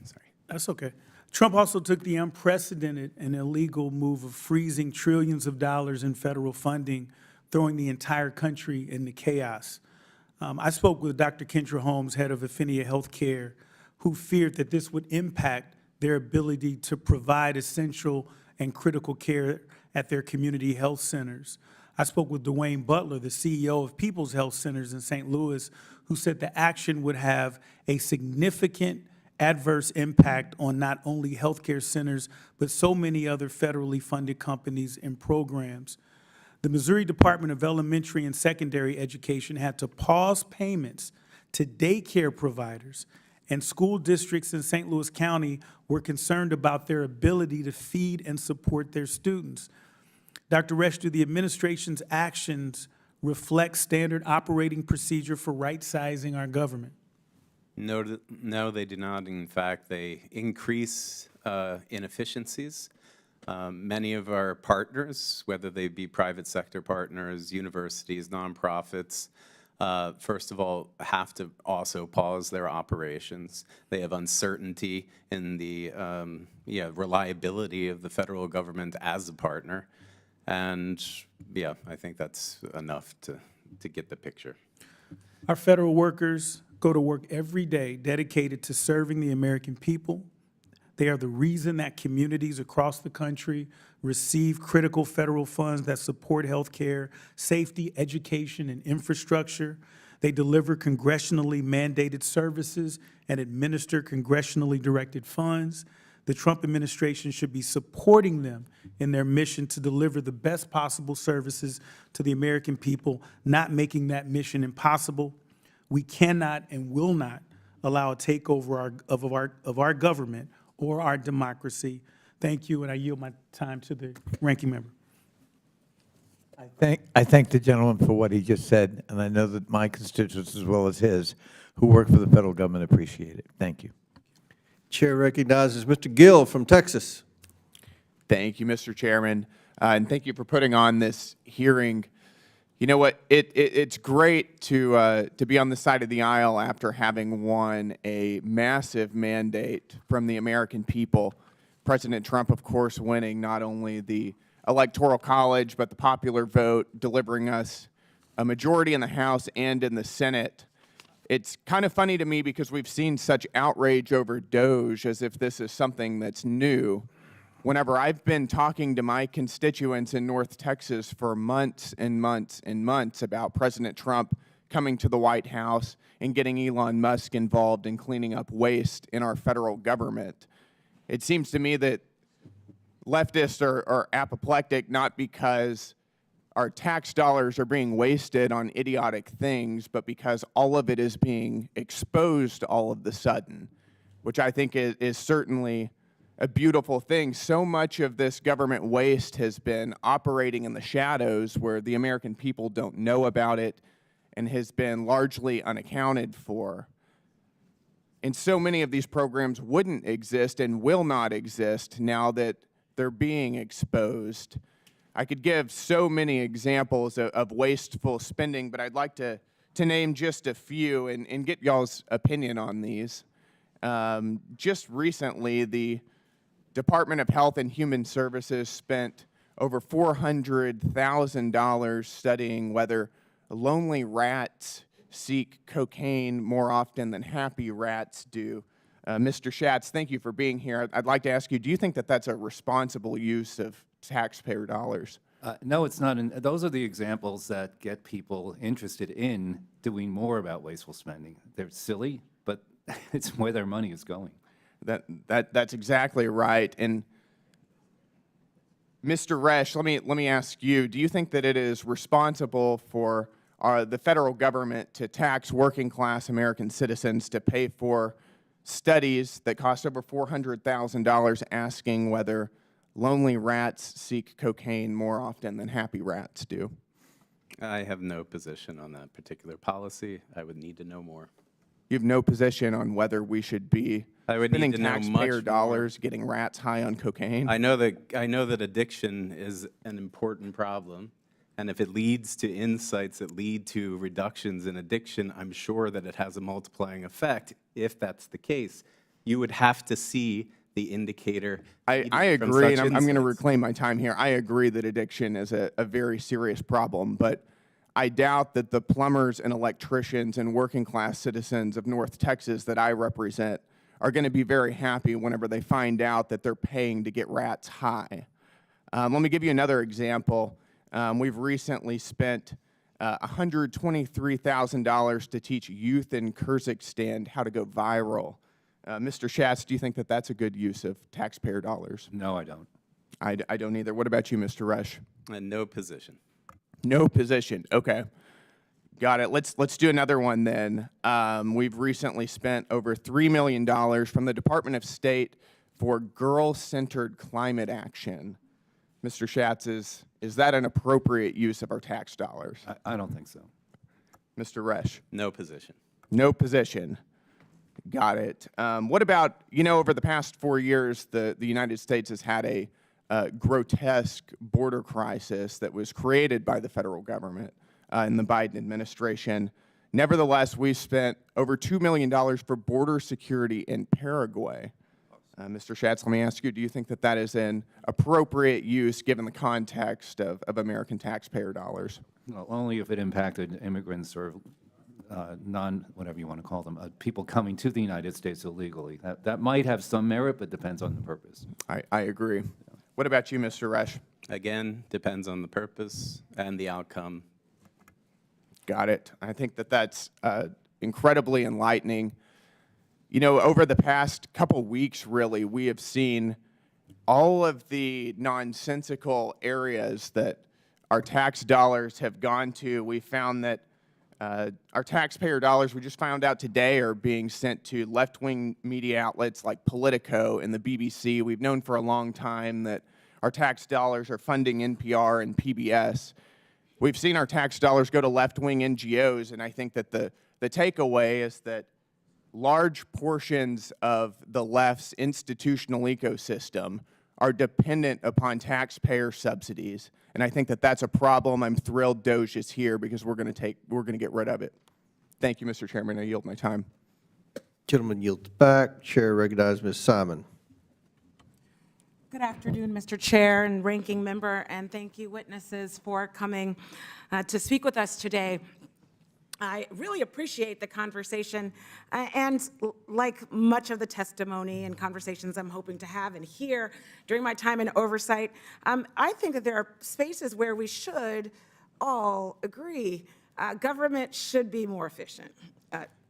That's okay. Trump also took the unprecedented and illegal move of freezing trillions of dollars in federal funding, throwing the entire country into chaos. I spoke with Dr. Kendra Holmes, head of Affinia Healthcare, who feared that this would impact their ability to provide essential and critical care at their community health centers. I spoke with Dwayne Butler, the CEO of People's Health Centers in St. Louis, who said the action would have a significant adverse impact on not only healthcare centers, but so many other federally funded companies and programs. The Missouri Department of Elementary and Secondary Education had to pause payments to daycare providers, and school districts in St. Louis County were concerned about their ability to feed and support their students. Dr. Rash, do the administration's actions reflect standard operating procedure for right-sizing our government? No, they do not. In fact, they increase inefficiencies. Many of our partners, whether they be private sector partners, universities, nonprofits, first of all, have to also pause their operations. They have uncertainty in the reliability of the federal government as a partner. And yeah, I think that's enough to get the picture. Our federal workers go to work every day dedicated to serving the American people. They are the reason that communities across the country receive critical federal funds that support health care, safety, education, and infrastructure. They deliver congressionally mandated services and administer congressionally directed funds. The Trump administration should be supporting them in their mission to deliver the best possible services to the American people, not making that mission impossible. We cannot and will not allow a takeover of our government or our democracy. Thank you, and I yield my time to the ranking member. I thank the gentleman for what he just said, and I know that my constituents as well as his who work for the federal government appreciate it. Thank you. Chair recognizes Mr. Gill from Texas. Thank you, Mr. Chairman, and thank you for putting on this hearing. You know what? It's great to be on the side of the aisle after having won a massive mandate from the American people. President Trump, of course, winning not only the Electoral College, but the popular vote, delivering us a majority in the House and in the Senate. It's kind of funny to me because we've seen such outrage over DOGE as if this is something that's new. Whenever I've been talking to my constituents in North Texas for months and months and months about President Trump coming to the White House and getting Elon Musk involved in cleaning up waste in our federal government, it seems to me that leftists are apoplectic not because our tax dollars are being wasted on idiotic things, but because all of it is being exposed all of the sudden, which I think is certainly a beautiful thing. So much of this government waste has been operating in the shadows where the American people don't know about it and has been largely unaccounted for. And so many of these programs wouldn't exist and will not exist now that they're being exposed. I could give so many examples of wasteful spending, but I'd like to name just a few and get y'all's opinion on these. Just recently, the Department of Health and Human Services spent over $400,000 studying whether lonely rats seek cocaine more often than happy rats do. Mr. Schatz, thank you for being here. I'd like to ask you, do you think that that's a responsible use of taxpayer dollars? No, it's not. And those are the examples that get people interested in doing more about wasteful spending. They're silly, but it's where their money is going. That's exactly right. And Mr. Rash, let me ask you, do you think that it is responsible for the federal government to tax working class American citizens to pay for studies that cost over $400,000 asking whether lonely rats seek cocaine more often than happy rats do? I have no position on that particular policy. I would need to know more. You have no position on whether we should be spending taxpayer dollars getting rats high on cocaine? I know that addiction is an important problem, and if it leads to insights that lead to reductions in addiction, I'm sure that it has a multiplying effect. If that's the case, you would have to see the indicator. I agree, and I'm going to reclaim my time here. I agree that addiction is a very serious problem, but I doubt that the plumbers and electricians and working class citizens of North Texas that I represent are going to be very happy whenever they find out that they're paying to get rats high. Let me give you another example. We've recently spent $123,000 to teach youth in Kyrgyzstan how to go viral. Mr. Schatz, do you think that that's a good use of taxpayer dollars? No, I don't. I don't either. What about you, Mr. Rash? No position. No position. Okay. Got it. Let's do another one then. We've recently spent over $3 million from the Department of State for girl-centered climate action. Mr. Schatz, is that an appropriate use of our tax dollars? I don't think so. Mr. Resch? No position. No position. Got it. What about, over the past 4 years, the United States has had a grotesque border crisis that was created by the federal government in the Biden administration. Nevertheless, we spent over $2 million for border security in Paraguay. Mr. Schatz, let me ask you, do you think that that is an appropriate use given the context of American taxpayer dollars? Well, only if it impacted immigrants or whatever you want to call them, people coming to the United States illegally. That might have some merit, but depends on the purpose. I agree. What about you, Mr. Resch? Again, depends on the purpose and the outcome. Got it. I think that that's incredibly enlightening. Over the past couple weeks, really, we have seen all of the nonsensical areas that our tax dollars have gone to. We found that our taxpayer dollars, we just found out today, are being sent to left-wing media outlets like Politico and the BBC. We've known for a long time that our tax dollars are funding NPR and PBS. We've seen our tax dollars go to left-wing NGOs, and I think that the takeaway is that large portions of the left's institutional ecosystem are dependent upon taxpayer subsidies, and I think that that's a problem. I'm thrilled Doge is here because we're going to get rid of it. Thank you, Mr. Chairman. I yield my time. Gentleman yields back. Chair recognizes Ms. Simon. Good afternoon, Mr. Chair and Ranking Member, and thank you, witnesses, for coming to speak with us today. I really appreciate the conversation, and like much of the testimony and conversations I'm hoping to have and hear during my time in oversight, I think that there are spaces where we should all agree government should be more efficient.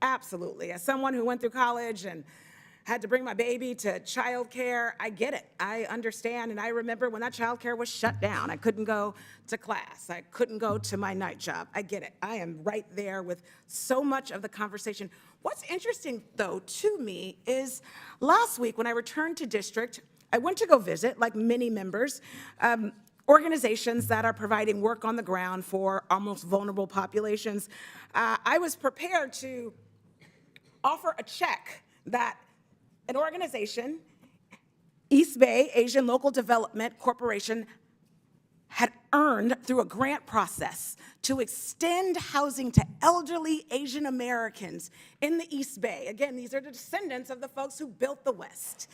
Absolutely. As someone who went through college and had to bring my baby to childcare. I get it. I understand. And I remember when that childcare was shut down. I couldn't go to class. I couldn't go to my night job. I get it. I am right there with so much of the conversation. What's interesting, though, to me is last week when I returned to district, I went to go visit, like many members, organizations that are providing work on the ground for almost vulnerable populations. I was prepared to offer a check that an organization, East Bay Asian Local Development Corporation, had earned through a grant process to extend housing to elderly Asian Americans in the East Bay. Again, these are the descendants of the folks who built the West.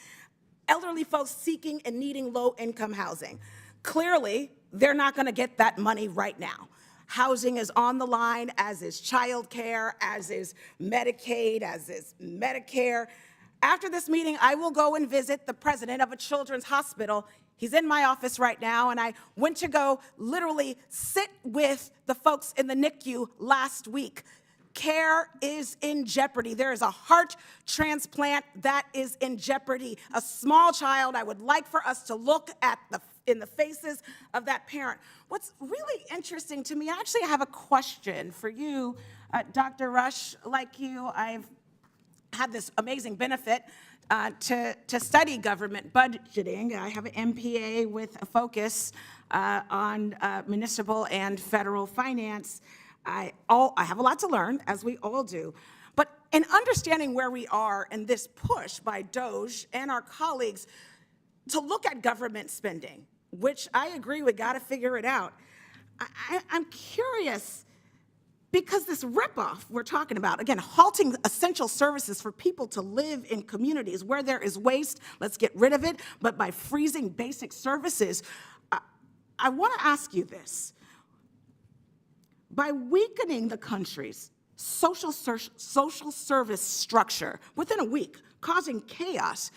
Elderly folks seeking and needing low-income housing. Clearly, they're not going to get that money right now. Housing is on the line, as is childcare, as is Medicaid, as is Medicare. After this meeting, I will go and visit the president of a children's hospital. He's in my office right now, and I went to go literally sit with the folks in the NICU last week. Care is in jeopardy. There is a heart transplant that is in jeopardy. A small child, I would like for us to look at in the faces of that parent. What's really interesting to me, I actually have a question for you, Dr. Rash. Like you, I've had this amazing benefit to study government budgeting. I have an MPA with a focus on municipal and federal finance. I have a lot to learn, as we all do. But in understanding where we are in this push by DOJ and our colleagues to look at government spending, which I agree we got to figure it out, I'm curious, because this ripoff we're talking about, again, halting essential services for people to live in communities where there is waste, let's get rid of it, but by freezing basic services, I want to ask you this. By weakening the country's social service structure within a week, causing chaos,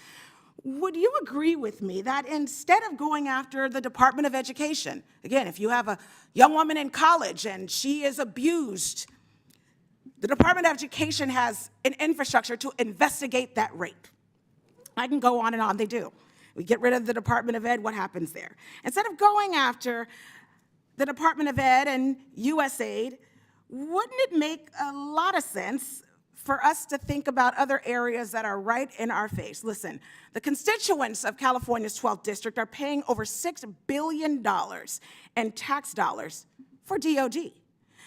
would you agree with me that instead of going after the Department of Education, again, if you have a young woman in college and she is abused, the Department of Education has an infrastructure to investigate that rape. I can go on and on, they do. We get rid of the Department of Ed, what happens there? Instead of going after the Department of Ed and USAID, wouldn't it make a lot of sense for us to think about other areas that are right in our face? Listen, the constituents of California's 12th district are paying over $6 billion in tax dollars for DOD.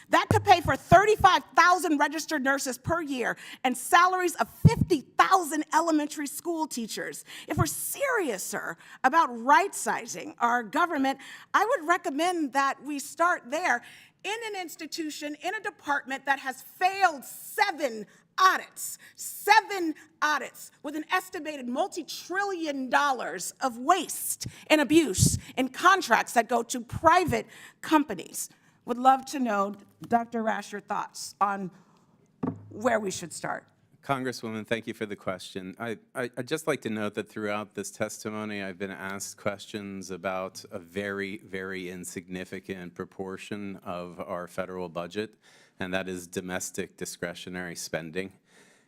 That could pay for 35,000 registered nurses per year and salaries of 50,000 elementary school teachers. If we're serious, sir, about right-sizing our government, I would recommend that we start there in an institution, in a department that has failed 7 audits with an estimated multi-trillion dollars of waste and abuse in contracts that go to private companies. Would love to know, Dr. Rash, your thoughts on where we should start. Congresswoman, thank you for the question. I'd just like to note that throughout this testimony, I've been asked questions about a very, very insignificant proportion of our federal budget, and that is domestic discretionary spending.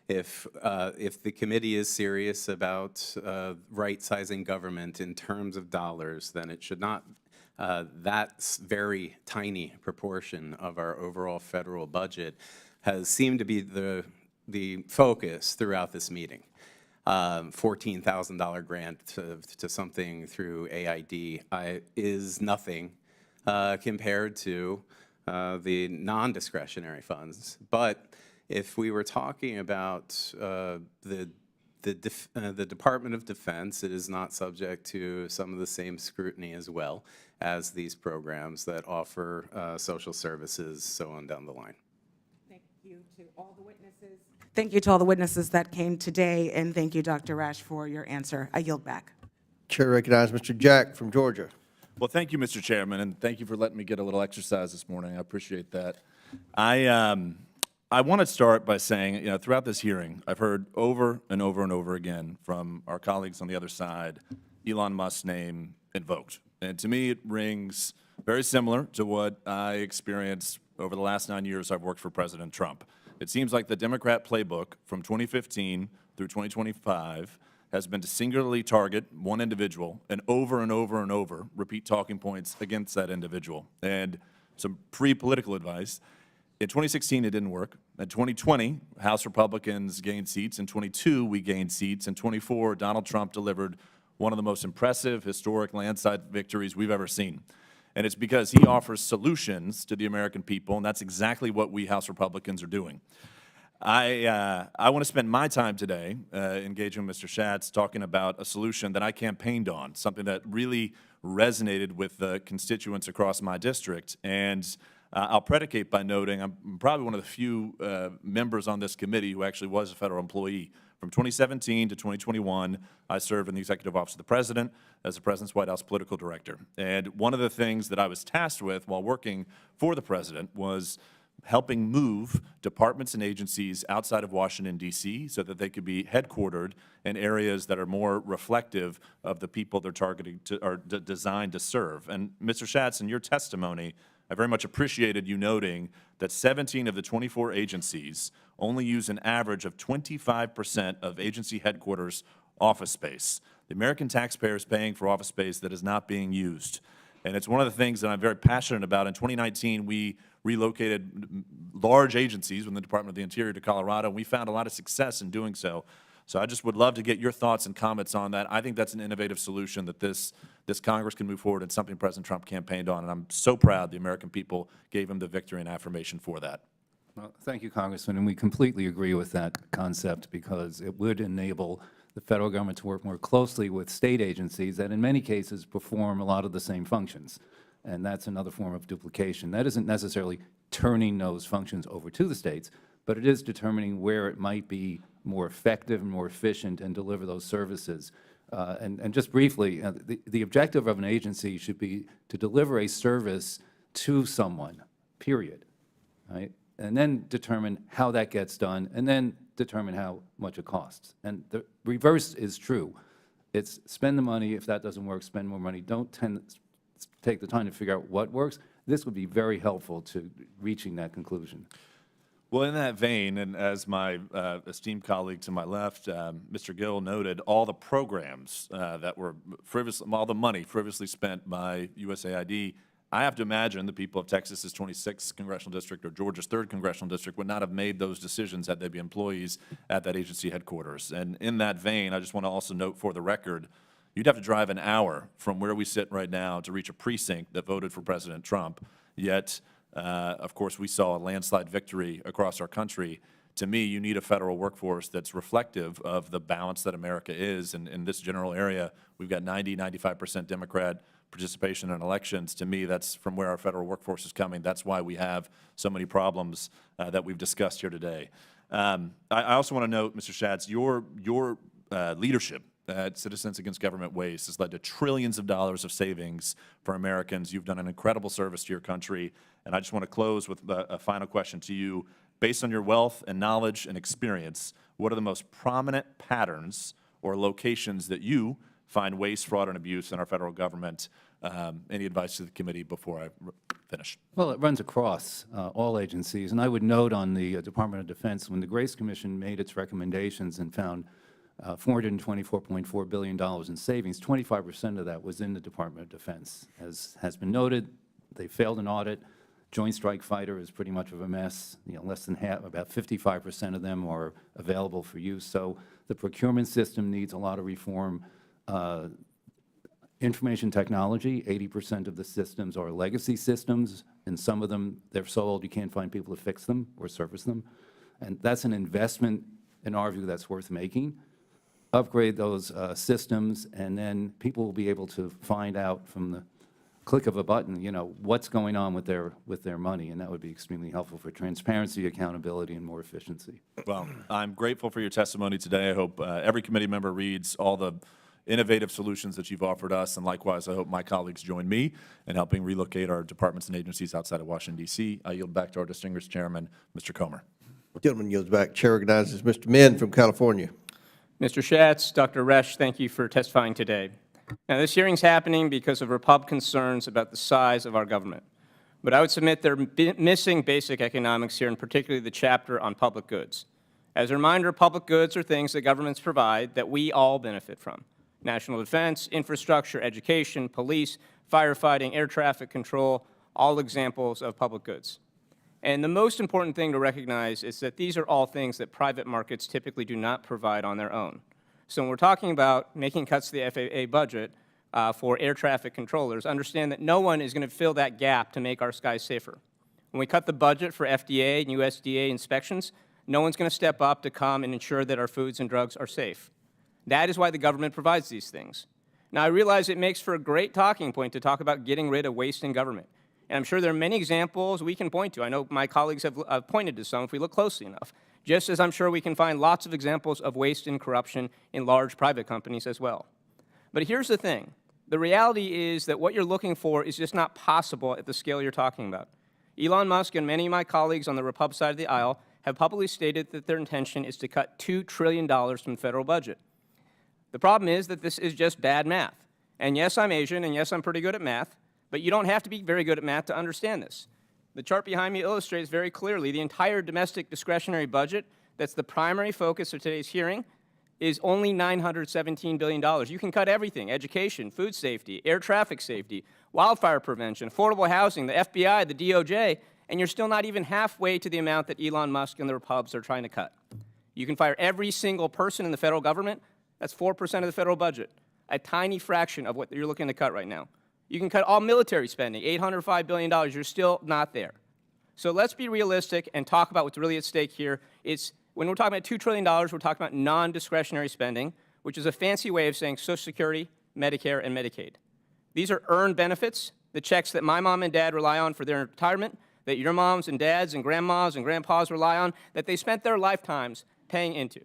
If the committee is serious about right-sizing government in terms of dollars, then it should not. That very tiny proportion of our overall federal budget has seemed to be the focus throughout this meeting. $14,000 grant to something through AID is nothing compared to the non-discretionary funds. But if we were talking about the Department of Defense, it is not subject to some of the same scrutiny as well as these programs that offer social services, so on down the line. Thank you to all the witnesses. Thank you to all the witnesses that came today, and thank you, Dr. Rash, for your answer. I yield back. Chair recognizes Mr. Jack from Georgia. Well, thank you, Mr. Chairman, and thank you for letting me get a little exercise this morning. I appreciate that. I want to start by saying, throughout this hearing, I've heard over and over and over again from our colleagues on the other side, Elon Musk's name invoked. And to me, it rings very similar to what I experienced over the last 9 years I've worked for President Trump. It seems like the Democrat playbook from 2015 through 2025 has been to singularly target one individual and over and over and over repeat talking points against that individual. And some pre-political advice, in 2016, it didn't work. In 2020, House Republicans gained seats. In 22, we gained seats. In 24, Donald Trump delivered one of the most impressive historic landslide victories we've ever seen. And it's because he offers solutions to the American people, and that's exactly what we House Republicans are doing. I want to spend my time today engaging with Mr. Schatz, talking about a solution that I campaigned on, something that really resonated with the constituents across my district. And I'll predicate by noting I'm probably one of the few members on this committee who actually was a federal employee. From 2017 to 2021, I served in the Executive Office of the President as the President's White House Political Director. And one of the things that I was tasked with while working for the President was helping move departments and agencies outside of Washington, D.C., so that they could be headquartered in areas that are more reflective of the people they're targeting to, or designed to serve. And Mr. Schatz, in your testimony, I very much appreciated you noting that 17 of the 24 agencies only use an average of 25% of agency headquarters office space. The American taxpayer is paying for office space that is not being used. And it's one of the things that I'm very passionate about. In 2019, we relocated large agencies within the Department of the Interior to Colorado, and we found a lot of success in doing so. So I just would love to get your thoughts and comments on that. I think that's an innovative solution that this Congress can move forward, and something President Trump campaigned on, and I'm so proud the American people gave him the victory and affirmation for that. Well, thank you, Congressman, and we completely agree with that concept because it would enable the federal government to work more closely with state agencies that in many cases perform a lot of the same functions. And that's another form of duplication. That isn't necessarily turning those functions over to the states, but it is determining where it might be more effective and more efficient and deliver those services. And just briefly, the objective of an agency should be to deliver a service to someone, period, right? And then determine how that gets done, and then determine how much it costs. And the reverse is true. It's spend the money. If that doesn't work, spend more money. Don't take the time to figure out what works. This would be very helpful to reaching that conclusion. Well, in that vein, and as my esteemed colleague to my left, Mr. Gill, noted, all the programs that were all the money previously spent by USAID, I have to imagine the people of Texas's 26th Congressional District or Georgia's 3rd Congressional District would not have made those decisions had they been employees at that agency headquarters. And in that vein, I just want to also note for the record, you'd have to drive an hour from where we sit right now to reach a precinct that voted for President Trump, yet of course, we saw a landslide victory across our country. To me, you need a federal workforce that's reflective of the balance that America is. And in this general area, we've got 95% Democrat participation in elections. To me, that's from where our federal workforce is coming. That's why we have so many problems that we've discussed here today. I also want to note, Mr. Schatz, your leadership at Citizens Against Government Waste has led to trillions of dollars of savings for Americans. You've done an incredible service to your country. And I just want to close with a final question to you. Based on your wealth and knowledge and experience, what are the most prominent patterns or locations that you find waste, fraud, and abuse in our federal government? Any advice to the committee before I finish? Well, it runs across all agencies. And I would note on the Department of Defense, when the Grace Commission made its recommendations and found $424.4 billion in savings, 25% of that was in the Department of Defense. As has been noted, they failed an audit. Joint Strike Fighter is pretty much of a mess. Less than half, about 55% of them are available for use. So the procurement system needs a lot of reform. Information technology, 80% of the systems are legacy systems, and some of them, they're so old you can't find people to fix them or service them. And that's an investment, in our view, that's worth making. Upgrade those systems, and then people will be able to find out from the click of a button, what's going on with their money, and that would be extremely helpful for transparency, accountability, and more efficiency. Well, I'm grateful for your testimony today. I hope every committee member reads all the innovative solutions that you've offered us, and likewise, I hope my colleagues join me in helping relocate our departments and agencies outside of Washington, D.C. I yield back to our distinguished chairman, Mr. Comer. Gentleman yields back. Chair recognizes Mr. Min from California. Mr. Schatz, Dr. Rash, thank you for testifying today. Now, this hearing is happening because of Republican concerns about the size of our government. But I would submit they're missing basic economics here, and particularly the chapter on public goods. As a reminder, public goods are things that governments provide that we all benefit from. National defense, infrastructure, education, police, firefighting, air traffic control, all examples of public goods. And the most important thing to recognize is that these are all things that private markets typically do not provide on their own. So when we're talking about making cuts to the FAA budget for air traffic controllers, understand that no one is going to fill that gap to make our skies safer. When we cut the budget for FDA and USDA inspections, no one's going to step up to come and ensure that our foods and drugs are safe. That is why the government provides these things. Now, I realize it makes for a great talking point to talk about getting rid of waste in government. And I'm sure there are many examples we can point to. I know my colleagues have pointed to some if we look closely enough, just as I'm sure we can find lots of examples of waste and corruption in large private companies as well. But here's the thing. The reality is that what you're looking for is just not possible at the scale you're talking about. Elon Musk and many of my colleagues on the Republican side of the aisle have publicly stated that their intention is to cut $2 trillion from the federal budget. The problem is that this is just bad math. And yes, I'm Asian, and yes, I'm pretty good at math, but you don't have to be very good at math to understand this. The chart behind me illustrates very clearly the entire domestic discretionary budget that's the primary focus of today's hearing is only $917 billion. You can cut everything: education, food safety, air traffic safety, wildfire prevention, affordable housing, the FBI, the DOJ, and you're still not even halfway to the amount that Elon Musk and the Republicans are trying to cut. You can fire every single person in the federal government. That's 4% of the federal budget, a tiny fraction of what you're looking to cut right now. You can cut all military spending, $805 billion. You're still not there. So let's be realistic and talk about what's really at stake here. When we're talking about $2 trillion, we're talking about non-discretionary spending, which is a fancy way of saying Social Security, Medicare, and Medicaid. These are earned benefits, the checks that my mom and dad rely on for their retirement, that your moms and dads and grandmas and grandpas rely on, that they spent their lifetimes paying into.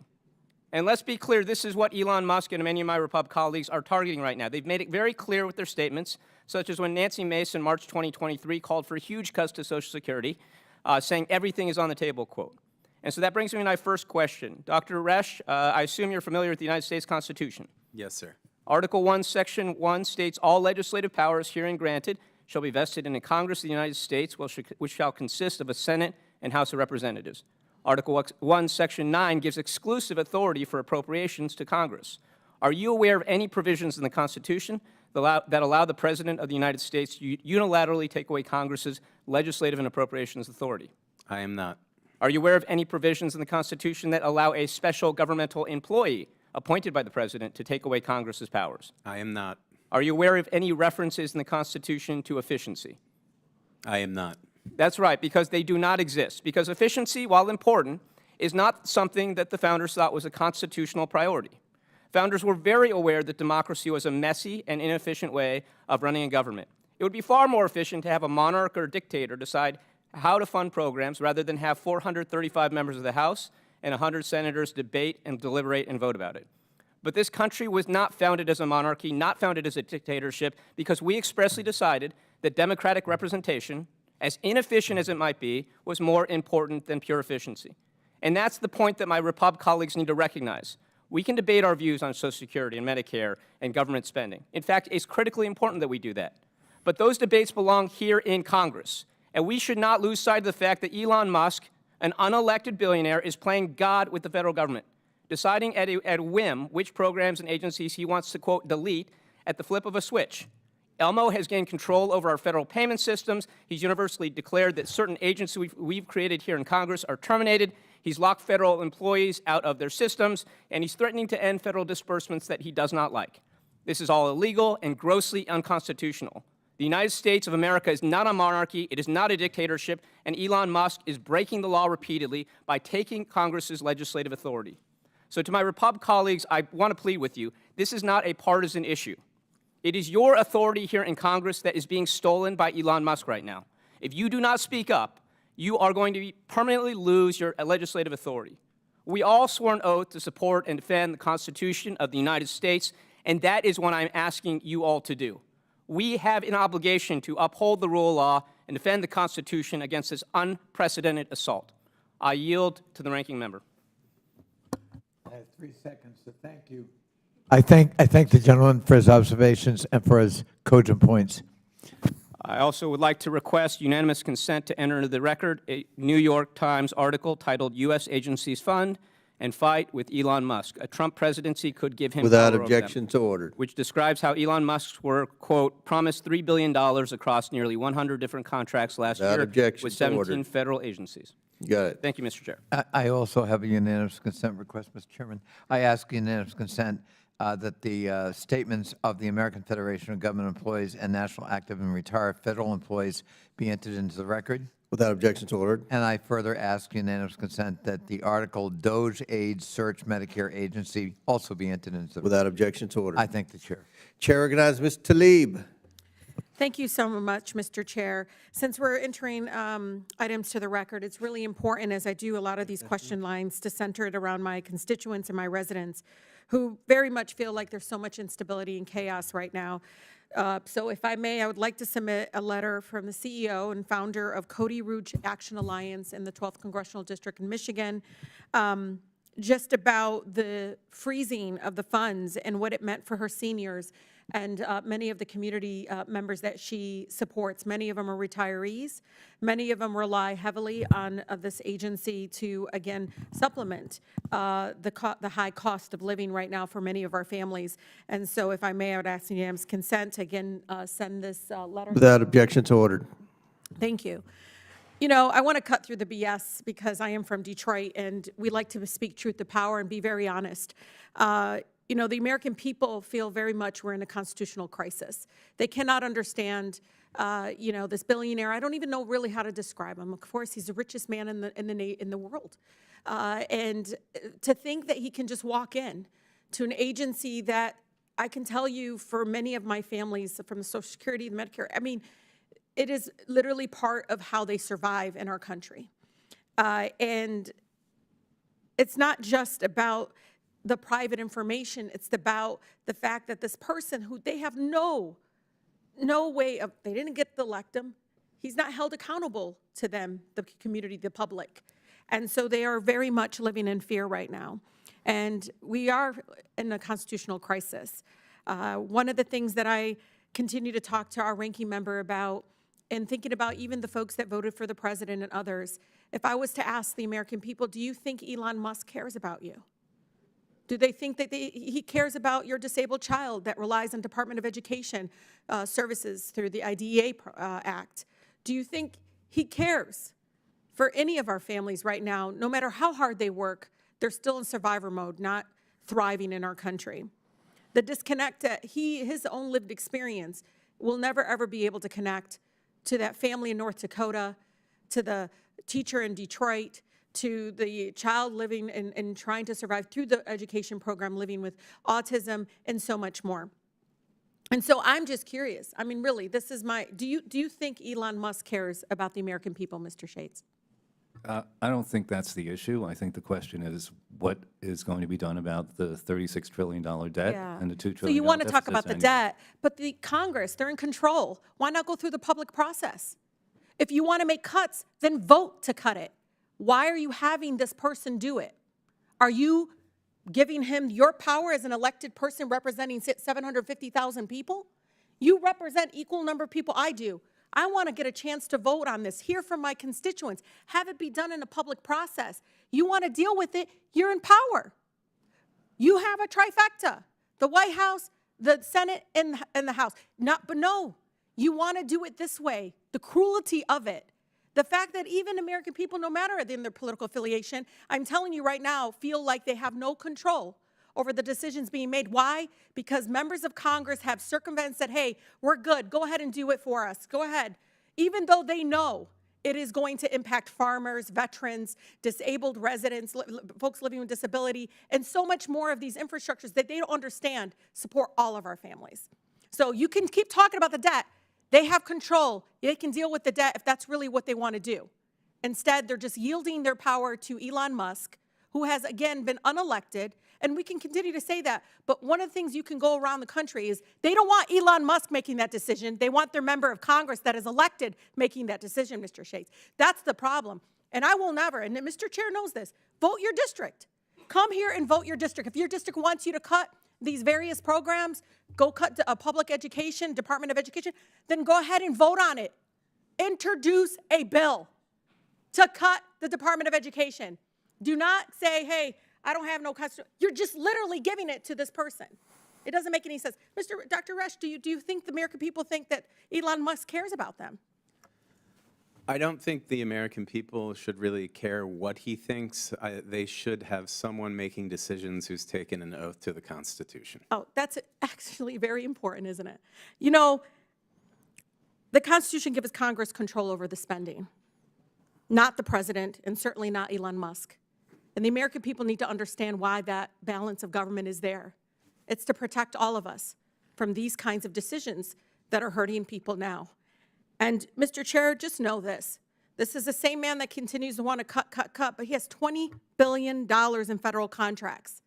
And let's be clear, this is what Elon Musk and many of my Republican colleagues are targeting right now. They've made it very clear with their statements, such as when Nancy Mace in March 2023 called for huge cuts to Social Security, saying everything is on the table, quote. And so that brings me to my first question. Dr. Rash, I assume you're familiar with the United States Constitution. Yes, sir. Article 1, Section 1 states, all legislative powers herein granted shall be vested in a Congress of the United States, which shall consist of a Senate and House of Representatives. Article 1, Section 9 gives exclusive authority for appropriations to Congress. Are you aware of any provisions in the Constitution that allow the President of the United States to unilaterally take away Congress's legislative and appropriations authority? I am not. Are you aware of any provisions in the Constitution that allow a special governmental employee appointed by the President to take away Congress's powers? I am not. Are you aware of any references in the Constitution to efficiency? I am not. That's right, because they do not exist. Because efficiency, while important, is not something that the founders thought was a constitutional priority. Founders were very aware that democracy was a messy and inefficient way of running a government. It would be far more efficient to have a monarch or a dictator decide how to fund programs rather than have 435 members of the House and 100 senators debate and deliberate and vote about it. But this country was not founded as a monarchy, not founded as a dictatorship, because we expressly decided that democratic representation, as inefficient as it might be, was more important than pure efficiency. And that's the point that my Republican colleagues need to recognize. We can debate our views on Social Security and Medicare and government spending. In fact, it's critically important that we do that. But those debates belong here in Congress. And we should not lose sight of the fact that Elon Musk, an unelected billionaire, is playing God with the federal government, deciding at a whim which programs and agencies he wants to, quote, delete at the flip of a switch. Elmo has gained control over our federal payment systems. He's universally declared that certain agencies we've created here in Congress are terminated. He's locked federal employees out of their systems, and he's threatening to end federal disbursements that he does not like. This is all illegal and grossly unconstitutional. The United States of America is not a monarchy, it is not a dictatorship, and Elon Musk is breaking the law repeatedly by taking Congress's legislative authority. So to my Republican colleagues, I want to plead with you, this is not a partisan issue. It is your authority here in Congress that is being stolen by Elon Musk right now. If you do not speak up, you are going to permanently lose your legislative authority. We all swore an oath to support and defend the Constitution of the United States, and that is what I'm asking you all to do. We have an obligation to uphold the rule of law and defend the Constitution against this unprecedented assault. I yield to the ranking member. I have 3 seconds to thank you. I thank the gentleman for his observations and for his cogent points. I also would like to request unanimous consent to enter into the record a New York Times article titled U.S. Agencies Fund and fight with Elon Musk. A Trump presidency could give him Without power over them, objection, so ordered. which describes how Elon Musk's work, quote, promised $3 billion across nearly 100 different contracts last Without year objection, with so 17 ordered. federal agencies. You got it. Thank you, Mr. Chair. I also have a unanimous consent request, Mr. Chairman. I ask unanimous consent that the statements of the American Federation of Government Employees and National Active and Retired Federal Employees be entered into the record. Without objection, so ordered. And I further ask unanimous consent that the article Doge Age Search Medicare Agency also be entered into the record. Without objection, so ordered. I thank the chair. Chair recognizes Ms. Tlaib. Thank you so much, Mr. Chair. Since we're entering items to the record, it's really important, as I do a lot of these question lines, to center it around my constituents and my residents who very much feel like there's so much instability and chaos right now. So if I may, I would like to submit a letter from the CEO and founder of Cody Rouge Action Alliance in the 12th Congressional District in Michigan, just about the freezing of the funds and what it meant for her seniors and many of the community members that she supports. Many of them are retirees. Many of them rely heavily on this agency to, again, supplement the high cost of living right now for many of our families. And so if I may, I would ask unanimous consent to, again, send this letter. Without objection, so ordered. Thank you. You know, I want to cut through the BS because I am from Detroit, and we like to speak truth to power and be very honest. You know, the American people feel very much we're in a constitutional crisis. They cannot understand, you know, this billionaire. I don't even know really how to describe him. Of course, he's the richest man in the world. And to think that he can just walk in to an agency that I can tell you for many of my families, from the Social Security, the Medicare, I mean, it is literally part of how they survive in our country. And it's not just about the private information. It's about the fact that this person who they have no way of, they didn't get to elect him. He's not held accountable to them, the community, the public. And so they are very much living in fear right now. And we are in a constitutional crisis. One of the things that I continue to talk to our ranking member about, and thinking about even the folks that voted for the president and others, if I was to ask the American people, do you think Elon Musk cares about you? Do they think that he cares about your disabled child that relies on Department of Education services through the IDEA Act? Do you think he cares for any of our families right now? No matter how hard they work, they're still in survivor mode, not thriving in our country. The disconnect that his own lived experience will never, ever be able to connect to that family in North Dakota, to the teacher in Detroit, to the child living and trying to survive through the education program, living with autism, and so much more. And so I'm just curious. I mean, really, this is my, do you think Elon Musk cares about the American people, Mr. Schatz? I don't think that's the issue. I think the question is what is going to be done about the $36 trillion debt and the $2 trillion So you want to talk about the annually. debt, but the Congress, they're in control. Why not go through the public process? If you want to make cuts, then vote to cut it. Why are you having this person do it? Are you giving him your power as an elected person representing 750,000 people? You represent equal number of people I do. I want to get a chance to vote on this, hear from my constituents, have it be done in a public process. You want to deal with it, you're in power. You have a trifecta, the White House, the Senate, and the House. But no, you want to do it this way, the cruelty of it. The fact that even American people, no matter in their political affiliation, I'm telling you right now, feel like they have no control over the decisions being made. Why? Because members of Congress have circumvented and said, hey, we're good. Go ahead and do it for us. Go ahead. Even though they know it is going to impact farmers, veterans, disabled residents, folks living with disability, and so much more of these infrastructures that they don't understand support all of our families. So you can keep talking about the debt. They have control. They can deal with the debt if that's really what they want to do. Instead, they're just yielding their power to Elon Musk, who has, again, been unelected. And we can continue to say that. But one of the things you can go around the country is they don't want Elon Musk making that decision. They want their member of Congress that is elected making that decision, Mr. Schatz. That's the problem. And I will never, and Mr. Chair knows this, vote your district. Come here and vote your district. If your district wants you to cut these various programs, go cut a public education, Department of Education, then go ahead and vote on it. Introduce a bill to cut the Department of Education. Do not say, hey, I don't have no constitution. You're just literally giving it to this person. It doesn't make any sense. Dr. Rash, do you think the American people think that Elon Musk cares about them? I don't think the American people should really care what he thinks. They should have someone making decisions who's taken an oath to the Constitution. Oh, that's actually very important, isn't it? You know, the Constitution gives Congress control over the spending, not the president, and certainly not Elon Musk. And the American people need to understand why that balance of government is there. It's to protect all of us from these kinds of decisions that are hurting people now. And Mr. Chair, just know this. This is the same man that continues to want to cut, but he has $20 billion in federal contracts.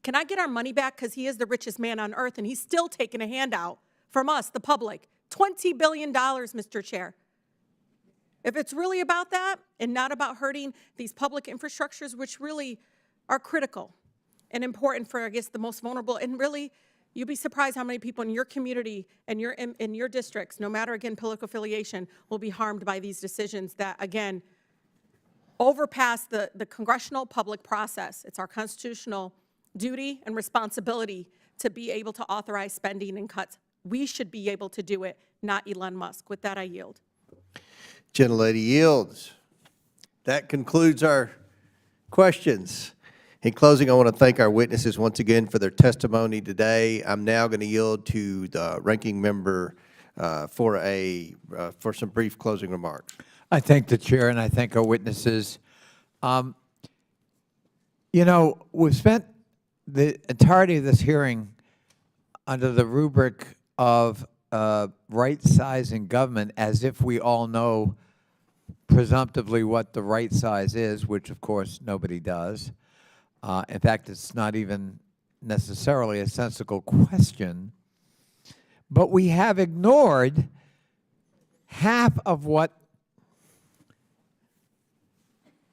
Can I get our money back? Because he is the richest man on earth, and he's still taking a handout from us, the public. $20 billion, Mr. Chair. If it's really about that and not about hurting these public infrastructures, which really are critical and important for, I guess, the most vulnerable, and really, you'd be surprised how many people in your community and in your districts, no matter, again, political affiliation, will be harmed by these decisions that, again, overpass the congressional public process. It's our constitutional duty and responsibility to be able to authorize spending and cuts. We should be able to do it, not Elon Musk. With that, I yield. Gentlelady yields. That concludes our questions. In closing, I want to thank our witnesses once again for their testimony today. I'm now going to yield to the ranking member for some brief closing remarks. I thank the chair and I thank our witnesses. You know, we've spent the entirety of this hearing under the rubric of right-sizing government, as if we all know presumptively what the right size is, which of course nobody does. In fact, it's not even necessarily a sensical question. But we have ignored half of what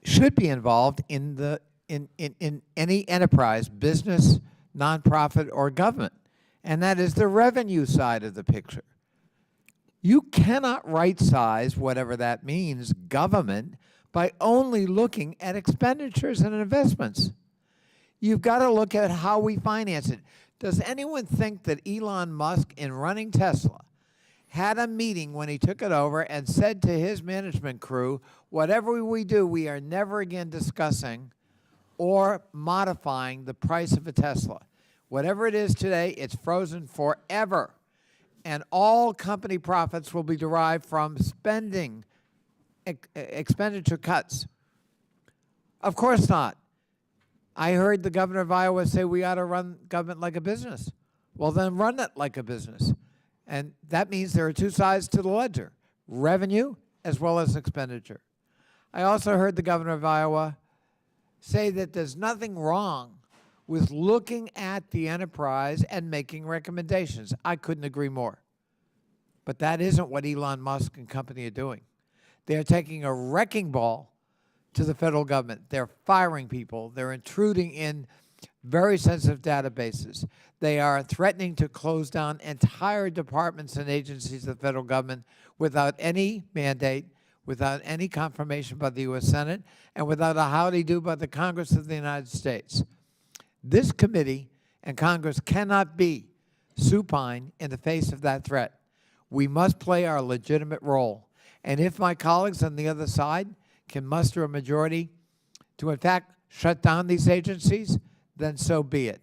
should be involved in any enterprise, business, nonprofit, or government, and that is the revenue side of the picture. You cannot right-size, whatever that means, government by only looking at expenditures and investments. You've got to look at how we finance it. Does anyone think that Elon Musk, in running Tesla, had a meeting when he took it over and said to his management crew, whatever we do, we are never again discussing or modifying the price of a Tesla. Whatever it is today, it's frozen forever. And all company profits will be derived from spending, expenditure cuts. Of course not. I heard the governor of Iowa say we ought to run government like a business. Well, then run it like a business. And that means there are two sides to the ledger, revenue as well as expenditure. I also heard the governor of Iowa say that there's nothing wrong with looking at the enterprise and making recommendations. I couldn't agree more. But that isn't what Elon Musk and company are doing. They're taking a wrecking ball to the federal government. They're firing people. They're intruding in very sensitive databases. They are threatening to close down entire departments and agencies of the federal government without any mandate, without any confirmation by the U.S. Senate, and without a howdy-do by the Congress of the United States. This committee and Congress cannot be supine in the face of that threat. We must play our legitimate role. And if my colleagues on the other side can muster a majority to, in fact, shut down these agencies, then so be it.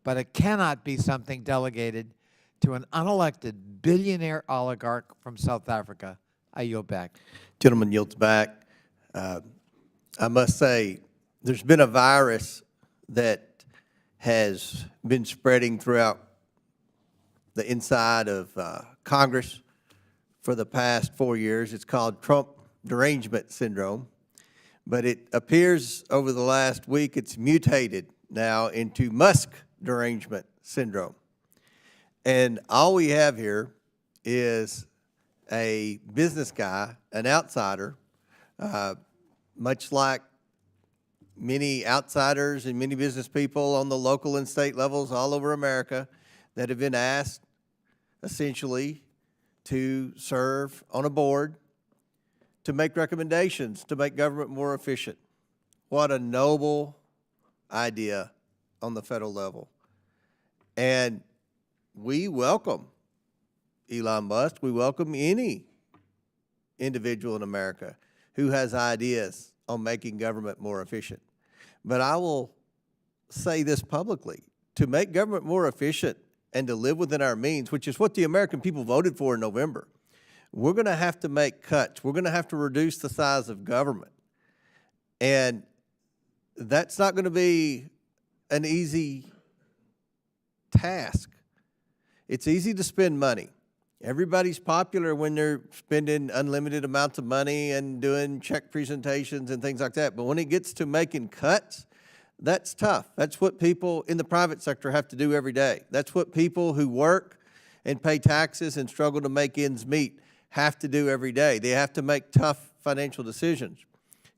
But it cannot be something delegated to an unelected billionaire oligarch from South Africa. I yield back. Gentleman yields back. I must say, there's been a virus that has been spreading throughout the inside of Congress for the past 4 years. It's called Trump derangement syndrome, but it appears over the last week it's mutated now into Musk derangement syndrome. And all we have here is a business guy, an outsider, much like many outsiders and many business people on the local and state levels all over America that have been asked essentially to serve on a board to make recommendations to make government more efficient. What a noble idea on the federal level. And we welcome Elon Musk. We welcome any individual in America who has ideas on making government more efficient. But I will say this publicly, to make government more efficient and to live within our means, which is what the American people voted for in November, we're going to have to make cuts. We're going to have to reduce the size of government. And that's not going to be an easy task. It's easy to spend money. Everybody's popular when they're spending unlimited amounts of money and doing check presentations and things like that. But when it gets to making cuts, that's tough. That's what people in the private sector have to do every day. That's what people who work and pay taxes and struggle to make ends meet have to do every day. They have to make tough financial decisions.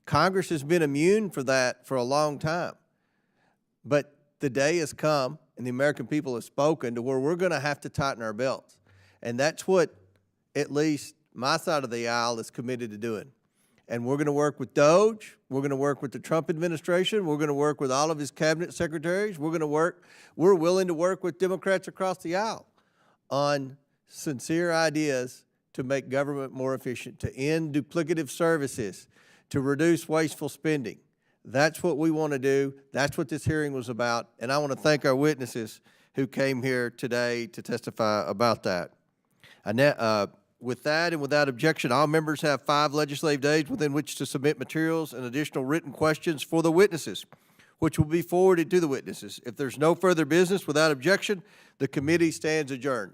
Congress has been immune for that for a long time. But the day has come, and the American people have spoken, to where we're going to have to tighten our belts. And that's what at least my side of the aisle is committed to doing. And we're going to work with DOGE. We're going to work with the Trump administration. We're going to work with all of his cabinet secretaries. We're willing to work with Democrats across the aisle on sincere ideas to make government more efficient, to end duplicative services, to reduce wasteful spending. That's what we want to do. That's what this hearing was about. And I want to thank our witnesses who came here today to testify about that. With that and without objection, all members have 5 legislative days within which to submit materials and additional written questions for the witnesses, which will be forwarded to the witnesses. If there's no further business, without objection, the committee stands adjourned.